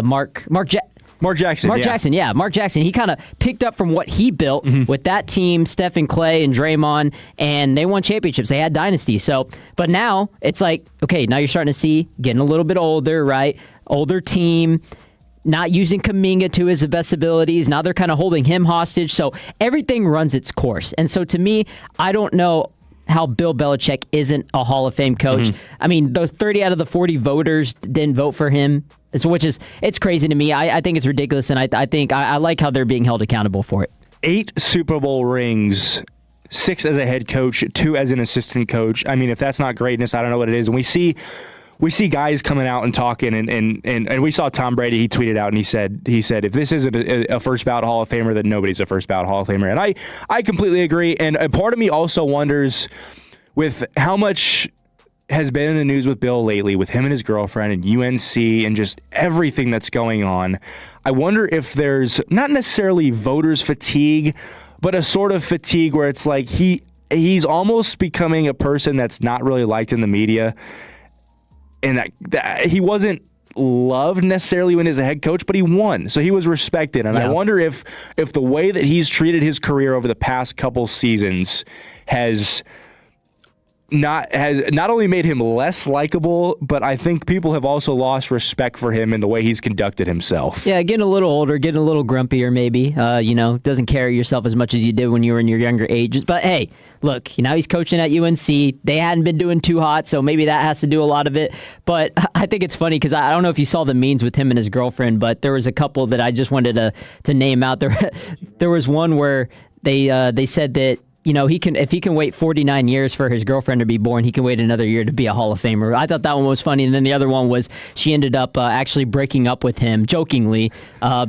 Mark Jackson. Mark Jackson, yeah. Mark Jackson. He kind of picked up from what he built with that team, Steph and Clay and Draymond, and they won championships. They had dynasty. So, but now it's like, okay, now you're starting to see getting a little bit older, right? Older team, not using Kuminga to his best abilities. Now they're kind of holding him hostage. So everything runs its course. And so to me, I don't know how Bill Belichick isn't a Hall of Fame coach. I mean, those 30 out of the 40 voters didn't vote for him, so it's crazy to me. I think it's ridiculous, and I think I like how they're being held accountable for it. 8 Super Bowl rings, 6 as a head coach, 2 as an assistant coach. I mean, if that's not greatness, I don't know what it is. And we see guys coming out and talking, and we saw Tom Brady. He tweeted out and he said if this isn't a first ballot Hall of Famer, then nobody's a first ballot Hall of Famer. And I completely agree. And a part of me also wonders with how much has been in the news with Bill lately, with him and his girlfriend and UNC and just everything that's going on. I wonder if there's not necessarily voters fatigue, but a sort of fatigue where it's like he's almost becoming a person that's not really liked in the media. And that he wasn't loved necessarily when he was a head coach, but he won, so he was respected. And I wonder if the way that he's treated his career over the past couple seasons has not only made him less likable, but I think people have also lost respect for him in the way he's conducted himself. Yeah, getting a little older, getting a little grumpier maybe. Doesn't carry yourself as much as you did when you were in your younger ages. But hey, look, now he's coaching at UNC. They hadn't been doing too hot, so maybe that has to do a lot of it. But I think it's funny because I don't know if you saw the memes with him and his girlfriend, but there was a couple that I just wanted to name out. There was one where they said that, you know, if he can wait 49 years for his girlfriend to be born, he can wait another year to be a Hall of Famer. I thought that one was funny. And then the other one was she ended up actually breaking up with him jokingly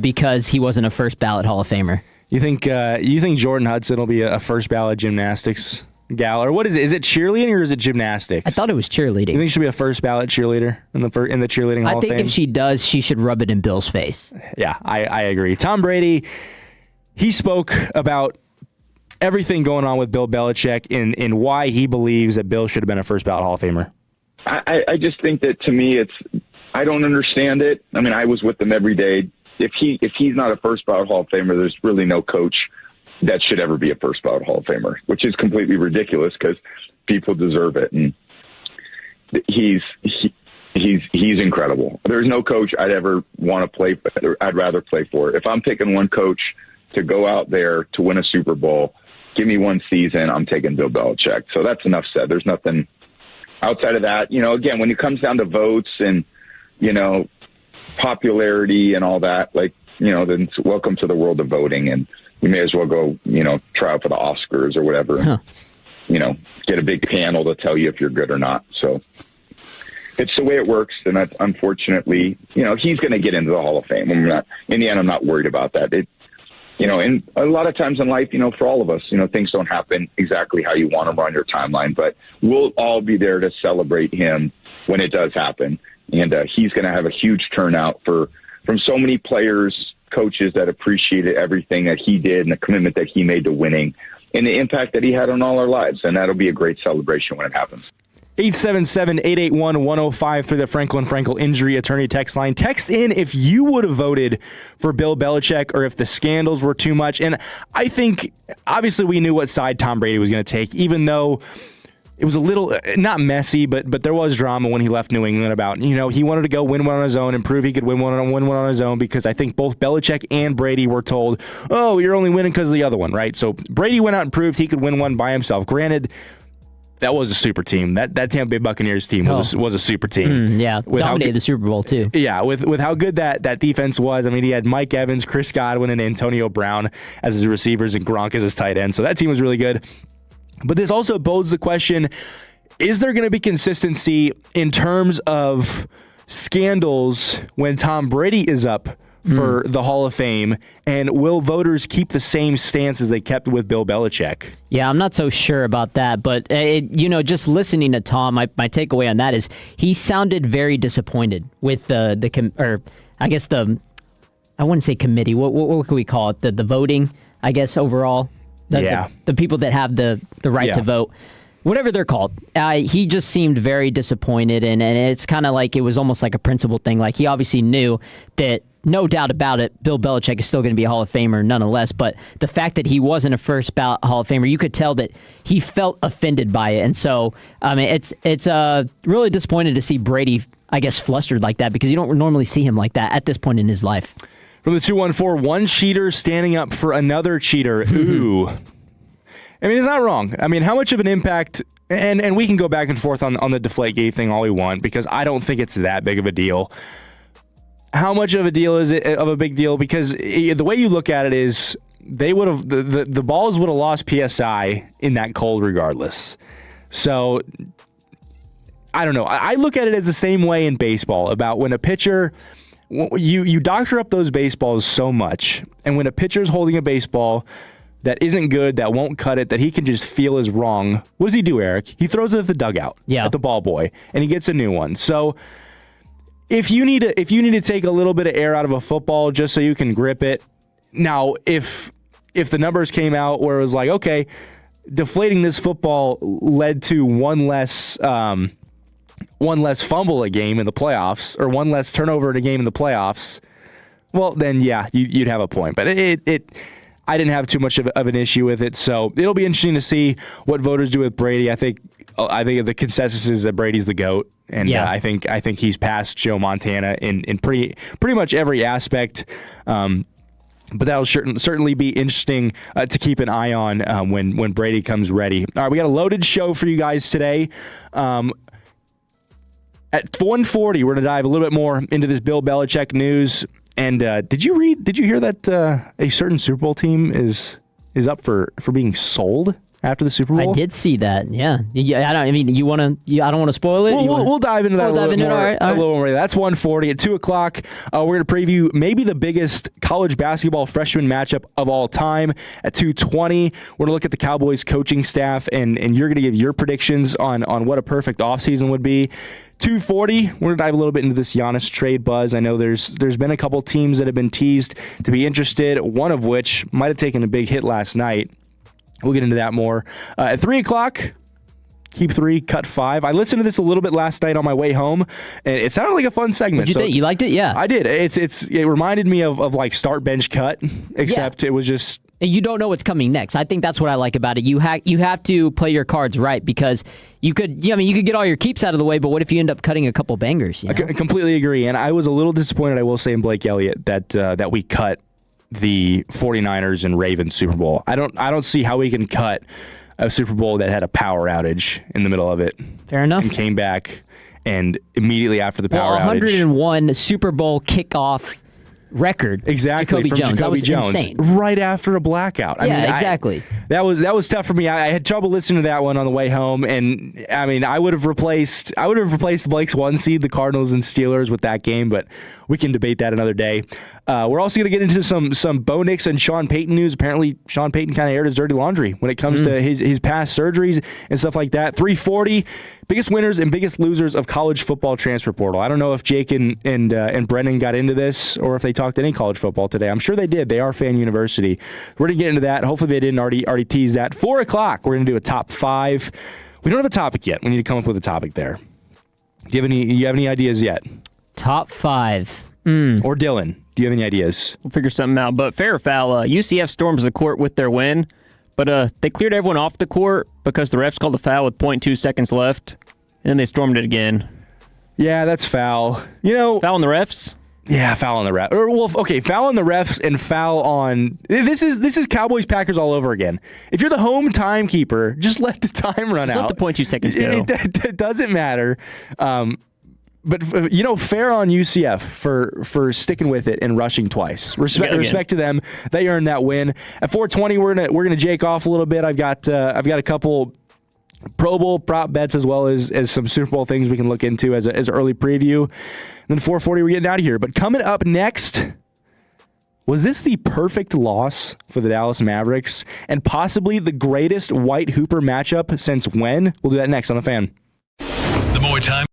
because he wasn't a first ballot Hall of Famer. You think Jordan Hudson will be a first ballot gymnastics gal, or what is it? Is it cheerleading or is it gymnastics? I thought it was cheerleading. You think she should be a first ballot cheerleader in the cheerleading Hall of Fame? I think if she does, she should rub it in Bill's face. Yeah, I agree. Tom Brady, he spoke about everything going on with Bill Belichick and why he believes that Bill should have been a first ballot Hall of Famer. I just think that, to me, I don't understand it. I mean, I was with him every day. If he's not a first ballot Hall of Famer, there's really no coach that should ever be a first ballot Hall of Famer, which is completely ridiculous because people deserve it. And he's incredible. There's no coach I'd ever want to play for. I'd rather play for. If I'm picking one coach to go out there to win a Super Bowl, give me one season, I'm taking Bill Belichick. So that's enough said. There's nothing outside of that. You know, again, when it comes down to votes and, you know, popularity and all that, like, you know, then welcome to the world of voting, and you may as well go, you know, try out for the Oscars or whatever. Huh. You know, get a big panel to tell you if you're good or not. So it's the way it works, and that's, unfortunately, you know, he's going to get into the Hall of Fame. In the end, I'm not worried about that. You know, and a lot of times in life, you know, for all of us, you know, things don't happen exactly how you want them on your timeline, but we'll all be there to celebrate him when it does happen. And he's going to have a huge turnout from so many players, coaches that appreciated everything that he did and the commitment that he made to winning and the impact that he had on all our lives. And that'll be a great celebration when it happens. 877-881-1053 through the Franklin Frankel Injury Attorney text line. Text in if you would have voted for Bill Belichick or if the scandals were too much. And I think, obviously, we knew what side Tom Brady was going to take, even though it was a little, not messy, but there was drama when he left New England about, he wanted to go win one on his own and prove he could win one on his own, because I think both Belichick and Brady were told, oh, you're only winning because of the other one, right? So Brady went out and proved he could win one by himself. Granted, that was a super team. That Tampa Bay Buccaneers team was a super team. Dominated the Super Bowl too. Yeah, with how good that defense was. I mean, he had Mike Evans, Chris Godwin, and Antonio Brown as his receivers, and Gronk as his tight end. So that team was really good. But this also bodes the question, is there going to be consistency in terms of scandals when Tom Brady is up for the Hall of Fame, and will voters keep the same stance as they kept with Bill Belichick? Yeah, I'm not so sure about that, but just listening to Tom, my takeaway on that is he sounded very disappointed with I wouldn't say committee. What can we call it? The voting, I guess, overall. The people that have the right to vote. Whatever they're called. He just seemed very disappointed, and it's kind of like it was almost like a principle thing. Like, he obviously knew that, no doubt about it, Bill Belichick is still going to be a Hall of Famer nonetheless, but the fact that he wasn't a first ballot Hall of Famer, you could tell that he felt offended by it. And so, it's really disappointing to see Brady, I guess, flustered like that, because you don't normally see him like that at this point in his life. From the 214, one cheater standing up for another cheater. Ooh. I mean, it's not wrong. I mean, how much of an impact, and we can go back and forth on the Deflategate thing all we want, because I don't think it's that big of a deal. How much of a deal is it, of a big deal? Because the way you look at it is, they would have, the Balls would have lost PSI in that cold regardless. So, I don't know. I look at it as the same way in baseball, about when a pitcher, you doctor up those baseballs so much, and when a pitcher's holding a baseball that isn't good, that won't cut it, that he can just feel is wrong, what does he do, Eric? He throws it at the dugout, at the ball boy, and he gets a new one. So if you need to take a little bit of air out of a football just so you can grip it, now if the numbers came out where it was like, okay, deflating this football led to one less fumble a game in the playoffs, or one less turnover in a game in the playoffs, well, then you'd have a point. But I didn't have too much of an issue with it, so it'll be interesting to see what voters do with Brady. I think the consensus is that Brady's the GOAT, and I think he's passed Joe Montana in pretty much every aspect. But that'll certainly be interesting to keep an eye on when Brady comes ready. All right, we got a loaded show for you guys today. At 1:40, we're going to dive a little bit more into this Bill Belichick news. And did you hear that a certain Super Bowl team is up for being sold after the Super Bowl? I did see that. Yeah. I don't want to spoil it. We'll dive into that a little more. All right. A little more. That's 1:40 at 2:00. We're going to preview maybe the biggest college basketball freshman matchup of all time at 2:20. We're going to look at the Cowboys coaching staff, and you're going to give your predictions on what a perfect offseason would be. 2:40, we're going to dive a little bit into this Giannis trade buzz. I know there's been a couple teams that have been teased to be interested, one of which might have taken a big hit last night. We'll get into that more. At 3:00, keep 3, cut 5. I listened to this a little bit last night on my way home, and it sounded like a fun segment. What'd you think? You liked it? Yeah. I did. It reminded me of like start, bench, cut, except it was just... You don't know what's coming next. I think that's what I like about it. You have to play your cards right, because you could get all your keeps out of the way, but what if you end up cutting a couple bangers? You know? I completely agree, and I was a little disappointed, I will say, in Blake Elliott that we cut the 49ers and Ravens Super Bowl. I don't see how we can cut a Super Bowl that had a power outage in the middle of it. Fair enough. And came back, and immediately after the power outage, 101 Super Bowl kickoff record. Exactly, Jacoby Jones. Jacoby Jones. Insane. Right after a blackout. Exactly. That was tough for me. I had trouble listening to that one on the way home, and I mean, I would have replaced Blake's 1 seed, the Cardinals and Steelers, with that game, but we can debate that another day. We're also going to get into some Bo Nix and Sean Payton news. Apparently, Sean Payton kind of aired his dirty laundry when it comes to his past surgeries and stuff like that. 3:40, biggest winners and biggest losers of college football transfer portal. I don't know if Jake and Brennan got into this, or if they talked any college football today. I'm sure they did. They are Fan University. We're going to get into that. Hopefully they didn't already tease that. 4:00, we're going to do a top 5. We don't have a topic yet. We need to come up with a topic there. Do you have any ideas yet? Top 5. Or Dylan, do you have any ideas? We'll figure something out. But fair or foul, UCF storms the court with their win, But they cleared everyone off the court because the refs called a foul with 0.2 seconds left, and then they stormed it again. Yeah, that's foul. Foul on the refs? Yeah, foul on the refs. Foul on the refs and foul on... This is Cowboys-Packers all over again. If you're the home timekeeper, just let the time run out. Let the 0.2 seconds go. It doesn't matter. But fair on UCF for sticking with it and rushing twice. Respect to them. They earned that win. At 4:20, we're gonna jake off a little bit. I've got a couple Pro Bowl prop bets as well as some Super Bowl things we can look into as an early preview. And then 4:40, we're getting out of here. But coming up next, was this the perfect loss for the Dallas Mavericks and possibly the greatest White Hooper matchup since when? We'll do that next on The Fan. The more time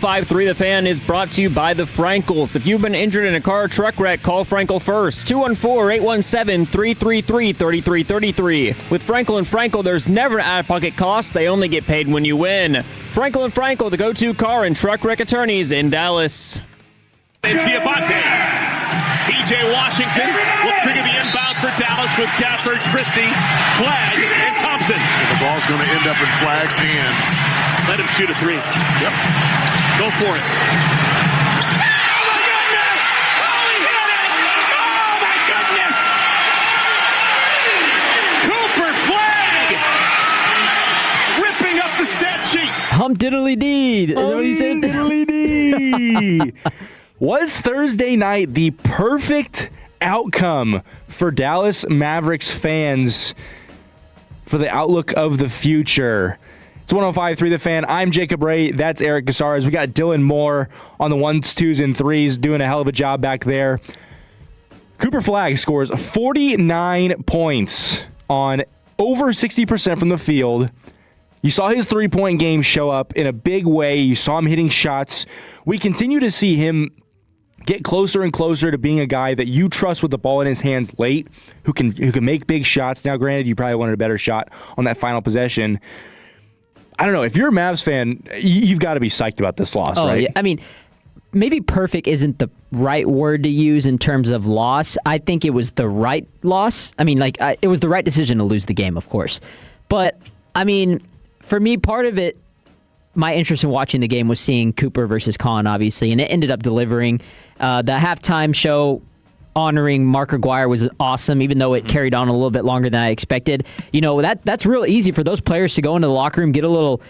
5-3 The Fan is brought to you by the Frankels. If you've been injured in a car or truck wreck, call Frankel first. 214-817-3333-3333. With Frankel and Frankel, there's never an out-of-pocket cost. They only get paid when you win. Frankel and Frankel, the go-to car and truck wreck attorneys in Dallas. Diabate. E.J. Washington will trigger the inbound for Dallas with Gafford, Christie, Flagg, and Thompson. The ball's going to end up in Flagg's hands. Let him shoot a three. Yep. Go for it. Oh, my goodness! Oh, he hit it! Oh, my goodness! Cooper Flagg ripping up the stat sheet. Hump diddly dee. Is that what he said? Diddly dee. Was Thursday night the perfect outcome for Dallas Mavericks fans for the outlook of the future? It's 105.3 The Fan. I'm Jacob Regh. That's Eric Casarez. We got Dylan Moore on the 1s, 2s, and 3s doing a hell of a job back there. Cooper Flagg scores 49 points on over 60% from the field. You saw his three-point game show up in a big way. You saw him hitting shots. We continue to see him get closer and closer to being a guy that you trust with the ball in his hands late, who can make big shots. Now, granted, you probably wanted a better shot on that final possession. I don't know. If you're a Mavs fan, you've got to be psyched about this loss, right? Yeah. I mean, maybe perfect isn't the right word to use in terms of loss. I think it was the right loss. I mean, it was the right decision to lose the game, of course. But, I mean, for me, part of it, my interest in watching the game was seeing Cooper versus Kahn, obviously, and it ended up delivering. The halftime show honoring Mark Aguirre was awesome, even though it carried on a little bit longer than I expected. You know, that's real easy for those players to go into the locker room, get a little,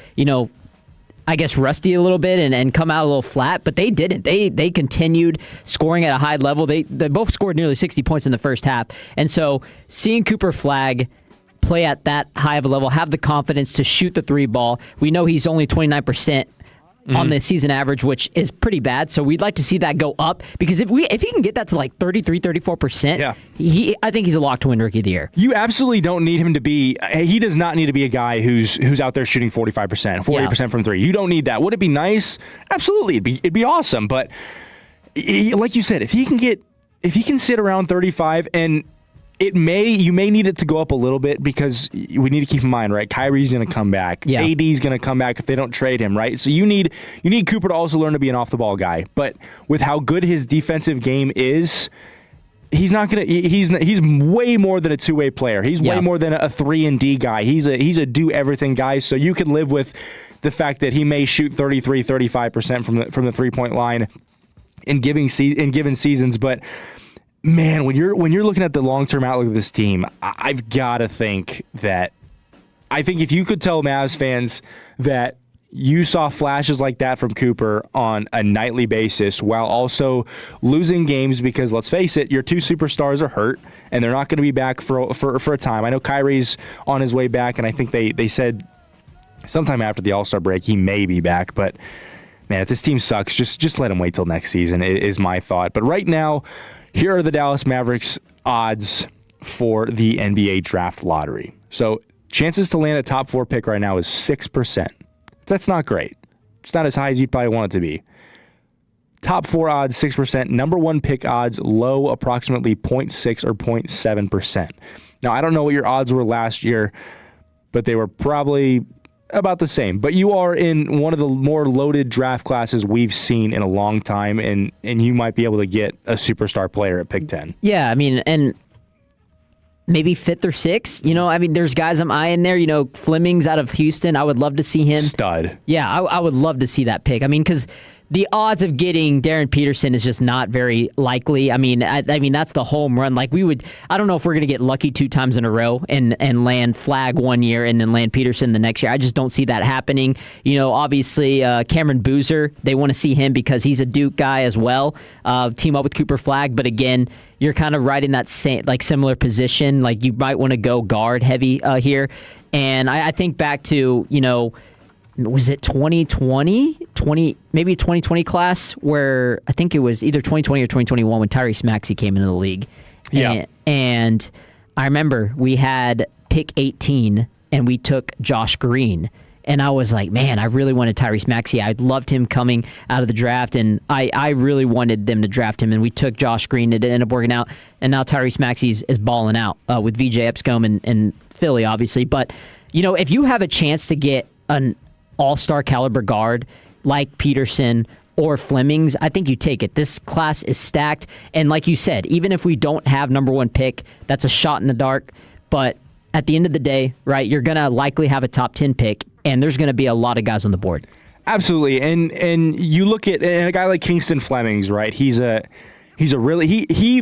I guess, rusty a little bit and come out a little flat, but they didn't. They continued scoring at a high level. They both scored nearly 60 points in the first half. And so seeing Cooper Flagg play at that high of a level, have the confidence to shoot the three ball. We know he's only 29% on the season average, which is pretty bad. So we'd like to see that go up, because if he can get that to like 33, 34%, I think he's a lock to win Rookie of the Year. You absolutely don't need him to be. He does not need to be a guy who's out there shooting 45%, 40% from three. You don't need that. Would it be nice? Absolutely, it'd be awesome. But like you said, if he can sit around 35, and you may need it to go up a little bit, because we need to keep in mind, right? Kyrie's going to come back. Yeah. AD's going to come back if they don't trade him, right? So you need Cooper to also learn to be an off-the-ball guy. But with how good his defensive game is, he's way more than a two-way player. He's way more than a 3-and-D guy. He's a do-everything guy. So you can live with the fact that he may shoot 33, 35% from the three-point line in given seasons, but man, when you're looking at the long-term outlook of this team, I've got to think that if you could tell Mavs fans that you saw flashes like that from Cooper on a nightly basis while also losing games, because let's face it, your two superstars are hurt and they're not going to be back for a time. I know Kyrie's on his way back, and I think they said sometime after the All-Star break he may be back, but man, if this team sucks, just let him wait till next season is my thought. But right now, here are the Dallas Mavericks odds for the NBA draft lottery. So chances to land a top 4 pick right now is 6%. That's not great. It's not as high as you'd probably want it to be. Top 4 odds, 6%. Number 1 pick odds, low, approximately 0.6 or 0.7%. Now, I don't know what your odds were last year, but they were probably about the same. But you are in one of the more loaded draft classes we've seen in a long time, and you might be able to get a superstar player at pick 10. Yeah, I mean, and maybe 5th or 6th. There's guys I'm eyeing there. Fleming's out of Houston. I would love to see him. Stud. Yeah, I would love to see that pick. Because the odds of getting Darren Peterson is just not very likely. I mean, that's the home run. I don't know if we're going to get lucky 2 times in a row and land Flagg one year and then land Peterson the next year. I just don't see that happening. Obviously, Cameron Boozer, they want to see him because he's a Duke guy as well. Team up with Cooper Flagg, but again, you're kind of right in that same, similar position. You might want to go guard heavy here. And I think back to, was it 2020? Maybe a 2020 class where I think it was either 2020 or 2021 when Tyrese Maxey came into the league. Yeah. And I remember we had pick 18 and we took Josh Green. And I was like, man, I really wanted Tyrese Maxey. I loved him coming out of the draft, and I really wanted them to draft him. And we took Josh Green. It ended up working out. And now Tyrese Maxey is balling out with VJ Epscombe and Philly, obviously. But, if you have a chance to get an all-star caliber guard like Peterson or Flemings, I think you take it. This class is stacked. And like you said, even if we don't have number 1 pick, that's a shot in the dark. But at the end of the day, right, you're going to likely have a top 10 pick, and there's going to be a lot of guys on the board. Absolutely. And you look at a guy like Kingston Flemings, right? He's a really he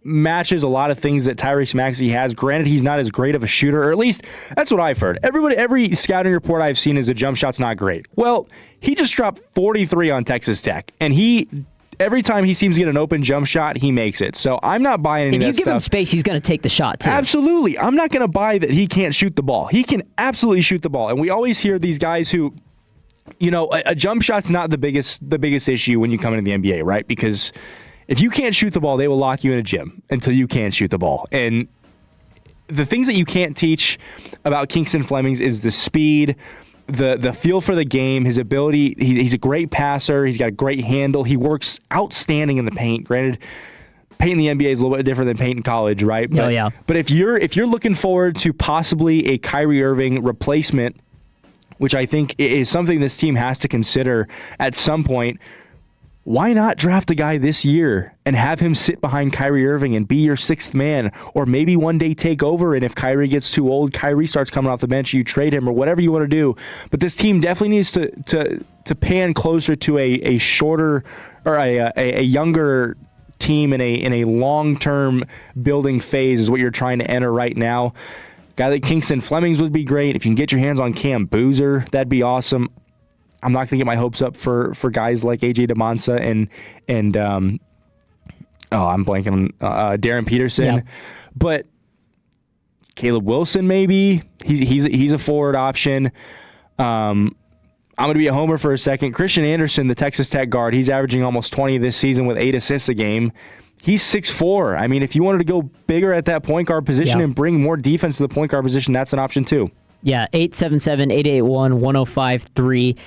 matches a lot of things that Tyrese Maxey has. Granted, he's not as great of a shooter, or at least that's what I've heard. Every scouting report I've seen is the jump shot's not great. Well, he just dropped 43 on Texas Tech, and every time he seems to get an open jump shot, he makes it. So I'm not buying any of that stuff. If you give him space, he's going to take the shot, too. Absolutely. I'm not going to buy that he can't shoot the ball. He can absolutely shoot the ball. And we always hear these guys who, a jump shot's not the biggest issue when you come into the NBA, right? Because if you can't shoot the ball, they will lock you in a gym until you can shoot the ball. And the things that you can't teach about Kingston Flemings is the speed, the feel for the game, his ability. He's a great passer. He's got a great handle. He works outstanding in the paint. Granted, paint in the NBA is a little bit different than paint in college, right? But, yeah. But if you're looking forward to possibly a Kyrie Irving replacement, which I think is something this team has to consider at some point, why not draft a guy this year and have him sit behind Kyrie Irving and be your 6th man, or maybe one day take over, and if Kyrie gets too old, Kyrie starts coming off the bench, you trade him, or whatever you want to do. But this team definitely needs to pan closer to a shorter or a younger team in a long-term building phase is what you're trying to enter right now. Guy like Kingston Flemings would be great. If you can get your hands on Cam Boozer, that'd be awesome. I'm not going to get my hopes up for guys like AJ DeMonsa and I'm blanking on Darren Peterson, yeah. But Caleb Wilson maybe he's a forward option. I'm going to be a homer for a second. Christian Anderson, the Texas Tech guard, he's averaging almost 20 this season with 8 assists a game. He's 6'4". I mean, if you wanted to go bigger at that point guard position and bring more defense to the point guard position, that's an option too. Yeah, 877-881-1053.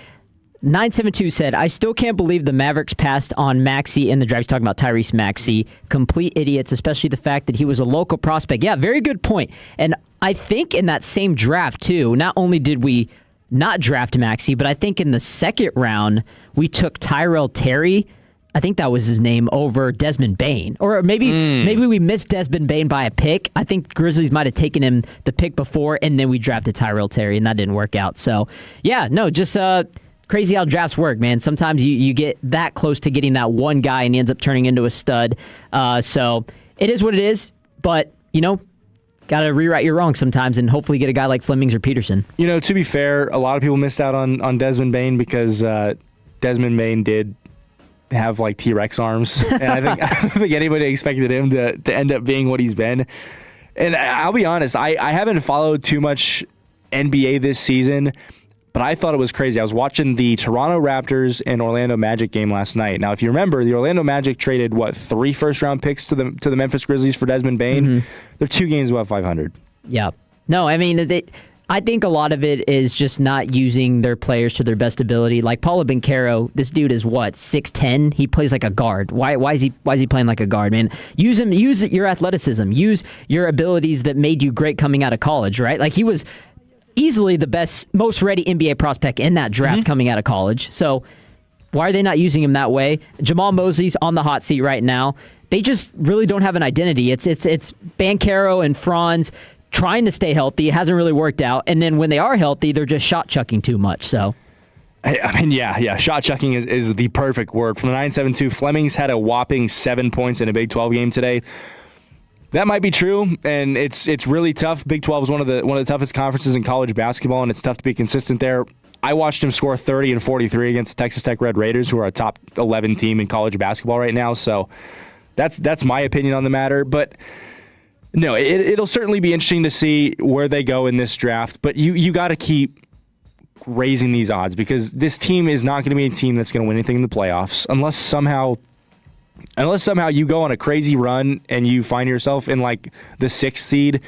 972 said, I still can't believe the Mavericks passed on Maxey in the draft. He's talking about Tyrese Maxey. Complete idiots, especially the fact that he was a local prospect. Yeah, very good point. And I think in that same draft, too, not only did we not draft Maxey, but I think in the second round, we took Tyrell Terry, I think that was his name, over Desmond Bane. Or maybe we missed Desmond Bane by a pick. I think Grizzlies might have taken him the pick before, and then we drafted Tyrell Terry, and that didn't work out. So, yeah, no, just crazy how drafts work, man. Sometimes you get that close to getting that one guy, and he ends up turning into a stud. So it is what it is, but, got to rewrite your wrongs sometimes and hopefully get a guy like Flemings or Peterson. To be fair, a lot of people missed out on Desmond Bane because Desmond Bane did have like T-Rex arms, and I don't think anybody expected him to end up being what he's been. And I'll be honest, I haven't followed too much NBA this season, but I thought it was crazy. I was watching the Toronto Raptors and Orlando Magic game last night. Now, if you remember, the Orlando Magic traded 3 first-round picks to the Memphis Grizzlies for Desmond Bane. Mm-hmm. They're 2 games above 500. Yeah. No, I mean, I think a lot of it is just not using their players to their best ability. Like Paulo Banchero, this dude is 6'10". He plays like a guard. Why is he playing like a guard, man? Use your athleticism. Use your abilities that made you great coming out of college, right? Like he was easily the best, most ready NBA prospect in that draft coming out of college. So why are they not using him that way? Jamal Mosley's on the hot seat right now. They just really don't have an identity. It's Banchero and Franz trying to stay healthy. It hasn't really worked out. And then when they are healthy, they're just shot chucking too much. So, I mean, yeah. Shot chucking is the perfect word. From the 972, Flemings had a whopping 7 points in a Big 12 game today. That might be true, and it's really tough. Big 12 is one of the toughest conferences in college basketball, and it's tough to be consistent there. I watched him score 30 and 43 against the Texas Tech Red Raiders, who are a top 11 team in college basketball right now. So that's my opinion on the matter. But no, it'll certainly be interesting to see where they go in this draft. But you got to keep raising these odds because this team is not going to be a team that's going to win anything in the playoffs unless somehow you go on a crazy run and you find yourself in like the 6th seed.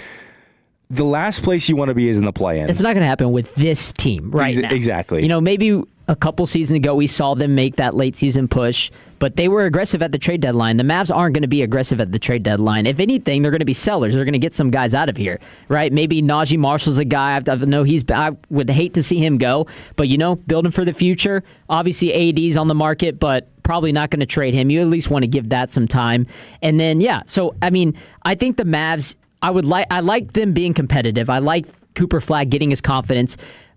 the last place you want to be is in the play-in. It's not going to happen with this team now. Exactly. Maybe a couple seasons ago we saw them make that late season push, but they were aggressive at the trade deadline. The Mavs aren't going to be aggressive at the trade deadline. If anything, they're going to be sellers. They're going to get some guys out of here, right? Maybe Najee Marshall's a guy. I would hate to see him go, but building for the future. Obviously, AD's on the market, but probably not going to trade him. You at least want to give that some time. And then, so I think the Mavs. I like them being competitive. I like Cooper Flagg getting his confidence,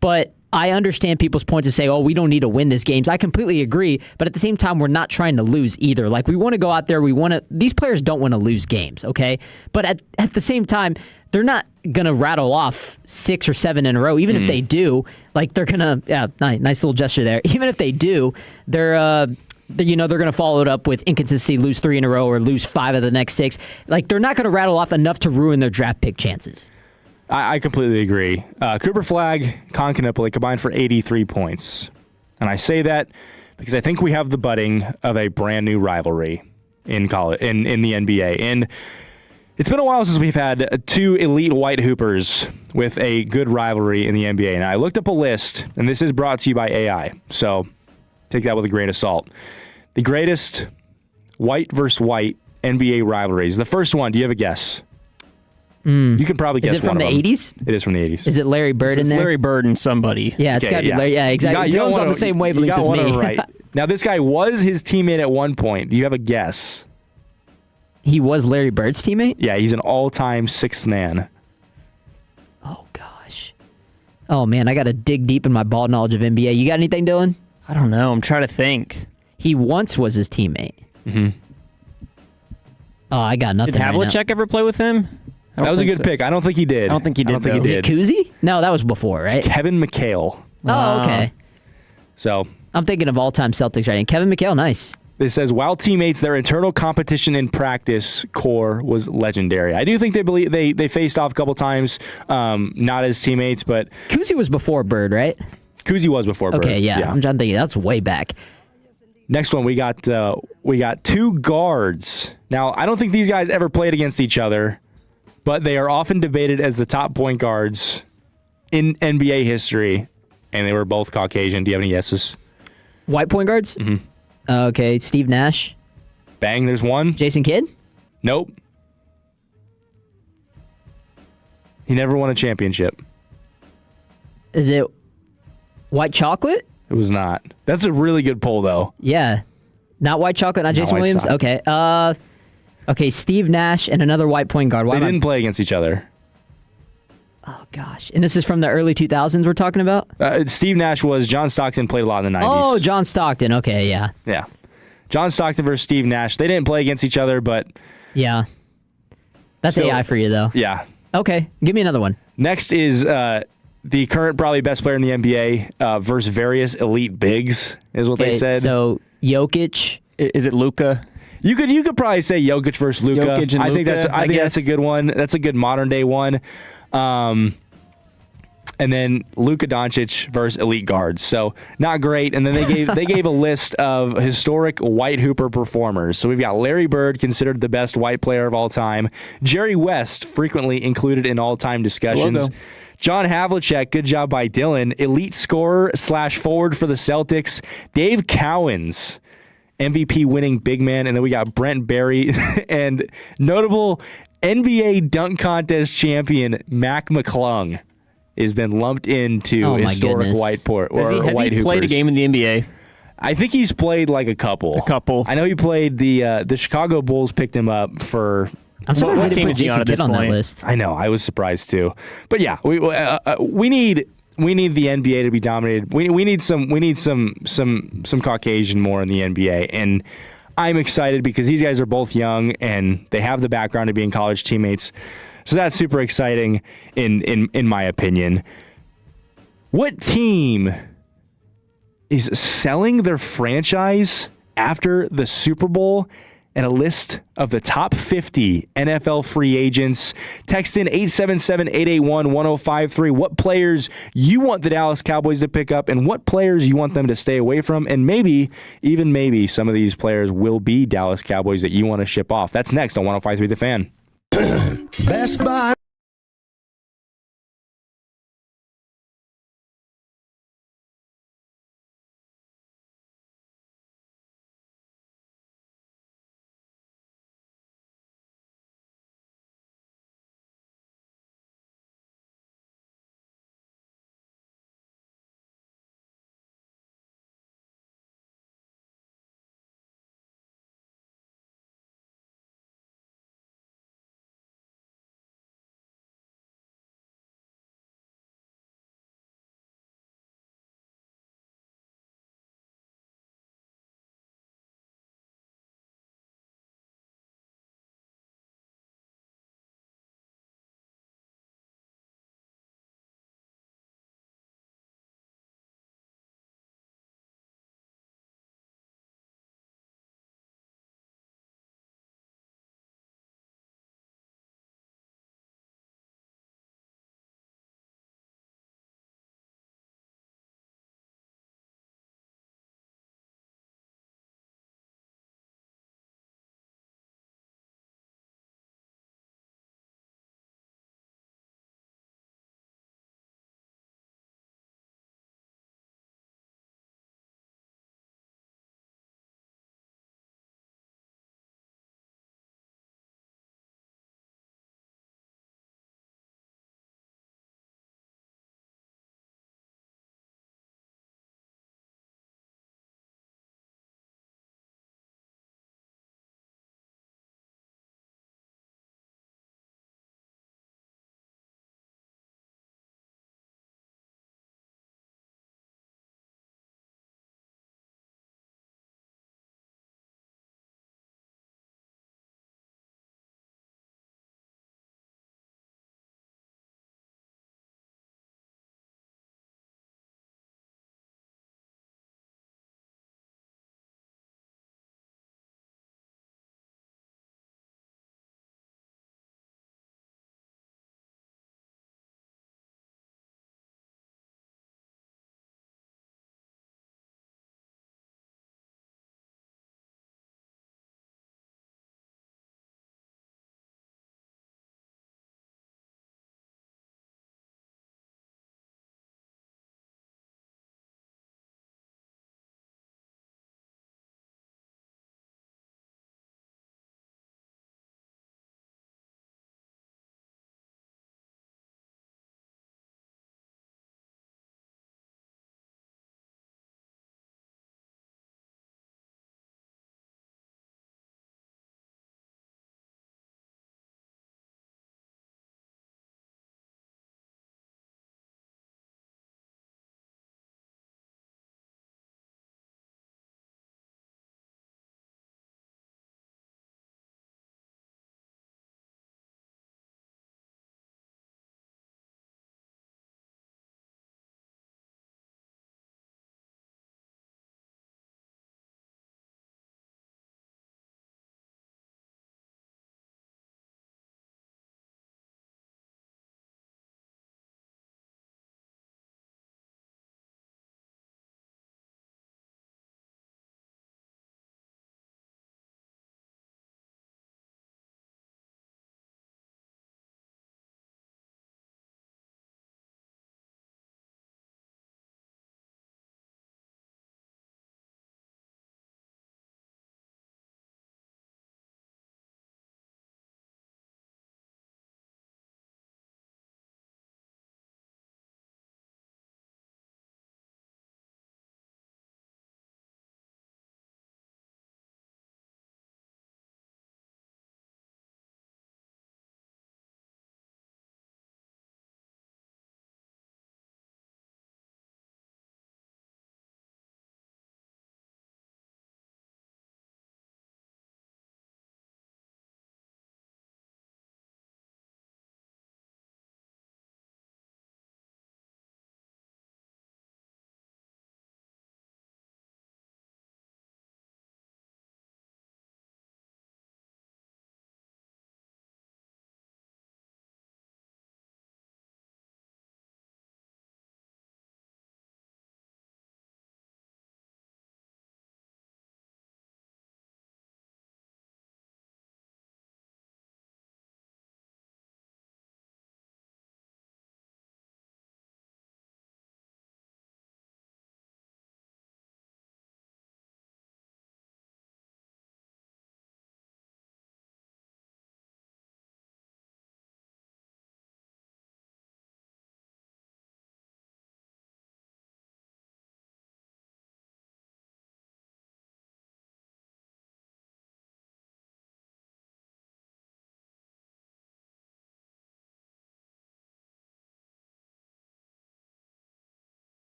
but I understand people's point to say, "Oh, we don't need to win these games." I completely agree, but at the same time, we're not trying to lose either. Like we want to go out there. These players don't want to lose games, okay? But at the same time, they're not gonna rattle off 6 or 7 in a row. Even if they do, they're gonna nice little gesture there. Even if they do, they're going to follow it up with inconsistency, lose 3 in a row or lose 5 of the next 6. They're not going to rattle off enough to ruin their draft pick chances. I completely agree. Cooper Flagg, Con Canipoli combined for 83 points. And I say that because I think we have the budding of a brand new rivalry in college, in the NBA. And it's been a while since we've had 2 elite white hoopers with a good rivalry in the NBA. And I looked up a list, and this is brought to you by AI. So take that with a grain of salt. The greatest white versus white NBA rivalries. The first one, do you have a guess? You can probably guess one of them. Is it from the 80s? It is from the 80s. Is it Larry Bird in there? Larry Bird and somebody. Yeah, it's got to be Larry. Yeah, exactly. Dylan's on the same wavelength as me. Right. Now, this guy was his teammate at one point. Do you have a guess? He was Larry Bird's teammate? Yeah, he's an all-time 6th man. Oh, gosh. Oh, man, I got to dig deep in my ball knowledge of NBA. You got anything, Dylan? I don't know. I'm trying to think. He once was his teammate. Mm-hmm. Oh, I got nothing. Did Havlicek ever play with him? That was a good pick. I don't think he did. I don't think he did. Is it Kuzi? No, that was before, right? It's Kevin McHale. Oh, okay. So I'm thinking of all-time Celtics right now. Kevin McHale, nice. It says, while teammates, their internal competition in practice core was legendary. I do think they faced off a couple times, not as teammates, but Kuzi was before Bird, right? Kuzi was before Bird. Okay, yeah. I'm trying to think. That's way back. Next one, we got 2 guards. Now, I don't think these guys ever played against each other, but they are often debated as the top point guards in NBA history, and they were both Caucasian. Do you have any guesses? White point guards? Mm-hmm. Okay, Steve Nash. Bang, there's one. Jason Kidd? Nope. He never won a championship. Is it White Chocolate? It was not. That's a really good poll, though. Yeah. Not White Chocolate, not Jason Williams? Okay. Okay, Steve Nash and another white point guard. They didn't play against each other. Oh, gosh. And this is from the early 2000s we're talking about? Steve Nash was. John Stockton played a lot in the 90s. Oh, John Stockton. Okay, yeah. Yeah. John Stockton versus Steve Nash. They didn't play against each other, but... Yeah. That's AI for you, though. Yeah. Okay, give me another one. Next is the current probably best player in the NBA versus various elite bigs, is what they said. So, Jokic. Is it Luka? You could probably say Jokic versus Luka. I think that's a good one. That's a good modern day one. And then Luka Doncic versus elite guards. So not great. And then they gave a list of historic white hooper performers. So we've got Larry Bird, considered the best white player of all time. Jerry West, frequently included in all-time discussions. Logo. John Havlicek, good job by Dylan. Elite scorer / forward for the Celtics. Dave Cowens, MVP winning big man. And then we got Brent Barry and notable NBA dunk contest champion Mac McClung has been lumped into historic white port or has white he hoopers. Played a game in the NBA? I think he's played like a couple. I know he played the Chicago Bulls picked him up for. I'm surprised they didn't put Jason Kidd on that list. I know, I was surprised too. But yeah, we need the NBA to be dominated. We need some Caucasian more in the NBA, and I'm excited because these guys are both young and they have the background to being college teammates. So that's super exciting in my opinion. What team is selling their franchise after the Super Bowl? And a list of the top 50 NFL free agents. Text in 877-881-1053 what players you want the Dallas Cowboys to pick up and what players you want them to stay away from. And maybe some of these players will be Dallas Cowboys that you want to ship off. That's next on 105.3 The Fan. Best Buy.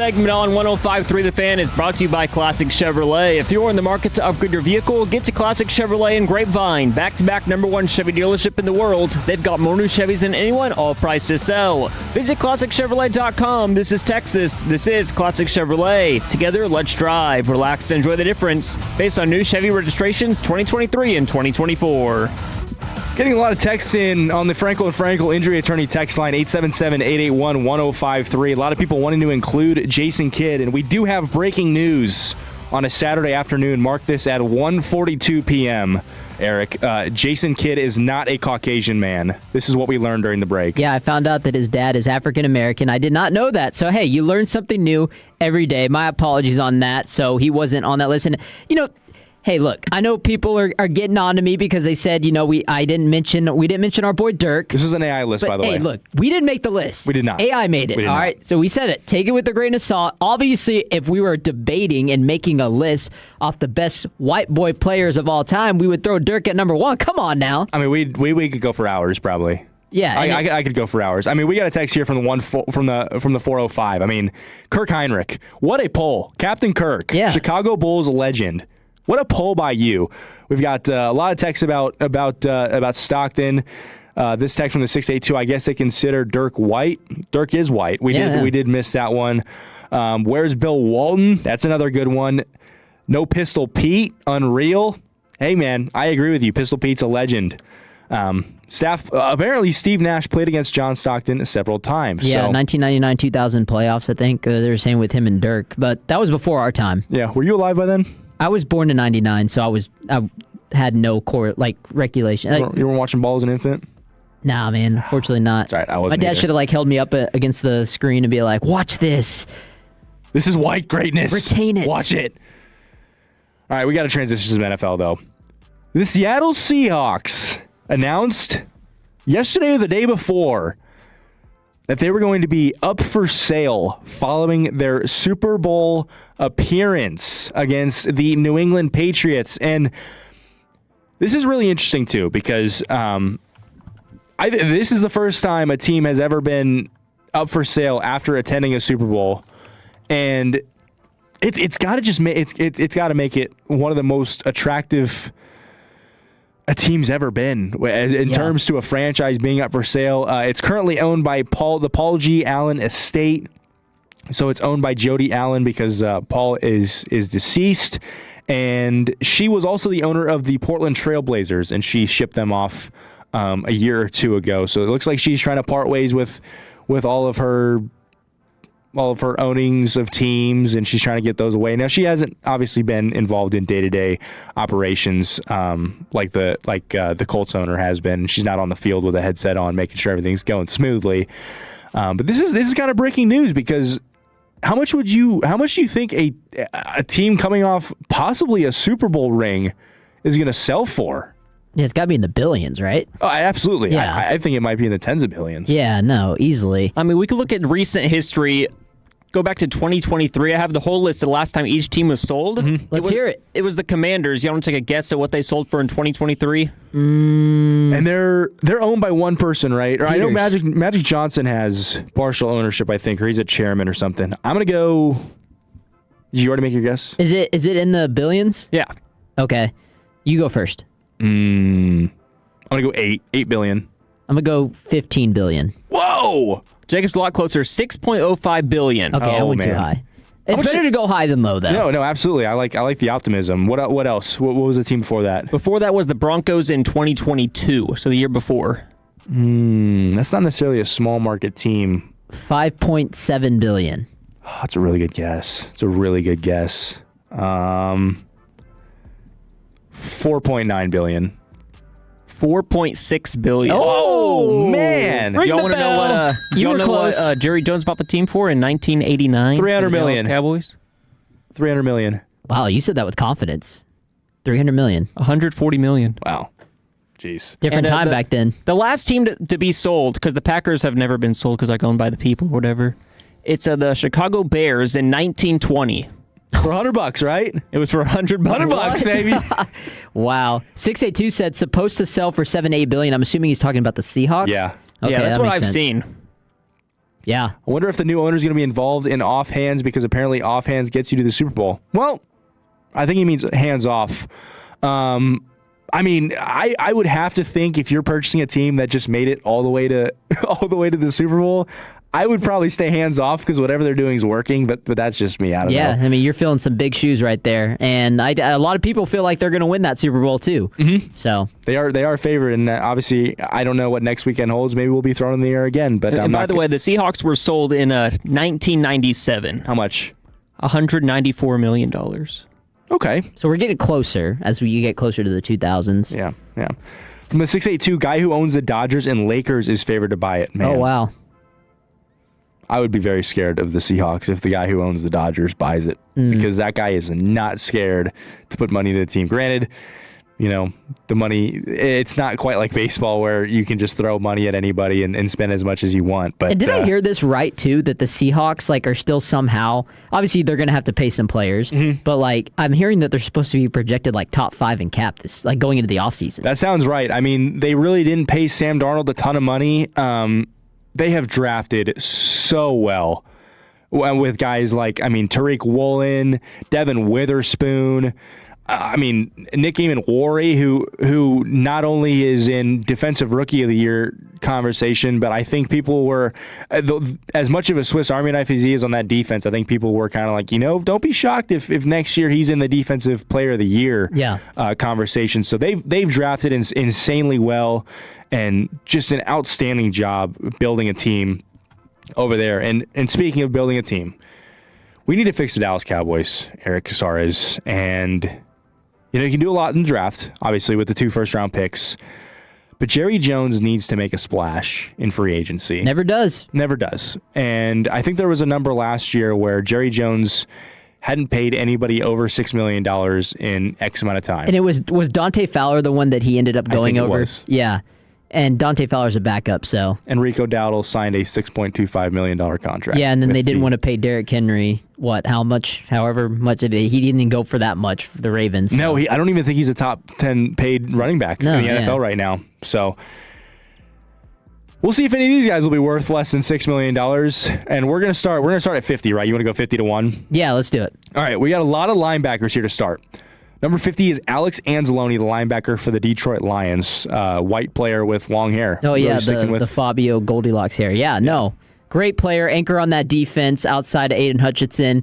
segment on 105.3 The Fan is brought to you by Classic Chevrolet. If you're in the market to upgrade your vehicle, get to Classic Chevrolet in Grapevine. Back-to-back #1 Chevy dealership in the world. They've got more new Chevys than anyone, all priced to sell. Visit ClassicChevrolet.com. This is Texas. This is Classic Chevrolet. Together, let's drive. Relax and enjoy the difference. Based on new Chevy registrations 2023 and 2024. Getting a lot of texts in on the Frankel and Frankel injury attorney text line, 877-881-1053. A lot of people wanting to include Jason Kidd, and we do have breaking news on a Saturday afternoon. Mark this at 1:42 p.m., Eric. Jason Kidd is not a Caucasian man. This is what we learned during the break. Yeah, I found out that his dad is African-American. I did not know that. So, hey, you learn something new every day. My apologies on that. So he wasn't on that list. And, hey, look, I know people are getting on to me because they said, we didn't mention our boy Dirk. This is an AI list, by the way. Hey, look, we didn't make the list. We did not. AI made it, all right? So we said it. Take it with a grain of salt. Obviously, if we were debating and making a list off the best white boy players of all time, we would throw Dirk at number 1. Come on now. I mean, we could go for hours, probably. Yeah, I could go for hours. I mean, we got a text here from the 405. I mean, Kirk Heinrich, what a poll, Captain Kirk, Chicago Bulls legend. What a poll by you. We've got a lot of texts about Stockton. This text from the 682. I guess they consider Dirk white. Dirk is white. We did miss that one. Where's Bill Walton? That's another good one. No Pistol Pete. Unreal. Hey man, I agree with you. Pistol Pete's a legend. Apparently Steve Nash played against John Stockton several times. Yeah, 1999-2000 playoffs. I think they were saying with him and Dirk, but that was before our time. Yeah, were you alive by then? I was born in 99, so I had no regulation. You weren't watching ball as an infant? Nah, man. Fortunately not. That's right. I wasn't. My dad should have held me up against the screen and be like, "Watch this. This is white greatness. Retain it. Watch it." All right, we got to transition to the NFL though. The Seattle Seahawks announced yesterday or the day before that they were going to be up for sale following their Super Bowl appearance against the New England Patriots. And this is really interesting, too, because this is the first time a team has ever been up for sale after attending a Super Bowl. And it's got to make it one of the most attractive a team's ever been in terms to a franchise being up for sale. It's currently owned by the Paul G. Allen estate. So it's owned by Jody Allen because Paul is deceased. And she was also the owner of the Portland Trail Blazers, and she shipped them off a year or two ago. So it looks like she's trying to part ways with all of her ownings of teams, and she's trying to get those away. Now, she hasn't obviously been involved in day-to-day operations like the Colts owner has been. She's not on the field with a headset on, making sure everything's going smoothly. But this is kind of breaking news because how much do you think a team coming off possibly a Super Bowl ring is going to sell for? Yeah, it's got to be in the billions, right? Oh, absolutely. Yeah. I think it might be in the tens of billions. Yeah, no, easily. I mean, we could look at recent history. Go back to 2023. I have the whole list of the last time each team was sold. Mm-hmm. Let's hear it. It was the Commanders. You want to take a guess at what they sold for in 2023? And they're owned by one person, right? Or I know Magic Johnson has partial ownership, I think, or he's a chairman or something. I'm gonna go. Did you already make your guess? Is it in the billions? Yeah. Okay, you go first. I'm gonna go 8 billion. I'm gonna go 15 billion. Whoa! Jacob's a lot closer, 6.05 billion. Okay, I went too high. It's better to go high than low, though. No, absolutely. I like the optimism. What else? What was the team before that? Before that was the Broncos in 2022, so the year before. That's not necessarily a small market team. 5.7 billion. Oh, that's a really good guess. 4.9 billion. 4.6 billion. Oh man! Y'all want to know what Jerry Jones bought the team for in 1989? 300 million. Cowboys. 300 million. Wow, you said that with confidence. 300 million. 140 million. Wow. Jeez. Different time back then. The last team to be sold, because the Packers have never been sold because owned by the people, whatever. It's the Chicago Bears in 1920. For $100, right? It was for $100. $100, baby. Wow. 682 said supposed to sell for $7-8 billion. I'm assuming he's talking about the Seahawks. Yeah. Okay, yeah, that's what I've sense. seen. Yeah. I wonder if the new owner is going to be involved in offhands because apparently offhands gets you to the Super Bowl. Well, I think he means hands off. I mean, I would have to think if you're purchasing a team that just made it all the way to the Super Bowl, I would probably stay hands off because whatever they're doing is working. But that's just me. I don't know. Yeah, I mean, you're filling some big shoes right there, and a lot of people feel like they're going to win that Super Bowl too. Mm-hmm. So they are favored, and obviously, I don't know what next weekend holds. Maybe we'll be thrown in the air again. But and by the way, the Seahawks were sold in 1997. How much? $194 million. Okay. So we're getting closer as you get closer to the 2000s. Yeah. From the 682, guy who owns the Dodgers and Lakers is favored to buy it. Man. Oh, wow. I would be very scared of the Seahawks if the guy who owns the Dodgers buys it because that guy is not scared to put money into the team. Granted, the money, it's not quite like baseball where you can just throw money at anybody and spend as much as you want. But and did I hear this right, too, that the Seahawks are still somehow, obviously they're going to have to pay some players, but I'm hearing that they're supposed to be projected top 5 in cap this going into the offseason. That sounds right. I mean, they really didn't pay Sam Darnold a ton of money. They have drafted so well with guys like, Tariq Woolen, Devin Witherspoon, Nick Eamon-Warry, who not only is in Defensive Rookie of the Year conversation, but I think people were, as much of a Swiss Army knife as he is on that defense, I think people were kind of like, don't be shocked if next year he's in the Defensive Player of the Year conversation. So they've drafted insanely well and just an outstanding job building a team over there. And speaking of building a team, we need to fix the Dallas Cowboys, Eric Casarez, and you can do a lot in the draft, obviously, with the 2 first-round picks. But Jerry Jones needs to make a splash in free agency. Never does. And I think there was a number last year where Jerry Jones hadn't paid anybody over $6 million in X amount of time. And it was Dante Fowler the one that he ended up going over? It was. Yeah. And Dante Fowler's a backup, so. And Rico Dowdle signed a $6.25 million contract. Yeah, and then they didn't want to pay Derrick Henry, however much of it. He didn't even go for that much for the Ravens. So. No, I don't even think he's a top 10 paid running back in the NFL right now. So we'll see if any of these guys will be worth less than $6 million. And we're gonna start at 50, right? You want to go 50 to 1? Yeah, let's do it. All right, we got a lot of linebackers here to start. Number 50 is Alex Anzalone, the linebacker for the Detroit Lions, white player with long hair. Oh, yeah, the Fabio Goldilocks hair. Yeah, no. Great player, anchor on that defense outside of Aiden Hutchinson.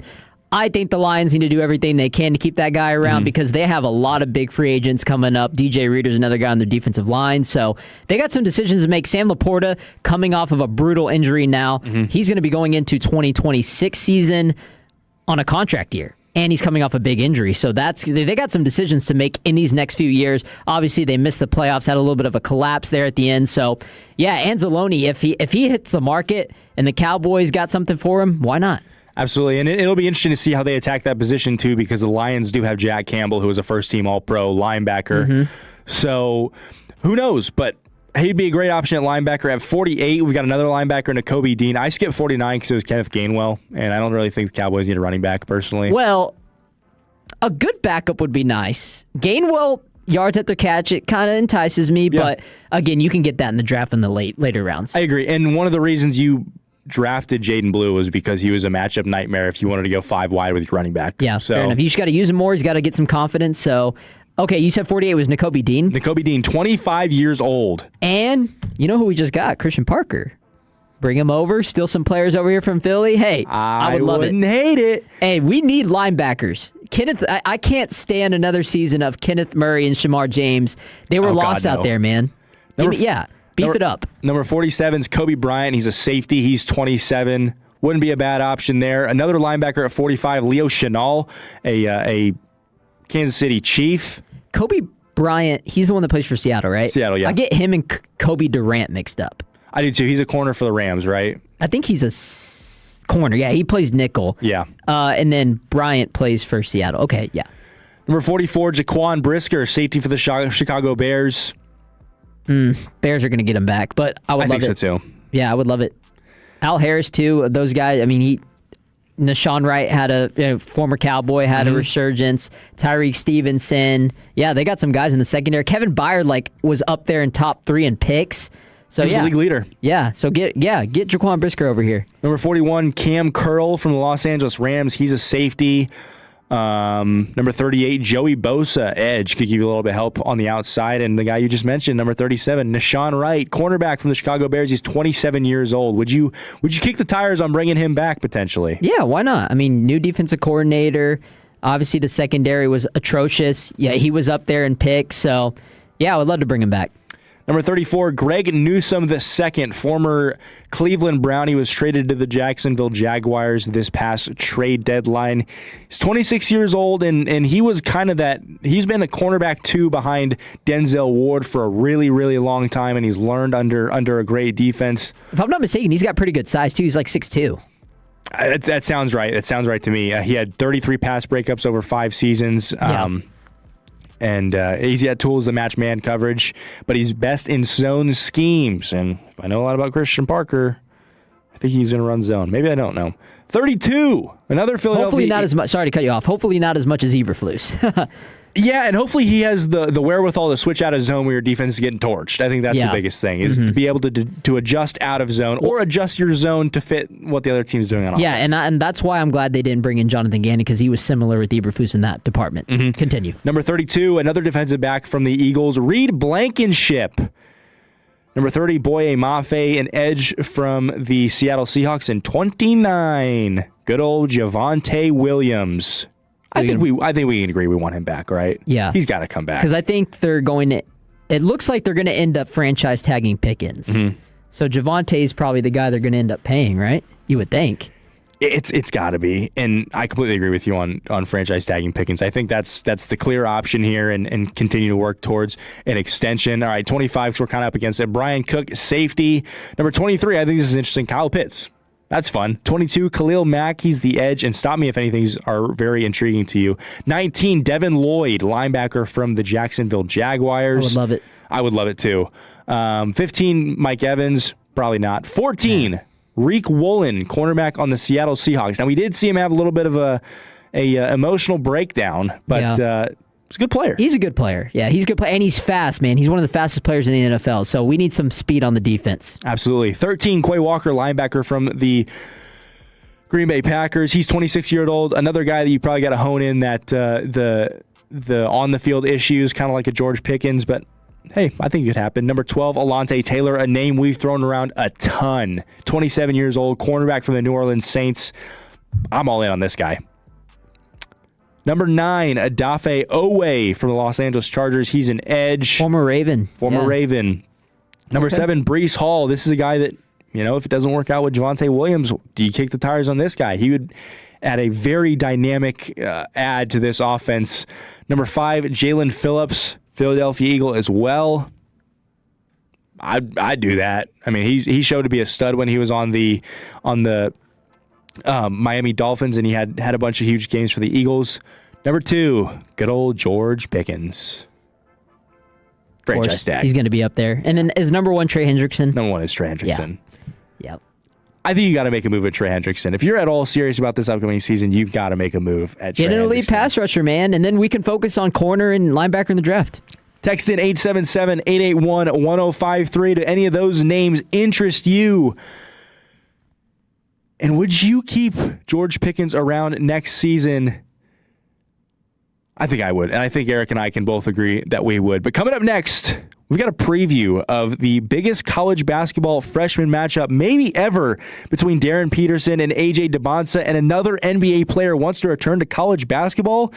I think the Lions need to do everything they can to keep that guy around because they have a lot of big free agents coming up. DJ Reader's another guy on their defensive line. So they got some decisions to make. Sam Laporta coming off of a brutal injury now. He's going to be going into 2026 season on a contract year. And he's coming off a big injury. So they got some decisions to make in these next few years. Obviously, they missed the playoffs, had a little bit of a collapse there at the end. So, yeah, Anzalone, if he hits the market and the Cowboys got something for him, why not? Absolutely, and it'll be interesting to see how they attack that position, too, because the Lions do have Jack Campbell, who is a first-team All-Pro linebacker. So, who knows? But he'd be a great option at linebacker. At 48, we've got another linebacker, Nakobe Dean. I skipped 49 because it was Kenneth Gainwell, and I don't really think the Cowboys need a running back, personally. Well, a good backup would be nice. Gainwell, yards after catch, it kind of entices me, but again, you can get that in the draft in the later rounds. I agree, and one of the reasons you drafted Jaden Blue was because he was a matchup nightmare if you wanted to go 5 wide with your running back. Yeah, fair enough. You just got to use him more. He's got to get some confidence, so... Okay, you said 48 was Nakobe Dean? Nakobe Dean, 25 years old. And you know who we just got? Christian Parker. Bring him over. Steal some players over here from Philly. Hey, I would love it. I wouldn't hate it. Hey, we need linebackers. I can't stand another season of Kenneth Murray and Shamar James. They were lost out there, man. Beef it up. Number 47 is Kobe Bryant. He's a safety. He's 27. Wouldn't be a bad option there. Another linebacker at 45, Leo Chenal, a Kansas City Chief. Kobe Bryant, he's the one that plays for Seattle, right? Seattle, yeah. I get him and Kobe Durant mixed up. I do too. He's a corner for the Rams, right? I think he's a corner. Yeah, he plays nickel. Yeah. And then Bryant plays for Seattle. Okay, yeah. Number 44, Jaquan Brisker, safety for the Chicago Bears. Bears are going to get him back, but I would love it. I think so too. Yeah, I would love it. Al Harris too. Those guys. I mean, Nashawn Wright had former Cowboy, had a resurgence. Tyreek Stevenson. Yeah, they got some guys in the secondary. Kevin Byard was up there in top 3 in picks. So he was the league leader. Yeah. So get Jaquan Brisker over here. Number 41, Cam Curl from the Los Angeles Rams. He's a safety. Number 38, Joey Bosa, edge, could give you a little bit of help on the outside. And the guy you just mentioned, number 37, Nashawn Wright, cornerback from the Chicago Bears. He's 27 years old. Would you kick the tires on bringing him back potentially? Yeah, why not? I mean, new defensive coordinator. Obviously, the secondary was atrocious. Yeah, he was up there in picks. So, yeah, I would love to bring him back. Number 34, Greg Newsome II, former Cleveland Brown. He was traded to the Jacksonville Jaguars this past trade deadline. He's 26 years old, and he was kind of that. He's been a cornerback 2 behind Denzel Ward for a really, really long time, and he's learned under a great defense. If I'm not mistaken, he's got pretty good size, too. He's like 6'2". That sounds right. That sounds right to me. He had 33 pass breakups over 5 seasons. And he's got tools to match man coverage, but he's best in zone schemes. And if I know a lot about Christian Parker, I think he's going to run zone. Maybe I don't know. 32, another Philadelphia. Hopefully not as much. Sorry to cut you off. Hopefully not as much as Eberflus. Yeah, and hopefully he has the wherewithal to switch out of zone where your defense is getting torched. I think that's the biggest thing, is to be able to adjust out of zone or adjust your zone to fit what the other team's doing on offense. Yeah, and that's why I'm glad they didn't bring in Jonathan Gannon, because he was similar with Eberflus in that department. Continue. Number 32, another defensive back from the Eagles, Reed Blankenship. Number 30, Boye Mafe, an edge from the Seattle Seahawks. And 29, good old Javonte Williams. I think we can agree we want him back, right? Yeah. He's got to come back. Because I think they're going to... It looks like they're going to end up franchise tagging Pickens. So Javonte is probably the guy they're going to end up paying, right? You would think. It's got to be. And I completely agree with you on franchise tagging Pickens. I think that's the clear option here, and continue to work towards an extension. All right, 25, because we're kind of up against it. Brian Cook, safety. Number 23, I think this is interesting. Kyle Pitts. That's fun. 22, Khalil Mack, he's the edge, and stop me if any of these are very intriguing to you. 19, Devin Lloyd, linebacker from the Jacksonville Jaguars. I would love it. I would love it too. 15, Mike Evans, probably not. 14, Regh Woolen, cornerback on the Seattle Seahawks. Now, we did see him have a little bit of a emotional breakdown, but he's a good player. He's a good player. Yeah, he's a good player, and he's fast, man. He's one of the fastest players in the NFL, so we need some speed on the defense. Absolutely. 13, Quay Walker, linebacker from the Green Bay Packers. He's 26 years old. Another guy that you probably got to hone in that the on-the-field issues, kind of like a George Pickens, but hey, I think it could happen. Number 12, Alontae Taylor, a name we've thrown around a ton. 27 years old, cornerback from the New Orleans Saints. I'm all in on this guy. Number 9, Adafe Owe from the Los Angeles Chargers. He's an edge. Former Raven. Raven. Number 7, Breece Hall. This is a guy that, if it doesn't work out with Javonte Williams, do you kick the tires on this guy? He would add a very dynamic add to this offense. Number 5, Jalen Phillips, Philadelphia Eagle as well. I'd do that. I mean, he showed to be a stud when he was on the Miami Dolphins, and he had a bunch of huge games for the Eagles. Number 2, good old George Pickens. Franchise tag. He's going to be up there. And then is number 1 Trey Hendrickson? Number 1 is Trey Hendrickson. Yeah. Yep. I think you got to make a move at Trey Hendrickson. If you're at all serious about this upcoming season, you've got to make a move at Trey Hendrickson. Get an elite pass rusher, man, and then we can focus on corner and linebacker in the draft. Text in 877-881-1053. Do any of those names interest you? And would you keep George Pickens around next season? I think I would. And I think Eric and I can both agree that we would. But coming up next, we've got a preview of the biggest college basketball freshman matchup maybe ever between Darren Peterson and AJ DeBonsa, and another NBA player wants to return to college basketball.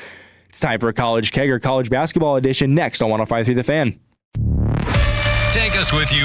It's time for a College Kegger College Basketball Edition next on 105.3 The Fan. Take us with you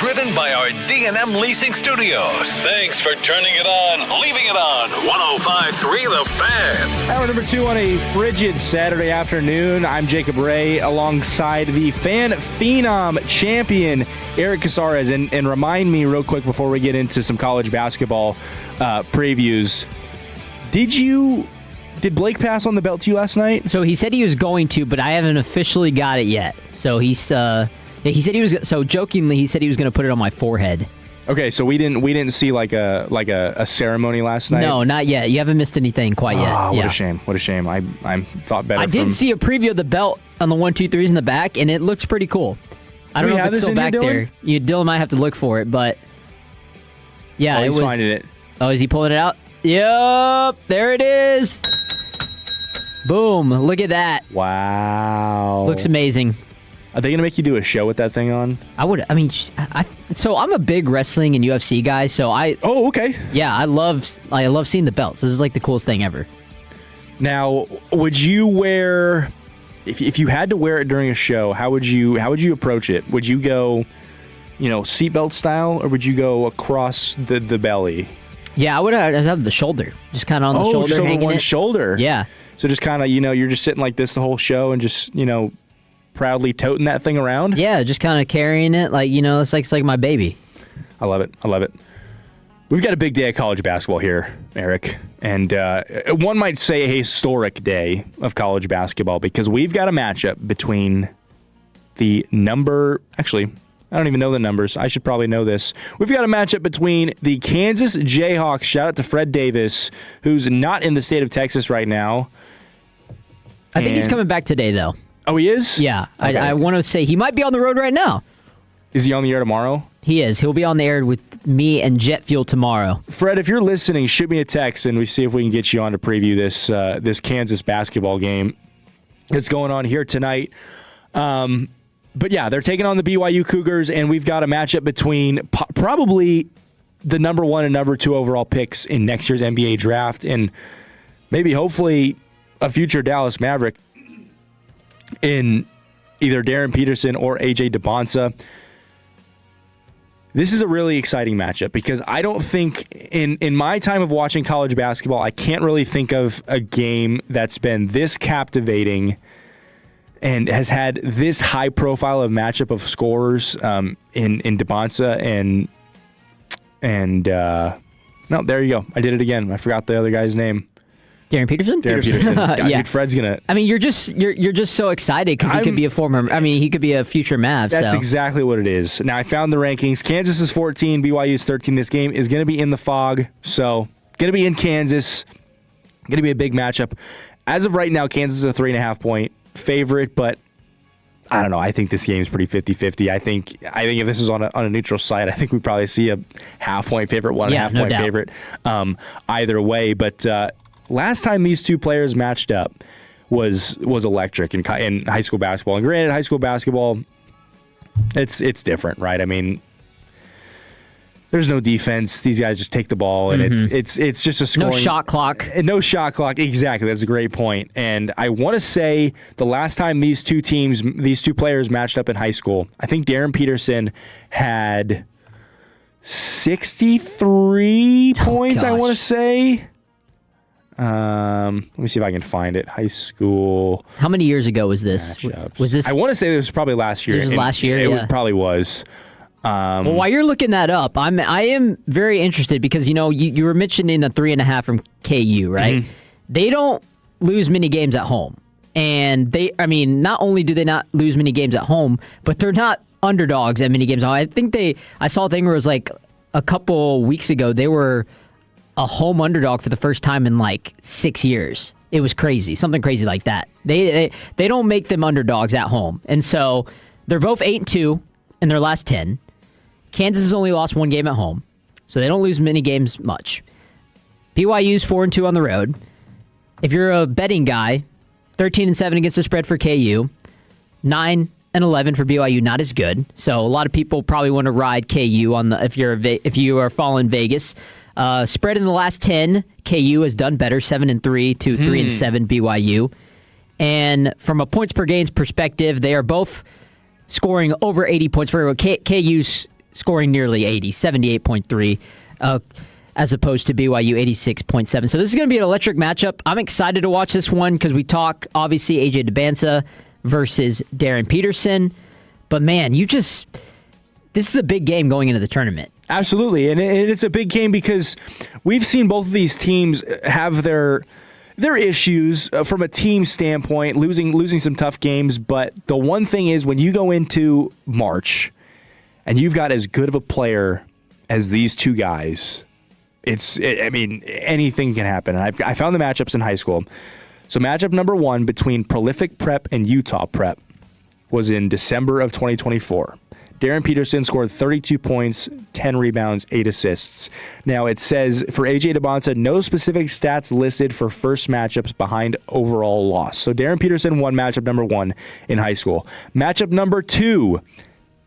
driven by our D&M Leasing Studios. Thanks for turning it on, leaving it on. 105.3 The Fan. Hour number 2 on a frigid Saturday afternoon. I'm Jacob Regh alongside the Fan Phenom champion, Eric Casarez. And remind me real quick before we get into some college basketball previews. Did Blake pass on the belt to you last night? So he said he was going to, but I haven't officially got it yet. So he said he was. So jokingly, he said he was going to put it on my forehead. Okay, so we didn't see like a ceremony last night. No, not yet. You haven't missed anything quite yet. Oh, what a shame! What a shame! I thought better. I did see a preview of the belt on the 1, 2, 3s in the back, and it looks pretty cool. I don't know if it's still back there. Dylan might have to look for it, but yeah, he's finding it. Oh, is he pulling it out? Yep, there it is. Boom! Look at that. Wow. Looks amazing. Are they going to make you do a show with that thing on? I would. I mean, so I'm a big wrestling and UFC guy. So Oh, okay. Yeah, I love seeing the belts. This is like the coolest thing ever. Now, would you wear, if you had to wear it during a show, how would you approach it? Would you go, seatbelt style, or would you go across the belly? Yeah, I would have the shoulder, just kind of on the shoulder, just over hanging one it. shoulder. Yeah. So just kind of, you're just sitting like this the whole show and just, proudly toting that thing around. Yeah, just kind of carrying it like, it's like my baby. I love it. We've got a big day of college basketball here, Eric. And one might say a historic day of college basketball because we've got a matchup between actually, I don't even know the numbers. I should probably know this. We've got a matchup between the Kansas Jayhawks. Shout out to Fred Davis, who's not in the state of Texas right now. I think he's coming back today, though. Oh, he is? Yeah. Okay. I want to say he might be on the road right now. Is he on the air tomorrow? He is. He'll be on the air with me and Jet Fuel tomorrow. Fred, if you're listening, shoot me a text and we see if we can get you on to preview this Kansas basketball game that's going on here tonight. But yeah, they're taking on the BYU Cougars, and we've got a matchup between probably the number 1 and number 2 overall picks in next year's NBA draft, and maybe hopefully a future Dallas Maverick in either Darren Peterson or AJ DeBonsa. This is a really exciting matchup because I don't think in my time of watching college basketball, I can't really think of a game that's been this captivating and has had this high profile of matchup of scorers in DeBonsa and no, there you go. I did it again. I forgot the other guy's name. Darren Peterson? God, yeah. Dude, Fred's gonna. I mean, you're just so excited because he could be he could be a future Mav. That's exactly what it is. Now I found the rankings. Kansas is 14, BYU is 13. This game is going to be in the Fog, so going to be in Kansas. Going to be a big matchup. As of right now, Kansas is a 3.5-point favorite, but I don't know. I think this game is pretty 50-50. I think if this is on a neutral site, I think we probably see a half-point favorite, 1.5-point favorite either way. But last time these two players matched up was electric in high school basketball. And granted, high school basketball, it's different, right? I mean, there's no defense. These guys just take the ball, and it's just a scoring. No shot clock. No shot clock. Exactly. That's a great point. And I want to say the last time these two players matched up in high school, I think Darren Peterson had 63 points, I want to say. Let me see if I can find it. High school. How many years ago was this? Matchups. Was this? I want to say this was probably last year. This was last year. It probably was. Well, while you're looking that up, I am very interested because you were mentioning the 3.5 from KU, right? Mm-hmm. They don't lose many games at home, and not only do they not lose many games at home, but they're not underdogs at many games. I saw a thing where it was like a couple weeks ago they were a home underdog for the first time in like 6 years. It was crazy, something crazy like that. They don't make them underdogs at home, and so they're both 8-2 in their last 10. Kansas has only lost one game at home, so they don't lose many games much. BYU's 4-2 on the road. If you're a betting guy, 13-7 against the spread for KU, 9-11 for BYU, not as good. So a lot of people probably want to ride KU on the if you are following Vegas. Spread in the last 10, KU has done better, 7-3 to 3-7 BYU. And from a points per games perspective, they are both scoring over 80 points per game. KU's scoring nearly 80, 78.3, as opposed to BYU 86.7. So this is going to be an electric matchup. I'm excited to watch this one because we talk, obviously, AJ DeBanza versus Darren Peterson. But, man, this is a big game going into the tournament. Absolutely, and it's a big game because we've seen both of these teams have their issues from a team standpoint, losing some tough games. But the one thing is, when you go into March and you've got as good of a player as these two guys, anything can happen. And I found the matchups in high school. So matchup number 1 between Prolific Prep and Utah Prep was in December of 2024. Darren Peterson scored 32 points, 10 rebounds, 8 assists. Now, it says for AJ DeBanza, no specific stats listed for first matchups behind overall loss. So Darren Peterson won matchup number 1 in high school. Matchup number 2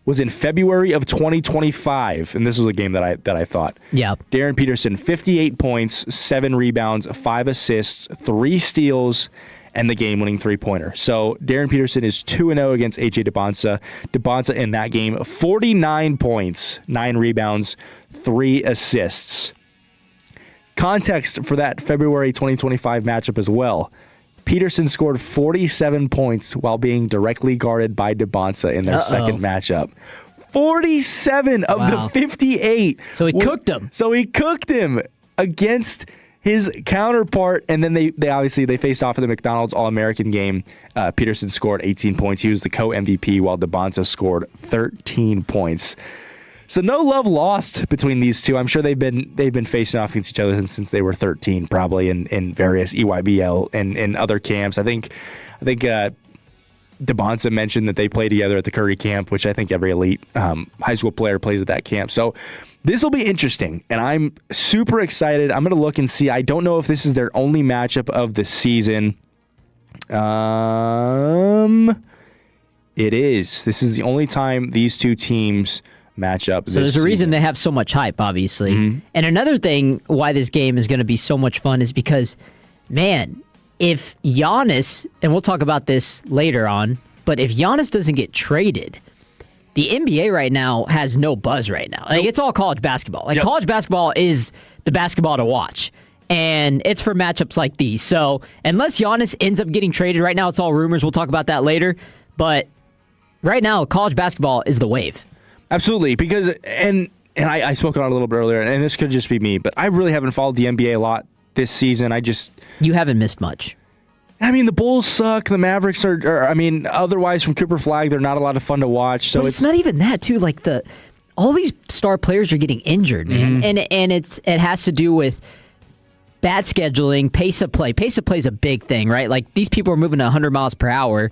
was in February of 2025, and this was a game that I thought. Yeah. Darren Peterson, 58 points, 7 rebounds, 5 assists, 3 steals, and the game-winning three-pointer. So Darren Peterson is 2-0 against AJ DeBanza. DeBanza in that game, 49 points, 9 rebounds, 3 assists. Context for that February 2025 matchup as well. Peterson scored 47 points while being directly guarded by DeBanza in their second matchup. 47 of the 58. So he cooked him. So he cooked him against his counterpart, and then they obviously faced off in the McDonald's All-American game. Peterson scored 18 points. He was the co-MVP, while DeBanza scored 13 points. So no love lost between these two. I'm sure they've been facing off against each other since they were 13, probably in various EYBL and other camps. I think DeBanza mentioned that they play together at the Curry camp, which I think every elite high school player plays at that camp. So this will be interesting, and I'm super excited. I'm going to look and see. I don't know if this is their only matchup of the season. It is. This is the only time these two teams match up. So there's a reason they have so much hype, obviously. Mm-hmm. And another thing why this game is going to be so much fun is because, man, if Giannis, and we'll talk about this later on, but if Giannis doesn't get traded, the NBA right now has no buzz right now. Like, it's all college basketball. College basketball is the basketball to watch. And it's for matchups like these. So unless Giannis ends up getting traded, right now it's all rumors. We'll talk about that later. But right now, college basketball is the wave. Absolutely. Because, and I spoke on it a little bit earlier, and this could just be me, but I really haven't followed the NBA a lot this season. You haven't missed much. I mean, the Bulls suck. The Mavericks are otherwise from Cooper Flag, they're not a lot of fun to watch. So but it's not even that, too. Like, all these star players are getting injured, man. Mm-hmm. And it has to do with bad scheduling, pace of play. Pace of play is a big thing, right? Like, these people are moving at 100 miles per hour,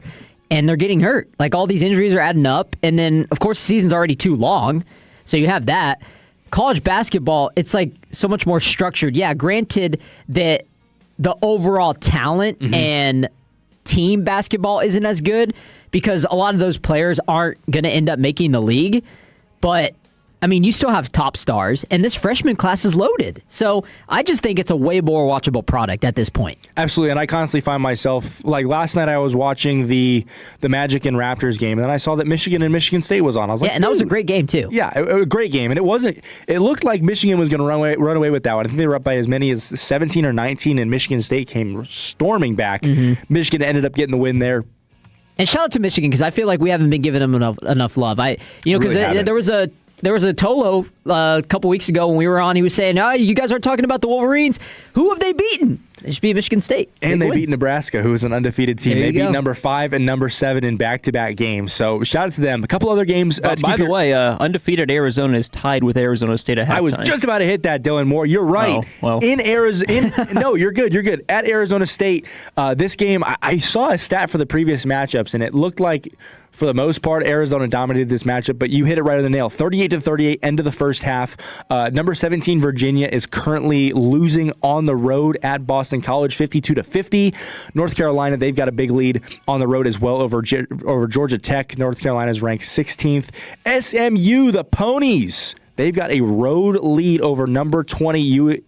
and they're getting hurt. Like, all these injuries are adding up. And then, of course, the season's already too long. So you have that. College basketball, it's like so much more structured. Yeah, granted that the overall talent and team basketball isn't as good because a lot of those players aren't going to end up making the league. But, I mean, you still have top stars, and this freshman class is loaded. So I just think it's a way more watchable product at this point. Absolutely, and I constantly find myself, like last night I was watching the Magic and Raptors game, and then I saw that Michigan and Michigan State was on. I was like, and that was a great game, too. Yeah, a great game, and it looked like Michigan was going to run away with that one. I think they were up by as many as 17 or 19, and Michigan State came storming back. Michigan ended up getting the win there. And shout out to Michigan, because I feel like we haven't been giving them enough love. Because there was a Tolo a couple weeks ago when we were on. He was saying, "Oh, you guys aren't talking about the Wolverines. Who have they beaten? They should beat Michigan State." And they beat Nebraska, who is an undefeated team. They beat number 5 and number 7 in back-to-back games. So shout out to them. A couple other games. By the way, undefeated Arizona is tied with Arizona State at halftime. I was just about to hit that, Dylan Moore. You're right. Oh, well. In Arizona, no, you're good. You're good. At Arizona State, this game, I saw a stat for the previous matchups, and it looked like, for the most part, Arizona dominated this matchup, but you hit it right on the nail. 38-38, end of the first half. Number 17, Virginia, is currently losing on the road at Boston College, 52-50. North Carolina, they've got a big lead on the road as well over Georgia Tech. North Carolina is ranked 16th. SMU, the Ponies, They've got a road lead over number 20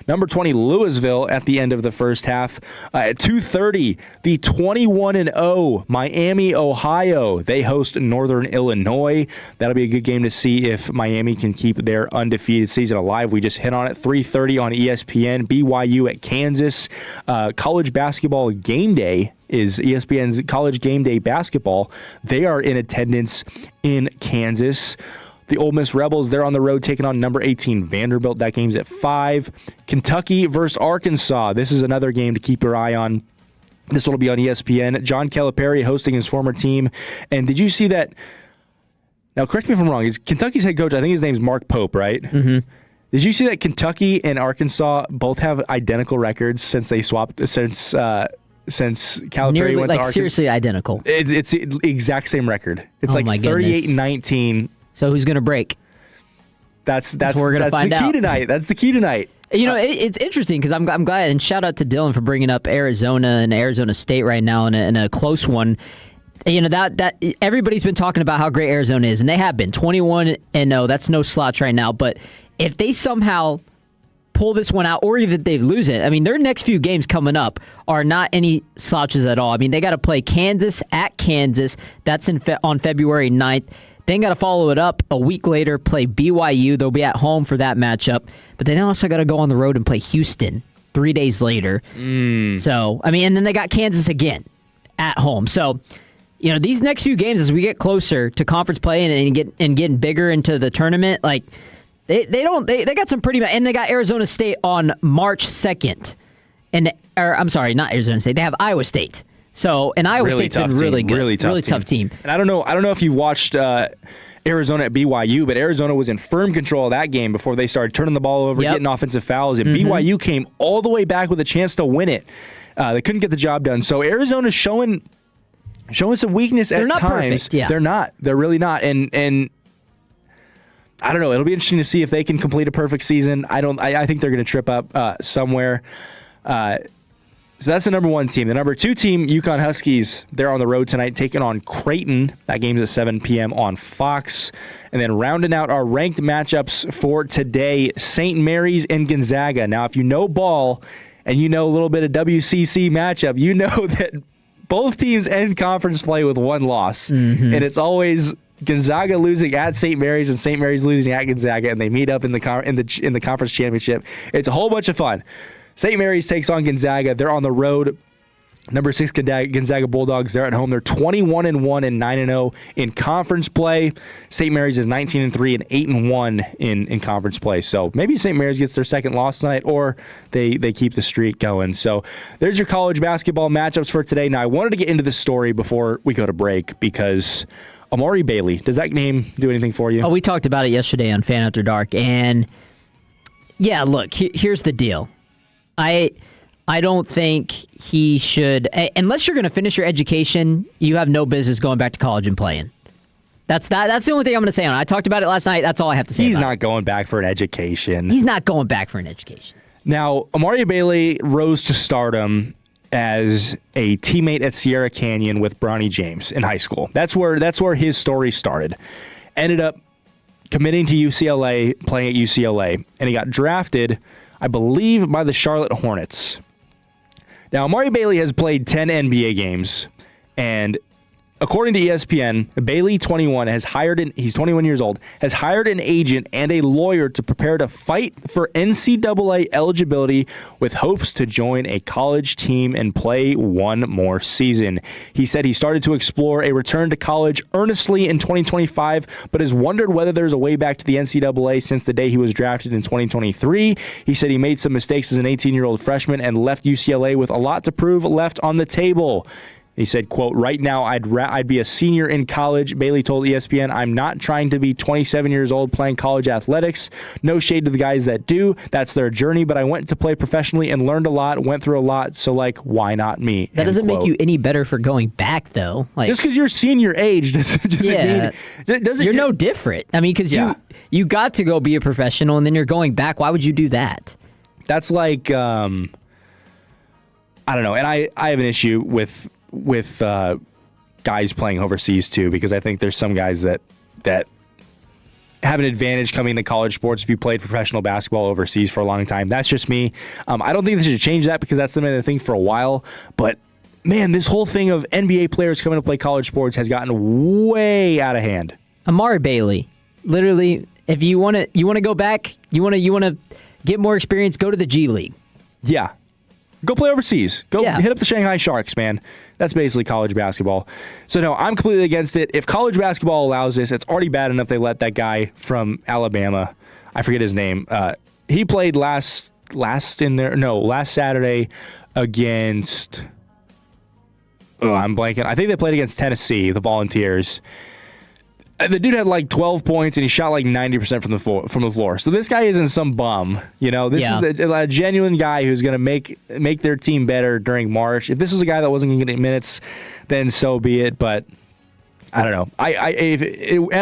number 20 Louisville at the end of the first half. At 2:30, the 21-0 Miami, Ohio. They host Northern Illinois. That'll be a good game to see if Miami can keep their undefeated season alive. We just hit on it. 3:30 on ESPN. BYU at Kansas. College basketball game day is ESPN's College Game Day Basketball. They are in attendance in Kansas. The Ole Miss Rebels, they're on the road taking on number 18 Vanderbilt. That game's at 5. Kentucky versus Arkansas. This is another game to keep your eye on. This will be on ESPN. John Calipari hosting his former team. And did you see that? Now, correct me if I'm wrong. Kentucky's head coach, I think his name's Mark Pope, right? Mm-hmm. Did you see that Kentucky and Arkansas both have identical records since they swapped, since Calipari Nearly, went to Arkansas? Seriously identical. It's the exact same record. It's Oh my 38-19. So who's going to break? That's what we're going to find the key out tonight. That's the key tonight. You know, it's interesting because I'm glad, and shout out to Dylan for bringing up Arizona and Arizona State right now in a close one. You know, that everybody's been talking about how great Arizona is, and they have been 21-0. That's no slouch right now. But if they somehow pull this one out, or even if they lose it, I mean, their next few games coming up are not any slouches at all. I mean, they got to play Kansas at Kansas. That's on February 9th. Then got to follow it up a week later, play BYU. They'll be at home for that matchup. But then also got to go on the road and play Houston 3 days later. So, I mean, and then they got Kansas again at home. So, you know, these next few games as we get closer to conference play and getting bigger into the tournament, like they got some pretty, and they got Arizona State on March 2nd. I'm sorry, not Arizona State. They have Iowa State. So, and Iowa Really State's been tough really team. good. Really tough team. And I don't know if you've watched Arizona at BYU, but Arizona was in firm control of that game before they started turning the ball over, getting offensive fouls, and BYU came all the way back with a chance to win it. They couldn't get the job done. So Arizona's showing some weakness at times. They're not perfect, yeah. They're not. They're really not. And I don't know. It'll be interesting to see if they can complete a perfect season. I think they're going to trip up somewhere. So that's the number 1 team. The number 2 team, UConn Huskies, they're on the road tonight taking on Creighton. That game's at 7 p.m. on Fox. And then rounding out our ranked matchups for today, St. Mary's and Gonzaga. Now, if you know ball and you know a little bit of WCC matchup, you know that both teams end conference play with 1 loss. And it's always Gonzaga losing at St. Mary's and St. Mary's losing at Gonzaga, and they meet up in the conference championship. It's a whole bunch of fun. St. Mary's takes on Gonzaga. They're on the road. Number 6 Gonzaga Bulldogs. They're at home. They're 21-1 and 9-0 in conference play. St. Mary's is 19-3 and 8-1 in conference play. So maybe St. Mary's gets their second loss tonight, or they keep the streak going. So there's your college basketball matchups for today. Now I wanted to get into this story before we go to break because Amari Bailey. Does that name do anything for you? Oh, we talked about it yesterday on Fan After Dark, and yeah, look, here's the deal. I don't think he should, unless you're going to finish your education, you have no business going back to college and playing. That's the only thing I'm going to say on it. I talked about it last night. That's all I have to say. He's not going back for an education. He's not going back for an education. Now, Amari Bailey rose to stardom as a teammate at Sierra Canyon with Bronny James in high school. That's where his story started. Ended up committing to UCLA, playing at UCLA, and he got drafted, I believe, by the Charlotte Hornets. Now, Amari Bailey has played 10 NBA games, and according to ESPN, Bailey, 21, he's 21 years old, has hired an agent and a lawyer to prepare to fight for NCAA eligibility with hopes to join a college team and play one more season. He said he started to explore a return to college earnestly in 2025, but has wondered whether there's a way back to the NCAA since the day he was drafted in 2023. He said he made some mistakes as an 18-year-old freshman and left UCLA with a lot to prove left on the table. He said, quote, "Right now, I'd be a senior in college." Bailey told ESPN, "I'm not trying to be 27 years old playing college athletics. No shade to the guys that do. That's their journey. But I went to play professionally and learned a lot, went through a lot. So, like, why not me?" That doesn't make you any better for going back, though. Like, just because you're senior age doesn't mean... You're no different. I mean, because you got to go be a professional, and then you're going back. Why would you do that? That's like... I don't know. And I have an issue with guys playing overseas too, because I think there's some guys that have an advantage coming into college sports if you played professional basketball overseas for a long time. That's just me. I don't think they should change that because that's been the thing for a while. But, man, this whole thing of NBA players coming to play college sports has gotten way out of hand. Amari Bailey, literally, if you want to go back, you want to get more experience, go to the G League. Yeah. Go play overseas. Go hit up the Shanghai Sharks, man. That's basically college basketball. So, no, I'm completely against it. If college basketball allows this, it's already bad enough they let that guy from Alabama, I forget his name, he played last Saturday against, I'm blanking. I think they played against Tennessee, the Volunteers. The dude had like 12 points and he shot like 90% from the floor. So this guy isn't some bum. This is a genuine guy who's going to make their team better during March. If this was a guy that wasn't going to get minutes, then so be it. But I don't know.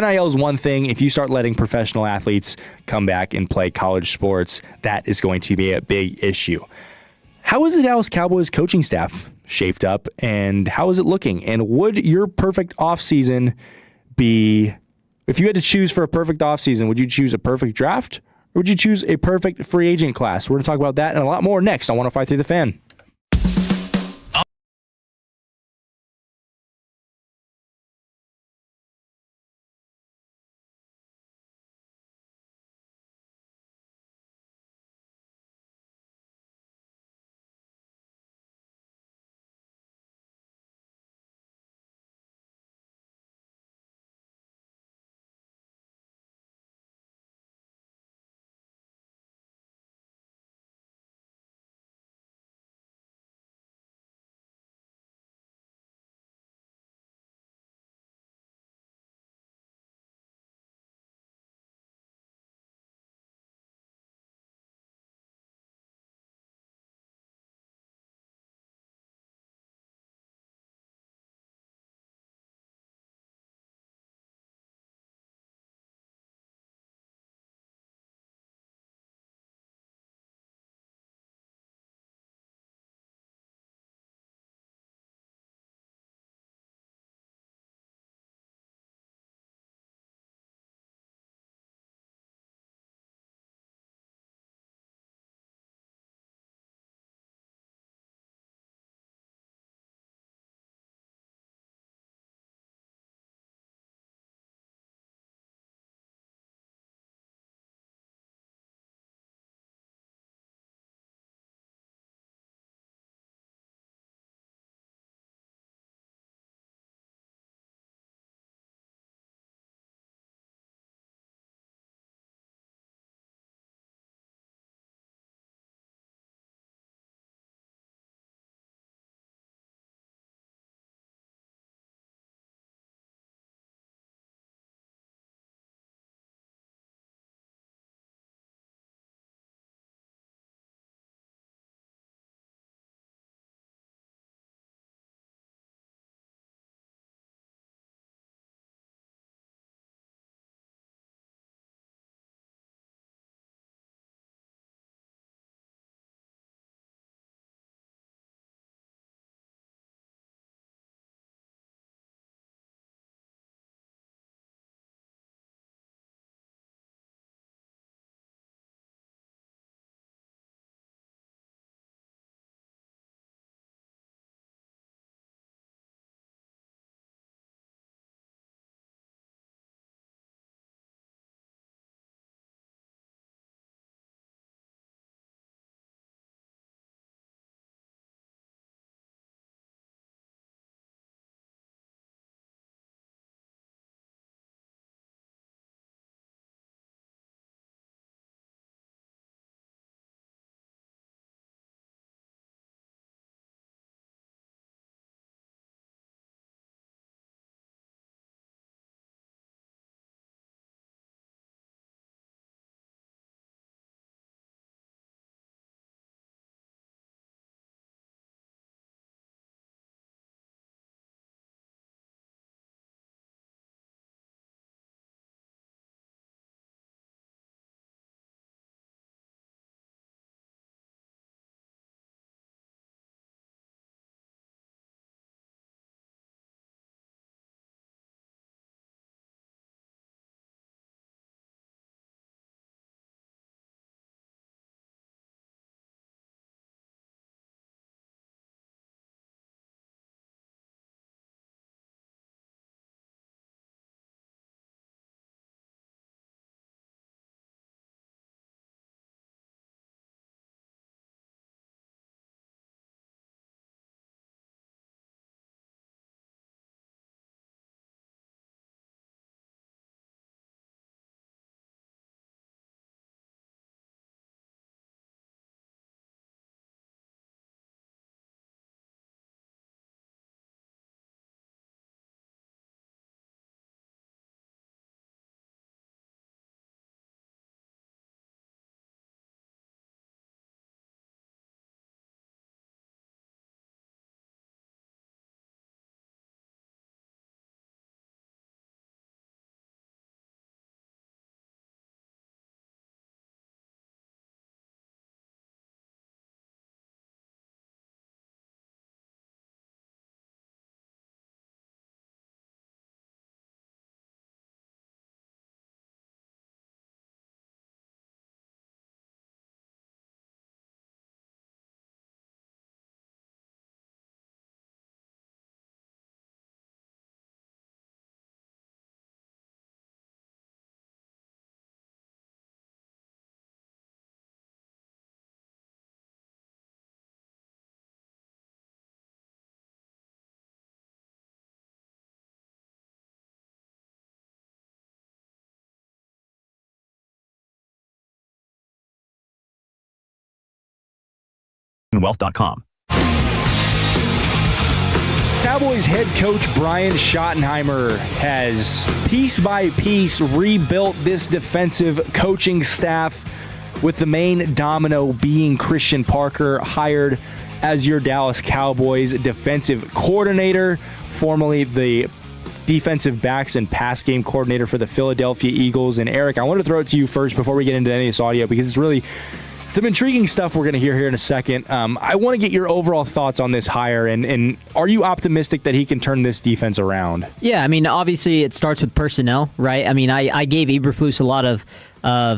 NIL is one thing. If you start letting professional athletes come back and play college sports, that is going to be a big issue. How is the Dallas Cowboys coaching staff shaped up, and how is it looking? And would your perfect offseason be, if you had to choose for a perfect offseason, would you choose a perfect draft or would you choose a perfect free agent class? We're going to talk about that and a lot more next on 105.3 The Fan. TrajanWealth.com. Cowboys head coach Brian Schottenheimer has piece by piece rebuilt this defensive coaching staff, with the main domino being Christian Parker, hired as your Dallas Cowboys defensive coordinator, formerly the defensive backs and pass game coordinator for the Philadelphia Eagles. And Eric, I want to throw it to you first before we get into any of this audio, because it's really some intriguing stuff we're going to hear here in a second. I want to get your overall thoughts on this hire, and are you optimistic that he can turn this defense around? Yeah, I mean, obviously it starts with personnel, right? I mean, I gave Eberflus a lot of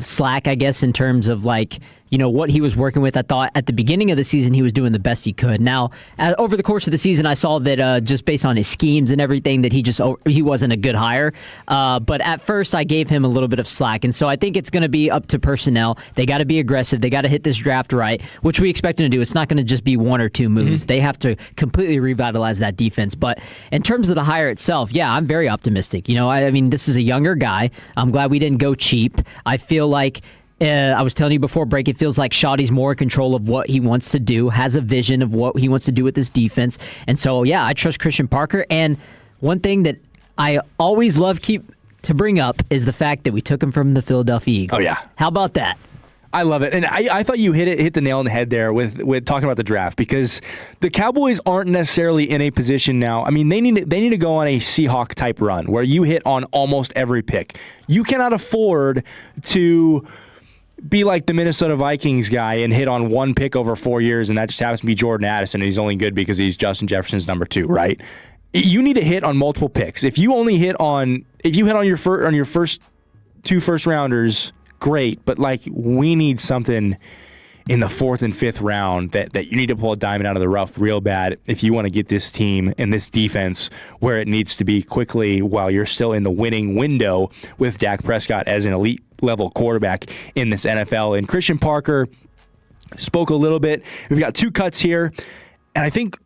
slack, I guess, in terms of what he was working with. I thought at the beginning of the season he was doing the best he could. Now, over the course of the season, I saw that just based on his schemes and everything, that he wasn't a good hire. But at first, I gave him a little bit of slack, and so I think it's going to be up to personnel. They got to be aggressive. They got to hit this draft right, which we expect them to do. It's not going to just be one or two moves. Mm-hmm. They have to completely revitalize that defense. But in terms of the hire itself, yeah, I'm very optimistic. I mean, this is a younger guy. I'm glad we didn't go cheap. I feel like I was telling you before break, it feels like Shoddy's more in control of what he wants to do, has a vision of what he wants to do with this defense. And so, yeah, I trust Christian Parker. And one thing that I always love to bring up is the fact that we took him from the Philadelphia Eagles. Oh, yeah. How about that? I love it. And I thought you hit the nail on the head there with talking about the draft, because the Cowboys aren't necessarily in a position now. I mean, they need to go on a Seahawk type run where you hit on almost every pick. You cannot afford to be like the Minnesota Vikings guy and hit on one pick over 4 years, and that just happens to be Jordan Addison, and he's only good because he's Justin Jefferson's number 2, right? You need to hit on multiple picks. If you hit on your first 2 first rounders, great, but we need something in the 4th and 5th round that you need to pull a diamond out of the rough real bad if you want to get this team and this defense where it needs to be quickly while you're still in the winning window with Dak Prescott as an elite level quarterback in this NFL. And Christian Parker spoke a little bit. We've got 2 cuts here, and I think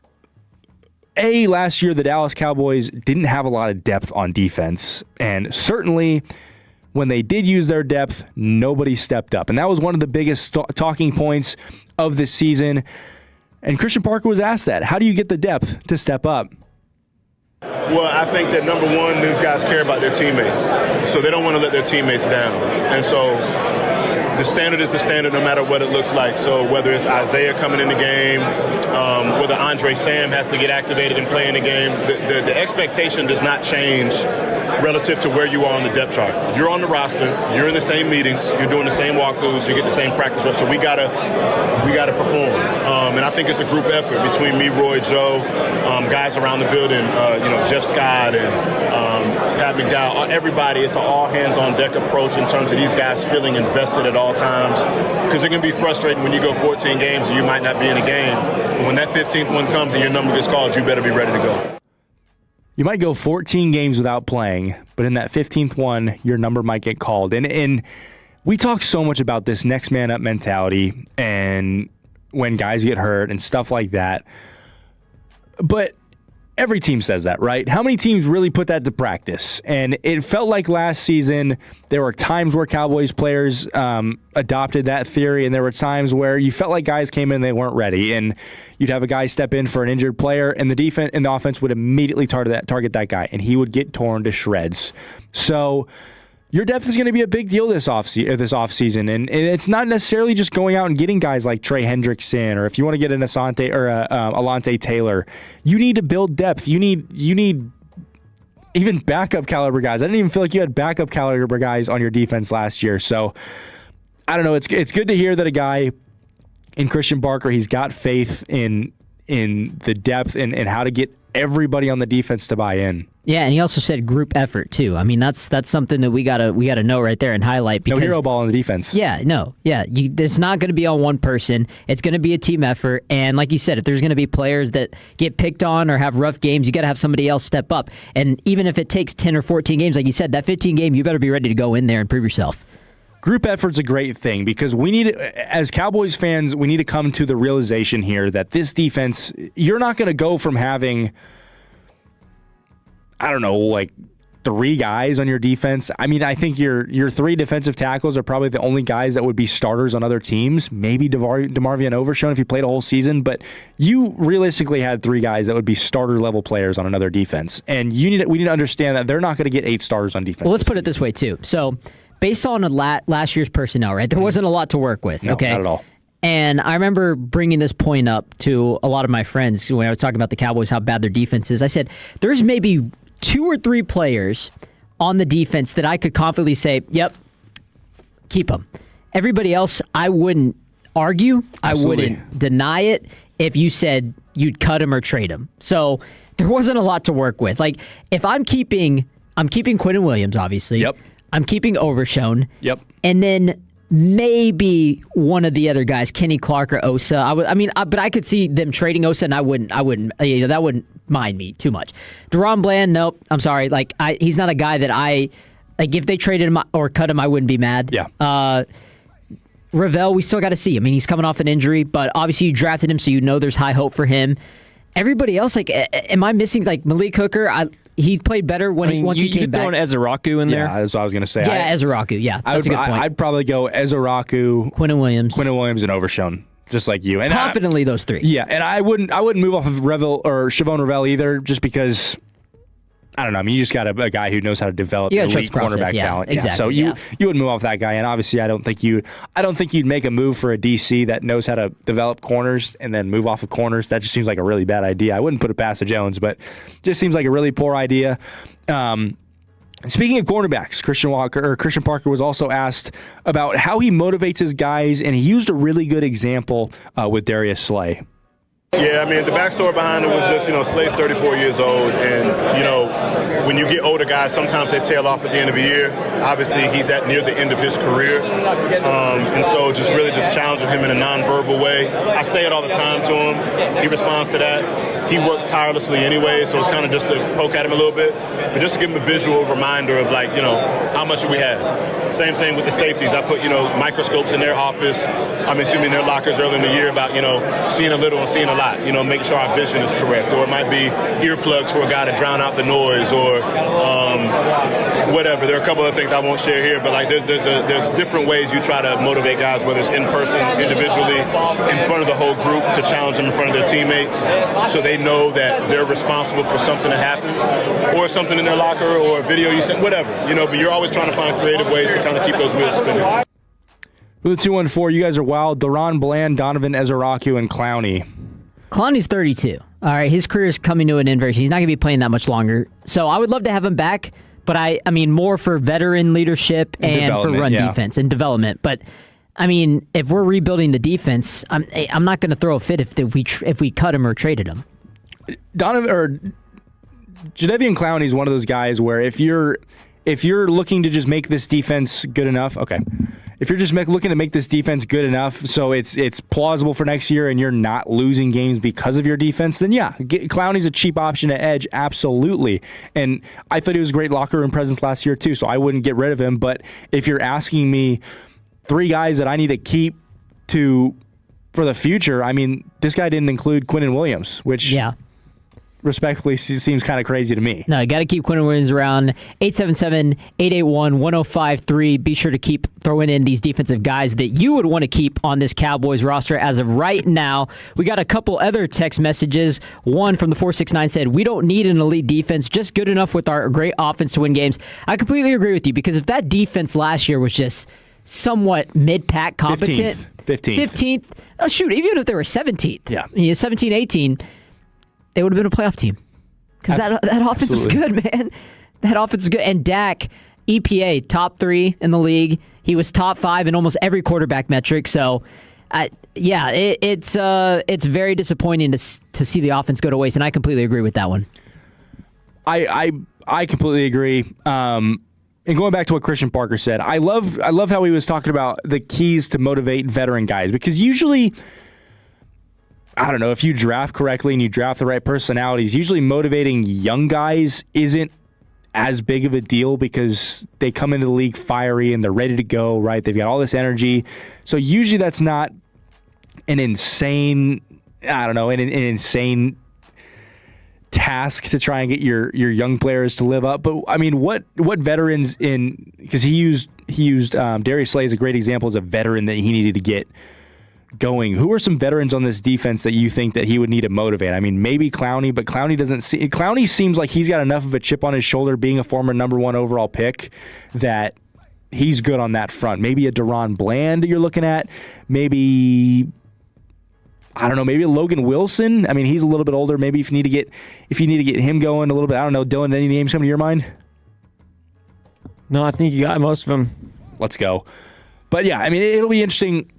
last year the Dallas Cowboys didn't have a lot of depth on defense, and certainly when they did use their depth, nobody stepped up. And that was one of the biggest talking points of this season. And Christian Parker was asked that. How do you get the depth to step up? Well, I think that number one, these guys care about their teammates. So they don't want to let their teammates down. And so the standard is the standard no matter what it looks like. So whether it's Isaiah coming in the game, whether Andre Sam has to get activated and play in the game, the expectation does not change relative to where you are on the depth chart. You're on the roster, you're in the same meetings, you're doing the same walkthroughs, you get the same practice reps. So we gotta perform. And I think it's a group effort between me, Roy, Joe, guys around the building, Jeff Scott and Pat McDowell, everybody. It's an all hands on deck approach in terms of these guys feeling invested at all times, because it can be frustrating when you go 14 games and you might not be in a game. But when that 15th one comes and your number gets called, you better be ready to go. You might go 14 games without playing, but in that 15th one, your number might get called. And we talk so much about this next man up mentality and when guys get hurt and stuff like that. But every team says that, right? How many teams really put that to practice? And it felt like last season there were times where Cowboys players adopted that theory, and there were times where you felt like guys came in and they weren't ready, and you'd have a guy step in for an injured player, and the defense and the offense would immediately target that guy, and he would get torn to shreds. So your depth is going to be a big deal this offseason, and it's not necessarily just going out and getting guys like Trey Hendrickson, or if you want to get an Asante or Alontae Taylor, you need to build depth. You need even backup caliber guys. I didn't even feel like you had backup caliber guys on your defense last year. So I don't know. It's good to hear that a guy in Christian Parker, he's got faith in the depth and how to get everybody on the defense to buy in. Yeah, and he also said group effort too. I mean, that's something that we gotta know right there and highlight. Because, no hero ball on the defense. Yeah, no, yeah. It's not going to be on one person. It's going to be a team effort. And like you said, if there's going to be players that get picked on or have rough games, you got to have somebody else step up. And even if it takes 10 or 14 games, like you said, that 15 game, you better be ready to go in there and prove yourself. Group effort's a great thing, because we need, as Cowboys fans, we need to come to the realization here that this defense, you're not going to go from having, I don't know, like 3 guys on your defense. I mean, I think your 3 defensive tackles are probably the only guys that would be starters on other teams. Maybe DeMarvion Overshown if he played a whole season, but you realistically had 3 guys that would be starter level players on another defense. And we need to understand that they're not going to get 8 starters on defense. Well, let's put it this way too. So, based on last year's personnel, right? There wasn't a lot to work with. No, okay, not at all. And I remember bringing this point up to a lot of my friends when I was talking about the Cowboys, how bad their defense is. I said, there's maybe 2 or 3 players on the defense that I could confidently say, yep, keep them. Everybody else, I wouldn't argue. Absolutely. I wouldn't deny it if you said you'd cut him or trade him. So there wasn't a lot to work with. Like, if I'm keeping Quinnen Williams, obviously. Yep. I'm keeping Overshown. Yep. And then maybe one of the other guys, Kenny Clark or Osa. But I could see them trading Osa, and I wouldn't. That wouldn't mind me too much. Deron Bland, nope. I'm sorry. Like, he's not a guy that if they traded him or cut him, I wouldn't be mad. Yeah. Ravel, we still got to see. I mean, he's coming off an injury, but obviously you drafted him, so you know there's high hope for him. Everybody else, like, am I missing, like, Malik Hooker? He played better once he came back. You could throw an Ezeraku in there. Yeah, that's what I was going to say. Yeah, Ezeraku. Yeah, that's a good point. I'd probably go Ezeraku, Quinnen Williams, and Overshown, just like you. And confidently, those 3. Yeah, and I wouldn't move off of Revel or Shavon Revel either, just because. I don't know. I mean, you just got a guy who knows how to develop elite cornerback talent. Exactly, so you wouldn't move off that guy, and obviously, I don't think you'd make a move for a DC that knows how to develop corners and then move off of corners. That just seems like a really bad idea. I wouldn't put it past Jones, but it just seems like a really poor idea. Speaking of cornerbacks, Christian Parker was also asked about how he motivates his guys, and he used a really good example with Darius Slay. Yeah, I mean, the backstory behind it was just, Slay's 34 years old, and, when you get older guys, sometimes they tail off at the end of the year. Obviously, he's at near the end of his career, and so just really just challenging him in a nonverbal way. I say it all the time to him. He responds to that. He works tirelessly anyway, so it's kind of just to poke at him a little bit, but just to give him a visual reminder of, like, how much we have. Same thing with the safeties. I put, microscopes in their office, in their lockers early in the year about, seeing a little and seeing a lot, make sure our vision is correct. Or it might be earplugs for a guy to drown out the noise, or whatever. There are a couple of things I won't share here, but, like, there's different ways you try to motivate guys, whether it's in person, individually, in front of the whole group, to challenge them in front of their teammates, so they know that they're responsible for something to happen, or something in their locker, or a video you sent, whatever, but you're always trying to find creative ways to kind of keep those wheels spinning. The 214, you guys are wild. Deron Bland, Donovan Ezeraku, and Clowney. Clowney's 32. All right, his career is coming to an end very soon. He's not going to be playing that much longer. So I would love to have him back, but I mean more for veteran leadership and for run defense and development. But I mean, if we're rebuilding the defense, I'm not going to throw a fit if we cut him or traded him. Jadeveon Clowney is one of those guys where if you're looking to just make this defense good enough, okay. If you're just looking to make this defense good enough so it's plausible for next year and you're not losing games because of your defense, then yeah, Clowney's a cheap option at edge, absolutely. And I thought he was a great locker room presence last year too, so I wouldn't get rid of him. But if you're asking me 3 guys that I need to keep for the future, I mean, this guy didn't include Quinnen Williams, which respectfully seems kind of crazy to me. No, you got to keep Quinnen Williams around. 877-881-1053. Be sure to keep throwing in these defensive guys that you would want to keep on this Cowboys roster as of right now. We got a couple other text messages. One from the 469 said, "We don't need an elite defense, just good enough with our great offense to win games." I completely agree with you, because if that defense last year was just somewhat mid-pack competent. 15th. Oh, shoot, even if they were 17th. Yeah. 17, 18. They would have been a playoff team, because that offense was good, man. That offense was good. And Dak, EPA, top 3 in the league. He was top 5 in almost every quarterback metric. So, it's very disappointing to see the offense go to waste, and I completely agree with that one. I completely agree. And going back to what Christian Parker said, I love how he was talking about the keys to motivate veteran guys, because usually, I don't know, if you draft correctly and you draft the right personalities, usually motivating young guys isn't as big of a deal because they come into the league fiery and they're ready to go, right? They've got all this energy. So usually that's not an insane task to try and get your young players to live up. But I mean, what veterans because he used Darius Slay as a great example as a veteran that he needed to get going. Who are some veterans on this defense that you think that he would need to motivate? I mean, maybe Clowney, but Clowney seems like he's got enough of a chip on his shoulder being a former number 1 overall pick that he's good on that front. Maybe a Deron Bland you're looking at. Maybe, I don't know, maybe a Logan Wilson. I mean, he's a little bit older. Maybe if you need to get him going a little bit. I don't know, Dylan, any names come to your mind? No, I think you got most of them. Let's go. But yeah, I mean, it'll be interesting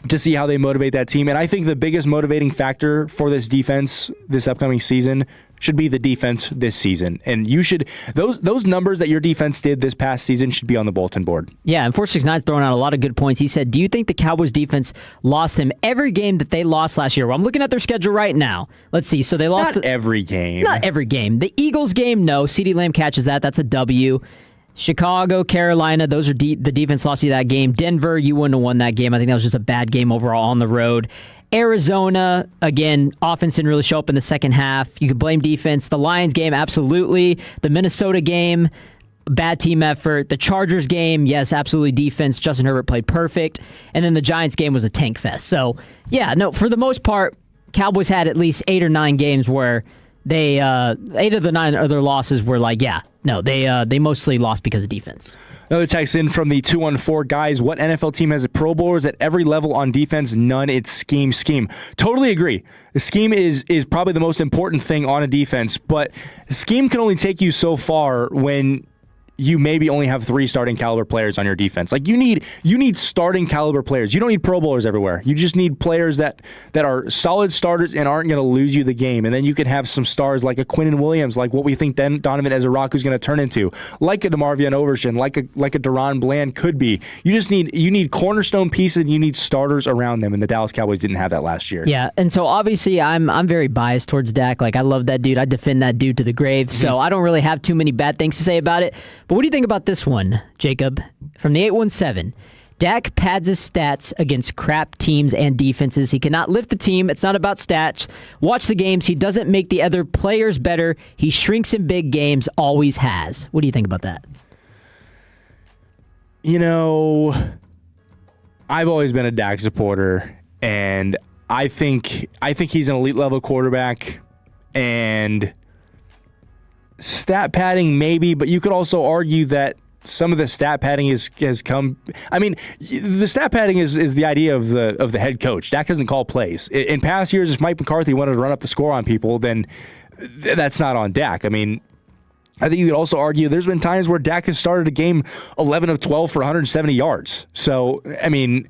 to see how they motivate that team. And I think the biggest motivating factor for this defense this upcoming season should be the defense this season. And you should those numbers that your defense did this past season should be on the bulletin board. Yeah, and 469's throwing out a lot of good points. He said, do you think the Cowboys defense lost them every game that they lost last year? Well, I'm looking at their schedule right now. Let's see. So they lost every game. Not every game. The Eagles game, no. CeeDee Lamb catches that. That's a W. Chicago, Carolina, those are the defense lost you that game. Denver, you wouldn't have won that game. I think that was just a bad game overall on the road. Arizona, again, offense didn't really show up in the second half. You could blame defense. The Lions game, absolutely. The Minnesota game, bad team effort. The Chargers game, yes, absolutely defense. Justin Herbert played perfect. And then the Giants game was a tank fest. So, yeah, no, for the most part, Cowboys had at least 8 or 9 games where they 8 of the 9 other losses were like, yeah, no, they mostly lost because of defense. Another text in from the 214, guys, what NFL team has a Pro Bowlers at every level on defense? None. It's scheme. Totally agree. The scheme is probably the most important thing on a defense, but scheme can only take you so far when you maybe only have 3 starting caliber players on your defense. Like you need starting caliber players. You don't need Pro Bowlers everywhere. You just need players that are solid starters and aren't going to lose you the game. And then you can have some stars like a Quinnen Williams, like what we think then Donovan Ezraku's going to turn into, like a DeMarvion Overshin, like a Deron Bland could be. You need cornerstone pieces and you need starters around them. And the Dallas Cowboys didn't have that last year. Yeah, and so obviously I'm very biased towards Dak. Like I love that dude. I defend that dude to the grave. So I don't really have too many bad things to say about it. But what do you think about this one, Jacob? From the 817, Dak pads his stats against crap teams and defenses. He cannot lift the team. It's not about stats. Watch the games. He doesn't make the other players better. He shrinks in big games, always has. What do you think about that? You know, I've always been a Dak supporter, and I think he's an elite level quarterback, and stat padding maybe, but you could also argue that some of the stat padding has come. I mean, the stat padding is the idea of the head coach. Dak doesn't call plays. In past years, if Mike McCarthy wanted to run up the score on people, then that's not on Dak. I mean, I think you could also argue there's been times where Dak has started a game 11 of 12 for 170 yards. So, I mean,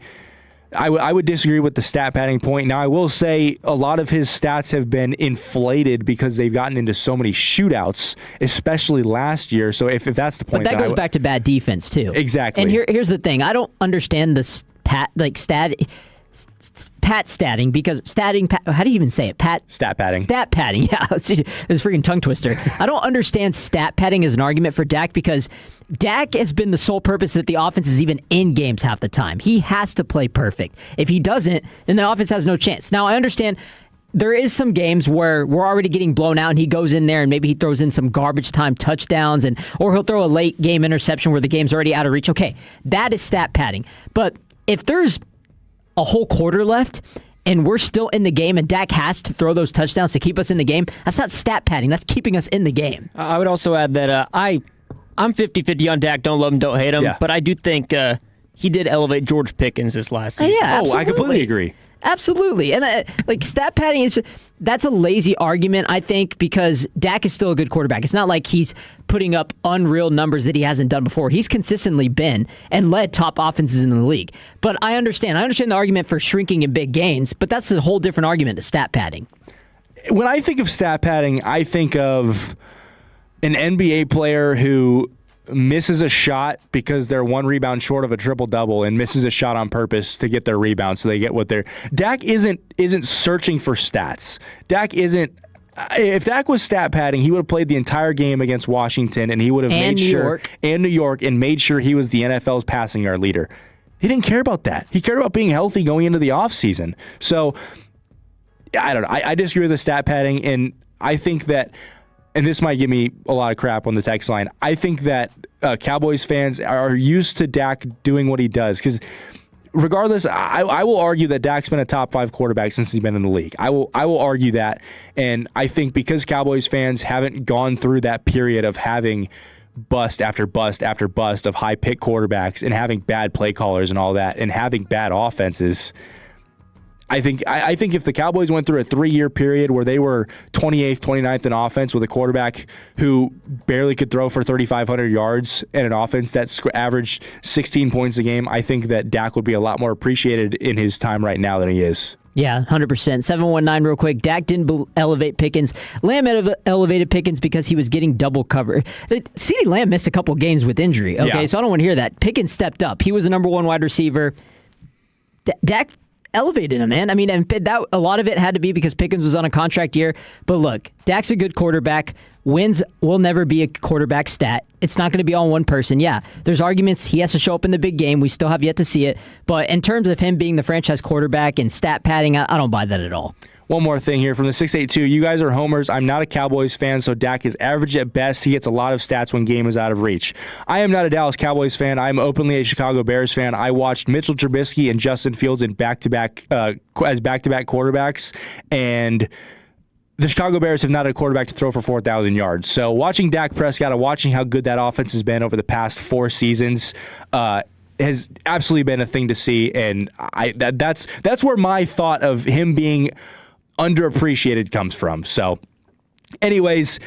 I would disagree with the stat padding point. Now, I will say a lot of his stats have been inflated because they've gotten into so many shootouts, especially last year. So if that's the point. But that goes back to bad defense, too. Exactly. And here's the thing. I don't understand this pat statting because how do you even say it? Stat padding. Stat padding. Yeah, it's a freaking tongue twister. I don't understand stat padding as an argument for Dak because Dak has been the sole purpose that the offense is even in games half the time. He has to play perfect. If he doesn't, then the offense has no chance. Now, I understand there is some games where we're already getting blown out and he goes in there and maybe he throws in some garbage time touchdowns or he'll throw a late game interception where the game's already out of reach. Okay, that is stat padding. But if there's a whole quarter left and we're still in the game and Dak has to throw those touchdowns to keep us in the game, that's not stat padding. That's keeping us in the game. I would also add that I'm 50-50 on Dak. Don't love him, don't hate him. Yeah. But I do think he did elevate George Pickens this last season. Yeah, absolutely. I completely agree. Absolutely. And stat padding that's a lazy argument, I think, because Dak is still a good quarterback. It's not like he's putting up unreal numbers that he hasn't done before. He's consistently been and led top offenses in the league. But I understand the argument for shrinking in big gains, but that's a whole different argument to stat padding. When I think of stat padding, I think of an NBA player who misses a shot because they're 1 rebound short of a triple-double and misses a shot on purpose to get their rebound so they get what they're... Dak isn't searching for stats. Dak isn't... If Dak was stat padding, he would have played the entire game against Washington and he would have made sure... And New York, and made sure he was the NFL's passing yard leader. He didn't care about that. He cared about being healthy going into the offseason. So, I don't know. I disagree with the stat padding, and I think that, and this might give me a lot of crap on the text line, I think that Cowboys fans are used to Dak doing what he does. Because regardless, I will argue that Dak's been a top 5 quarterback since he's been in the league. I will argue that. And I think because Cowboys fans haven't gone through that period of having bust after bust after bust of high-pick quarterbacks and having bad play callers and all that and having bad offenses, I think if the Cowboys went through a 3-year period where they were 28th, 29th in offense with a quarterback who barely could throw for 3,500 yards and an offense that averaged 16 points a game, I think that Dak would be a lot more appreciated in his time right now than he is. Yeah, 100%. 719 real quick. Dak didn't elevate Pickens. Lamb elevated Pickens because he was getting double covered. CeeDee Lamb missed a couple games with injury, okay? Yeah. So I don't want to hear that. Pickens stepped up. He was the number 1 wide receiver. Dak elevated him, man. I mean, and that a lot of it had to be because Pickens was on a contract year. But look, Dak's a good quarterback. Wins will never be a quarterback stat. It's not going to be on one person. Yeah, there's arguments. He has to show up in the big game. We still have yet to see it. But in terms of him being the franchise quarterback and stat padding, I don't buy that at all. One more thing here from the 682. You guys are homers. I'm not a Cowboys fan, so Dak is average at best. He gets a lot of stats when game is out of reach. I am not a Dallas Cowboys fan. I'm openly a Chicago Bears fan. I watched Mitchell Trubisky and Justin Fields in back-to-back quarterbacks, and the Chicago Bears have not had a quarterback to throw for 4,000 yards. So watching Dak Prescott and watching how good that offense has been over the past 4 seasons has absolutely been a thing to see, and that's where my thought of him being underappreciated comes from. So anyways,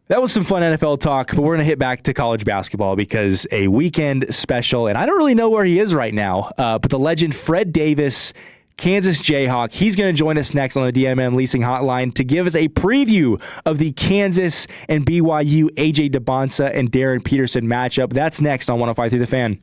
that was some fun NFL talk, but we're going to hit back to college basketball because a weekend special, and I don't really know where he is right now, but the legend Fred Davis, Kansas Jayhawk, he's going to join us next on the DMM Leasing Hotline to give us a preview of the Kansas and BYU AJ DeBonsa and Darren Peterson matchup. That's next on 105.3 The Fan.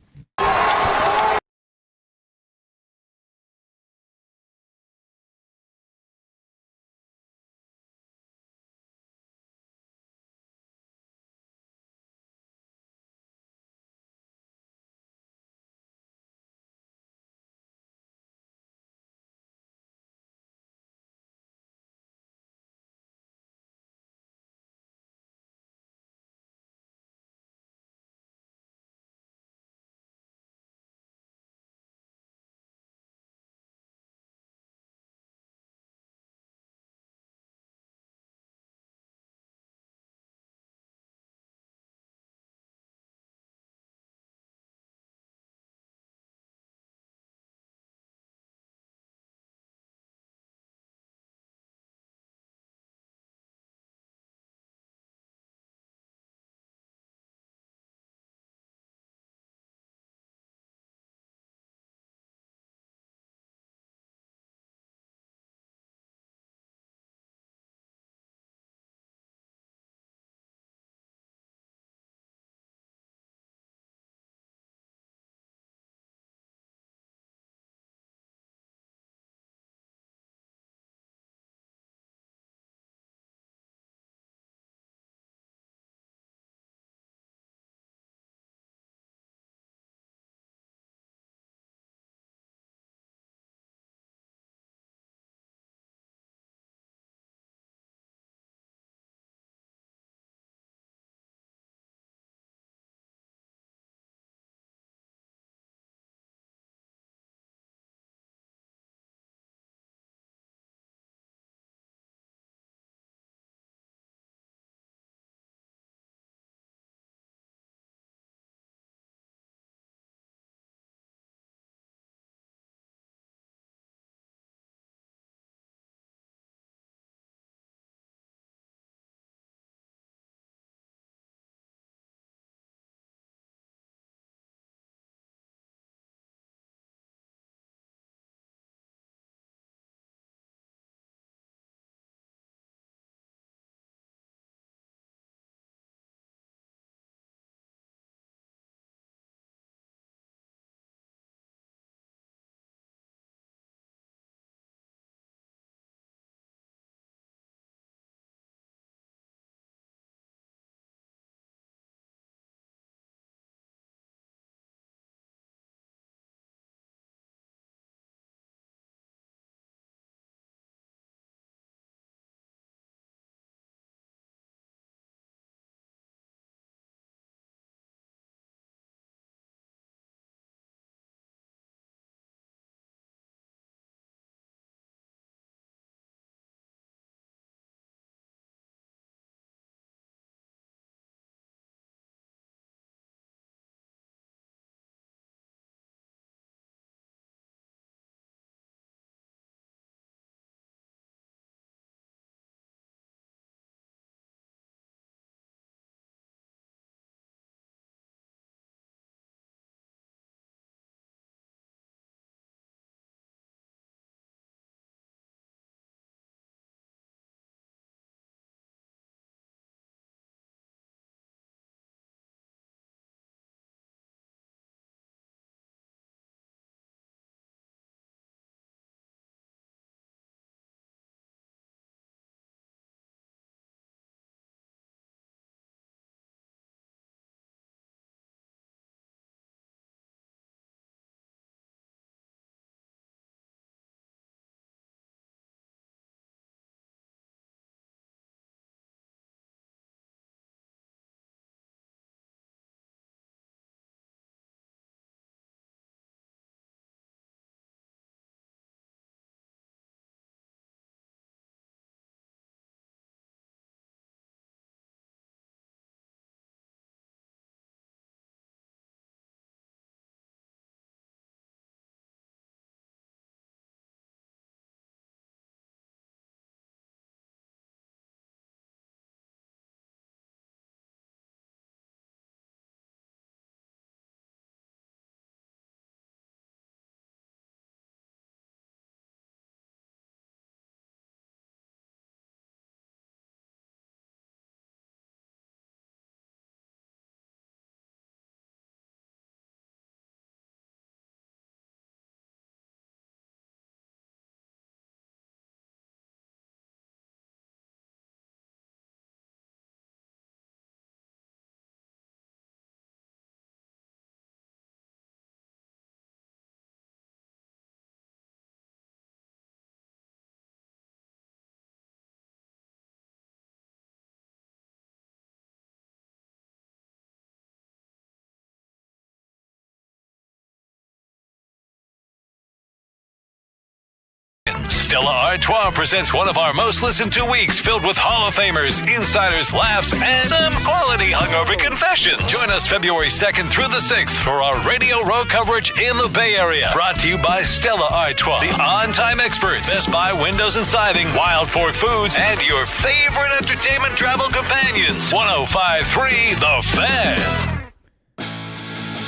Stella Artois presents one of our most listened to weeks filled with Hall of Famers, insiders, laughs, and some quality hungover confessions. Join us February 2nd through the 6th for our Radio Row coverage in the Bay Area. Brought to you by Stella Artois, the on-time experts, Best Buy Windows and Siding, Wild Fork Foods, and your favorite entertainment travel companions. 105.3 The Fan.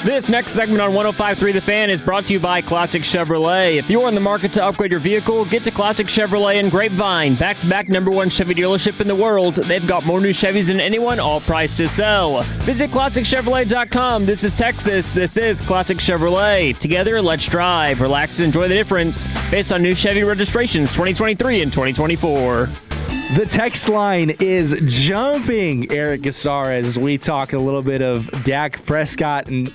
This next segment on 105.3 The Fan is brought to you by Classic Chevrolet. If you're in the market to upgrade your vehicle, get to Classic Chevrolet in Grapevine. Back-to-back #1 Chevy dealership in the world. They've got more new Chevys than anyone, all priced to sell. Visit ClassicChevrolet.com. This is Texas. This is Classic Chevrolet. Together, let's drive, relax, and enjoy the difference based on new Chevy registrations 2023 and 2024. The text line is jumping, Eric Casarez. We talk a little bit of Dak Prescott and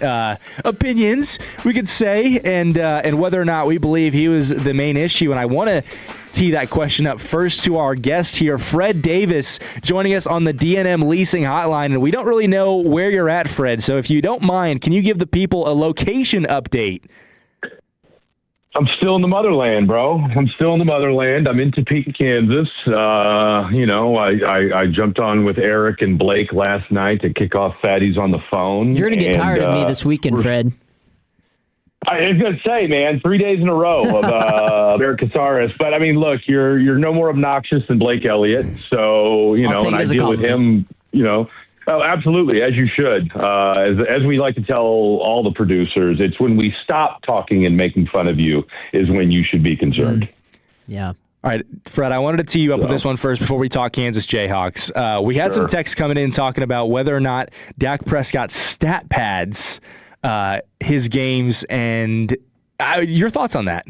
opinions, we could say, and whether or not we believe he was the main issue. And I want to tee that question up first to our guest here, Fred Davis, joining us on the D&M Leasing Hotline. And we don't really know where you're at, Fred. So if you don't mind, can you give the people a location update? I'm still in the motherland, bro. I'm still in the motherland. I'm in Topeka, Kansas. I jumped on with Eric and Blake last night to kick off Fatties on the phone. You're going to get tired of me this weekend, Fred. I was going to say, man, 3 days in a row of Eric Casarez. But, I mean, look, you're no more obnoxious than Blake Elliott. So, and I deal with him, Oh, absolutely, as you should. As we like to tell all the producers, it's when we stop talking and making fun of you is when you should be concerned. Yeah. All right, Fred, I wanted to tee you up with this one first before we talk Kansas Jayhawks. We had some texts coming in talking about whether or not Dak Prescott's stat pads his games, and your thoughts on that?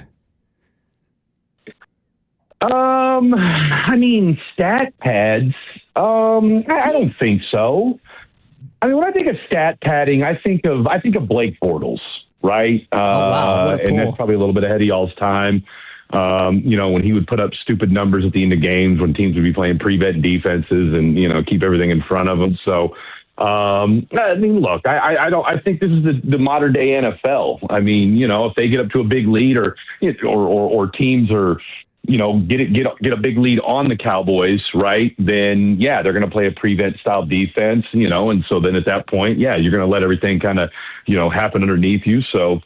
Stat pads. I don't think so. I mean, when I think of stat padding, I think of Blake Bortles, right? Wow, and that's probably a little bit ahead of y'all's time. When he would put up stupid numbers at the end of games when teams would be playing prevent defenses and keep everything in front of them. So, look, I think this is the modern day NFL. I mean, if they get up to a big lead or teams are, get a big lead on the Cowboys, right? Then, they're going to play a prevent style defense, and so then at that point, you're going to let everything kind of, happen underneath you. So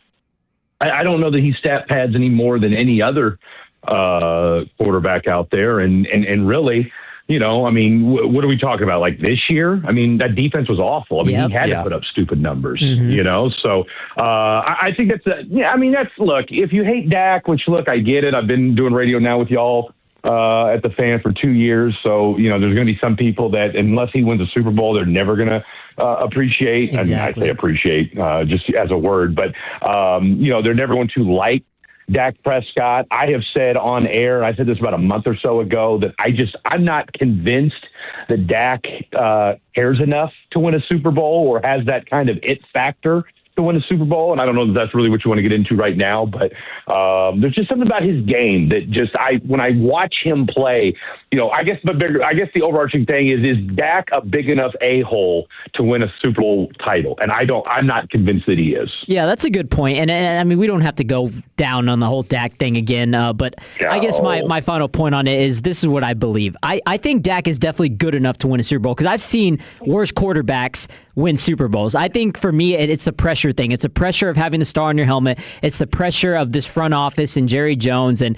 I don't know that he stat pads any more than any other quarterback out there. And really, what are we talking about? Like this year? I mean, that defense was awful. I mean, he had to put up stupid numbers, So I think look, if you hate Dak, which, look, I get it. I've been doing radio now with y'all at the Fan for 2 years. So, there's going to be some people that unless he wins a Super Bowl, they're never going to appreciate. Exactly. I mean, I say appreciate just as a word, but, they're never going to like Dak Prescott. I have said on air, I said this about a month or so ago, that I'm not convinced that Dak cares enough to win a Super Bowl or has that kind of it factor to win a Super Bowl. And I don't know if that's really what you want to get into right now, but there's just something about his game that when I watch him play, I guess the overarching thing is Dak a big enough a-hole to win a Super Bowl title? And I'm not convinced that he is. Yeah, that's a good point. And I mean, we don't have to go down on the whole Dak thing again, but I guess my final point on it is this is what I believe. I think Dak is definitely good enough to win a Super Bowl because I've seen worse quarterbacks win Super Bowls. I think for me, it's a pressure thing. It's a pressure of having the star on your helmet. It's the pressure of this front office and Jerry Jones and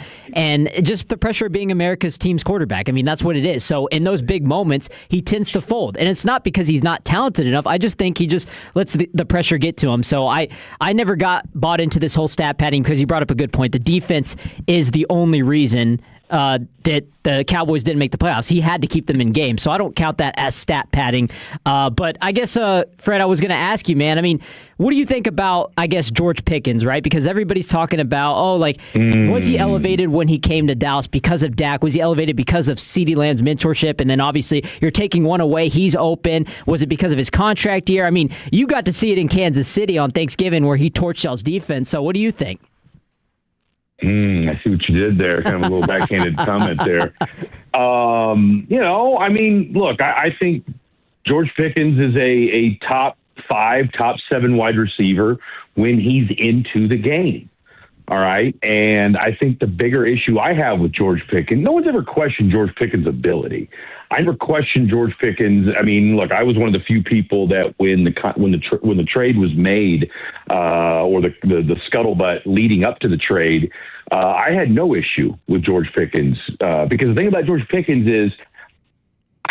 just the pressure of being America's team's quarterback. I mean, that's what it is. So in those big moments, he tends to fold. And it's not because he's not talented enough. I just think he just lets the pressure get to him. So I never got bought into this whole stat padding because you brought up a good point. The defense is the only reason that the Cowboys didn't make the playoffs. He had to keep them in games, so I don't count that as stat padding. But I guess, Fred, I was going to ask you, man, I mean, what do you think about, I guess, George Pickens, right? Because everybody's talking about, was he elevated when he came to Dallas because of Dak? Was he elevated because of CeeDee Lamb's mentorship? And then obviously you're taking one away. He's open. Was it because of his contract year? I mean, you got to see it in Kansas City on Thanksgiving where he torched y'all's defense. So what do you think? I see what you did there. Kind of a little backhanded comment there. I mean, look, I think George Pickens is a top 5, top 7 wide receiver when he's into the game. All right. And I think the bigger issue I have with George Pickens, no one's ever questioned George Pickens' ability. I never questioned George Pickens. I mean, look, I was one of the few people that when the trade was made, or the scuttlebutt leading up to the trade, I had no issue with George Pickens, because the thing about George Pickens is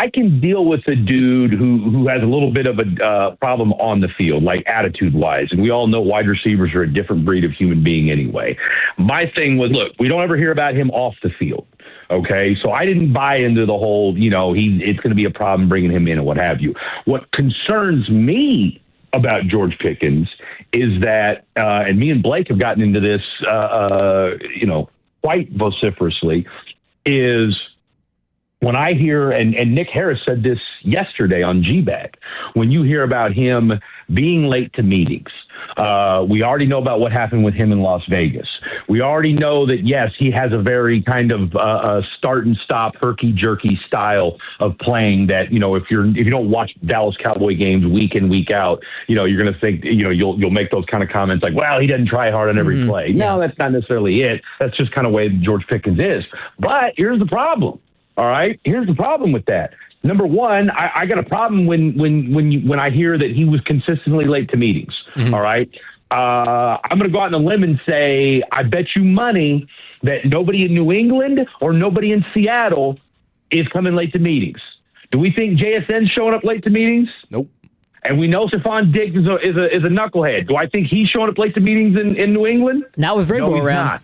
I can deal with a dude who has a little bit of a problem on the field, like attitude-wise. And we all know wide receivers are a different breed of human being anyway. My thing was, look, we don't ever hear about him off the field. Okay, so I didn't buy into the whole, it's going to be a problem bringing him in and what have you. What concerns me about George Pickens is that, and me and Blake have gotten into this, quite vociferously, is when I hear, and Nick Harris said this yesterday on G-Bag, when you hear about him being late to meetings, we already know about what happened with him in Las Vegas. We already know that, yes, he has a very kind of start and stop, herky-jerky style of playing that, if you don't watch Dallas Cowboy games week in, week out, you're going to think, you'll make those kind of comments like, well, he doesn't try hard on every play. No, that's not necessarily it. That's just kind of the way George Pickens is. But here's the problem. All right. Here's the problem with that. Number one, I got a problem when I hear that he was consistently late to meetings. All right. I'm going to go out on a limb and say, I bet you money that nobody in New England or nobody in Seattle is coming late to meetings. Do we think JSN's showing up late to meetings? Nope. And we know Stephon Diggs is a knucklehead. Do I think he's showing up late to meetings in New England? Not with Regh around. Not.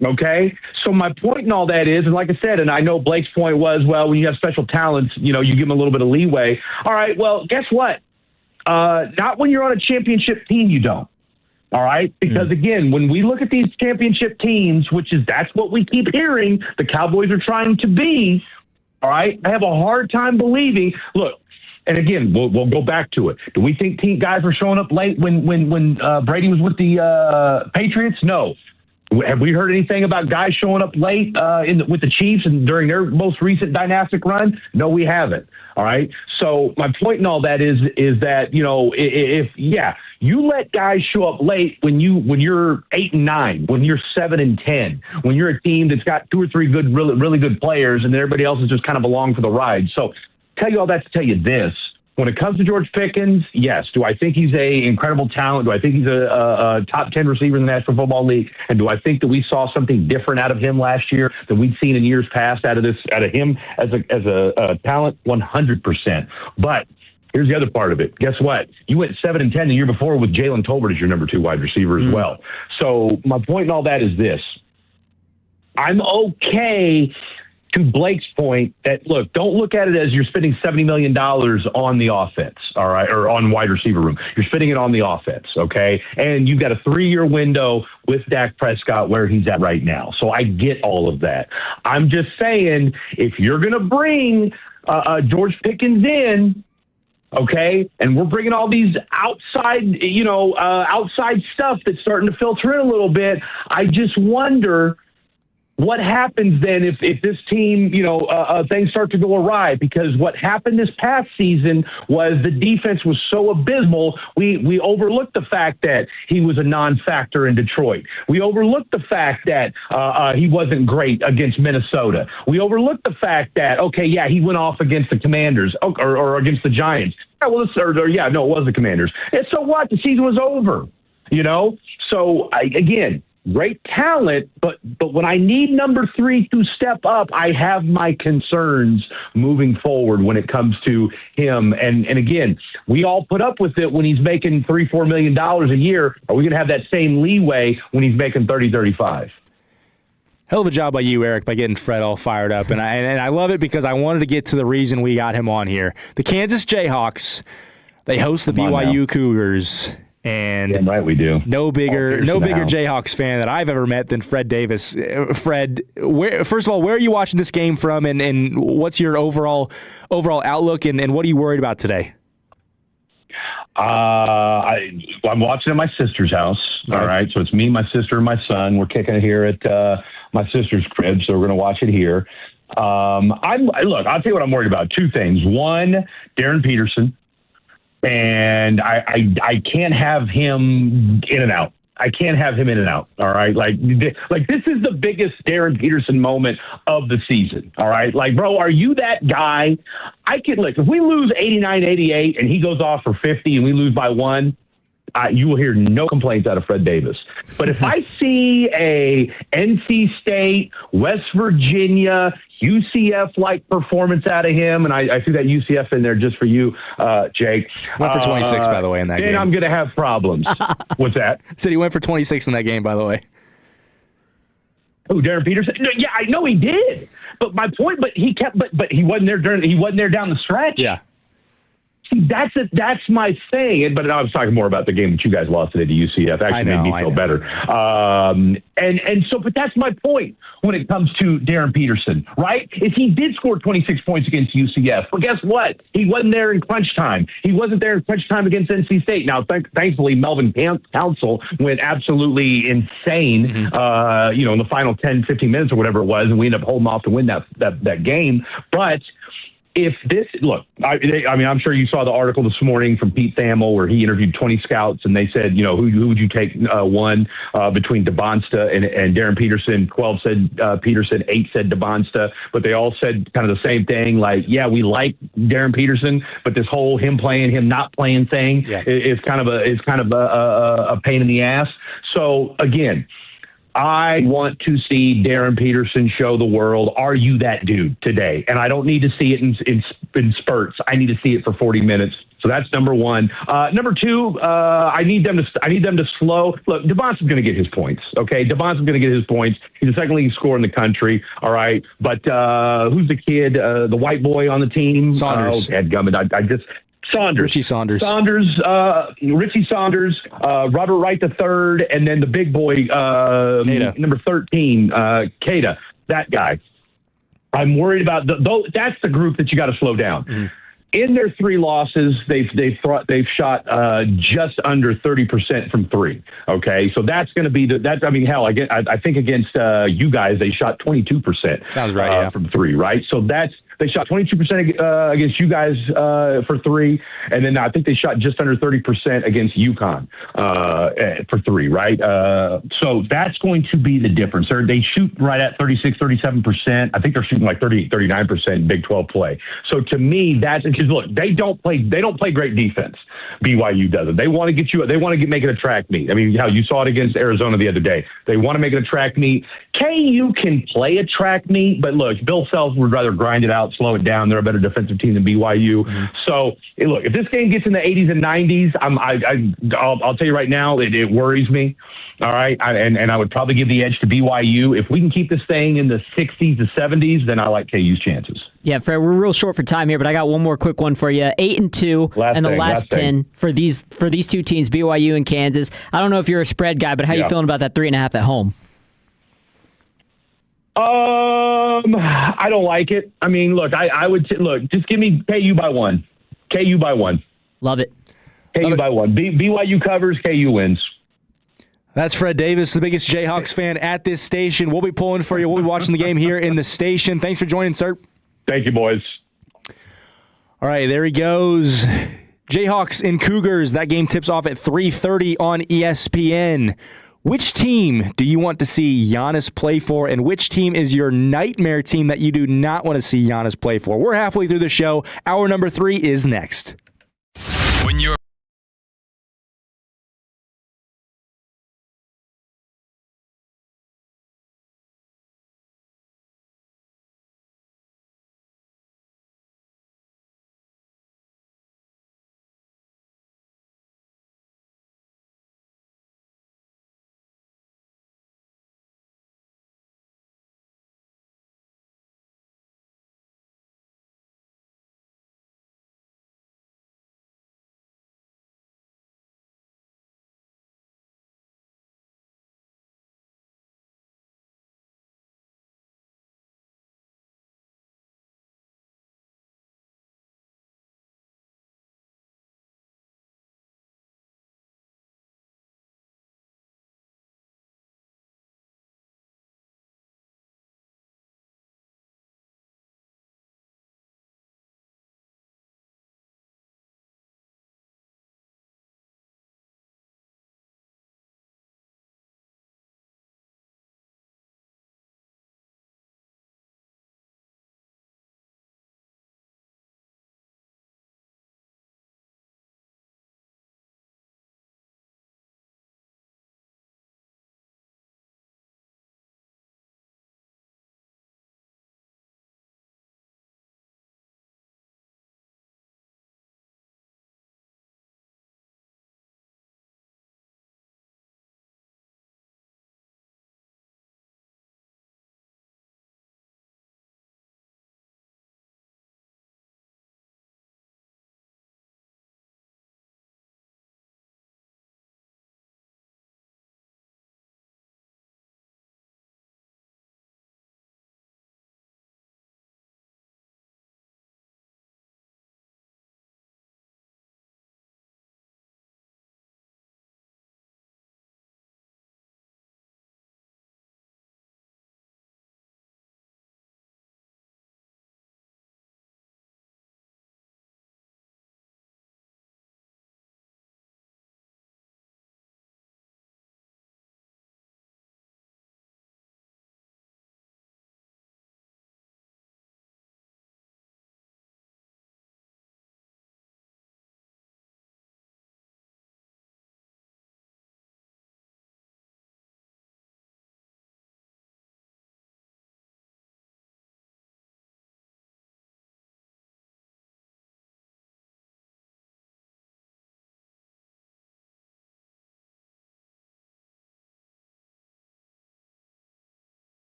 Okay, so my point in all that is, and like I said, and I know Blake's point was, well, when you have special talents, you give them a little bit of leeway. All right, well, guess what? Not when you're on a championship team, you don't. All right, because again, when we look at these championship teams, that's what we keep hearing, the Cowboys are trying to be. All right, I have a hard time believing. Look, and again, we'll go back to it. Do we think guys were showing up late when Brady was with the Patriots? No. Have we heard anything about guys showing up late with the Chiefs and during their most recent dynastic run? No, we haven't. All right. So my point in all that is that, if you let guys show up late when you're 8-9, when you're 7-10, when you're a team that's got 2 or 3 good, really good players, and everybody else is just kind of along for the ride. So tell you all that to tell you this. When it comes to George Pickens, yes. Do I think he's a incredible talent? Do I think he's a top 10 receiver in the National Football League? And do I think that we saw something different out of him last year than we'd seen in years past out of him as a talent? 100%. But here's the other part of it. Guess what? You went 7-10 the year before with Jalen Tolbert as your number 2 wide receiver as well. So my point in all that is this. I'm okay to Blake's point that, look, don't look at it as you're spending $70 million on the offense, all right, or on wide receiver room. You're spending it on the offense, okay? And you've got a 3-year window with Dak Prescott where he's at right now. So I get all of that. I'm just saying, if you're going to bring George Pickens in, okay, and we're bringing all these outside stuff that's starting to filter in a little bit, I just wonder what happens then if this team, things start to go awry? Because what happened this past season was the defense was so abysmal, we overlooked the fact that he was a non-factor in Detroit. We overlooked the fact that he wasn't great against Minnesota. We overlooked the fact that, he went off against the Commanders or against the Giants. It was the Commanders. And so what? The season was over, So, again, great talent, but when I need number 3 to step up, I have my concerns moving forward when it comes to him. And again, we all put up with it when he's making $3-4 million a year. Are we going to have that same leeway when he's making 30-35? Hell of a job by you, Eric, by getting Fred all fired up. And I love it because I wanted to get to the reason we got him on here. The Kansas Jayhawks, they host the BYU Cougars. And damn right we do. No bigger Jayhawks fan that I've ever met than Fred Davis. Fred, first of all, where are you watching this game from, and what's your overall outlook, and what are you worried about today? I'm watching at my sister's house. All right, so it's me, my sister, and my son. We're kicking it here at my sister's crib, so we're going to watch it here. I'll tell you what I'm worried about. 2 things. One, Darren Peterson. And I can't have him in and out. I can't have him in and out. All right. Like this is the biggest Darren Peterson moment of the season. All right. Like, bro, are you that guy? I can look, if we lose 89-88 and he goes off for 50 and we lose by 1, you will hear no complaints out of Fred Davis. But if I see a NC State, West Virginia, UCF-like performance out of him, and I threw that UCF in there just for you, Jake. Went for 26, by the way, in that game. Then I'm going to have problems. What's that? Said he went for 26 in that game, by the way. Oh, Darren Peterson? No, yeah, I know he did. But my point, but he wasn't there he wasn't there down the stretch. Yeah. See, that's my thing. But I was talking more about the game that you guys lost today to UCF. Actually made me feel better. But that's my point when it comes to Darren Peterson, right? If he did score 26 points against UCF, well, guess what? He wasn't there in crunch time. He wasn't there in crunch time against NC State. Now, thankfully, Melvin Council went absolutely insane, in the final 10, 15 minutes or whatever it was, and we ended up holding off to win that game. But if this I'm sure you saw the article this morning from Pete Thamel where he interviewed 20 scouts and they said, who would you take one between DeBonsta and Darren Peterson? 12 said Peterson, 8 said DeBonsta, but they all said kind of the same thing. Like, yeah, we like Darren Peterson, but this whole him playing, him not playing thing is kind of a pain in the ass. So again, I want to see Darren Peterson show the world, are you that dude today? And I don't need to see it in spurts. I need to see it for 40 minutes. So that's number one. Number two, I need them to slow. Look, DeBonsta's going to get his points. Okay, DeBonsta's going to get his points. He's the second leading scorer in the country. All right, but who's the kid, the white boy on the team? Saunders. Saunders. Richie Saunders. Richie Saunders, Robert Wright III, and then the big boy, number 13, Cada, that guy. I'm worried about that's the group that you got to slow down. Mm-hmm. In their 3 losses, they've shot just under 30% from 3. Okay, so that's going to be I think against you guys they shot 22%. Sounds right. Yeah. From 3, right? So they shot 22% against you guys for 3, and then I think they shot just under 30% against UConn for 3, right? So that's going to be the difference. They shoot right at 36, 37%. I think they're shooting like 38, 39% in Big 12 play. So to me, that's because look, they don't play great defense. BYU doesn't. They want to get you. They want to make it a track meet. I mean, how you saw it against Arizona the other day. They want to make it a track meet. KU can play a track meet, but look, Bill Self would rather grind it out, slow it down. They're a better defensive team than BYU. Mm-hmm. So, look, if this game gets in the 80s and 90s, I'll tell you right now, it worries me. All right, and I would probably give the edge to BYU. If we can keep this thing in the 60s to 70s, then I like KU's chances. Yeah, Fred, we're real short for time here, but I got one more quick one for you. 8-2, and the last 10 for these 2 teams, BYU and Kansas. I don't know if you're a spread guy, but how you feeling about that 3.5 at home? I don't like it. I mean, look, I would just give me KU by 1. KU by 1. Love it. KU by 1. BYU covers, KU wins. That's Fred Davis, the biggest Jayhawks fan at this station. We'll be pulling for you. We'll be watching the game here in the station. Thanks for joining, sir. Thank you, boys. All right, there he goes. Jayhawks and Cougars. That game tips off at 3:30 on ESPN. Which team do you want to see Giannis play for, and which team is your nightmare team that you do not want to see Giannis play for? We're halfway through the show. Hour number 3 is next. When you're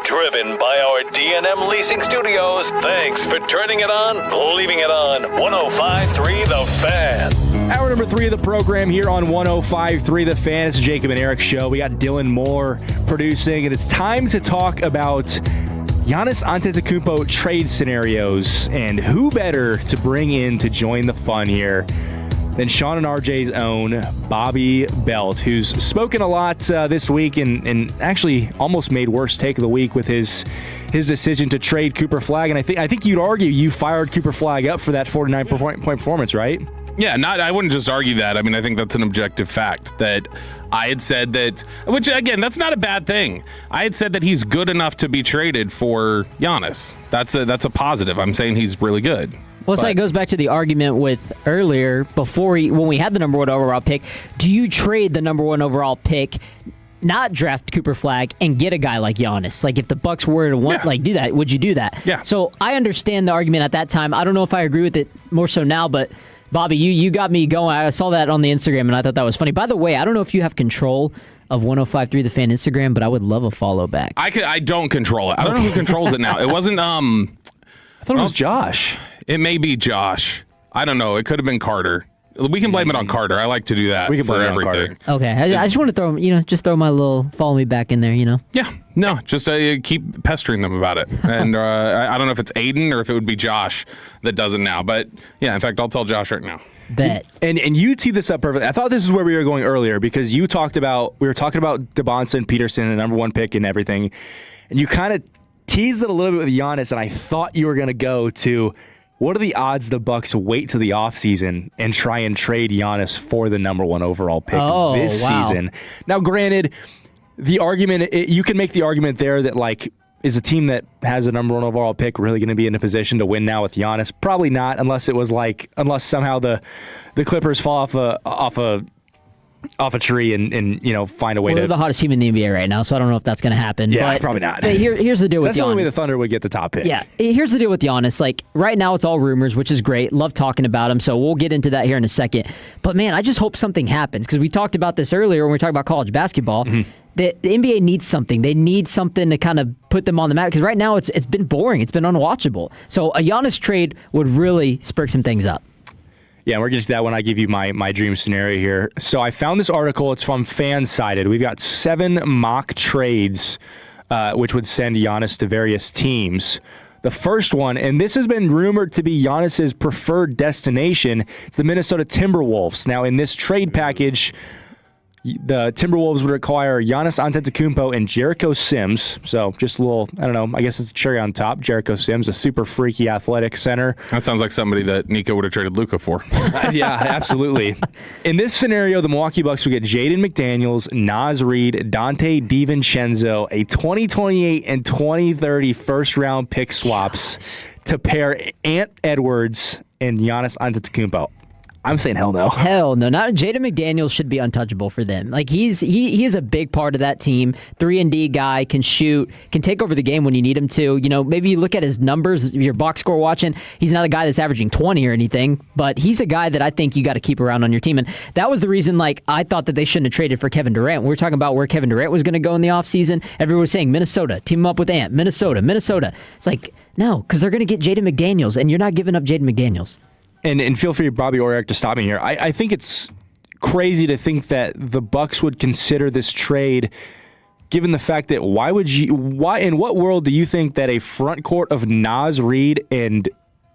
Driven by our D&M Leasing Studios. Thanks for turning it on, leaving it on. 105.3 The Fan. Hour number 3 of the program here on 105.3 The Fan. It's Jacob and Eric show. We got Dylan Moore producing, and it's time to talk about Giannis Antetokounmpo trade scenarios, and who better to bring in to join the fun here than Sean and RJ's own Bobby Belt, who's spoken a lot this week and actually almost made worst take of the week with his decision to trade Cooper Flagg. And I think you'd argue you fired Cooper Flagg up for that 49-point performance, right? Yeah, I wouldn't just argue that. I mean, I think that's an objective fact that I had said that, which again, that's not a bad thing. I had said that he's good enough to be traded for Giannis. That's a positive. I'm saying he's really good. Well, it's like it goes back to the argument with earlier when we had the number 1 overall pick. Do you trade the number 1 overall pick, not draft Cooper Flagg, and get a guy like Giannis? Like if the Bucks were to do that, would you do that? Yeah. So I understand the argument at that time. I don't know if I agree with it more so now, but Bobby, you got me going. I saw that on the Instagram, and I thought that was funny. By the way, I don't know if you have control of 105.3 The Fan Instagram, but I would love a follow back. I don't control it. I don't know who controls it now. It wasn't. I thought it was Josh. It may be Josh. I don't know. It could have been Carter. We can blame it on Carter. I like to do that. We can blame for it on everything. Carter. Okay, I just want to throw my little follow me back in there. Yeah. No, just keep pestering them about it. And I don't know if it's Aiden or if it would be Josh that does it now. But yeah, in fact, I'll tell Josh right now. Bet. And you teed this up perfectly. I thought this is where we were going earlier because we were talking about DeBonson, Peterson, the number 1 pick and everything. And you kind of teased it a little bit with Giannis, and I thought you were going to go to what are the odds the Bucks wait to the offseason and try and trade Giannis for the number 1 overall pick this season. Now, granted, the argument you can make the argument there that like is a team that has a number 1 overall pick really going to be in a position to win now with Giannis? Probably not, unless somehow the Clippers fall off a tree and find a way to. We're the hottest team in the NBA right now, so I don't know if that's going to happen. Yeah, but probably not. Here's the deal with Giannis. That's the only way the Thunder would get the top pick. Yeah, here's the deal with Giannis. Like right now, it's all rumors, which is great. Love talking about him, so we'll get into that here in a second. But man, I just hope something happens because we talked about this earlier when we were talking about college basketball. Mm-hmm. The NBA needs something. They need something to kind of put them on the map because right now it's been boring. It's been unwatchable. So a Giannis trade would really spur some things up. Yeah, we're getting to that when I give you my dream scenario here. So I found this article. It's from Fansided. We've got 7 mock trades which would send Giannis to various teams. The first one, and this has been rumored to be Giannis's preferred destination, it's the Minnesota Timberwolves. Now, in this trade package, the Timberwolves would require Giannis Antetokounmpo and Jericho Sims. So just a little, I don't know, I guess it's a cherry on top. Jericho Sims, a super freaky athletic center. That sounds like somebody that Nico would have traded Luka for. Yeah, absolutely. In this scenario, the Milwaukee Bucks would get Jaden McDaniels, Naz Reid, Dante DiVincenzo, a 2028 and 2030 first-round pick swaps to pair Ant Edwards and Giannis Antetokounmpo. I'm saying hell no. Hell no. Not Jaden McDaniels should be untouchable for them. Like he is a big part of that team. 3-and-D guy, can shoot, can take over the game when you need him to. Maybe you look at his numbers, your box score watching. He's not a guy that's averaging 20 or anything, but he's a guy that I think you got to keep around on your team. And that was the reason I thought that they shouldn't have traded for Kevin Durant. We were talking about where Kevin Durant was going to go in the offseason. Everyone was saying Minnesota, team him up with Ant, Minnesota. It's like, no, because they're going to get Jaden McDaniels, and you're not giving up Jaden McDaniels. And feel free, Bobby or Eric, to stop me here. I think it's crazy to think that the Bucks would consider this trade, given the fact that in what world do you think that a front court of Naz Reid and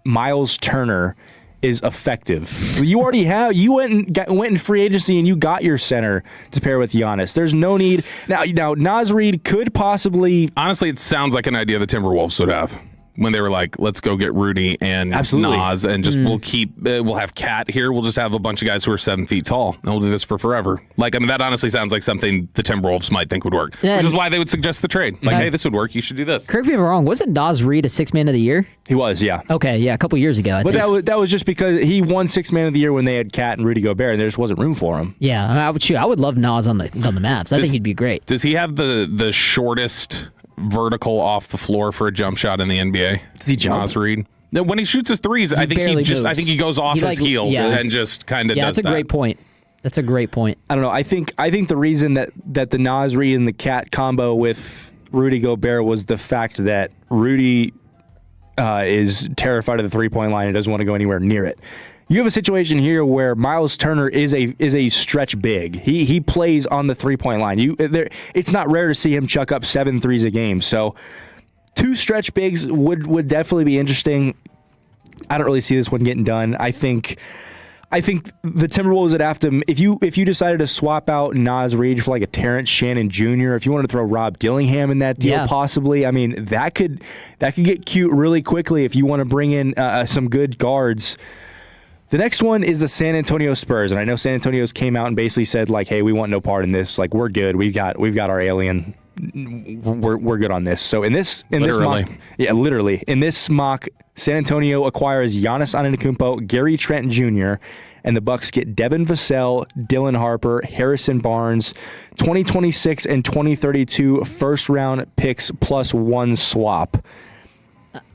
Miles Turner is effective? So you went in free agency and you got your center to pair with Giannis. There's no need now. Naz Reid could possibly. Honestly, it sounds like an idea the Timberwolves would have. When they were like, let's go get Rudy and Nas and just we'll have Cat here. We'll just have a bunch of guys who are 7 feet tall and we'll do this for forever. That honestly sounds like something the Timberwolves might think would work, which is why they would suggest the trade. Hey, this would work. You should do this. Correct me if I'm wrong. Wasn't Naz Reid a 6th man of the year? He was, yeah. Okay, yeah, a couple years ago. But that was just because he won 6th man of the year when they had Cat and Rudy Gobert, and there just wasn't room for him. Yeah, I would love Nas on the Mavs. I think he'd be great. Does he have the shortest vertical off the floor for a jump shot in the NBA? Does he jump? Naz Reid. When he shoots his threes, I think he goes off his heels and just kind of does that. That's a great point. I don't know. I think the reason that the Naz Reid and the Cat combo with Rudy Gobert was the fact that Rudy is terrified of the three-point line and doesn't want to go anywhere near it. You have a situation here where Miles Turner is a stretch big. He plays on the three-point line. It's not rare to see him chuck up 7 threes a game. So 2 stretch bigs would definitely be interesting. I don't really see this one getting done. I think the Timberwolves would have to, if you decided to swap out Naz Reid for like a Terrence Shannon Jr., if you wanted to throw Rob Dillingham in that deal, possibly, I mean, that could get cute really quickly if you want to bring in some good guards. The next one is the San Antonio Spurs, and I know San Antonio's came out and basically said like, "Hey, we want no part in this. Like, we're good. We've got our alien. We're good on this." So in this mock, literally in this mock, San Antonio acquires Giannis Antetokounmpo, Gary Trent Jr., and the Bucks get Devin Vassell, Dylan Harper, Harrison Barnes, 2026 and 2032 first-round picks plus 1 swap.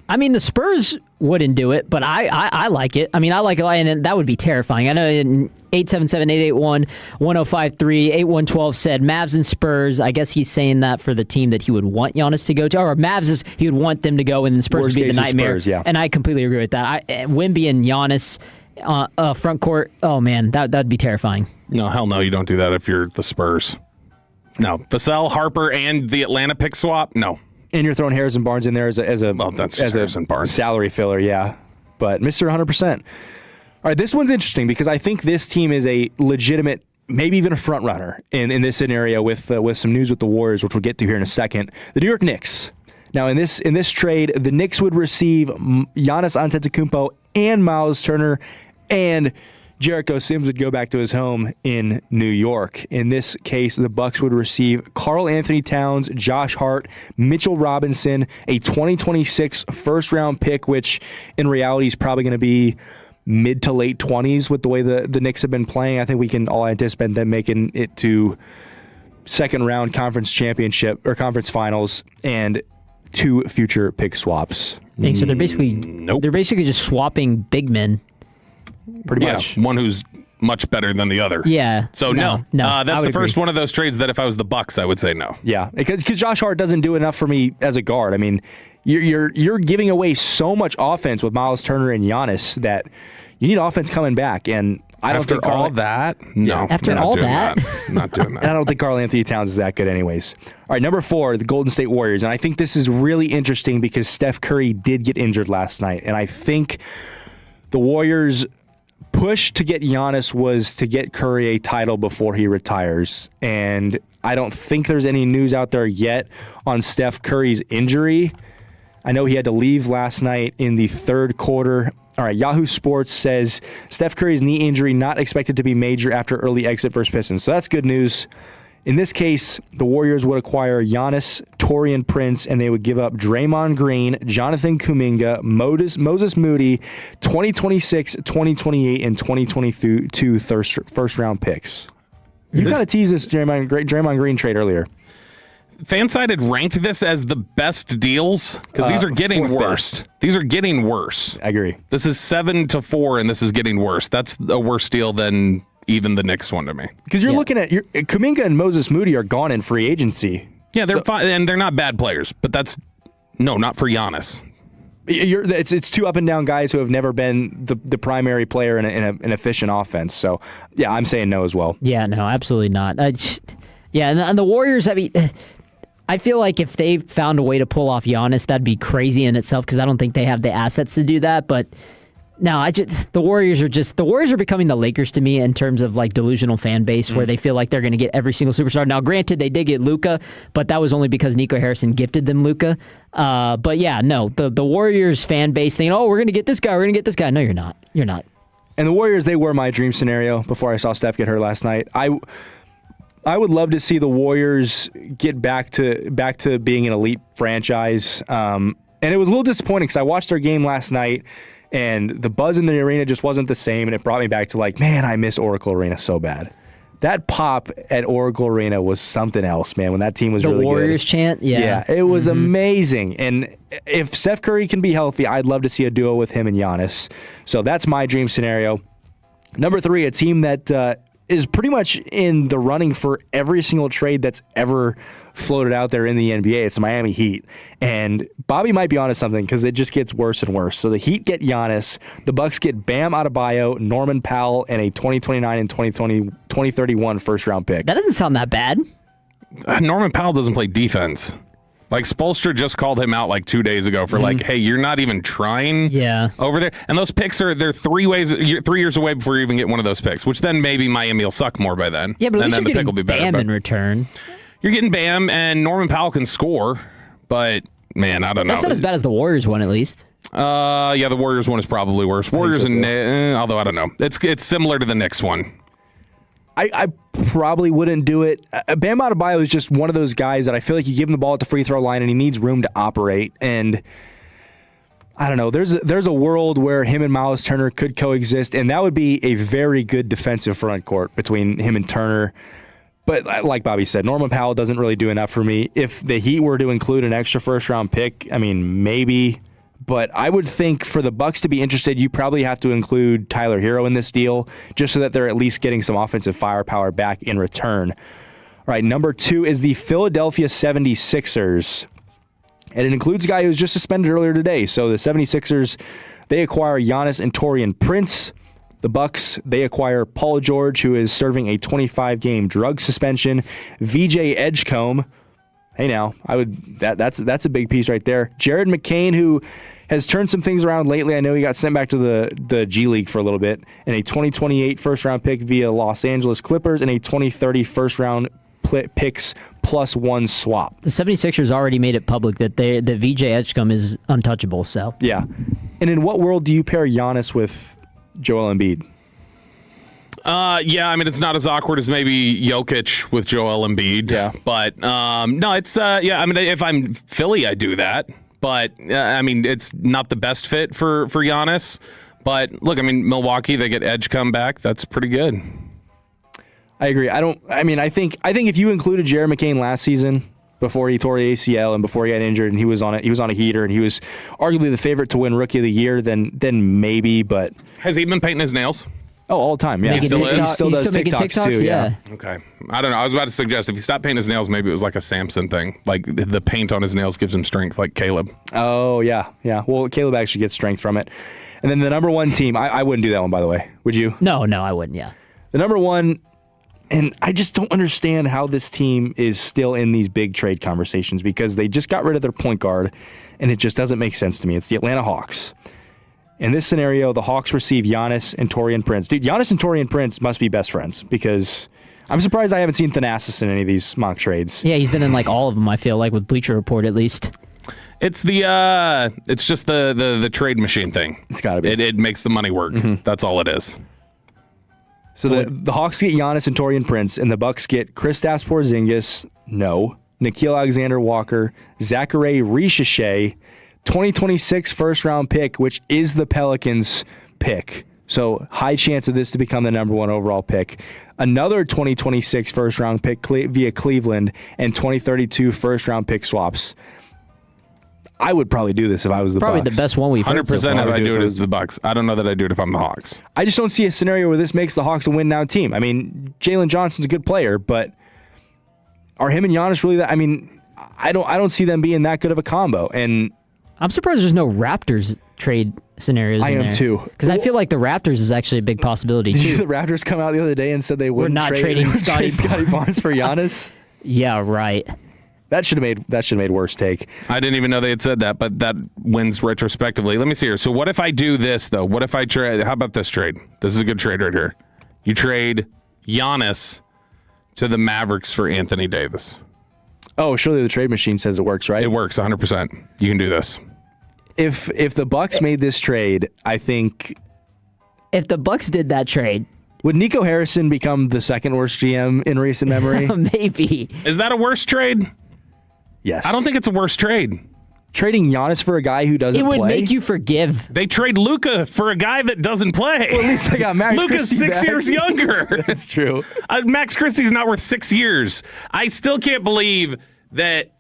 I mean, the Spurs wouldn't do it, but I like it. I mean, I like it, and that would be terrifying. I know in 877-881-1053, 8112 said Mavs and Spurs. I guess he's saying that for the team that he would want Giannis to go to, or Mavs he would want them to go, and then Spurs would be the nightmare. Spurs, yeah. And I completely agree with that. Wemby and Giannis front court. Oh man, that'd be terrifying. No, hell no, you don't do that if you're the Spurs. No, Vassell, Harper, and the Atlanta pick swap. No. And you're throwing Harrison Barnes in there as a Harrison Barnes salary filler, yeah. But Mr. 100%. All right, this one's interesting because I think this team is a legitimate, maybe even a front runner in this scenario with some news with the Warriors, which we'll get to here in a second. The New York Knicks. Now, in this trade, the Knicks would receive Giannis Antetokounmpo and Miles Turner, and Jericho Sims would go back to his home in New York. In this case, the Bucks would receive Karl Anthony Towns, Josh Hart, Mitchell Robinson, a 2026 first-round pick, which in reality is probably going to be mid to late 20s with the way the Knicks have been playing. I think we can all anticipate them making it to second-round conference championship or conference finals and 2 future pick swaps. So they're basically just swapping big men. Pretty much. One who's much better than the other. Yeah. So no. That's the first one of those trades that if I was the Bucks, I would say no. Yeah, because Josh Hart doesn't do enough for me as a guard. I mean, you're giving away so much offense with Miles Turner and Giannis that you need offense coming back. And I don't think all that, no. After all that, not doing that. And I don't think Karl Anthony Towns is that good, anyways. All right, number 4, the Golden State Warriors, and I think this is really interesting because Steph Curry did get injured last night, and I think the Warriors' push to get Giannis was to get Curry a title before he retires. And I don't think there's any news out there yet on Steph Curry's injury. I know he had to leave last night in the third quarter. All right, Yahoo Sports says Steph Curry's knee injury not expected to be major after early exit versus Pistons. So that's good news. In this case, the Warriors would acquire Giannis, Taurean Prince, and they would give up Draymond Green, Jonathan Kuminga, Moses Moody, 2026, 2028, and 2022 first-round picks. You kind of teased this Draymond Green trade earlier. Fanside had ranked this as the best deals because these are getting worse. Best. These are getting worse. I agree. This is 7-4, and this is getting worse. That's a worse deal than even the next one to me. Because you're looking at Kuminga and Moses Moody are gone in free agency. Yeah, they're fine, and they're not bad players, but not for Giannis. It's 2 up and down guys who have never been the primary player in an efficient offense. So yeah, I'm saying no as well. Yeah, no, absolutely not. And the Warriors, I mean, I feel like if they found a way to pull off Giannis, that'd be crazy in itself because I don't think they have the assets to do that, but. No, the Warriors are becoming the Lakers to me in terms of like delusional fan base where they feel like they're going to get every single superstar. Now, granted, they did get Luka, but that was only because Nico Harrison gifted them Luka. But yeah, no, the Warriors fan base thinking, oh, we're going to get this guy, No, you're not. You're not. And the Warriors, they were my dream scenario before I saw Steph get hurt last night. I would love to see the Warriors get back to being an elite franchise. And it was a little disappointing because I watched their game last night. And the buzz in the arena just wasn't the same, and it brought me back to like, man, I miss Oracle Arena so bad. That pop at Oracle Arena was something else, man, when that team was really good. The Warriors chant? Yeah, it was amazing. And if Steph Curry can be healthy, I'd love to see a duo with him and Giannis. So that's my dream scenario. Number 3, a team that is pretty much in the running for every single trade that's ever floated out there in the NBA. It's the Miami Heat. And Bobby might be onto something because it just gets worse and worse. So the Heat get Giannis. The Bucks get Bam Adebayo, Norman Powell, and a 2029 and 2031 first-round pick. That doesn't sound that bad. Norman Powell doesn't play defense. Like, Spoelstra just called him out like 2 days ago for like, hey, you're not even trying over there. And those picks they're 3 years away before you even get one of those picks, which then maybe Miami will suck more by then. Yeah, but at least then you're the pick will be getting better. Bam in return. You're getting Bam, and Norman Powell can score, but man, I don't know. That's not as bad as the Warriors one, at least. Yeah, the Warriors one is probably worse. Warriors although I don't know. It's similar to the Knicks one. I probably wouldn't do it. Bam Adebayo is just one of those guys that I feel like you give him the ball at the free throw line and he needs room to operate. And I don't know. There's a world where him and Miles Turner could coexist, and that would be a very good defensive front court between him and Turner. But like Bobby said, Norman Powell doesn't really do enough for me. If the Heat were to include an extra first-round pick, I mean, maybe. But I would think for the Bucks to be interested, you probably have to include Tyler Hero in this deal just so that they're at least getting some offensive firepower back in return. All right, number 2 is the Philadelphia 76ers. And it includes a guy who was just suspended earlier today. So the 76ers, they acquire Giannis and Taurean Prince. The Bucks, they acquire Paul George, who is serving a 25-game drug suspension. VJ Edgecombe. Hey now, that's a big piece right there. Jared McCain, who has turned some things around lately. I know he got sent back to the G League for a little bit, and a 2028 first-round pick via Los Angeles Clippers, and a 2030 first-round picks +1 swap. The 76ers already made it public that VJ Edgecombe is untouchable. So yeah. And in what world do you pair Giannis with Joel Embiid? Yeah, I mean, it's not as awkward as maybe Jokic with Joel Embiid. Yeah. But, no, it's, yeah, I mean, if I'm Philly, I do that. But, I mean, it's not the best fit for Giannis. But, look, I mean, Milwaukee, they get Edgecombe back. That's pretty good. I agree. I think if you included Jared McCain last season before he tore the ACL and before he got injured and he was on a heater and he was arguably the favorite to win Rookie of the Year, then maybe, but... Has he been painting his nails? Oh, all the time, yeah. He still is? He still does TikToks too, yeah. Okay. I don't know. I was about to suggest if he stopped painting his nails, maybe it was like a Samson thing. Like the paint on his nails gives him strength, like Caleb. Oh, yeah. Well, Caleb actually gets strength from it. And then the number 1 team, I wouldn't do that one, by the way. Would you? No, I wouldn't, yeah. The number 1, and I just don't understand how this team is still in these big trade conversations because they just got rid of their point guard, and it just doesn't make sense to me. It's the Atlanta Hawks. In this scenario, the Hawks receive Giannis and Taurean Prince. Dude, Giannis and Taurean Prince must be best friends because I'm surprised I haven't seen Thanasis in any of these mock trades. Yeah, he's been in like all of them, I feel like, with Bleacher Report at least. It's it's just the trade machine thing. It's got to be. It makes the money work. Mm-hmm. That's all it is. So the Hawks get Giannis and Taurean Prince, and the Bucks get Kristaps Porzingis, no, Nickeil Alexander-Walker, Zachary Richeche, 2026 first-round pick, which is the Pelicans' pick. So high chance of this to become the number 1 overall pick. Another 2026 first-round pick via Cleveland and 2032 first-round pick swaps. I would probably do this if I was the Bucks. Probably the best one we've heard 100% if I do it as the Bucks. I don't know that I'd do it if I'm the Hawks. I just don't see a scenario where this makes the Hawks a win-now team. I mean, Jalen Johnson's a good player, but are him and Giannis really that? I mean, I don't see them being that good of a combo. And I'm surprised there's no Raptors trade scenarios. I am too, because I feel like the Raptors is actually a big possibility too. Did the Raptors come out the other day and said they wouldn't We're not trading Scotty Barnes for Giannis? Yeah, right. That should have made worse take. I didn't even know they had said that, but that wins retrospectively. Let me see here. So what if I do this though? What if I trade? How about this trade? This is a good trade right here. You trade Giannis to the Mavericks for Anthony Davis. Oh, surely the trade machine says it works, right? It works 100%. You can do this. If the Bucks made this trade, I think if the Bucks did that trade, would Nico Harrison become the second worst GM in recent memory? Maybe. Is that a worse trade? Yes. I don't think it's a worse trade. Trading Giannis for a guy who doesn't play? It would make you forgive. They trade Luka for a guy that doesn't play. Well, at least they got Max Luka's Christie 6 back. years younger. That's true. Max Christie's not worth 6 years. I still can't believe that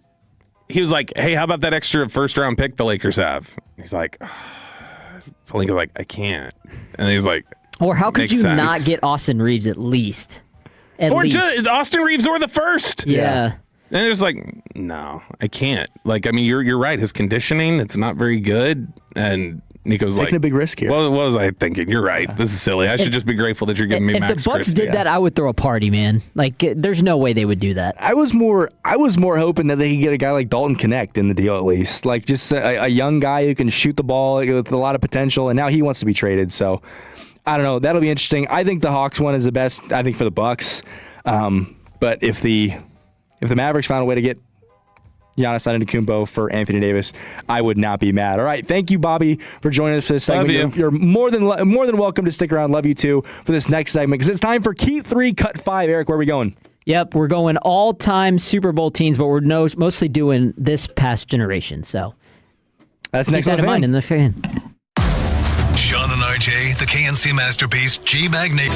he was like, hey, how about that extra first-round pick the Lakers have? He's like, Pelinka's like, I can't. And he's like, Or how could Makes you sense. not get Austin Reeves at least? Or just Austin Reeves or the first. Yeah. And it's like, no, I can't. Like, I mean, you're right. His conditioning, it's not very good. And Nico's Taking like, a big risk here. What was I thinking? You're right. This is silly. I should just be grateful that you're giving me If Max the Bucks Christie. did that, I would throw a party, man. Like, there's no way they would do that. I was more hoping that they could get a guy like Dalton Connect in the deal at least, like just a young guy who can shoot the ball with a lot of potential, and now he wants to be traded. So I don't know. That'll be interesting. I think the Hawks one is the best. I think for the Bucks, but if the Mavericks found a way to get Giannis Antetokounmpo for Anthony Davis, I would not be mad. All right, thank you, Bobby, for joining us for this segment. You're more than welcome to stick around. Love you too for this next segment because it's time for Keep 3, Cut 5. Eric, where are we going? Yep, we're going all-time Super Bowl teams, but we're mostly doing this past generation. So that's next keep that in mind in the fan. Sean and RJ, the KNC masterpiece, G-Magnate.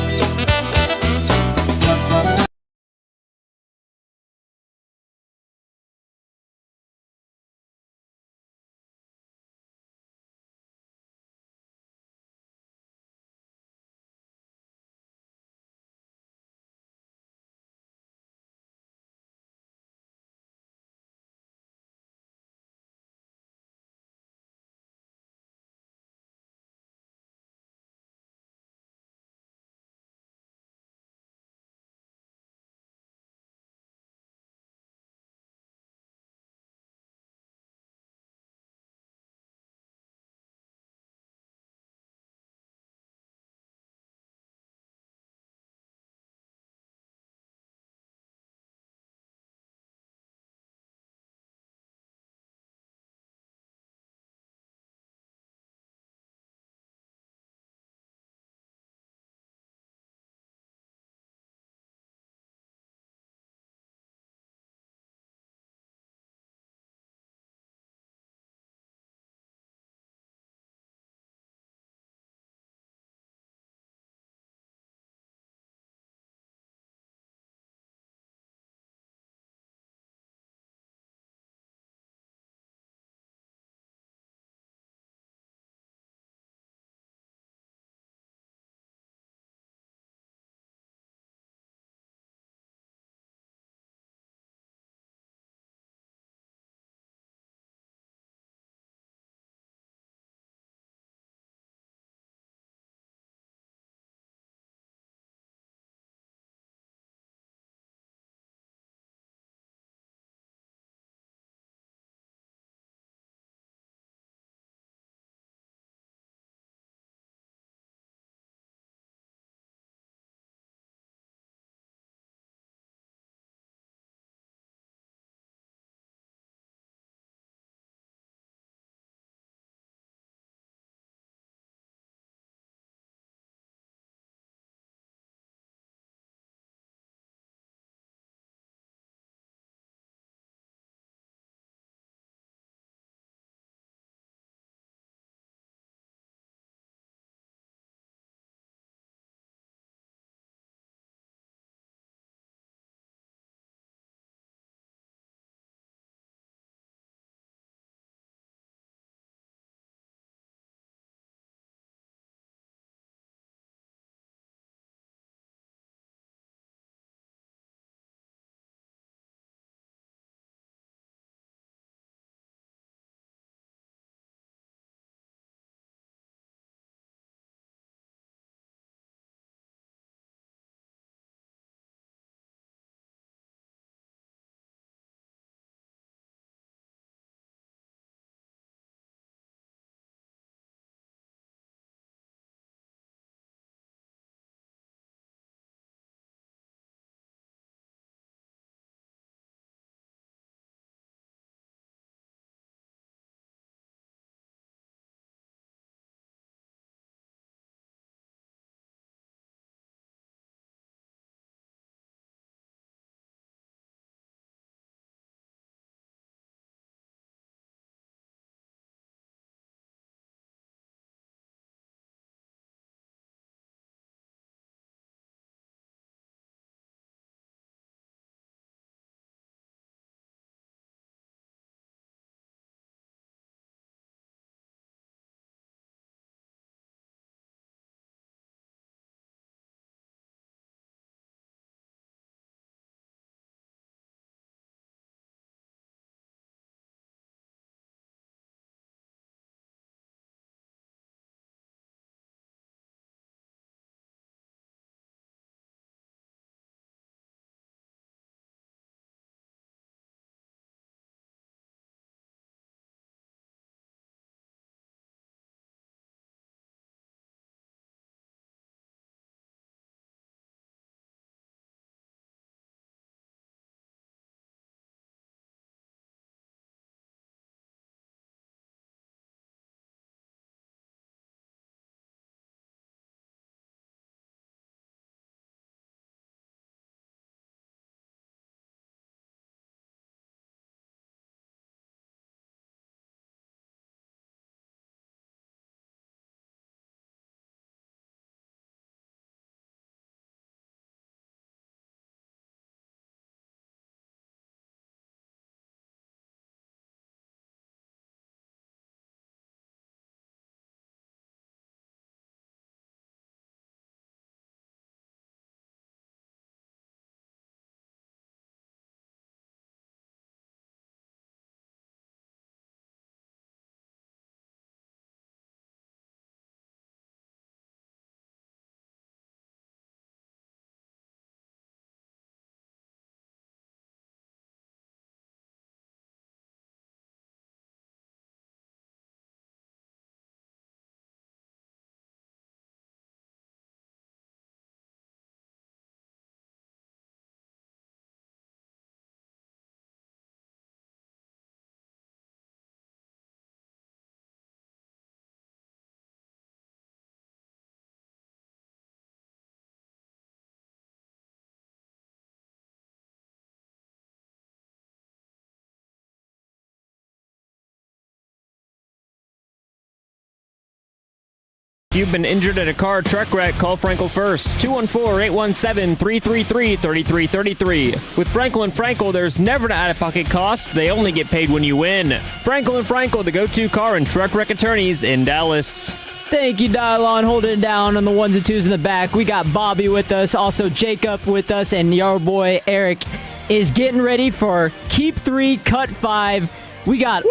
If you've been injured in a car or truck wreck, call Frankel first. 214-817-3333-3333. With Frankel & Frankel, there's never an out-of-pocket cost. They only get paid when you win. Frankel & Frankel, the go-to car and truck wreck attorneys in Dallas. Thank you, Dylon, holding it down on the ones and twos in the back. We got Bobby with us, also Jacob with us, and your boy Eric is getting ready for Keep 3, Cut 5. We got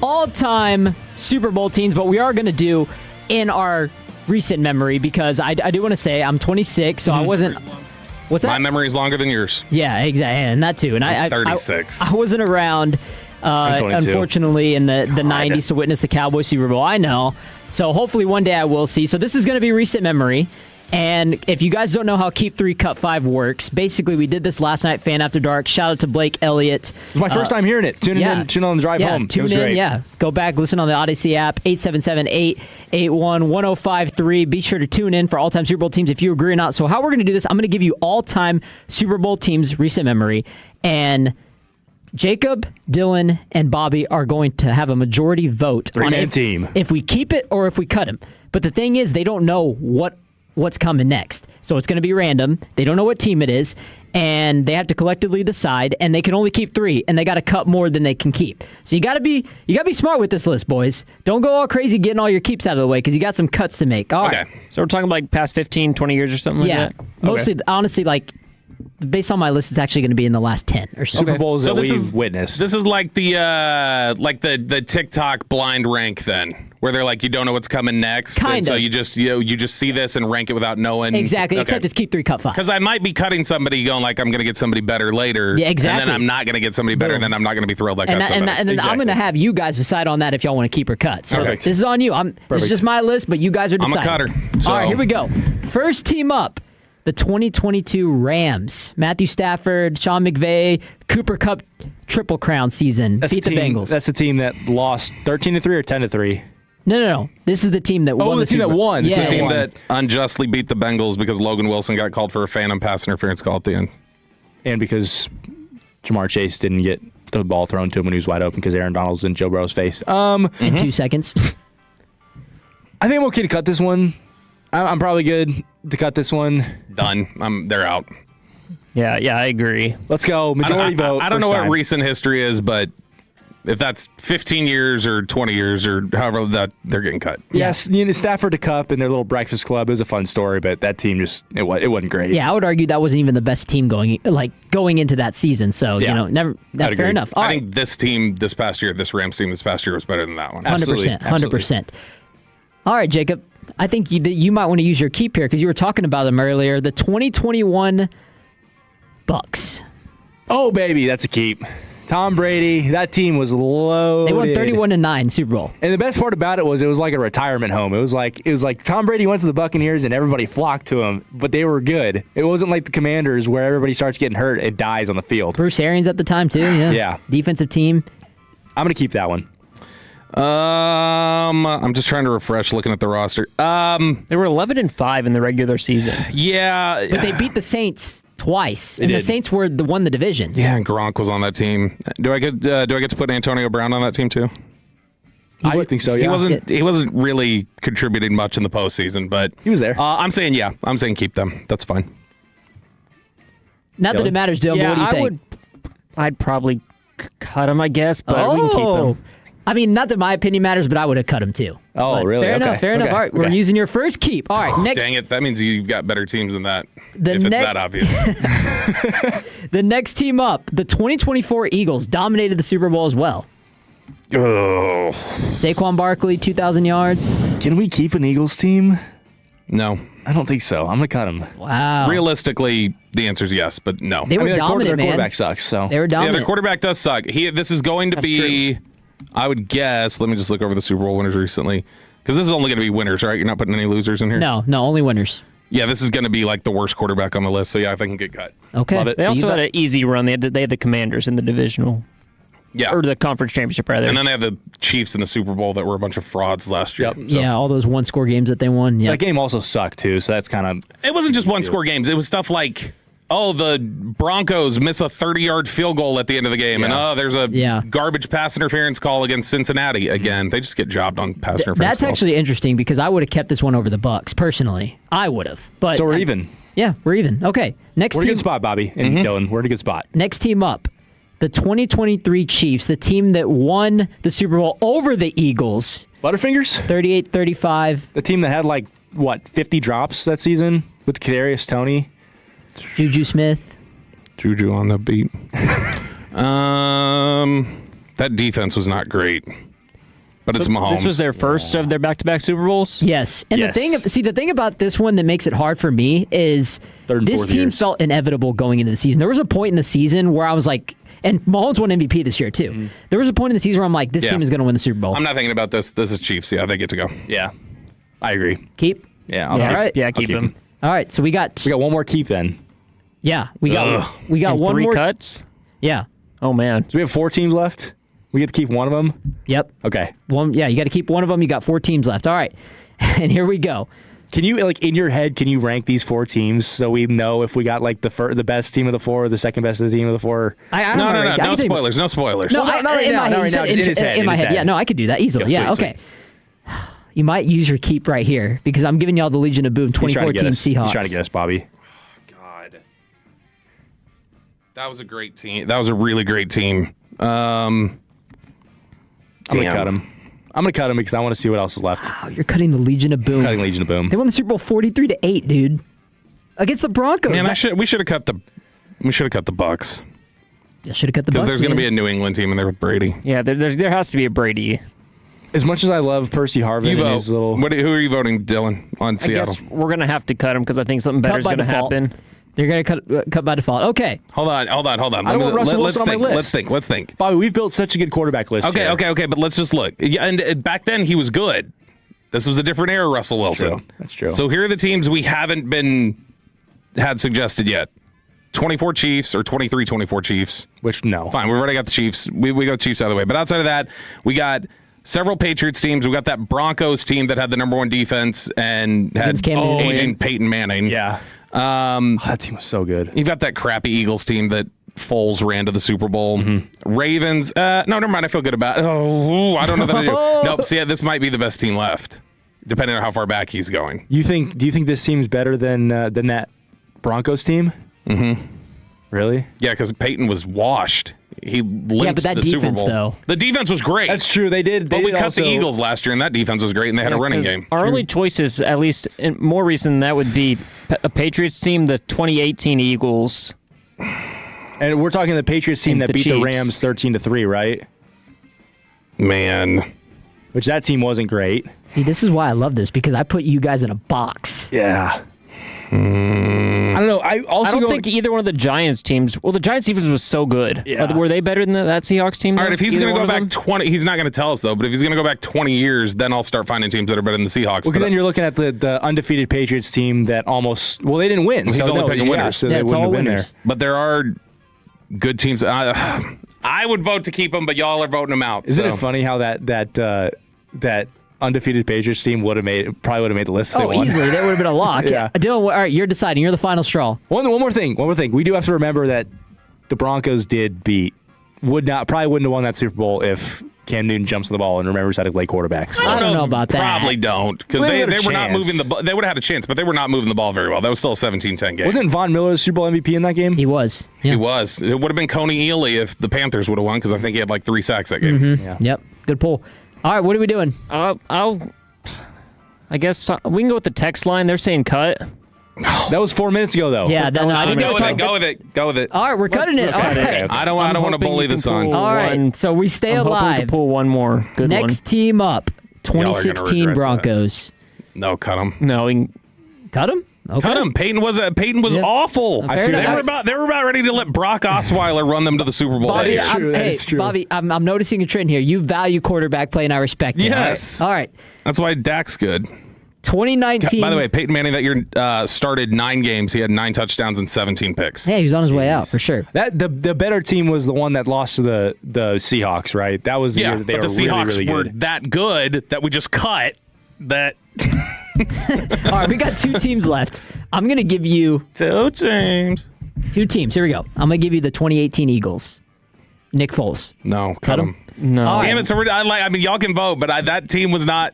all-time Super Bowl teams, but we are going to do in our recent memory because I do want to say I'm 26, so I wasn't. What's that? My memory is longer than yours. Yeah, exactly, and that too. And I'm 36. I wasn't around, unfortunately, in the 90s to witness the Cowboys Super Bowl. I know. So hopefully one day I will see. So this is going to be recent memory. And if you guys don't know how Keep 3, Cut 5 works, basically we did this last night, Fan After Dark. Shout out to Blake Elliott. It was my first time hearing it. Tune on the drive home. Tune in, great. Go back, listen on the Odyssey app, 877-881-1053. Be sure to tune in for all-time Super Bowl teams if you agree or not. So how we're going to do this, I'm going to give you all-time Super Bowl teams recent memory. And Jacob, Dylan, and Bobby are going to have a majority vote on it, team. If we keep it or if we cut him. But the thing is, they don't know what's coming next. So it's going to be random. They don't know what team it is, and they have to collectively decide, and they can only keep 3, and they got to cut more than they can keep. So you got to be smart with this list, boys. Don't go all crazy getting all your keeps out of the way because you got some cuts to make. All right. So we're talking like past 15, 20 years or something like that? Mostly, honestly, like, based on my list, it's actually going to be in the last 10 or so. Super Bowls that we've witnessed. This is like the TikTok blind rank then, where they're like, you don't know what's coming next. Kind of. So you just see this and rank it without knowing. Exactly, except it's Keep 3, Cut 5. Because I might be cutting somebody going like, I'm going to get somebody better later. Yeah, exactly. And then I'm not going to get somebody better, and then I'm not going to be thrilled I cut somebody. And then I'm going to have you guys decide on that if y'all want to keep or cut. So Perfect. This is on you. This is just my list, but you guys are deciding. I'm a cutter. So. All right, here we go. First team up. The 2022 Rams. Matthew Stafford, Sean McVay, Cooper Kupp Triple Crown season. Beat the Bengals. That's the team that lost 13-3 or 10-3. No. This is the team that won. The team that won. Yeah, the team that unjustly beat the Bengals because Logan Wilson got called for a phantom pass interference call at the end. And because Jamar Chase didn't get the ball thrown to him when he was wide open because Aaron Donald was in Joe Burrow's face. In 2 seconds. I think I'm okay to cut this one. I'm probably good to cut this one. Done. They're out. Yeah, I agree. Let's go. Majority vote. I don't know what recent history is, but if that's 15 years or 20 years or however that they're getting cut. Yes, Stafford to Cup and their little breakfast club. It was a fun story, but that team it wasn't great. Yeah, I would argue that wasn't even the best team going into that season. So never. Fair enough. I think this team this past year, this Rams team this past year was better than that one. 100%. All right, Jacob. I think you might want to use your keep here because you were talking about them earlier. The 2021 Bucks. Oh, baby, that's a keep. Tom Brady, that team was loaded. They won 31-9 Super Bowl. And the best part about it was like a retirement home. It was like Tom Brady went to the Buccaneers and everybody flocked to him, but they were good. It wasn't like the Commanders where everybody starts getting hurt and dies on the field. Bruce Arians at the time too. Yeah. Defensive team. I'm gonna keep that one. I'm just trying to refresh looking at the roster. They were 11-5 in the regular season. Yeah, but they beat the Saints twice, and the Saints won the division. Yeah, and Gronk was on that team. Do I get to put Antonio Brown on that team too? I think so. Yeah, he wasn't really contributing much in the postseason, but he was there. I'm saying keep them. That's fine. Not that it matters, Dylan. But what do you think? I'd probably cut him, I guess, but we can keep him. I mean, not that my opinion matters, but I would have cut him too. Oh, but really? Fair enough. All right, we're using your first keep. All right, next. Dang it! That means you've got better teams than that. If it's that obvious. The next team up, the 2024 Eagles, dominated the Super Bowl as well. Oh. Saquon Barkley, 2,000 yards. Can we keep an Eagles team? No. I don't think so. I'm going to cut him. Wow. Realistically, the answer is yes, but no. They were dominant, their quarterback sucks. So. They were dominant. Yeah, their quarterback does suck. This is going to be, true. I would guess, let me just look over the Super Bowl winners recently, because this is only going to be winners, right? You're not putting any losers in here? No, only winners. Yeah, this is going to be like the worst quarterback on the list, so yeah, if I can get cut. Okay. Love it. They also had an easy run. They had the Commanders in the divisional. Yeah. Or the conference championship, rather. And then they have the Chiefs in the Super Bowl that were a bunch of frauds last year. Yep. So. Yeah, all those one-score games that they won. Yeah. That game also sucked, too, so that's kind of... It wasn't just one-score games. It was stuff like the Broncos miss a 30-yard field goal at the end of the game, and there's a garbage pass interference call against Cincinnati again. They just get jobbed on pass interference. That's actually interesting because I would have kept this one over the Bucs personally. I would have, but so we're even. Yeah, we're even. Okay, next we're team. in a good spot, Bobby and Dylan. We're in a good spot. Next team up, the 2023 Chiefs, the team that won the Super Bowl over the Eagles. Butterfingers, 38-35. The team that had 50 drops that season with Kadarius Toney. Juju Smith. Juju on the beat. That defense was not great. But it's Mahomes. This was their first of their back-to-back Super Bowls? Yes. And the thing about this one that makes it hard for me is this team felt inevitable going into the season. There was a point in the season where I was like, and Mahomes won MVP this year too. Mm-hmm. There was a point in the season where I'm like, this team is going to win the Super Bowl. I'm not thinking about this. This is Chiefs. Yeah, they get to go. Yeah. I agree. Keep? Yeah. All right. Yeah, keep him. All right, so we got one more keep then. Yeah, we got and one three more cuts. Yeah. Oh man. So we have 4 teams left. We get to keep one of them. Yep. Okay. You got to keep one of them. You got 4 teams left. All right, and here we go. Can you in your head? Can you rank these 4 teams so we know if we got the best team of the 4 or the second best of the team of the 4? No spoilers. No spoilers. No, not right now. Just in my head. Yeah, no, I could do that easily. Yeah. Okay. You might use your keep right here because I'm giving y'all the Legion of Boom 2014 Seahawks. He's trying to get us, Bobby. God. That was a great team. That was a really great team. I'm going to cut him. I'm going to cut him because I want to see what else is left. Wow, you're cutting the Legion of Boom. Cutting Legion of Boom. They won the Super Bowl 43-8, dude. Against the Broncos. Man, we should have cut the Bucs. Yeah, should have cut the Bucs. Because there's going to be a New England team in there with Brady. Yeah, there has to be a Brady. As much as I love Percy Harvin and his little... who are you voting, Dylan, on Seattle? I guess we're going to have to cut him because I think something better is going to happen. They're going to cut by default. Okay. Hold on. I don't want Russell Wilson on my list. Let's think. Bobby, we've built such a good quarterback list here. Okay, but let's just look. And back then, he was good. This was a different era, Russell Wilson. That's true. So here are the teams we haven't had suggested yet. 24 Chiefs or 23-24 Chiefs. Which, no. Fine, we've already got the Chiefs. We got the Chiefs out of the way. But outside of that, we got several Patriots teams. We got that Broncos team that had the number 1 defense and had aging Peyton Manning. Yeah. That team was so good. You've got that crappy Eagles team that Foles ran to the Super Bowl. Mm-hmm. Ravens. No, never mind. I feel good about it. I don't know that I do. Nope. See, this might be the best team left, depending on how far back he's going. Do you think this team's better than that Broncos team? Mm-hmm. Really? Yeah, because Peyton was washed. He limped the Super Bowl. Though. The defense was great. That's true. They did. But we cut the Eagles last year, and that defense was great, and they had a running game. Our only choices, at least more recent than that, would be a Patriots team, the 2018 Eagles. And we're talking the Patriots team that beat Chiefs. the Rams 13-3, right? Man. Which that team wasn't great. See, this is why I love this, because I put you guys in a box. Yeah. I don't know. I don't think either one of the Giants teams. Well, the Giants defense was so good. Yeah. Were they better than that Seahawks team? All right, if he's going to go back 20, he's not going to tell us though. But if he's going to go back 20 years, then I'll start finding teams that are better than the Seahawks. Well, because then you're looking at the undefeated Patriots team that almost they didn't win. He's only picking winners, so they wouldn't have been there. But there are good teams. I would vote to keep them, but y'all are voting them out. Isn't it funny how that undefeated Patriots team probably would have made the list. Easily. That would have been a lock. Yeah. Dylan, all right, you're deciding. You're the final straw. One more thing. We do have to remember that the Broncos probably wouldn't have won that Super Bowl if Cam Newton jumps on the ball and remembers how to play quarterbacks. I don't know about that. Probably don't, because they were not moving the ball. They would have had a chance, but they were not moving the ball very well. That was still a 17-10 game. Wasn't Von Miller the Super Bowl MVP in that game? He was. Yeah. He was. It would have been Coney Ealy if the Panthers would have won, because I think he had like 3 sacks that game. Mm-hmm. Yeah. Yep. Good pull. All right, what are we doing? I guess we can go with the text line. They're saying cut. That was 4 minutes ago, though. Yeah, go with it. Go with it. All right, we're cutting it. All right. I don't want to bully the son. All right, so we stay alive. To pull one more. Good Next team up, 2016 Broncos. No, cut him. No, cut him. Okay. Cut him. Peyton was awful. They were about ready to let Brock Osweiler run them to the Super Bowl. Bobby, that is true. Bobby, I'm noticing a trend here. You value quarterback play, and I respect it. Yes. All right. That's why Dak's good. 2019. By the way, Peyton Manning that year started 9 games. He had 9 touchdowns and 17 picks. Yeah, he was on his way out for sure. That the better team was the one that lost to the Seahawks, right? That was the year that they were the Seahawks really, really good. were that good that we just cut that. All right, we got 2 teams left. I'm going to give you 2 teams. Two teams. Here we go. I'm going to give you the 2018 Eagles. Nick Foles. No, cut him. No. Damn it. So y'all can vote, but that team was not.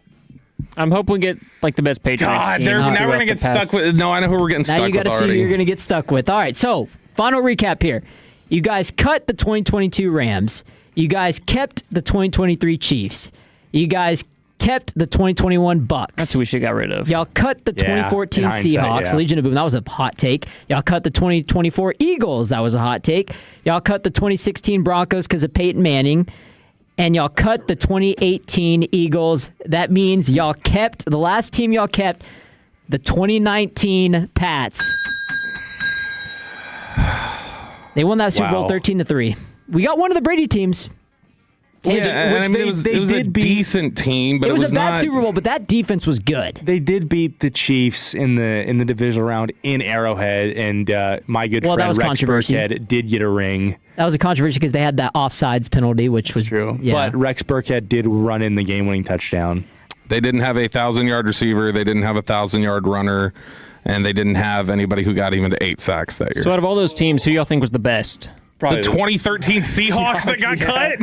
I'm hoping we get like the best Patriots God, team. now we're going to get stuck with. No, I know who we're getting stuck with already. Now you got to see who you're going to get stuck with. All right, so final recap here. You guys cut the 2022 Rams. You guys kept the 2023 Chiefs. You guys kept the 2021 Bucks. That's who we should have got rid of. Y'all cut the 2014 Seahawks. Legion of Boom. That was a hot take. Y'all cut the 2024 Eagles. That was a hot take. Y'all cut the 2016 Broncos because of Peyton Manning. And y'all cut the 2018 Eagles. That means y'all kept, the last team y'all kept, the 2019 Pats. They won that Super Bowl 13-3. We got one of the Brady teams. It was a decent team, but it was a bad not... Super Bowl, but that defense was good. They did beat the Chiefs in the divisional round in Arrowhead, and my good friend Regh Burkhead did get a ring. That was a controversy because they had that offsides penalty, which was true. Yeah. But Regh Burkhead did run in the game-winning touchdown. They didn't have a 1,000-yard receiver. They didn't have a 1,000-yard runner, and they didn't have anybody who got even to 8 sacks that year. So out of all those teams, who y'all think was the best? Probably the 2013 Seahawks that got cut?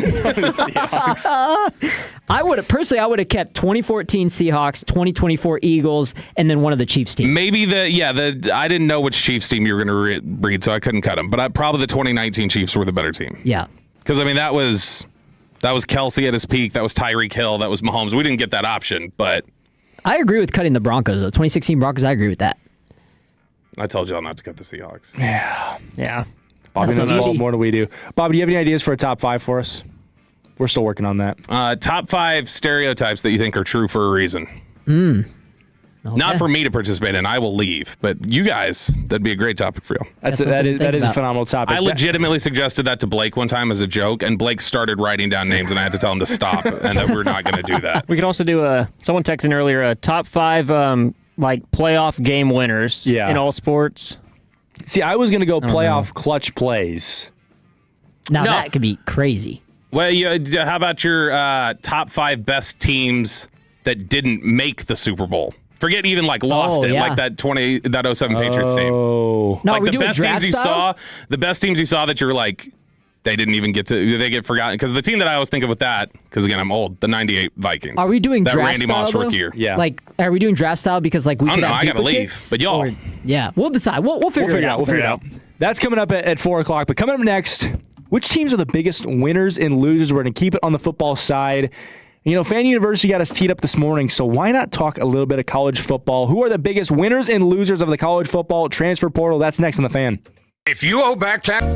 I would have kept 2014 Seahawks, 2024 Eagles, and then one of the Chiefs teams. Maybe I didn't know which Chiefs team you were going to read, so I couldn't cut them. But probably the 2019 Chiefs were the better team. Yeah. Because, that was Kelsey at his peak. That was Tyreek Hill. That was Mahomes. We didn't get that option, but... I agree with cutting the Broncos, though. 2016 Broncos, I agree with that. I told y'all not to cut the Seahawks. Yeah. Bobby knows a lot more than we do. Bobby, do you have any ideas for a top 5 for us? We're still working on that. Top 5 stereotypes that you think are true for a reason. Okay. Not for me to participate in. I will leave. But you guys, that'd be a great topic for you. That is a phenomenal topic. I legitimately suggested that to Blake one time as a joke, and Blake started writing down names, and I had to tell him to stop, and that we're not going to do that. We could also do someone texted earlier, a top 5 playoff game winners in all sports. See, I was going to go playoff clutch plays. Now that could be crazy. Well, how about your top 5 best teams that didn't make the Super Bowl? Forget even lost it, like that 07 Patriots team. No, like we the best teams you saw, that you're like, they didn't even they get forgotten. Because the team that I always think of with that, because again, I'm old, the 98 Vikings. Are we doing that draft Randy style, Moss though? rookie year? Yeah. Are we doing draft style because we could have I gotta leave, duplicates? but y'all. Yeah, we'll decide. We'll figure it out. We'll figure it out. That's coming up at 4 o'clock. But coming up next, which teams are the biggest winners and losers? We're going to keep it on the football side. Fan University got us teed up this morning, so why not talk a little bit of college football? Who are the biggest winners and losers of the college football transfer portal? That's next on The Fan. If you owe back tax...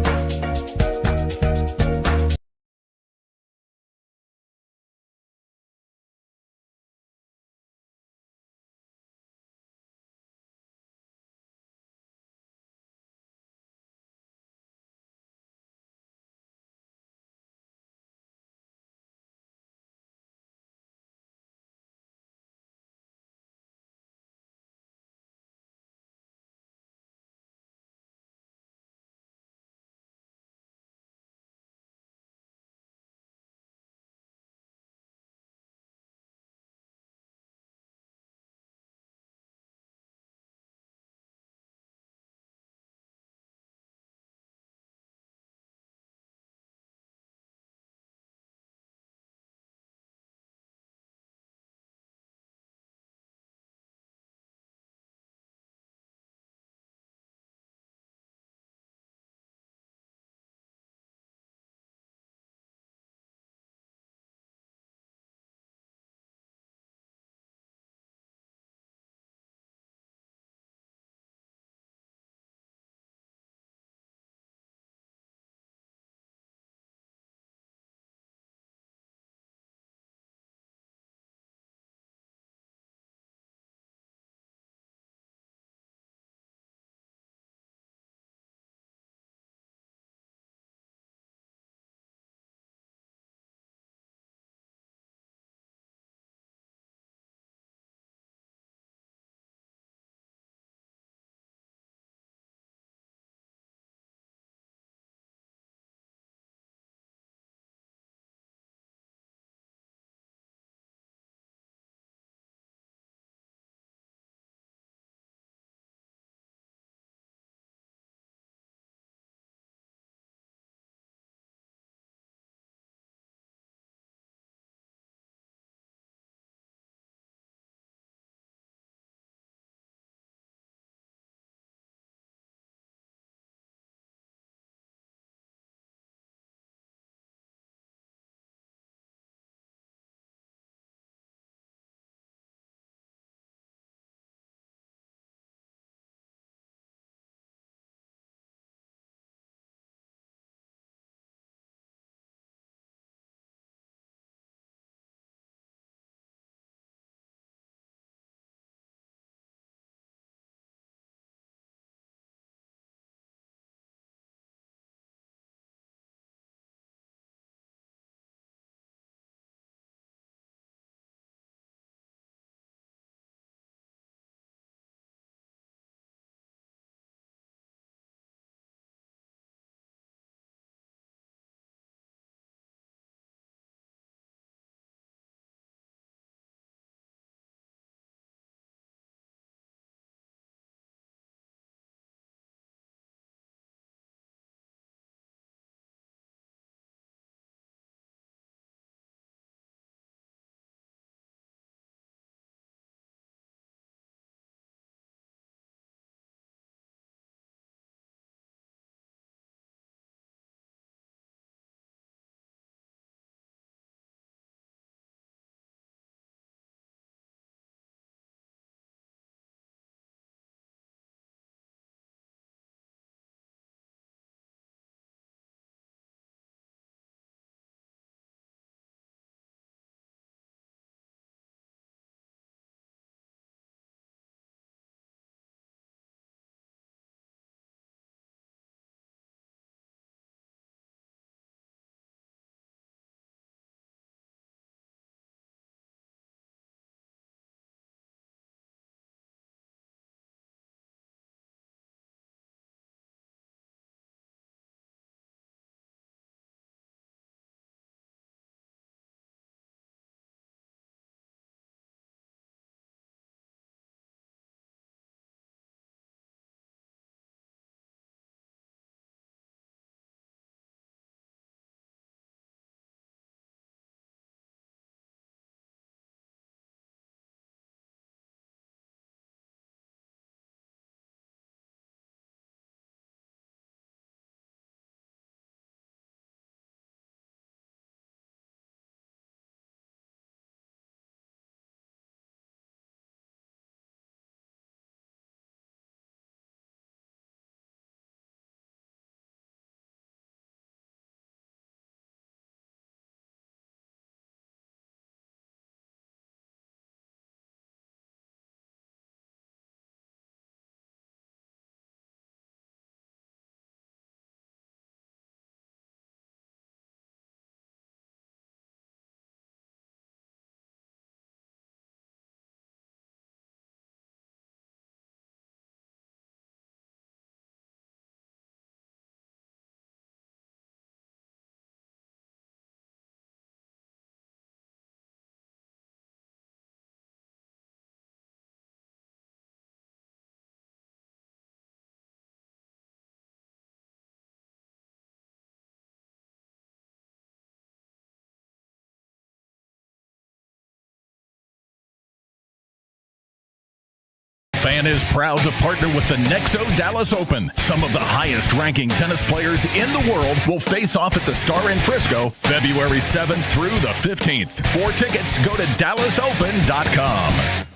Fan is proud to partner with the Nexo Dallas Open. Some of the highest-ranking tennis players in the world will face off at the Star in Frisco February 7th through the 15th. For tickets, go to dallasopen.com.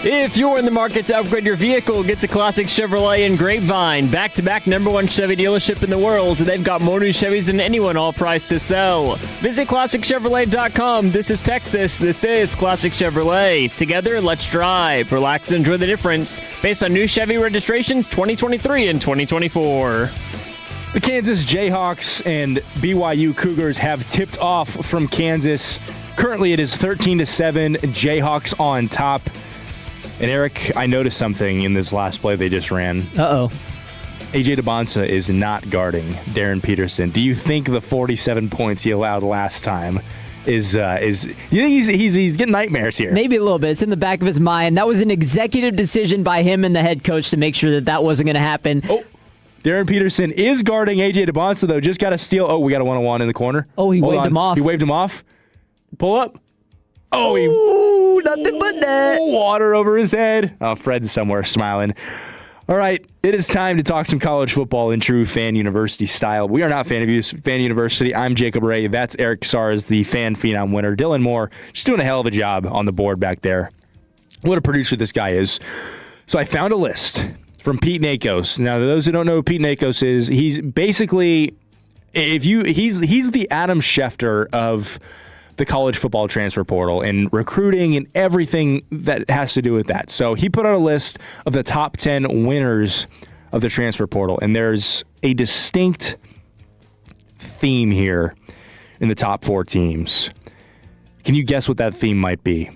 If you're in the market to upgrade your vehicle, get to Classic Chevrolet in Grapevine. Back-to-back #1 Chevy dealership in the world. They've got more new Chevys than anyone, all priced to sell. Visit ClassicChevrolet.com. This is Texas. This is Classic Chevrolet. Together, let's drive. Relax and enjoy the difference. Based on new Chevy registrations 2023 and 2024. The Kansas Jayhawks and BYU Cougars have tipped off from Kansas. Currently, it is 13-7. Jayhawks on top. And Eric, I noticed something in this last play they just ran. Uh-oh. AJ DeBonsa is not guarding Darren Peterson. Do you think the 47 points he allowed last time is you think he's getting nightmares here? Maybe a little bit. It's in the back of his mind. That was an executive decision by him and the head coach to make sure that wasn't going to happen. Oh, Darren Peterson is guarding AJ DeBonsa, though. Just got a steal. Oh, we got a one-on-one in the corner. Oh, he waved him off. He waved him off. Pull up. Oh, nothing but net. Water over his head. Oh, Fred's somewhere smiling. All right, it is time to talk some college football in true Fan University style. We are not Fan University. I'm Jacob Regh. That's Eric Casarez, the Fan Phenom winner. Dylan Moore just doing a hell of a job on the board back there. What a producer this guy is. So I found a list from Pete Nakos. Now, those who don't know who Pete Nakos is, he's basically he's the Adam Schefter of the college football transfer portal and recruiting and everything that has to do with that. So he put out a list of the top 10 winners of the transfer portal, and there's a distinct theme here in the top 4 teams. Can you guess what that theme might be?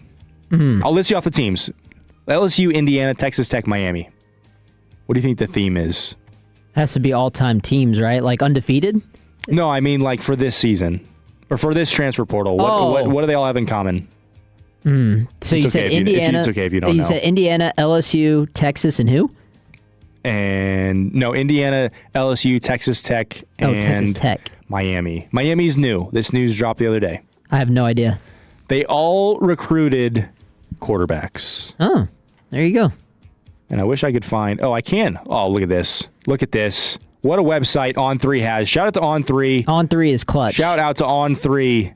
I'll list you off the teams. LSU, Indiana, Texas Tech, Miami. What do you think the theme is? Has to be all-time teams, right? Like undefeated? No, I mean like for this season. Or for this transfer portal, what do they all have in common? So you said Indiana. It's okay if you don't know. You said Indiana, LSU, Texas, and who? And no, Indiana, LSU, Texas Tech, and Texas Tech. Miami. Miami's new. This news dropped the other day. I have no idea. They all recruited quarterbacks. Oh, there you go. And I wish I could find. Oh, I can. Oh, look at this. Look at this. What a website On3 has. Shout out to On3. On3 is clutch. Shout out to On3.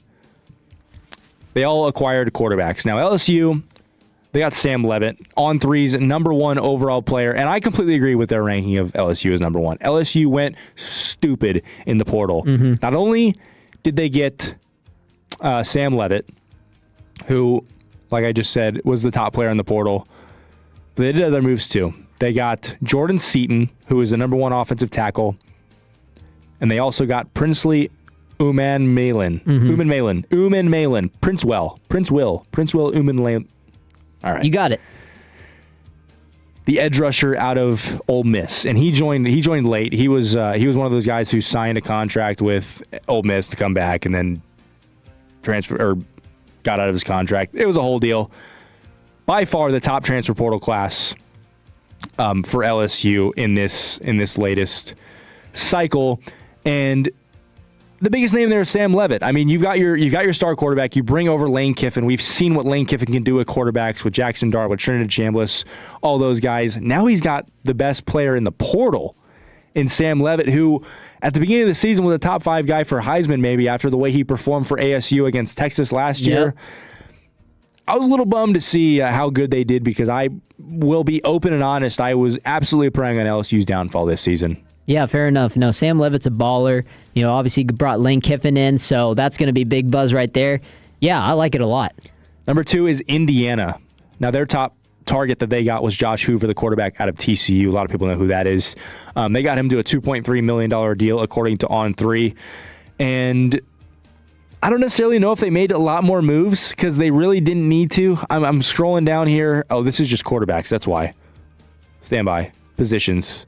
They all acquired quarterbacks. Now, LSU, they got Sam Levitt, On3's #1 overall player, and I completely agree with their ranking of LSU as #1. LSU went stupid in the portal. Not only did they get Sam Levitt, who, like I just said, was the top player in the portal, but they did other moves too. They got Jordan Seaton, who is the #1 offensive tackle. And they also got Princely Uman Malin. Prince Will Uman Malin. All right. You got it. The edge rusher out of Ole Miss. And he joined late. He was one of those guys who signed a contract with Ole Miss to come back and then got out of his contract. It was a whole deal. By far the top transfer portal class for LSU in this latest cycle, and the biggest name there is Sam Levitt. I mean, you've got your star quarterback. You bring over Lane Kiffin. We've seen what Lane Kiffin can do with quarterbacks, with Jackson Dart, with Trinidad Chambliss, all those guys. Now he's got the best player in the portal in Sam Levitt, who at the beginning of the season was a top 5 guy for Heisman, maybe after the way he performed for ASU against Texas last year. I was a little bummed to see how good they did, because I will be open and honest. I was absolutely preying on LSU's downfall this season. Yeah, fair enough. No, Sam Levitt's a baller. You know, obviously brought Lane Kiffin in, so that's going to be big buzz right there. Yeah, I like it a lot. #2 is Indiana. Now, their top target that they got was Josh Hoover, the quarterback out of TCU. A lot of people know who that is. They got him to a $2.3 million deal, according to On3. And I don't necessarily know if they made a lot more moves, because they really didn't need to. I'm scrolling down here. Oh, this is just quarterbacks. That's why. Stand by. Positions.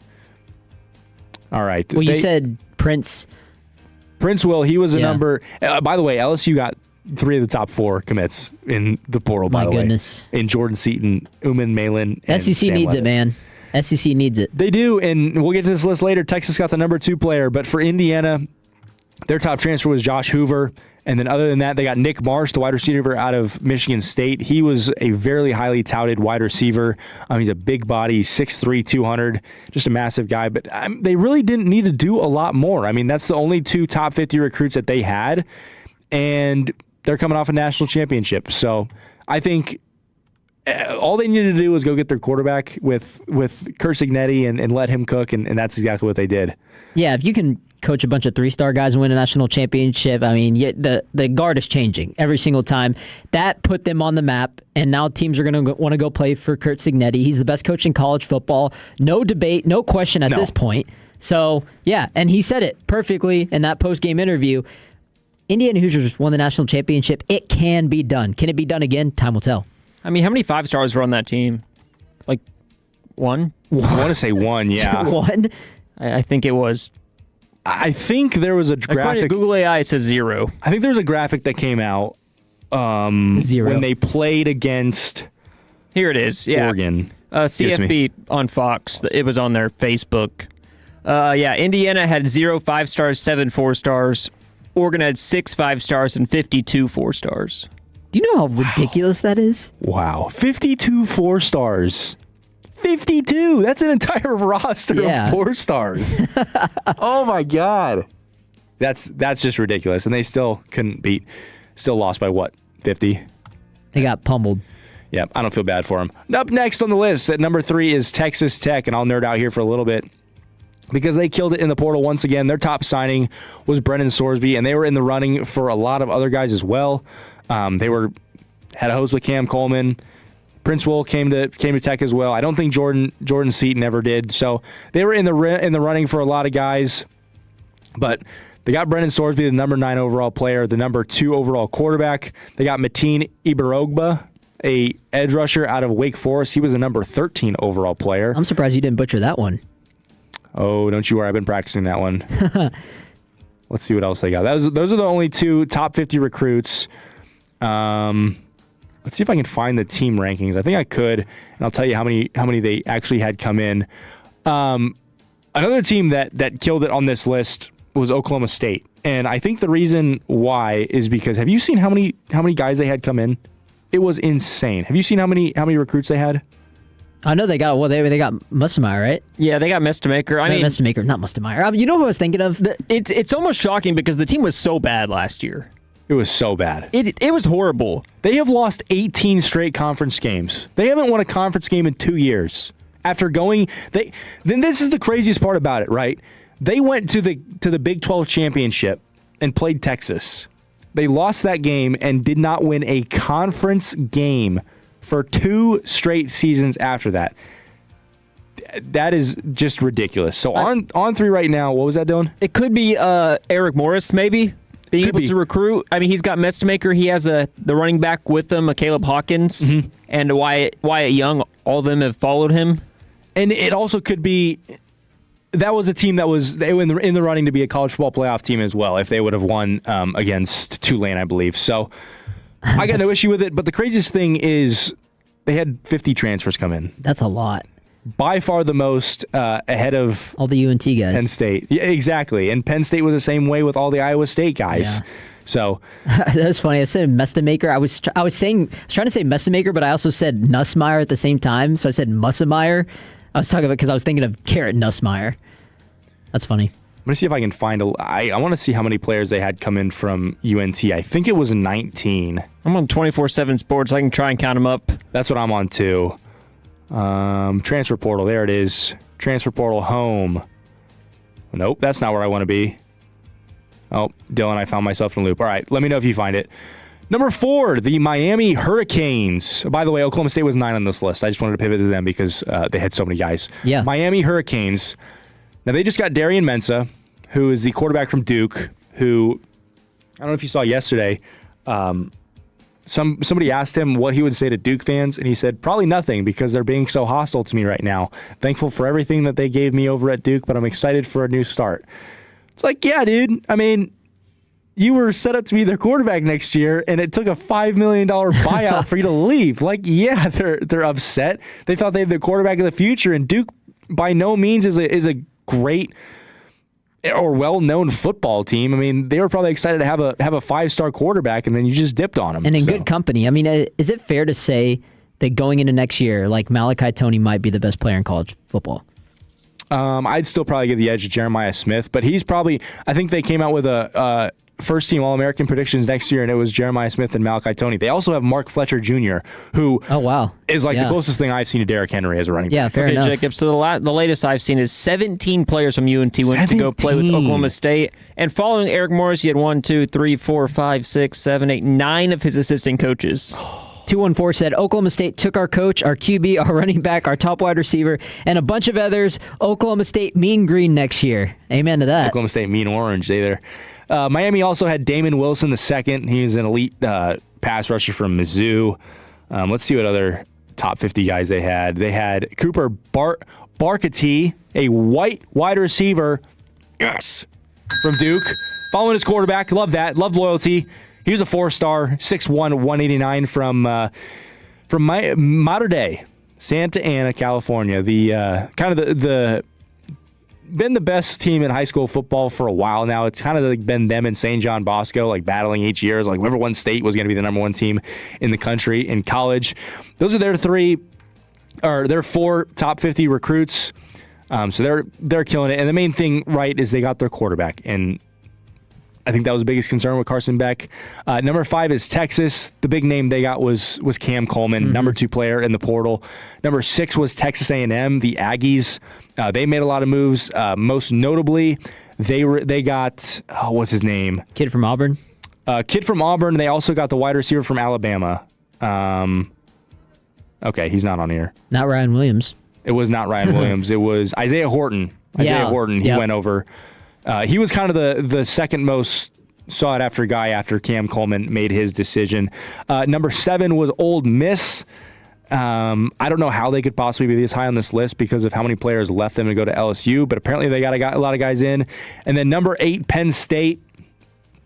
All right. Well, you said Prince Will, he was a number. By the way, LSU got 3 of the top 4 commits in the portal, by the way. In Jordan Seaton, Uman Malin, and SEC Sam needs Levitt. it, man. SEC needs it. They do, and we'll get to this list later. Texas got the #2 player, but for Indiana, Their top transfer was Josh Hoover. And then other than that, they got Nick Marsh, the wide receiver out of Michigan State. He was a very highly touted wide receiver. He's a big body, 6'3", 200, just a massive guy. But they really didn't need to do a lot more. I mean, that's the only 2 top 50 recruits that they had. And they're coming off a national championship. So I think all they needed to do was go get their quarterback with Kurt Signetti and let him cook, and that's exactly what they did. Yeah, if you can coach a bunch of 3-star guys and win a national championship, I mean, the guard is changing every single time. That put them on the map, and now teams are going to want to go play for Kurt Signetti. He's the best coach in college football. No debate, no question at this point. So, yeah, and he said it perfectly in that post-game interview. Indiana Hoosiers won the national championship. It can be done. Can it be done again? Time will tell. I mean, how many 5-stars were on that team? Like, 1? I want to say 1, yeah. 1? I think it was. I think there was a graphic. According to Google AI, it says 0. I think there was a graphic that came out 0 when they played against. Here it is. Yeah. Oregon. CFB on Fox. It was on their Facebook. Indiana had 0 5-stars, 7 4-stars. Oregon had 6 5-stars and 52 4-stars. Do you know how ridiculous that is? Wow. 52 4-stars. 52. That's an entire roster of 4 stars. Oh my God. That's just ridiculous. And they still lost by what? 50? They got pummeled. Yeah, I don't feel bad for them. Up next on the list at number 3 is Texas Tech, and I'll nerd out here for a little bit because they killed it in the portal once again. Their top signing was Brennan Sorsby, and they were in the running for a lot of other guys as well. They had a host with Cam Coleman. Prince Will came to Tech as well. I don't think Jordan Seaton ever did. So they were in the running for a lot of guys, but they got Brennan Sorsby, the number 9 overall player, the number 2 overall quarterback. They got Mateen Ibarogba, a edge rusher out of Wake Forest. He was the number 13 overall player. I'm surprised you didn't butcher that one. Oh, don't you worry. I've been practicing that one. Let's see what else they got. Those are the only 2 top 50 recruits. Let's see if I can find the team rankings. I think I could, and I'll tell you how many they actually had come in. Another team that killed it on this list was Oklahoma State, and I think the reason why is because have you seen how many guys they had come in? It was insane. Have you seen how many recruits they had? I know they got they got Mustemeyer, right? Yeah, they got Mestemaker. Mestemaker, not Mustemeyer. You know who I was thinking of? It's almost shocking because the team was so bad last year. It was so bad. It was horrible. They have lost 18 straight conference games. They haven't won a conference game in 2 years. After going, then this is the craziest part about it, right? They went to the Big 12 championship and played Texas. They lost that game and did not win a conference game for 2 straight seasons after that. That is just ridiculous. So on 3 right now, what was that doing? It could be Eric Morris, maybe. Being able to recruit. I mean, he's got Mestemaker. He has the running back with him, Caleb Hawkins, and Wyatt Young. All of them have followed him. And it also could be that was a team that was in the running to be a college football playoff team as well if they would have won against Tulane, I believe. So I got no issue with it. But the craziest thing is they had 50 transfers come in. That's a lot. By far the most ahead of all the UNT guys. Penn State. Yeah, exactly. And Penn State was the same way with all the Iowa State guys. Yeah. So that was funny. I said Mestemaker. I was trying to say Mestemaker, but I also said Nussmeier at the same time. So I said Mussemeyer. I was talking about because I was thinking of Garrett Nussmeier. That's funny. I'm going to see if I can find I want to see how many players they had come in from UNT. I think it was 19. I'm on 24/7 Sports. I can try and count them up. That's what I'm on too. Transfer portal. There it is. Transfer portal home. Nope, that's not where I want to be. Oh, Dylan, I found myself in a loop. All right, let me know if you find it. Number 4, the Miami Hurricanes. By the way, Oklahoma State was 9 on this list. I just wanted to pivot to them because they had so many guys. Yeah. Miami Hurricanes. Now, they just got Darian Mensah, who is the quarterback from Duke, who, I don't know if you saw yesterday, somebody asked him what he would say to Duke fans, and he said, probably nothing because they're being so hostile to me right now. Thankful for everything that they gave me over at Duke, but I'm excited for a new start. It's like, yeah, dude. I mean, you were set up to be their quarterback next year, and it took a $5 million buyout for you to leave. Like, yeah, they're upset. They thought they had the quarterback of the future, and Duke by no means is a great or well-known football team. I mean, they were probably excited to have a 5-star quarterback, and then you just dipped on them. And in good company. I mean, is it fair to say that going into next year, like Malachi Toney might be the best player in college football? I'd still probably give the edge to Jeremiah Smith, but he's probably. I think they came out with a first-team All-American predictions next year, and it was Jeremiah Smith and Malachi Toney. They also have Mark Fletcher Jr., who is the closest thing I've seen to Derrick Henry as a running back. Yeah, fair enough. Jacob, so the latest I've seen is 17 players from UNT went to go play with Oklahoma State. And following Eric Morris, you had 1, 2, 3, 4, 5, 6, 7, 8, 9 of his assistant coaches. 214 said, Oklahoma State took our coach, our QB, our running back, our top wide receiver, and a bunch of others. Oklahoma State mean green next year. Amen to that. Oklahoma State mean orange either. Miami also had Damon Wilson II. He's an elite pass rusher from Mizzou. Let's see what other top 50 guys they had. They had Cooper Barkati, a white wide receiver, from Duke. Following his quarterback. Love that. Love loyalty. He was a 4-star, 6'1", 189 from Mater Dei, Santa Ana, California. The kind of the been the best team in high school football for a while now. It's kind of like been them and St. John Bosco, like battling each year. It's like whoever won state was going to be the number one team in the country in college. Those are their their 4 top 50 recruits. So they're killing it. And the main thing, right, is they got their quarterback. And I think that was the biggest concern with Carson Beck. Number 5 is Texas. The big name they got was Cam Coleman, number 2 player in the portal. Number 6 was Texas A&M, the Aggies. They made a lot of moves. Most notably, they got what's his name? Kid from Auburn. Kid from Auburn. They also got the wide receiver from Alabama. Okay, he's not on here. Not Ryan Williams. It was not Ryan Williams. It was Isaiah Horton. He went over. He was kind of the second most sought-after guy after Cam Coleman made his decision. Number 7 was Ole Miss. I don't know how they could possibly be this high on this list because of how many players left them to go to LSU, but apparently they got a lot of guys in. And then number 8, Penn State.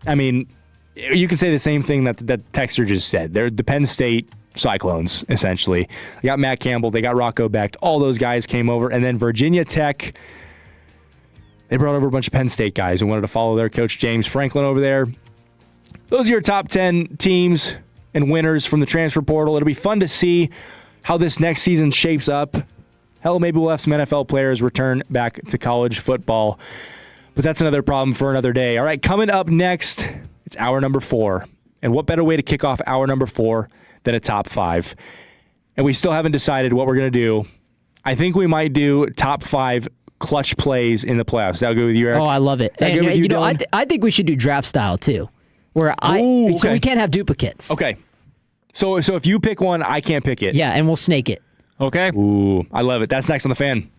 I mean, you can say the same thing that Texter just said. They're the Penn State Cyclones, essentially. They got Matt Campbell. They got Rocco Becht. All those guys came over. And then Virginia Tech, they brought over a bunch of Penn State guys who wanted to follow their coach James Franklin over there. Those are your top 10 teams and winners from the transfer portal. It'll be fun to see how this next season shapes up. Hell, maybe we'll have some NFL players return back to college football. But that's another problem for another day. All right, coming up next, it's hour number 4. And what better way to kick off hour number 4 than a top 5? And we still haven't decided what we're going to do. I think we might do top 5 clutch plays in the playoffs. Is that good with you, Eric? Oh, I love it. Is that good with you, Dylan? I think we should do draft style too, so we can't have duplicates. Okay. So if you pick one, I can't pick it. Yeah, and we'll snake it. Okay. Ooh, I love it. That's next on the Fan.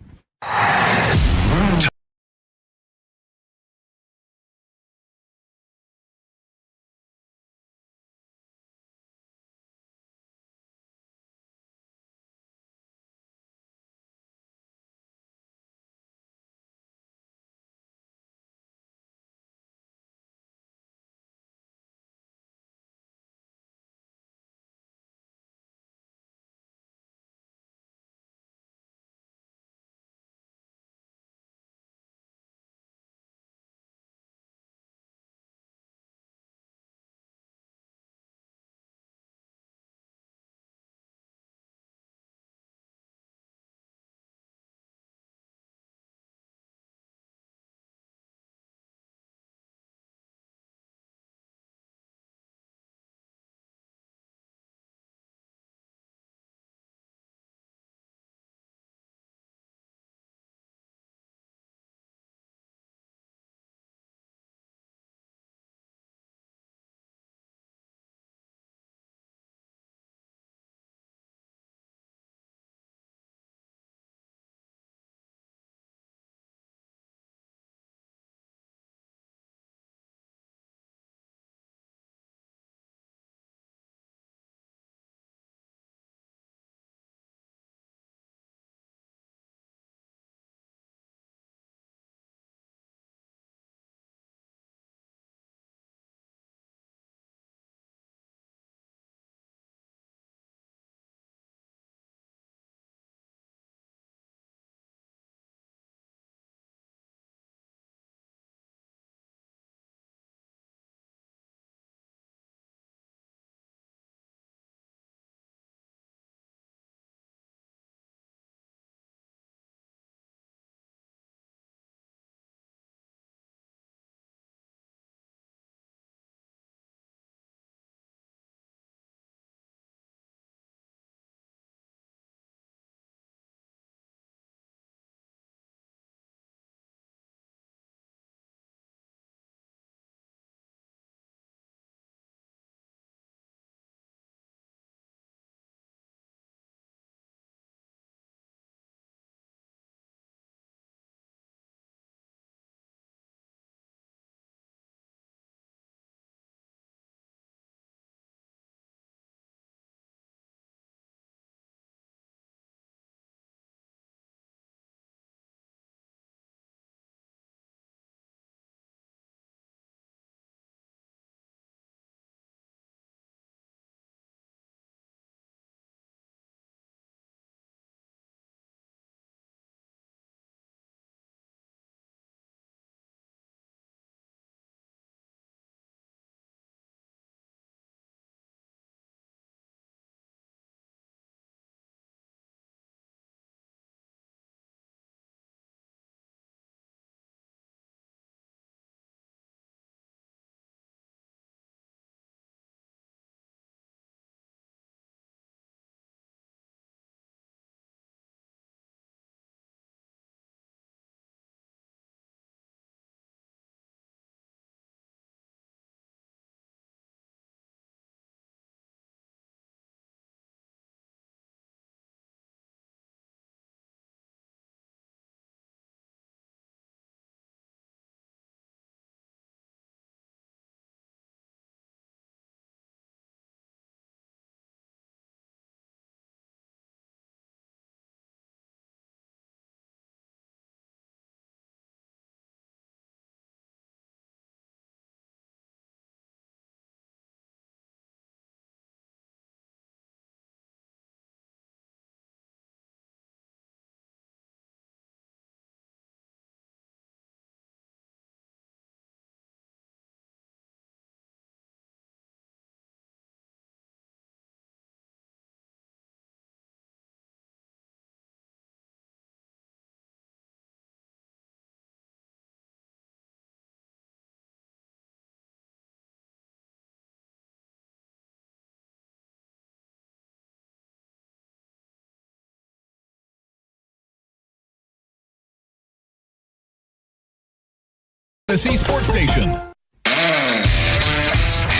Tennessee Sports Station.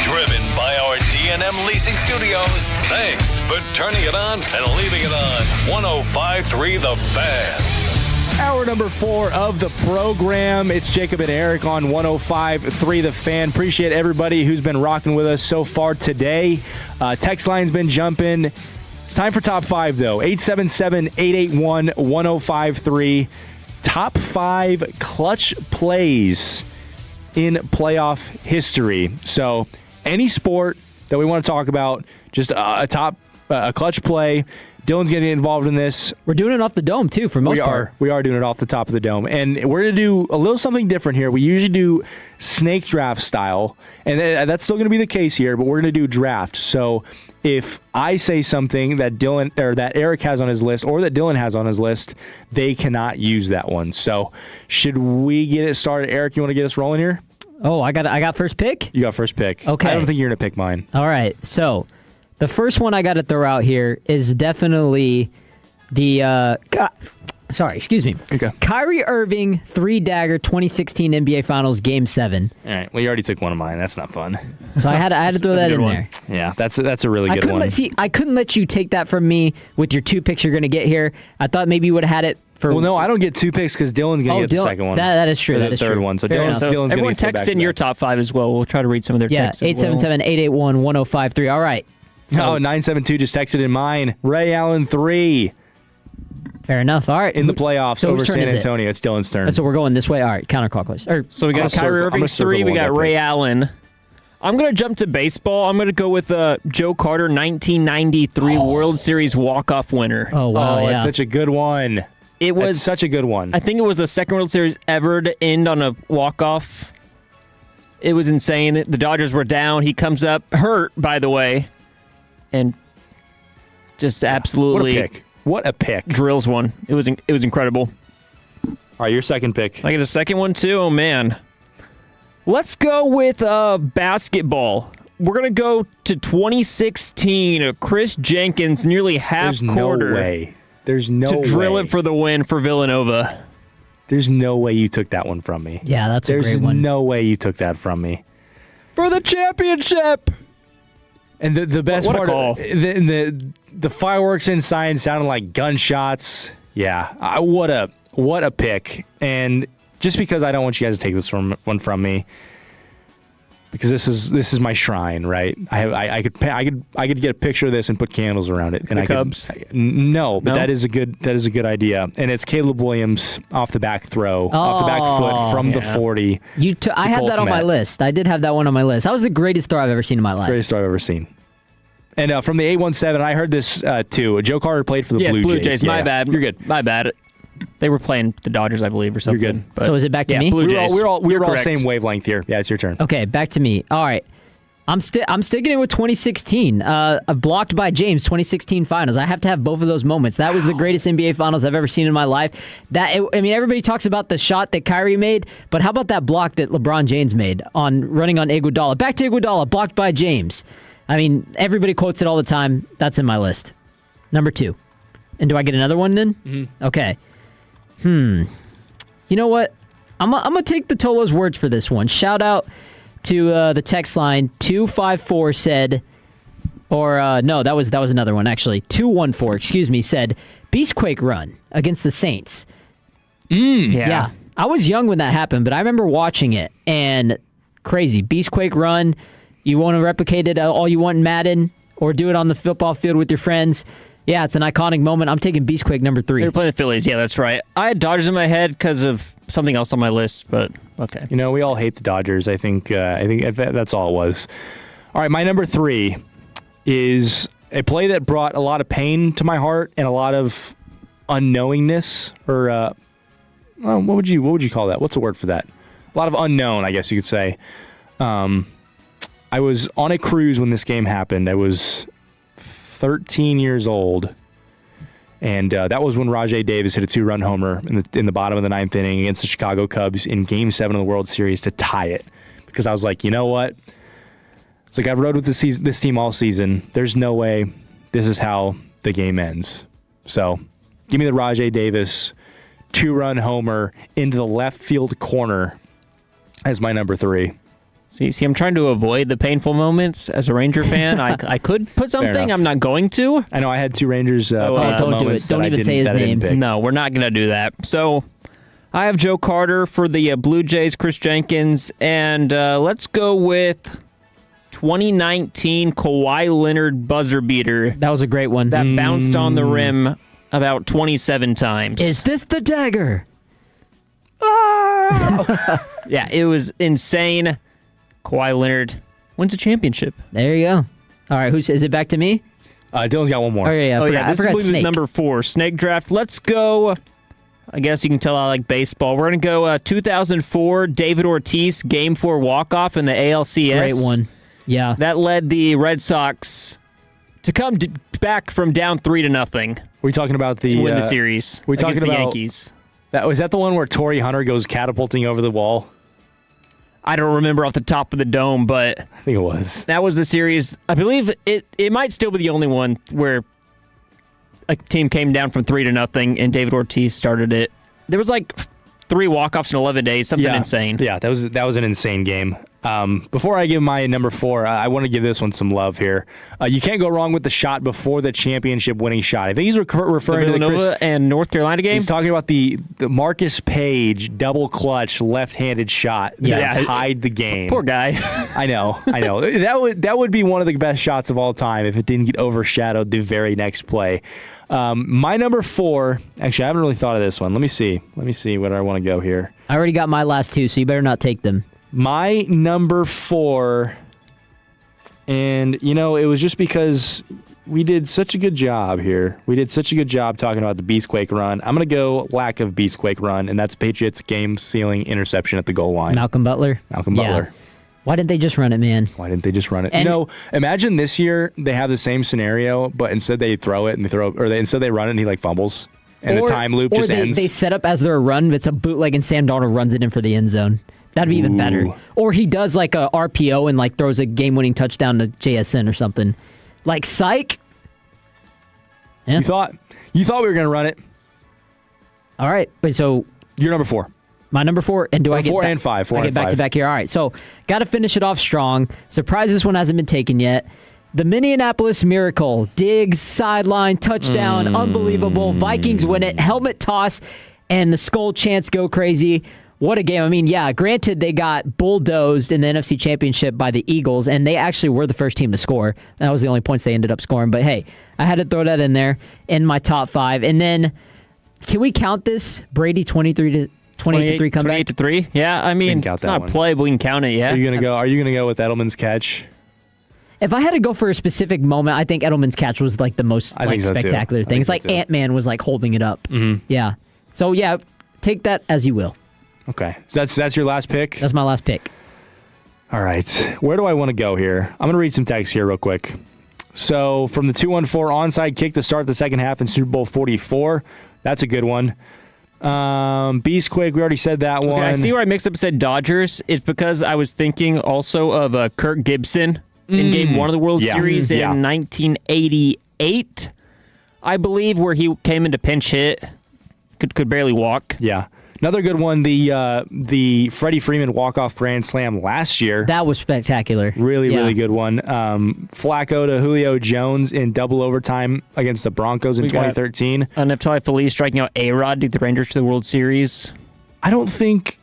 Driven by our D&M Leasing Studios. Thanks for turning it on and leaving it on. 105.3 The Fan. Hour number 4 of the program. It's Jacob and Eric on 105.3 The Fan. Appreciate everybody who's been rocking with us so far today. Text line's been jumping. It's time for top 5, though. 877-881-1053. Top 5 clutch plays in playoff history. So any sport that we want to talk about, just a clutch play. Dylan's going to get involved in this. We're doing it off the dome, too, for most part. We are doing it off the top of the dome. And we're going to do a little something different here. We usually do snake draft style, and that's still going to be the case here, but we're going to do draft. So if I say something that that Eric has on his list or that Dylan has on his list, they cannot use that one. So should we get it started? Eric, you want to get us rolling here? Oh, I got first pick? You got first pick. Okay. I don't think you're going to pick mine. All right. So the first one I got to throw out here is definitely the excuse me. Okay. Kyrie Irving 3-dagger 2016 NBA Finals Game 7. All right. Well, you already took one of mine. That's not fun. So I had to throw that in there. Yeah, that's a really good one. I couldn't let you take that from me with your 2 picks you're going to get here. I thought maybe you would have had it for. Well, no, I don't get 2 picks because Dylan's going to get the second one. That is true. That is the third one. So Dylan's everyone text in your top 5 as well. We'll try to read some of their texts. Yeah, 877-881-1053. All right. So, 972 just texted in mine. Ray Allen 3. Fair enough. All right. In the playoffs over San Antonio. It's Dylan's turn. So we're going this way. All right. Counterclockwise. So we got Kyrie Irving 3. We got Ray Allen. I'm going to jump to baseball. I'm going to go with Joe Carter 1993 World Series walk-off winner. Oh, wow. It's such a good one. It was such a good one. I think it was the second World Series ever to end on a walk-off. It was insane. The Dodgers were down. He comes up, hurt, by the way, and just absolutely What a pick. Drills one. It was incredible. All right, your second pick. I get a second one too. Oh man. Let's go with basketball. We're gonna go to 2016. Chris Jenkins nearly half quarter. No way. There's no way to drill it for the win for Villanova. There's no way you took that one from me. Yeah, that's a great one. There's no way you took that from me. For the championship. And the best part of the fireworks inside sounded like gunshots. Yeah, what a pick. And just because I don't want you guys to take this one from me, because this is my shrine, right? I could get a picture of this and put candles around it. And Cubs? No, but that is a good idea. And it's Caleb Williams off the back throw, off the back foot from the 40. I had that on my list. I did have that one on my list. That was the greatest throw I've ever seen in my life. Greatest throw I've ever seen. And from the 817, I heard this too. Joe Carter played for the Blue Jays. Yeah. My bad. You're good. My bad. They were playing the Dodgers, I believe, or something. You're good. So is it back to me? Blue Jays. We were all same wavelength here. Yeah, it's your turn. Okay, back to me. All right. I'm sticking it with 2016. Blocked by James, 2016 Finals. I have to have both of those moments. That was the greatest NBA Finals I've ever seen in my life. Everybody talks about the shot that Kyrie made, but how about that block that LeBron James made on running on Iguodala? Back to Iguodala, blocked by James. I mean, everybody quotes it all the time. That's in my list. Number 2. And do I get another one then? Mm-hmm. Okay. You know what? I'm gonna take the Tolo's words for this one. Shout out to the text line 254 said, or no, that was another one actually. 214, excuse me, said Beastquake run against the Saints. Yeah. I was young when that happened, but I remember watching it and crazy Beastquake run. You want to replicate it all you want in Madden or do it on the football field with your friends. Yeah, it's an iconic moment. I'm taking Beastquake number 3. They were playing the Phillies. Yeah, that's right. I had Dodgers in my head because of something else on my list, but okay. We all hate the Dodgers. I think that's all it was. All right, my number 3 is a play that brought a lot of pain to my heart and a lot of unknowingness, or what would you call that? What's the word for that? A lot of unknown, I guess you could say. I was on a cruise when this game happened. I was 13 years old, and that was when Rajay Davis hit a 2-run homer in the bottom of the 9th inning against the Chicago Cubs in Game 7 of the World Series to tie it. Because I was like, you know what? It's like I've rode with this team all season. There's no way this is how the game ends. So give me the Rajay Davis 2-run homer into the left field corner as my number 3. See, I'm trying to avoid the painful moments as a Ranger fan. I could put something. I'm not going to. I know I had 2 Rangers. Don't do it. Don't even say his name. No, we're not going to do that. So I have Joe Carter for the Blue Jays, Chris Jenkins, and let's go with 2019 Kawhi Leonard buzzer beater. That was a great one. That bounced on the rim about 27 times. Is this the dagger? Yeah, it was insane. Kawhi Leonard wins a championship. There you go. All right, is it back to me? Dylan's got one more. Oh, yeah, I forgot This is Snake. number 4, Snake Draft. Let's go. I guess you can tell I like baseball. We're going to go 2004 David Ortiz Game 4 walk-off in the ALCS. Great one. Yeah. That led the Red Sox to come back from down 3-0. We're talking about the win the series. We're talking about the Yankees. Was that the one where Torrey Hunter goes catapulting over the wall? I don't remember off the top of the dome, but I think it was. That was the series. I believe it might still be the only one where a team came down from 3-0 and David Ortiz started it. There was like 3 walk-offs in 11 days, something insane. Yeah, that was an insane game. Before I give my number 4, I want to give this one some love here. You can't go wrong with the shot before the championship-winning shot. I think he's referring to the Villanova and North Carolina game. He's talking about the Marcus Page double clutch left-handed shot that tied the game. Poor guy. I know. That would be one of the best shots of all time if it didn't get overshadowed the very next play. My number 4. Actually, I haven't really thought of this one. Let me see where I want to go here. I already got my last 2, so you better not take them. My number 4, and it was just because we did such a good job here. We did such a good job talking about the Beastquake run. I'm going to go lack of Beastquake run, and that's Patriots game-sealing interception at the goal line. Malcolm Butler. Yeah. Why didn't they just run it, man? Why didn't they just run it? And imagine this year they have the same scenario, but instead they throw it and instead they run it and he fumbles, and the time loop just ends. They set up as their run. It's a bootleg and Sam Darnold runs it in for the end zone. That'd be even better. Or he does like a RPO and throws a game-winning touchdown to JSN or something. Psych. Yeah. You thought we were going to run it. All right. Wait, so you're number 4. My number 4, and I get 4 and 5? 4 I get back to back here. All right, so got to finish it off strong. Surprised this one hasn't been taken yet. The Minneapolis Miracle, Diggs, sideline, touchdown, unbelievable. Vikings win it, helmet toss, and the skull chants go crazy. What a game. I mean, yeah, granted they got bulldozed in the NFC Championship by the Eagles, and they actually were the first team to score. That was the only points they ended up scoring. But hey, I had to throw that in there in my top 5. And then, can we count this? Brady 28-3 comeback? 28-3? Yeah, I mean, it's not play, but we can count it, yeah. Are you gonna go with Edelman's catch? If I had to go for a specific moment, I think Edelman's catch was the most spectacular thing. It's like Ant-Man was holding it up. Mm-hmm. Yeah. So yeah, take that as you will. Okay. So that's your last pick? That's my last pick. All right. Where do I want to go here? I'm going to read some text here real quick. So, from the 214 onside kick to start the second half in Super Bowl 44. That's a good one. Beastquake, we already said that one. I see where I mixed up and said Dodgers. It's because I was thinking also of Kirk Gibson in Game 1 of the World Series in 1988, I believe, where he came into pinch hit, could barely walk. Yeah. Another good one, the Freddie Freeman walk-off grand slam last year. That was spectacular. Really good one. Flacco to Julio Jones in double overtime against the Broncos in 2013. Neftali Feliz striking out A-Rod to the Rangers to the World Series. I don't think...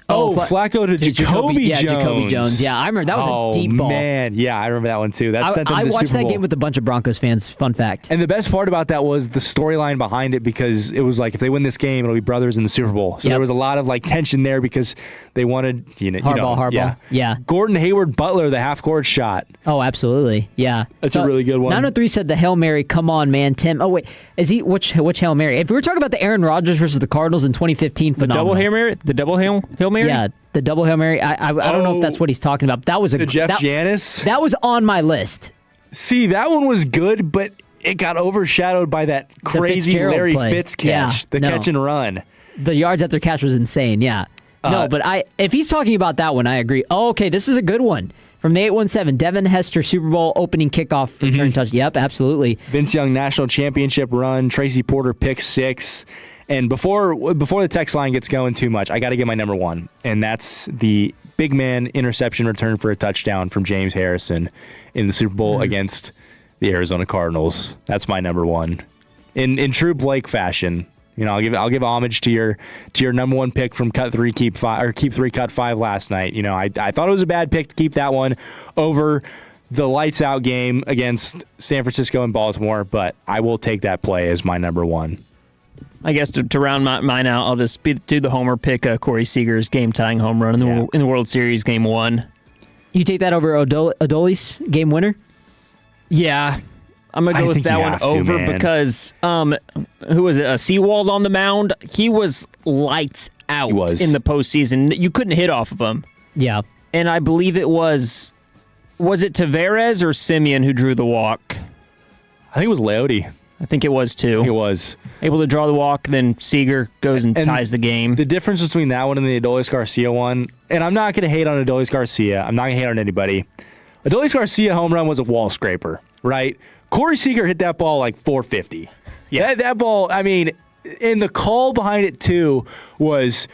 Flacco to Jacoby Jones. Yeah, Jacoby Jones. Yeah, I remember that was a deep ball. Oh, man. Yeah, I remember that one, too. That sent them to the Super Bowl. I watched that game with a bunch of Broncos fans. Fun fact. And the best part about that was the storyline behind it, because it was if they win this game, it'll be brothers in the Super Bowl. So there was a lot of tension there because they wanted, Harbaugh. Yeah. Gordon Hayward Butler, the half-court shot. Oh, absolutely. Yeah. That's a really good one. 903 said the Hail Mary. Come on, man. Tim. Oh, wait. Is he which Hail Mary? If we were talking about the Aaron Rodgers versus the Cardinals in 2015, phenomenal. Double Hail Mary? The double Hail Mary? Yeah. The double Hail Mary. I don't know if that's what he's talking about. That was Jeff Janis? That was on my list. See, that one was good, but it got overshadowed by that crazy Larry Fitz catch. Catch and run. The yards after catch was insane, yeah. No, but if he's talking about that one, I agree. Oh, okay, this is a good one. From the 817, Devin Hester Super Bowl opening kickoff return touch. Yep, absolutely. Vince Young National Championship run, Tracy Porter pick 6. And before the text line gets going too much, I got to get my number one, and that's the big man interception return for a touchdown from James Harrison in the Super Bowl against the Arizona Cardinals. That's my number one. In true Blake fashion, I'll give homage to your number one pick from Cut 3 Keep 5 or Keep 3 Cut 5 last night. I thought it was a bad pick to keep that one over the lights out game against San Francisco and Baltimore, but I will take that play as my number one. I guess to round mine out, I'll just do the homer pick. Corey Seager's game-tying home run in the World Series Game 1. You take that over Adolis game winner? Yeah, I'm gonna go with that one over because who was it? Seawald on the mound. He was lights out in the postseason. You couldn't hit off of him. Yeah, and I believe it was it Tavares or Simeon who drew the walk? I think it was Leote. I think it was too. It was. Able to draw the walk, then Seager goes and ties the game. The difference between that one and the Adolis Garcia one, and I'm not going to hate on Adolis Garcia. I'm not going to hate on anybody. Adolis Garcia home run was a wall scraper, right? Corey Seager hit that ball like 450. Yeah. That ball, I mean, and the call behind it too was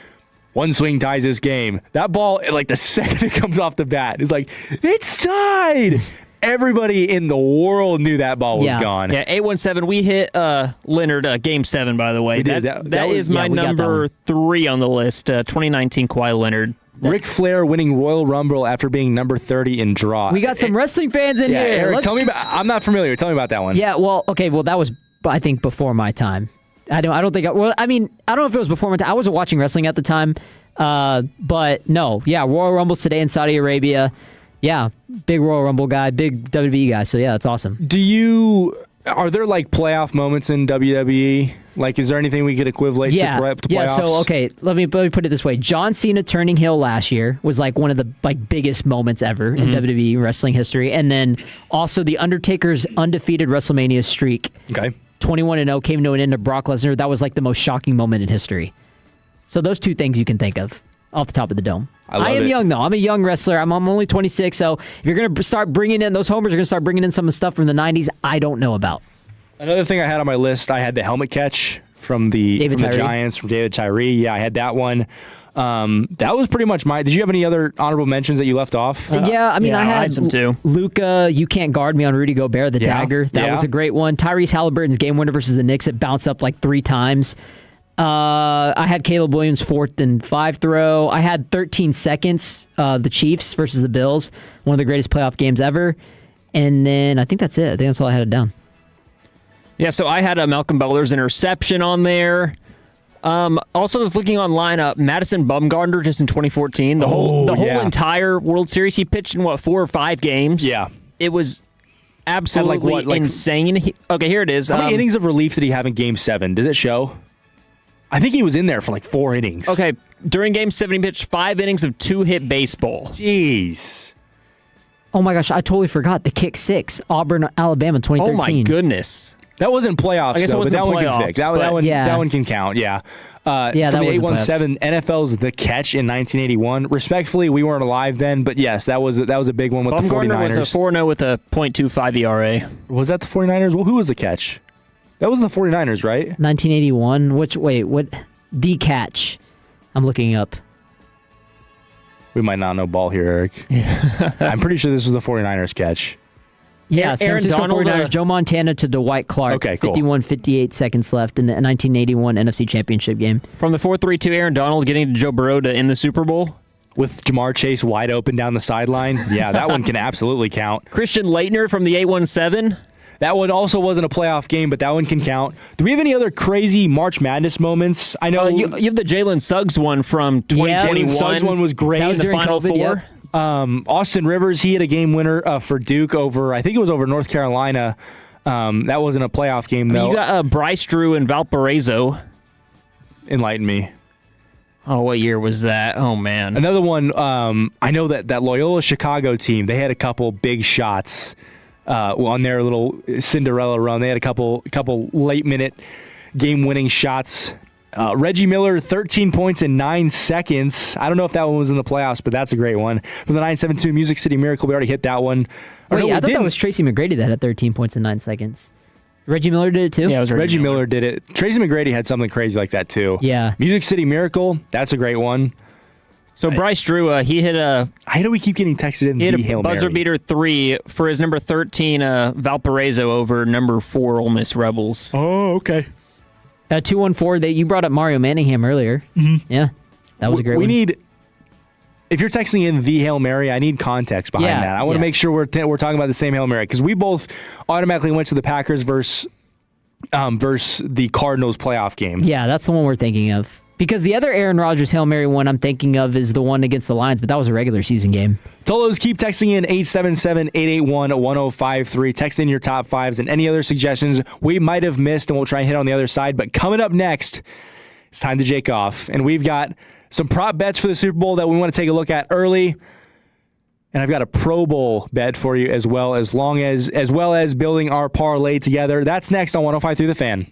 one swing ties this game. That ball, like the second it comes off the bat, it's like, it's tied. Everybody in the world knew that ball was gone. Yeah, 817. We hit Leonard Game 7, by the way. We did. That is my number 3 on the list. 2019 Kawhi Leonard. Ric Flair winning Royal Rumble after being number 30 in draw. We got some wrestling fans in here. Eric, tell me about. I'm not familiar. Tell me about that one. Yeah, well, that was, I think, before my time. I don't think. I don't know if it was before my time. I wasn't watching wrestling at the time, but no, yeah, Royal Rumbles today in Saudi Arabia. Yeah, big Royal Rumble guy, big WWE guy. So yeah, that's awesome. Are there like playoff moments in WWE? Like, is there anything we could equate to playoffs? Yeah, so okay, let me put it this way. John Cena turning heel last year was like one of the biggest moments ever in WWE wrestling history. And then also the Undertaker's undefeated WrestleMania streak. Okay. 21-0 came to an end of Brock Lesnar. That was like the most shocking moment in history. So those two things you can think of off the top of the dome. I am young, though. I'm a young wrestler. I'm only 26, so if you're going to start bringing in those homers, you're going to start bringing in some of the stuff from the 90s I don't know about. Another thing I had on my list, I had the helmet catch from the Giants, from David Tyree. Yeah, I had that one. That was pretty much Did you have any other honorable mentions that you left off? I had some too. Luka, You Can't Guard Me on Rudy Gobert, the dagger. That was a great one. Tyrese Halliburton's game winner versus the Knicks. It bounced up like 3 times. I had Caleb Williams' 4th and 5 throw. I had 13 seconds, the Chiefs versus the Bills, one of the greatest playoff games ever. And then I think that's it. I think that's all I had it down. Yeah, so I had a Malcolm Butler's interception on there. Also, was looking online, Madison Bumgarner just in 2014. The whole entire World Series, he pitched in 4 or 5 games. Yeah, it was absolutely insane. Okay, here it is. How many innings of relief did he have in Game 7? Does it show? I think he was in there for like 4 innings. Okay, during Game 7, he pitched 5 innings of 2-hit baseball. Jeez. Oh my gosh, I totally forgot the kick 6, Auburn, Alabama, 2013. Oh my goodness. That wasn't playoffs, I guess though, it wasn't but that one can fix. That one can count, yeah. From the 817, NFL's The Catch in 1981. Respectfully, we weren't alive then, but yes, that was a big one with the 49ers. Was a 4-0 with a .25 ERA. Was that the 49ers? Well, who was The Catch? That was the 49ers, right? 1981. What? The Catch. I'm looking up. We might not know ball here, Eric. I'm pretty sure this was the 49ers catch. Yeah, San Francisco 49ers, Joe Montana to Dwight Clark. Okay, cool. 58 seconds left in the 1981 NFC Championship game. From the 4-3-2, Aaron Donald getting to Joe Burrow to end the Super Bowl. With Jamar Chase wide open down the sideline. Yeah, that one can absolutely count. Christian Laettner from the 817. That one also wasn't a playoff game, but that one can count. Do we have any other crazy March Madness moments? I know you have the Jalen Suggs one from 2021. Jalen Suggs one was great. That was in the Final Four. Yep. Austin Rivers, he had a game winner for Duke over, I think it was over North Carolina. That wasn't a playoff game, though. You got Bryce Drew and Valparaiso. Enlighten me. Oh, what year was that? Oh, man. Another one, I know that Loyola Chicago team, they had a couple big shots on their little Cinderella run. They had a couple late-minute game-winning shots. Reggie Miller, 13 points in 9 seconds. I don't know if that one was in the playoffs, but that's a great one. From the 972 Music City Miracle, we already hit that one. Wait, I thought that was Tracy McGrady that had 13 points in 9 seconds. Reggie Miller did it too? Yeah, it was Reggie Miller did it. Tracy McGrady had something crazy like that too. Yeah. Music City Miracle, that's a great one. So Bryce Drew, he hit a... How do we keep getting texted in? He hit the a Hail buzzer Mary? beater 3 for his number 13 Valparaiso over number 4 Ole Miss Rebels. Oh, okay. 214, that you brought up Mario Manningham earlier. Mm-hmm. Yeah, that was a great one. We need... If you're texting in the Hail Mary, I need context behind that. I want to make sure we're talking about the same Hail Mary, because we both automatically went to the Packers versus the Cardinals playoff game. Yeah, that's the one we're thinking of. Because the other Aaron Rodgers Hail Mary one I'm thinking of is the one against the Lions, but that was a regular season game. Tolos, keep texting in 877-881-1053. Text in your top fives and any other suggestions we might have missed, and we'll try and hit on the other side. But coming up next, it's time to jake off. And we've got some prop bets for the Super Bowl that we want to take a look at early. And I've got a Pro Bowl bet for you as well as building our parlay together. That's next on 105.3 The Fan.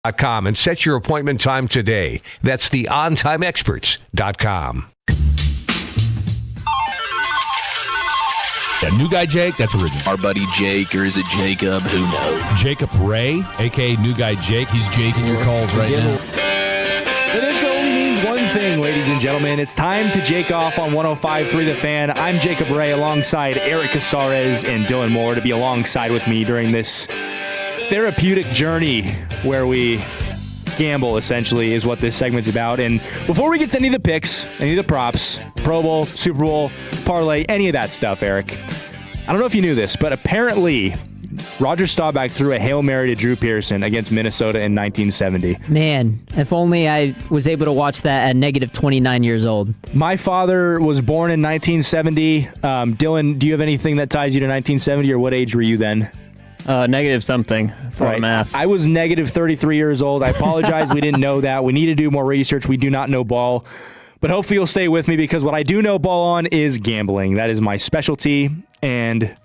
.com and set your appointment time today. That's the ontimeexperts.com. Yeah, new guy Jake, that's original. Our buddy Jake, or is it Jacob? Who knows? Jacob Regh, a.k.a. new guy Jake. He's Jaking your calls right now. The intro only means one thing, ladies and gentlemen. It's time to Jake off on 105.3 The Fan. I'm Jacob Regh alongside Eric Casarez and Dylan Moore to be alongside with me during this therapeutic journey where we gamble, essentially, is what this segment's about. And before we get to any of the picks, any of the props, Pro Bowl, Super Bowl, parlay, any of that stuff, Eric, I don't know if you knew this, but apparently Roger Staubach threw a Hail Mary to Drew Pearson against Minnesota in 1970. Man, if only I was able to watch that at negative 29 years old. My father was born in 1970. Dylan, do you have anything that ties you to 1970, or what age were you then? Negative something. That's all math. I was negative 33 years old. I apologize. We didn't know that. We need to do more research. We do not know ball. But hopefully you'll stay with me, because what I do know ball on is gambling. That is my specialty. And,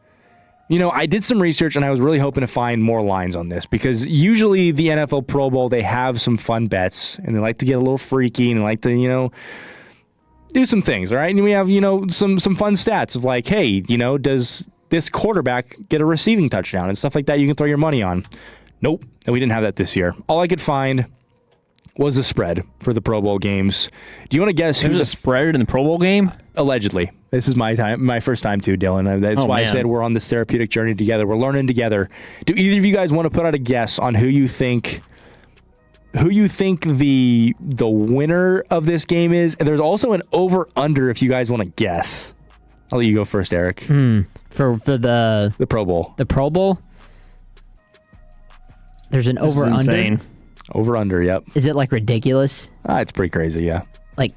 you know, I did some research, and I was really hoping to find more lines on this, because usually the NFL Pro Bowl, they have some fun bets, and they like to get a little freaky, and like to, you know, do some things, all right? And we have, you know, some fun stats of like, hey, you know, does this quarterback get a receiving touchdown and stuff like that you can throw your money on? Nope. And we didn't have that this year. All I could find was the spread for the Pro Bowl games. Do you want to guess who's a spread in the Pro Bowl game? Allegedly. This is my first time too, Dylan. That's why I said we're on this therapeutic journey together. We're learning together. Do either of you guys want to put out a guess on who you think the winner of this game is? And there's also an over-under if you guys want to guess. I'll let you go first, Eric. For the Pro Bowl. The Pro Bowl? There's an over-under? Insane. Over-under, yep. Is it like ridiculous? It's pretty crazy, yeah. Like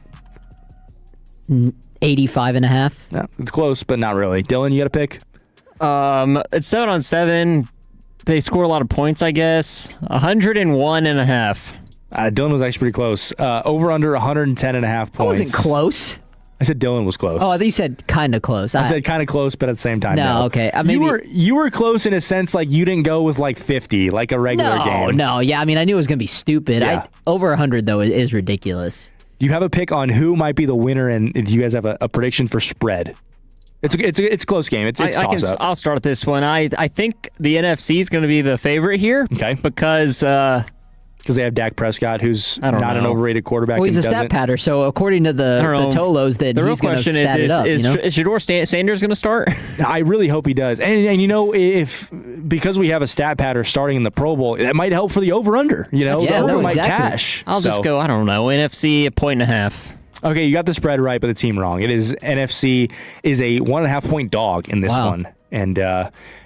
85.5? Yeah, it's close, but not really. Dylan, you got a pick? It's 7-on-7. They score a lot of points, I guess. 101.5. Dylan was actually pretty close. Over-under 110.5 points. I wasn't close. I said Dylan was close. Oh, I thought you said kind of close. I said kind of close, but at the same time, no. Okay. You were close in a sense, like you didn't go with like 50, like a regular game. No. Yeah, I mean, I knew it was going to be stupid. Yeah. Over 100, though, is ridiculous. Do you have a pick on who might be the winner, and do you guys have a prediction for spread? It's a close game. It's toss-up. I'll start this one. I think the NFC is going to be the favorite here. Okay. Because they have Dak Prescott, who's not an overrated quarterback. Well, he's a stat patter, so according to the Tolos, that he's going to stat it up. Is Shedeur Sanders going to start? I really hope he does. And you know, because we have a stat patter starting in the Pro Bowl, that might help for the over-under. You know, the over might cash. I'll just go, I don't know, NFC 1.5. Okay, you got the spread right, but the team wrong. It is NFC is a 1.5 point dog in this one. And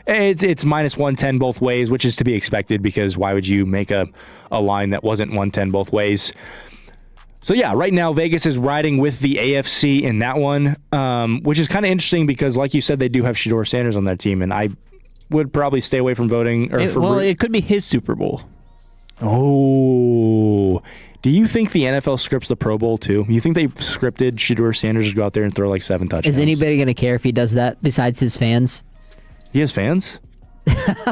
it's minus 110 both ways, which is to be expected, because why would you make a line that wasn't 110 both ways? So yeah, right now Vegas is riding with the AFC in that one, which is kind of interesting because, like you said, they do have Shedeur Sanders on that team, and I would probably stay away from voting. It could be his Super Bowl. Oh. Do you think the NFL scripts the Pro Bowl too? You think they scripted Shedeur Sanders to go out there and throw like 7 touchdowns? Is anybody going to care if he does that besides his fans? He has fans?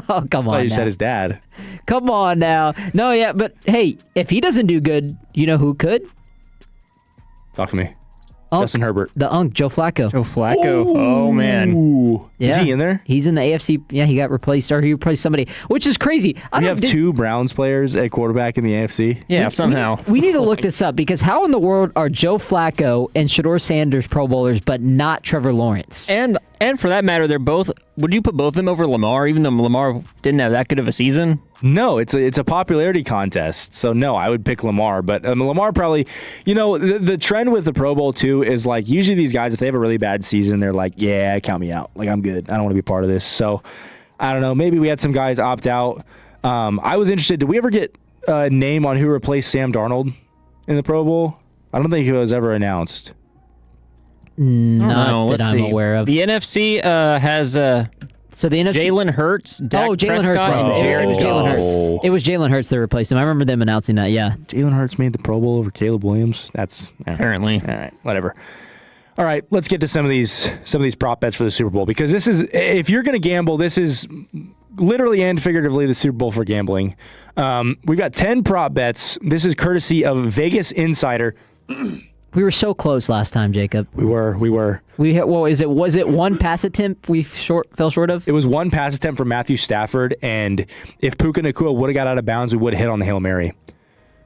Oh, come on. I thought you said his dad. Come on now. No, yeah, but hey, if he doesn't do good, you know who could? Talk to me. Justin Herbert. The Joe Flacco. Joe Flacco. Ooh. Oh, man. Yeah. Is he in there? He's in the AFC. Yeah, he got replaced, or he replaced somebody, which is crazy. We have 2 Browns players at quarterback in the AFC. Yeah, somehow. We need to look this up, because how in the world are Joe Flacco and Shedeur Sanders Pro Bowlers, but not Trevor Lawrence? And for that matter, they're both. Would you put both of them over Lamar, even though Lamar didn't have that good of a season? No, it's a popularity contest. So no, I would pick Lamar. But Lamar probably, you know, the trend with the Pro Bowl too is like usually these guys, if they have a really bad season, they're like, yeah, count me out. Like I'm good. I don't want to be part of this. So I don't know. Maybe we had some guys opt out. I was interested. Did we ever get a name on who replaced Sam Darnold in the Pro Bowl? I don't think it was ever announced. Not that I'm aware of. The NFC has so the NFC Jalen Hurts, Dak Jalen Hurts. It was Jalen Hurts. It was Jalen Hurts that replaced him. I remember them announcing that. Yeah, Jalen Hurts made the Pro Bowl over Caleb Williams. That's apparently all right. Whatever. All right, let's get to some of these prop bets for the Super Bowl, because this is, if you're going to gamble, this is literally and figuratively the Super Bowl for gambling. We've got 10 prop bets. This is courtesy of Vegas Insider. We were so close last time, Jacob. We were. We hit, was it one pass attempt we fell short of? It was one pass attempt from Matthew Stafford, and if Puka Nacua would have got out of bounds, we would have hit on the Hail Mary.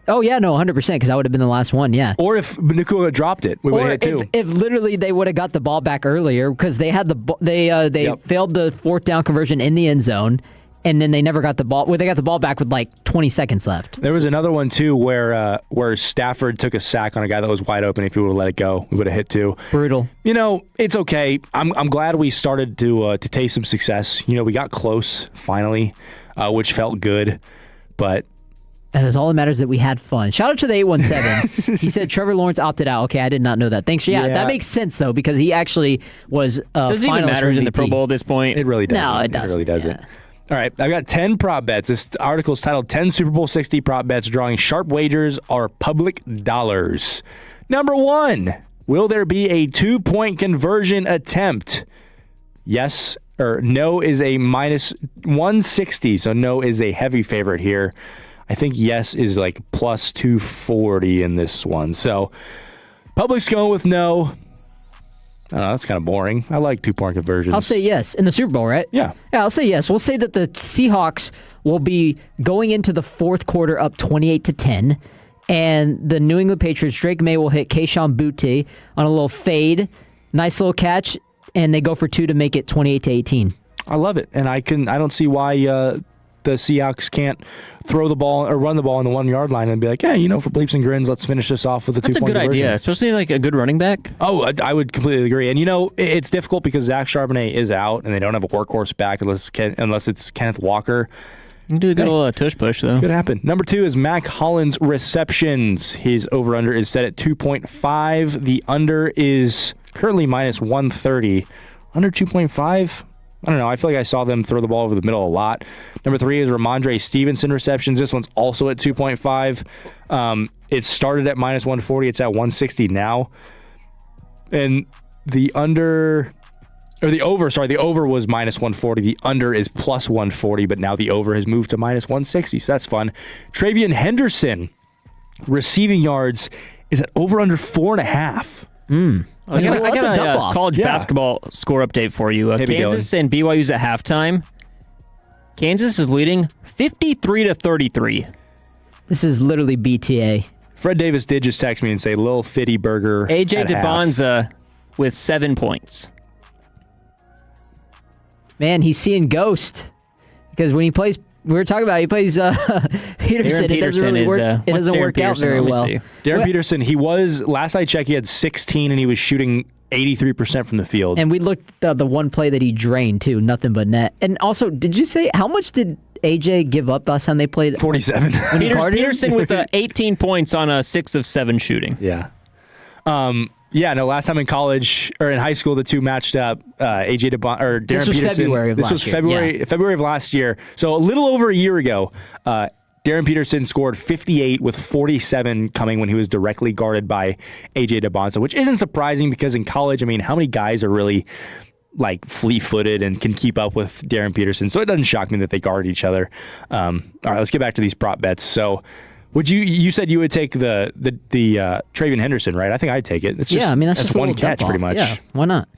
Oh, yeah, no, 100%, because that would have been the last one, yeah. Or if Nacua dropped it, we would have hit too. If literally they would have got the ball back earlier, because they had they failed the fourth down conversion in the end zone, and then they never got the ball. Well, they got the ball back with like 20 seconds left. There was another one too where Stafford took a sack on a guy that was wide open. If he would have let it go, we would have hit too. Brutal. It's okay. I'm glad we started to taste some success. We got close finally, which felt good, but. And it's all that matters that we had fun. Shout out to the 817. He said Trevor Lawrence opted out. Okay, I did not know that. Thanks. Yeah, that makes sense, though, because he actually was does it even matter in the Pro Bowl at this point? It really doesn't. No, it doesn't. It really doesn't. Yeah. All right, I've got 10 prop bets. This article is titled 10 Super Bowl 60 Prop Bets Drawing Sharp Wagers Are Public Dollars. Number 1, will there be a 2-point conversion attempt? Yes or no is a minus 160, so no is a heavy favorite here. I think yes is like plus 240 in this one. So public's going with no. I don't know, that's kind of boring. I like 2-point conversions. I'll say yes. In the Super Bowl, right? Yeah. Yeah, I'll say yes. We'll say that the Seahawks will be going into the fourth quarter up 28-10, and the New England Patriots, Drake May will hit Kayshon Boutte on a little fade. Nice little catch, and they go for 2 to make it 28-18. I love it, and I don't see why the Seahawks can't throw the ball or run the ball on the 1-yard line and be like, for bleeps and grins, let's finish this off with a 2-point conversion. That's a good idea, especially like a good running back. Oh, I would completely agree. And, it's difficult because Zach Charbonnet is out and they don't have a workhorse back unless it's Kenneth Walker. You can do a good little tush push, though. Could happen. Number 2 is Mac Hollins' receptions. His over-under is set at 2.5. The under is currently minus 130. Under 2.5? I don't know. I feel like I saw them throw the ball over the middle a lot. Number 3 is Ramondre Stevenson receptions. This one's also at 2.5. It started at minus 140. It's at 160 now. And the over was minus 140. The under is plus 140, but now the over has moved to minus 160, so that's fun. Travion Henderson receiving yards is at over under 4.5. I got a college basketball score update for you. Kansas and BYU's at halftime. Kansas is leading 53-33. This is literally BTA. Fred Davis did just text me and say, Lil Fitty Burger AJ DeBonza with 7 points. Man, he's seeing ghost. Because when he plays, we were talking about, he plays Peterson. It doesn't really work. It doesn't work out very well. Darren Peterson, he was, last I checked, he had 16 and he was shooting 83% from the field. And we looked at the one play that he drained, too. Nothing but net. And also, did you say, how much did AJ give up last time they played? 47. Peterson with 18 points on a 6 of 7 shooting. Yeah. Last time in college or in high school, the two matched up. AJ DeBon or Darren this was Peterson. February of this last was year. February of last year. So a little over a year ago, Darren Peterson scored 58 with 47 coming when he was directly guarded by AJ DeBonza, which isn't surprising because in college, how many guys are really like fleet-footed and can keep up with Darren Peterson? So it doesn't shock me that they guard each other. All right, let's get back to these prop bets. So. You said you would take the Travion Henderson, right? I think I'd take it. It's just, that's just one catch pretty much. Yeah, why not?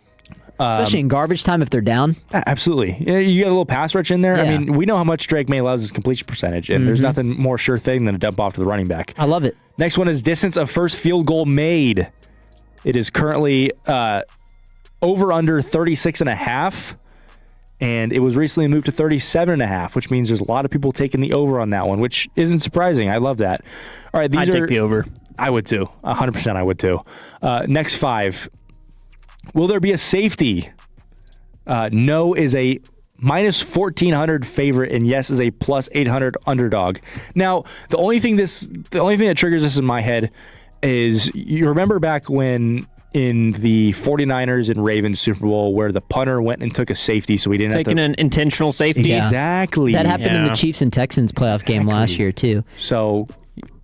Especially in garbage time if they're down. Absolutely. You got a little pass rush in there. Yeah. We know how much Drake May loves his completion percentage, and there's nothing more sure thing than a dump off to the running back. I love it. Next one is distance of first field goal made. It is currently over under 36.5. And it was recently moved to 37.5, which means there's a lot of people taking the over on that one, which isn't surprising. I love that. All right, I'd take the over. I would too. 100% I would too. Next 5. Will there be a safety? No is a minus 1,400 favorite, and yes is a plus 800 underdog. Now, the only thing that triggers this in my head is you remember back when in the 49ers and Ravens Super Bowl where the punter went and took a safety so we didn't have an intentional safety. Yeah. Exactly. That happened in the Chiefs and Texans playoff game last year too. So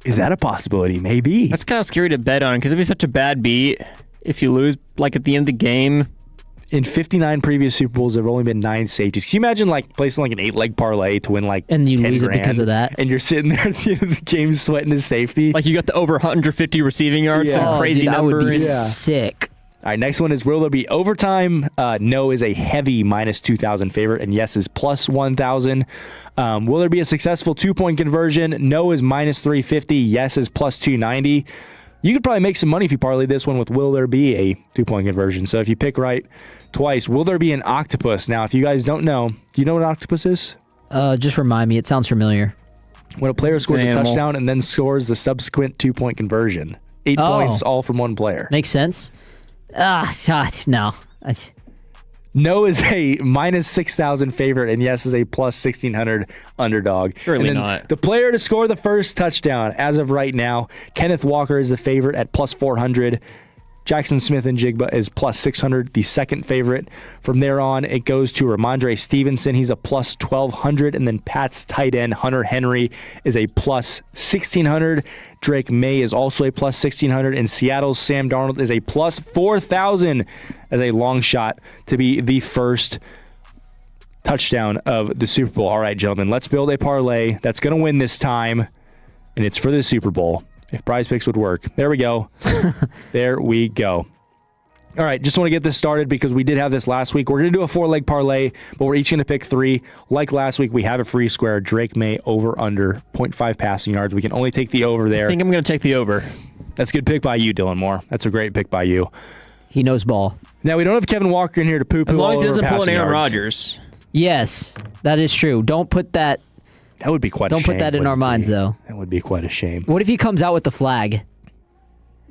is that a possibility? Maybe. That's kind of scary to bet on because it'd be such a bad beat if you lose like at the end of the game. In 59 previous Super Bowls, there have only been 9 safeties. Can you imagine placing an 8-leg parlay to win and you 10 lose grand, it because of that? And you're sitting there at the end of the game sweating his safety. You got the over 150 receiving yards, some crazy numbers. That would be sick. All right, next one is, will there be overtime? No is a heavy minus 2,000 favorite, and yes is plus 1,000. Will there be a successful 2-point conversion? No is minus 350. Yes is plus 290. You could probably make some money if you parlay this one with will there be a 2-point conversion. So if you pick right twice, will there be an octopus? Now, if you guys don't know, do you know what an octopus is? Just remind me. It sounds familiar. When a player scores a touchdown and then scores the subsequent 2-point conversion. 8 points all from one player. Makes sense. No. No is a minus 6,000 favorite, and yes is a plus 1,600 underdog. Surely not. The player to score the first touchdown, as of right now, Kenneth Walker is the favorite at plus 400. Jackson Smith-Njigba is plus 600, the second favorite. From there on, it goes to Ramondre Stevenson. He's a plus 1,200. And then Pat's tight end, Hunter Henry, is a plus 1,600. Drake May is also a plus 1,600. And Seattle's Sam Darnold is a plus 4,000 as a long shot to be the first touchdown of the Super Bowl. All right, gentlemen, let's build a parlay that's going to win this time, and it's for the Super Bowl. If Prize Picks would work. There we go. There we go. All right, just want to get this started because we did have this last week. We're going to do a 4-leg parlay, but we're each going to pick 3. Like last week, we have a free square. Drake May over under 0.5 passing yards. We can only take the over there. I think I'm going to take the over. That's a good pick by you, Dylan Moore. That's a great pick by you. He knows ball. Now, we don't have Kevin Walker in here to poo-poo as long as he doesn't pull an Aaron yards. Rodgers. Yes, that is true. Don't put that. That would be quite a shame. Don't put that in our minds, though. That would be quite a shame. What if he comes out with the flag?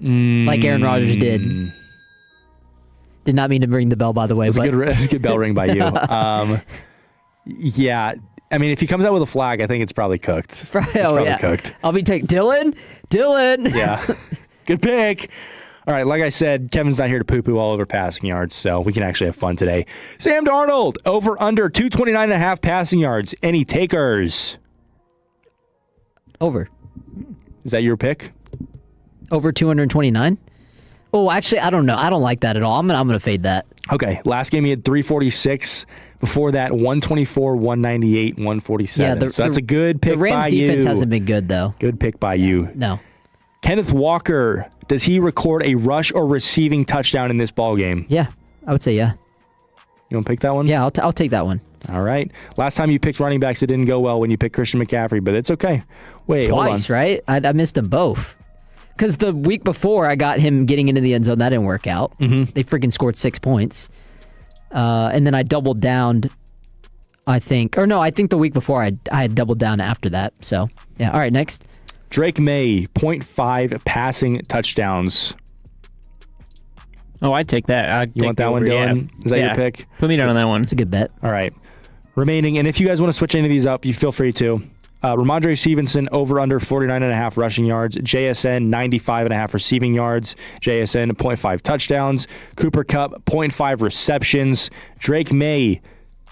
Like Aaron Rodgers did. Did not mean to ring the bell, by the way. That's a good bell ring by you. Yeah. I mean, if he comes out with a flag, I think it's probably cooked. It's probably cooked. I'll be taking Dylan. Yeah. Good pick. All right, like I said, Kevin's not here to poo-poo all over passing yards, so we can actually have fun today. Sam Darnold, over under 229.5 passing yards. Any takers? Over. Is that your pick? Over 229? Oh, actually, I don't know. I don't like that at all. I'm gonna fade that. Okay, last game he had 346. Before that, 124, 198, 147. Yeah, so that's a good pick by you. The Rams defense hasn't been good, though. Good pick by you. No. Kenneth Walker, does he record a rush or receiving touchdown in this ballgame? Yeah, I would say yeah. You want to pick that one? Yeah, I'll take that one. All right. Last time you picked running backs, it didn't go well when you picked Christian McCaffrey, but it's okay. Wait, twice, hold on. Right? I missed them both. Because the week before, I got him getting into the end zone. That didn't work out. Mm-hmm. They freaking scored 6 points. And then I doubled down, I think. Or no, I think the week before I had doubled down after that. So, yeah. All right, next. Drake May, 0.5 passing touchdowns. Oh, I'd take that. You want that one, Dylan? Yeah. Is that your pick? Put me down on that one. It's a good bet. All right. Remaining, and if you guys want to switch any of these up, you feel free to. Ramondre Stevenson, over under 49.5 rushing yards. JSN, 95.5 receiving yards. JSN, 0.5 touchdowns. Cooper Kupp, 0.5 receptions. Drake May,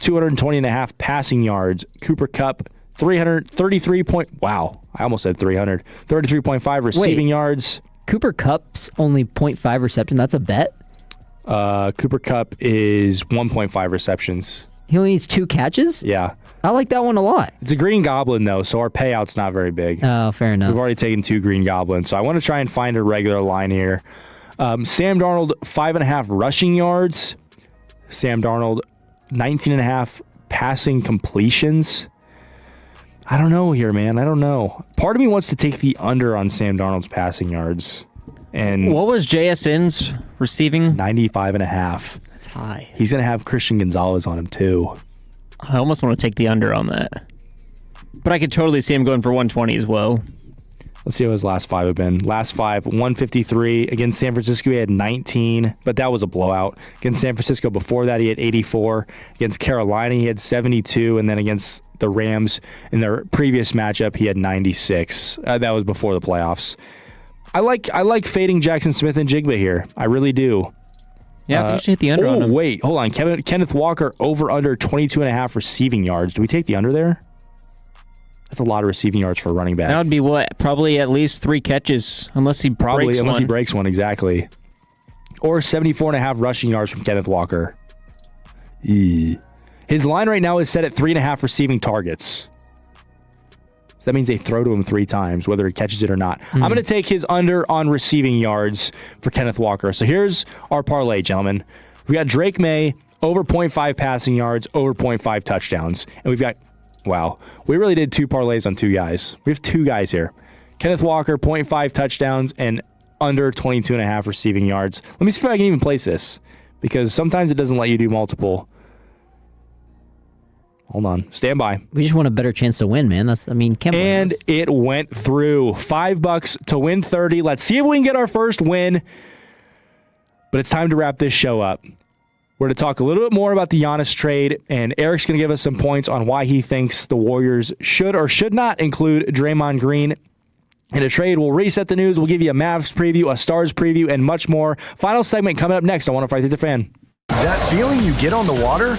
220.5 passing yards. Cooper Kupp, 333 wow, I almost said 300. 33.5 receiving yards. Cooper Kupp's only 0.5 reception. That's a bet? Cooper Kupp is 1.5 receptions. He only needs 2 catches? Yeah. I like that one a lot. It's a green goblin, though, so our payout's not very big. Oh, fair enough. We've already taken 2 green goblins, so I want to try and find a regular line here. Sam Darnold, 5.5 rushing yards. Sam Darnold, 19.5 passing completions. I don't know here, man. I don't know. Part of me wants to take the under on Sam Darnold's passing yards. And what was JSN's receiving? 95.5. That's high. He's going to have Christian Gonzalez on him, too. I almost want to take the under on that. But I could totally see him going for 120 as well. Let's see what his last 5 have been. Last 5, 153. Against San Francisco, he had 19, but that was a blowout. Against San Francisco before that, he had 84. Against Carolina, he had 72. And then against the Rams in their previous matchup, he had 96. That was before the playoffs. I like fading Jackson Smith-Njigba here. I really do. Yeah, I think you should hit the under on him. Wait, hold on. Kenneth Walker, over under 22.5 receiving yards. Do we take the under there? That's a lot of receiving yards for a running back. That would be what? Probably at least 3 catches, unless he breaks one. He breaks one, exactly. Or 74.5 rushing yards from Kenneth Walker. His line right now is set at 3.5 receiving targets. So that means they throw to him 3 times, whether he catches it or not. I'm going to take his under on receiving yards for Kenneth Walker. So here's our parlay, gentlemen. We got Drake May, over 0.5 passing yards, over 0.5 touchdowns. And we've got, wow, we really did 2 parlays on 2 guys. We have 2 guys here. Kenneth Walker, 0.5 touchdowns, and under 22.5 receiving yards. Let me see if I can even place this, because sometimes it doesn't let you do multiple. Hold on. Stand by. We just want a better chance to win, man. And it went through. $5 to win 30. Let's see if we can get our first win. But it's time to wrap this show up. We're going to talk a little bit more about the Giannis trade, and Eric's going to give us some points on why he thinks the Warriors should or should not include Draymond Green in a trade. We'll reset the news. We'll give you a Mavs preview, a Stars preview, and much more. Final segment coming up next on 105.3 The Fan. That feeling you get on the water?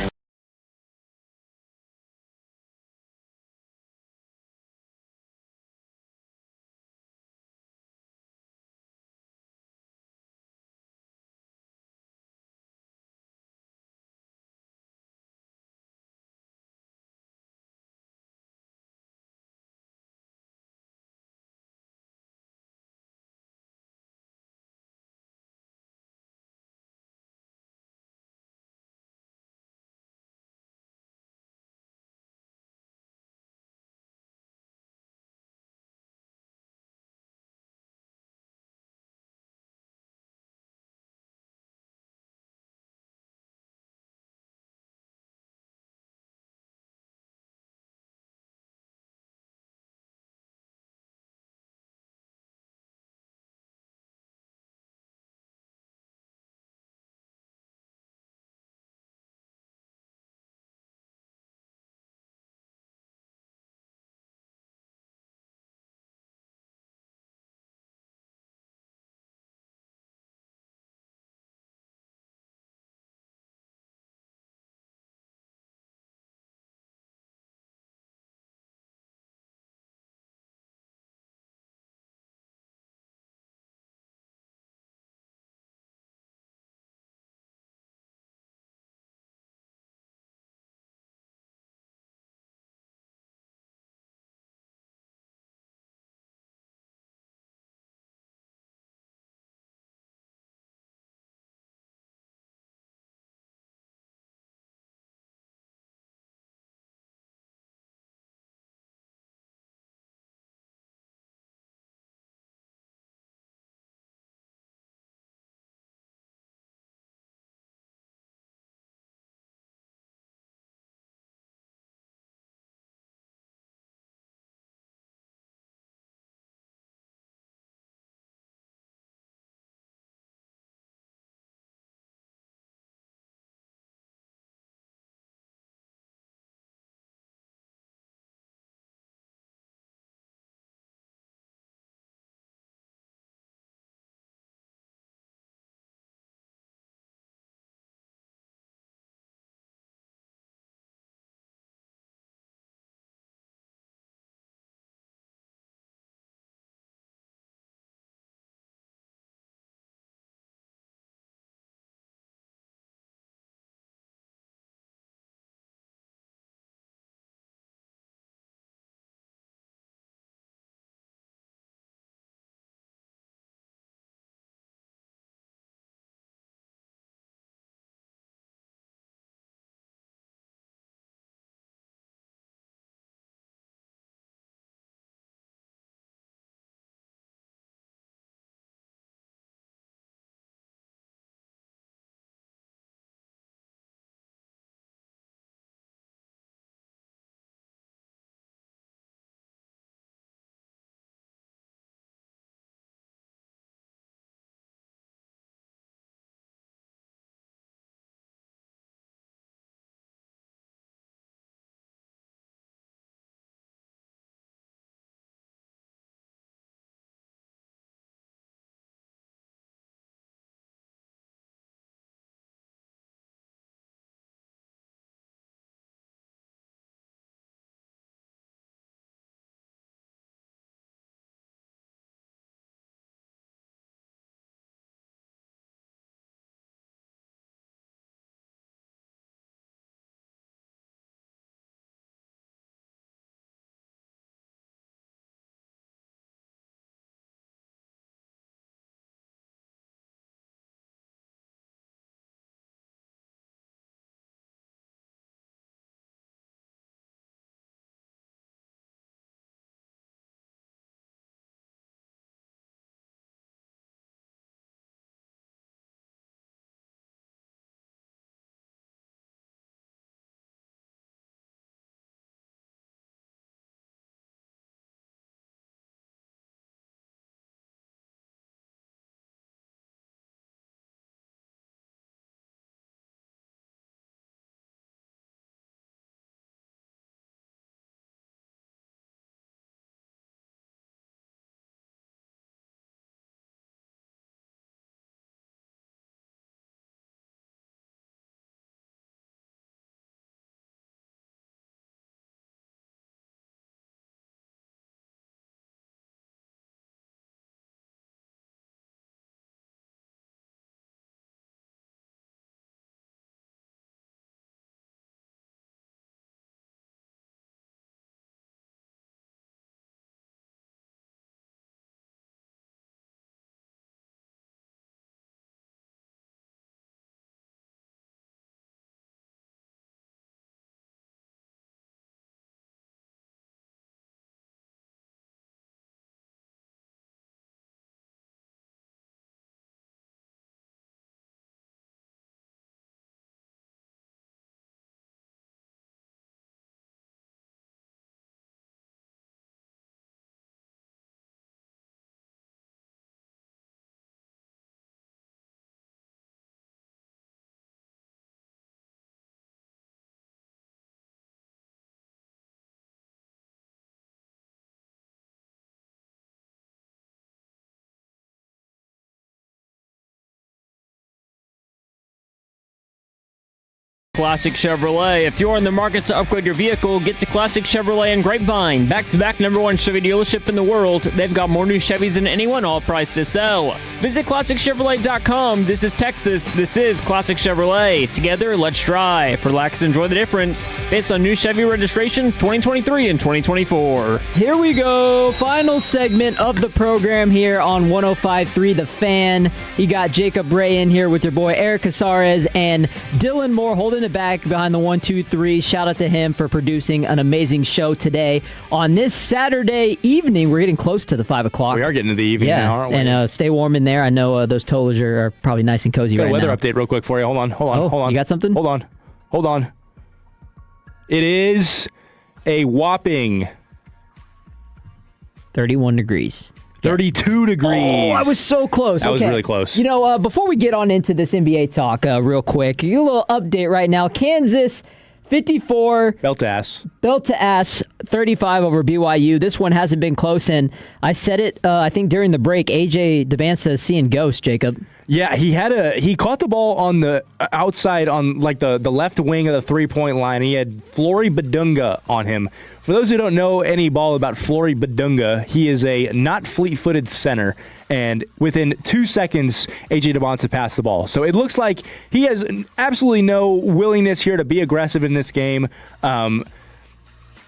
Classic Chevrolet. If you're in the market to upgrade your vehicle, get to Classic Chevrolet and Grapevine. Back-to-back #1 Chevy dealership in the world. They've got more new Chevys than anyone, all priced to sell. Visit ClassicChevrolet.com. This is Texas. This is Classic Chevrolet. Together, let's drive. Relax and enjoy the difference. Based on new Chevy registrations 2023 and 2024. Here we go. Final segment of the program here on 105.3 The Fan. You got Jacob Regh in here with your boy Eric Casarez and Dylan Moore holding it back behind the 1, 2, 3. Shout out to him for producing an amazing show today on this Saturday evening. We're getting close to the 5 o'clock. We are getting to the evening now, aren't we? And stay warm in there. I know those tollers are probably nice and cozy right now. Weather update real quick for you. Hold on. You got something? Hold on. It is a whopping 31 degrees. 32 degrees. Oh, I was so close. That was really close. Before we get on into this NBA talk real quick, a little update right now. Kansas, 54. Belt to ass. 35 over BYU. This one hasn't been close, and I said it, I think, during the break. AJ Debansa is seeing ghosts, Jacob. Yeah, he caught the ball on the outside on like the left wing of the three-point line. He had Flory Badunga on him. For those who don't know any ball about Flory Badunga, he is a not fleet-footed center, and within 2 seconds, AJ Debansa passed the ball. So it looks like he has absolutely no willingness here to be aggressive in this game.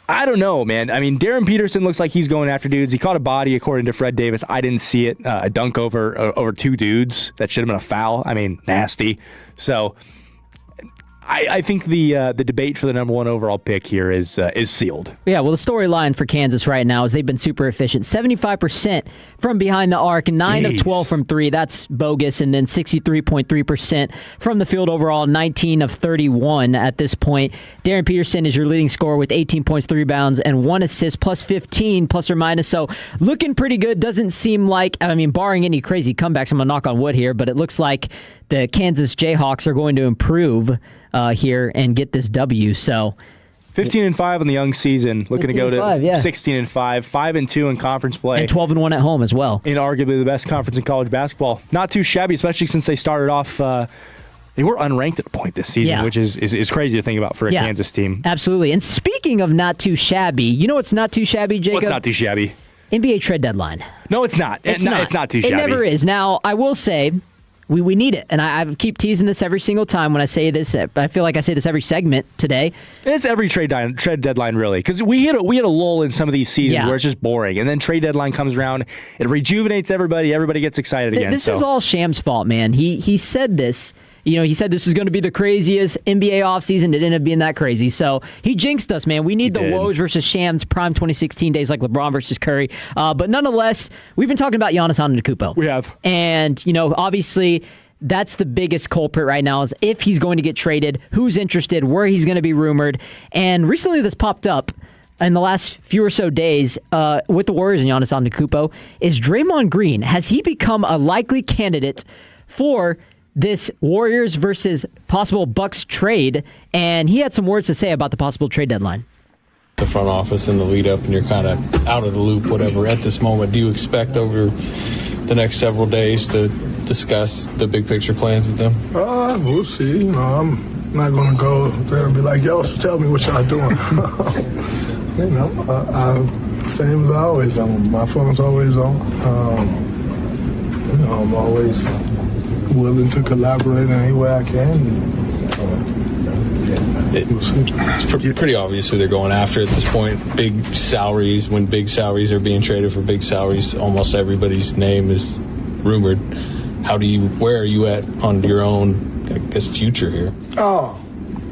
I don't know, man. I mean, Darren Peterson looks like he's going after dudes. He caught a body, according to Fred Davis. I didn't see it. A dunk over two dudes. That should have been a foul. I mean, nasty. So I think the debate for the number 1 overall pick here is sealed. Yeah, well, the storyline for Kansas right now is they've been super efficient. 75% from behind the arc, 9 of 12 from 3. That's bogus. And then 63.3% from the field overall, 19 of 31 at this point. Darren Peterson is your leading scorer with 18 points, 3 rebounds, and 1 assist, plus 15, plus or minus. So looking pretty good. Doesn't seem like, barring any crazy comebacks, I'm going to knock on wood here, but it looks like the Kansas Jayhawks are going to improve here and get this W. So 15-5 in the young season, looking to go to 16-5, 5-2 in conference play, and 12-1 at home as well. In arguably the best conference in college basketball. Not too shabby, especially since they started off. They were unranked at a point this season, which is crazy to think about for a Kansas team. Absolutely. And speaking of not too shabby, you know what's not too shabby, Jacob? What's not too shabby? NBA trade deadline. No, it's not. It's not too shabby. It never is. Now, I will say, we need it. And I keep teasing this every single time when I say this. I feel like I say this every segment today. It's every trade deadline, really. Because we hit a lull in some of these seasons where it's just boring. And then trade deadline comes around. It rejuvenates everybody. Everybody gets excited again. This is all Sham's fault, man. He said this. He said this is going to be the craziest NBA offseason. It ended up being that crazy. So he jinxed us, man. We need the Woj versus Shams prime 2016 days like LeBron versus Curry. But nonetheless, we've been talking about Giannis Antetokounmpo. We have. And, obviously, that's the biggest culprit right now is if he's going to get traded, who's interested, where he's going to be rumored. And recently this popped up in the last few or so days with the Warriors and Giannis Antetokounmpo is Draymond Green. Has he become a likely candidate for this Warriors versus possible Bucks trade? And he had some words to say about the possible trade deadline. The front office and the lead up, and you're kind of out of the loop, whatever. At this moment, do you expect over the next several days to discuss the big picture plans with them? We'll see. I'm not going to go there and be like, yo, so tell me what y'all doing. Same as I always am. My phone's always on. I'm always willing to collaborate in any way I can. It's pretty obvious who they're going after at this point. Big salaries. When big salaries are being traded for big salaries, almost everybody's name is rumored. Where are you at on your own, future here? Oh,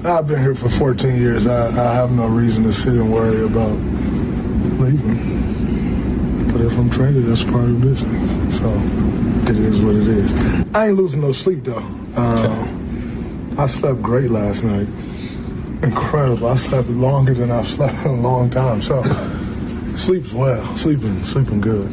I've been here for 14 years. I have no reason to sit and worry about leaving. But if I'm traded, that's part of the business. So it is what it is. I ain't losing no sleep, though. I slept great last night. Incredible. I slept longer than I've slept in a long time. So sleep's well. Sleeping good.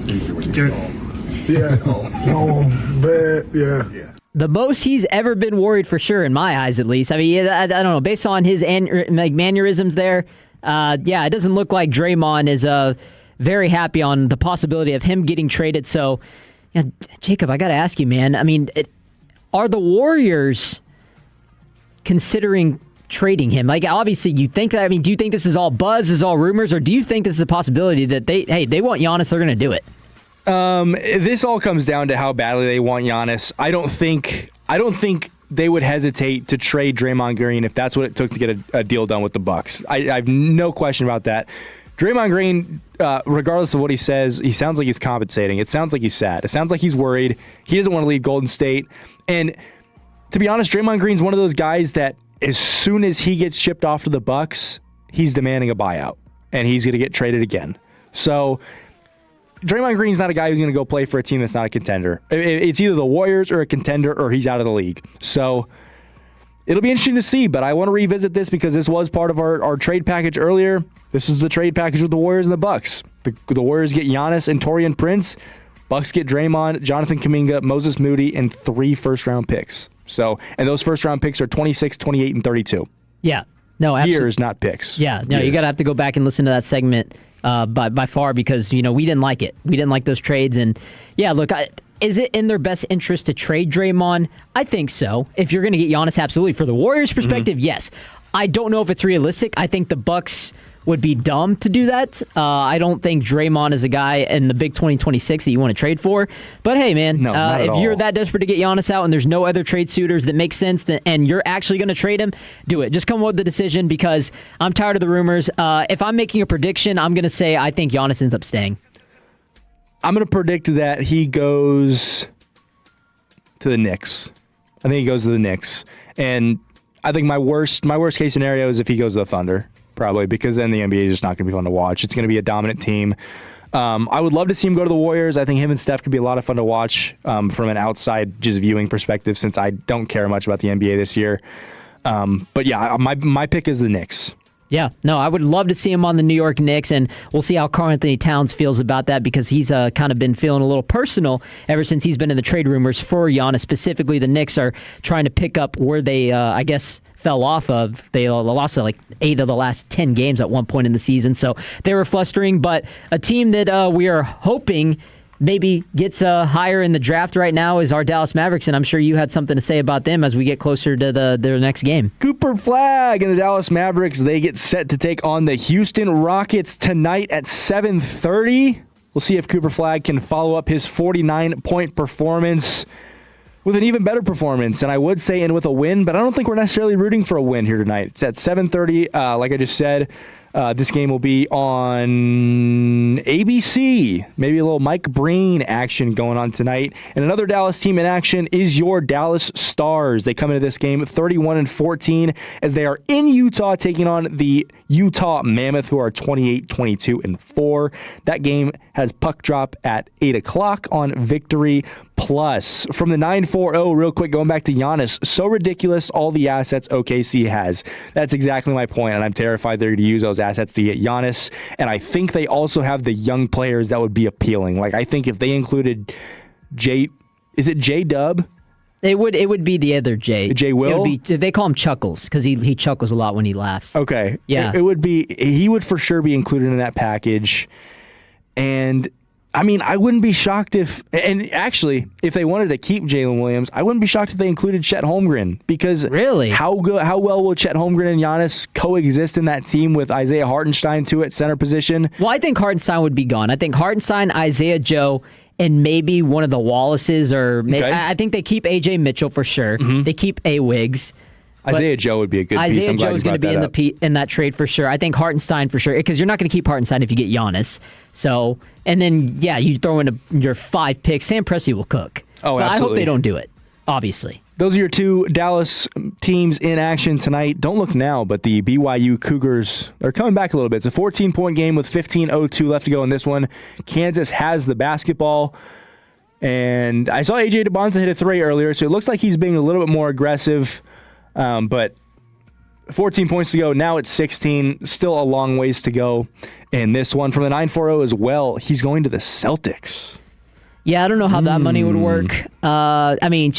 Yeah. Home, bed, yeah. The most he's ever been worried, for sure, in my eyes at least. I mean, I don't know. Based on his mannerisms there, it doesn't look like Draymond is very happy on the possibility of him getting traded. So, Jacob, I got to ask you, man. I mean, are the Warriors considering trading him? Like, obviously, you think that. I mean, do you think this is all buzz, this is all rumors, or do you think this is a possibility that they want Giannis, they're going to do it? This all comes down to how badly they want Giannis. I don't think they would hesitate to trade Draymond Green if that's what it took to get a deal done with the Bucks. I have no question about that. Draymond Green, regardless of what he says, he sounds like he's compensating. It sounds like he's sad. It sounds like he's worried. He doesn't want to leave Golden State. And to be honest, Draymond Green's one of those guys that as soon as he gets shipped off to the Bucks, he's demanding a buyout, and he's going to get traded again. So Draymond Green's not a guy who's going to go play for a team that's not a contender. It's either the Warriors or a contender, or he's out of the league. So it'll be interesting to see, but I want to revisit this because this was part of our trade package earlier. This is the trade package with the Warriors and the Bucks. The Warriors get Giannis and Taurean Prince. Bucks get Draymond, Jonathan Kuminga, Moses Moody, and 3 first-round picks. So, and those first-round picks are 26, 28, and 32. Yeah. No, absolutely. Years, not picks. Yeah. No, Years. you got to have to go back and listen to that segment by far because, we didn't like it. We didn't like those trades. And, yeah, look, is it in their best interest to trade Draymond? I think so. If you're going to get Giannis, absolutely. For the Warriors' perspective, yes. I don't know if it's realistic. I think the Bucks would be dumb to do that. I don't think Draymond is a guy in the big 2026 that you want to trade for. But hey, man, if you're that desperate to get Giannis out and there's no other trade suitors that make sense and you're actually going to trade him, do it. Just come with the decision because I'm tired of the rumors. If I'm making a prediction, I'm going to say I think Giannis ends up staying. I'm going to predict that he goes to the Knicks. I think he goes to the Knicks. And I think my worst case scenario is if he goes to the Thunder. Probably, because then the NBA is just not going to be fun to watch. It's going to be a dominant team. I would love to see him go to the Warriors. I think him and Steph could be a lot of fun to watch from an outside just viewing perspective since I don't care much about the NBA this year. But yeah, my pick is the Knicks. Yeah, no, I would love to see him on the New York Knicks, and we'll see how Karl-Anthony Towns feels about that because he's kind of been feeling a little personal ever since he's been in the trade rumors for Giannis. Specifically, the Knicks are trying to pick up where they, I guess, fell off of. They lost like 8 of the last 10 games at one point in the season, so they were flustering. But a team that we are hoping maybe gets higher in the draft right now is our Dallas Mavericks, and I'm sure you had something to say about them as we get closer to their next game. Cooper Flagg and the Dallas Mavericks, they get set to take on the Houston Rockets tonight at 7:30. We'll see if Cooper Flagg can follow up his 49-point performance with an even better performance, and I would say with a win, but I don't think we're necessarily rooting for a win here tonight. It's at 7:30, like I just said. This game will be on ABC. Maybe a little Mike Breen action going on tonight. And another Dallas team in action is your Dallas Stars. They come into this game 31-14 as they are in Utah taking on the Utah Mammoth, who are 28-22-4. That game has puck drop at 8 o'clock on Victory Plus. From the 940, real quick, going back to Giannis, so ridiculous all the assets OKC has. That's exactly my point, and I'm terrified they're going to use those assets to get Giannis, and I think they also have the young players that would be appealing. Like, I think if they included is it J-Dub? It would be the other J. J Will? They call him Chuckles because he chuckles a lot when he laughs. Okay. Yeah. He would for sure be included in that package. And I mean, I wouldn't be shocked if they wanted to keep Jalen Williams, I wouldn't be shocked if they included Chet Holmgren because really, how well will Chet Holmgren and Giannis coexist in that team with Isaiah Hartenstein too at center position? Well, I think Hartenstein would be gone. I think Hartenstein, Isaiah Joe, and maybe one of the Wallaces, or maybe, okay. I think they keep AJ Mitchell for sure. Mm-hmm. They keep A. Wiggs. Isaiah Joe would be a good piece. Isaiah Joe is going to be in that trade for sure. I think Hartenstein for sure, because you're not going to keep Hartenstein if you get Giannis. So, and then, yeah, you throw in your 5 picks. Sam Presti will cook. Oh, but absolutely. I hope they don't do it, obviously. Those are your 2 Dallas teams in action tonight. Don't look now, but the BYU Cougars are coming back a little bit. It's a 14-point game with 15:02 left to go in this one. Kansas has the basketball. And I saw A.J. DeBonza hit a 3 earlier, so it looks like he's being a little bit more aggressive. But 14 points to go. Now it's 16. Still a long ways to go in this one. From the 940 as well, he's going to the Celtics. Yeah, I don't know how that money would work. I mean,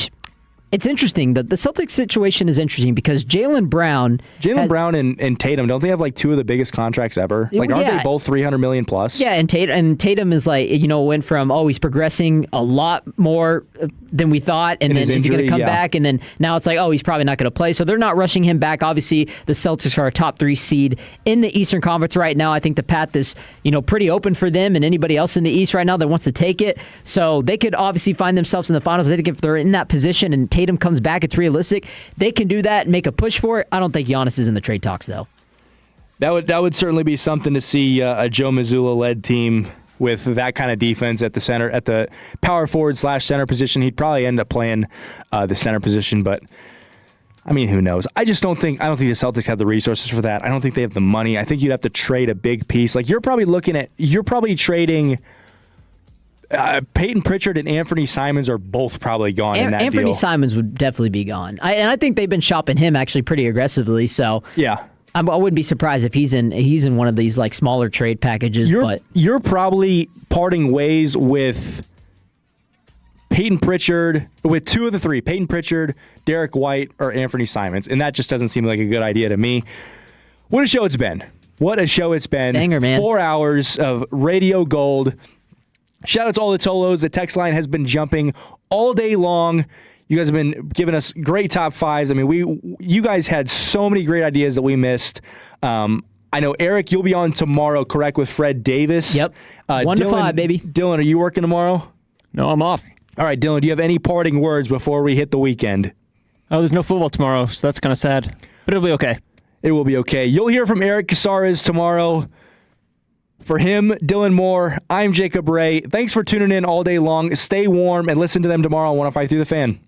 It's interesting. The Celtics situation is interesting because Jaylen Brown and Tatum, don't they have like two of the biggest contracts ever? Like, aren't they both $300 million plus? Yeah, and Tatum is like, went from, he's progressing a lot more than we thought, and then is he going to come back? And then now it's like, he's probably not going to play. So they're not rushing him back. Obviously, the Celtics are a top 3 seed in the Eastern Conference right now. I think the path is, pretty open for them and anybody else in the East right now that wants to take it. So they could obviously find themselves in the finals. I think if they're in that position and Tatum comes back, it's realistic. They can do that and make a push for it. I don't think Giannis is in the trade talks, though. That would certainly be something to see a Joe Mazzulla-led team with that kind of defense at the center, at the power forward / center position. He'd probably end up playing the center position, but I mean, who knows? I don't think the Celtics have the resources for that. I don't think they have the money. I think you'd have to trade a big piece. Like, you're probably trading Peyton Pritchard and Anthony Simons are both probably gone in that deal. Anthony Simons would definitely be gone. I think they've been shopping him actually pretty aggressively. So yeah, I wouldn't be surprised if he's in one of these like smaller trade packages. You're probably parting ways with Peyton Pritchard, with 2 of the 3, Peyton Pritchard, Derek White, or Anthony Simons, and that just doesn't seem like a good idea to me. What a show it's been. Banger, man. 4 hours of radio gold. Shout out to all the Tolos. The text line has been jumping all day long. You guys have been giving us great top 5s. I mean, you guys had so many great ideas that we missed. I know, Eric, you'll be on tomorrow, correct, with Fred Davis? Yep. 1 to 5, baby. Dylan, are you working tomorrow? No, I'm off. All right, Dylan, do you have any parting words before we hit the weekend? Oh, there's no football tomorrow, so that's kind of sad. But it'll be okay. It will be okay. You'll hear from Eric Casarez tomorrow. For him, Dylan Moore, I'm Jacob Regh. Thanks for tuning in all day long. Stay warm and listen to them tomorrow on 105 through the Fan.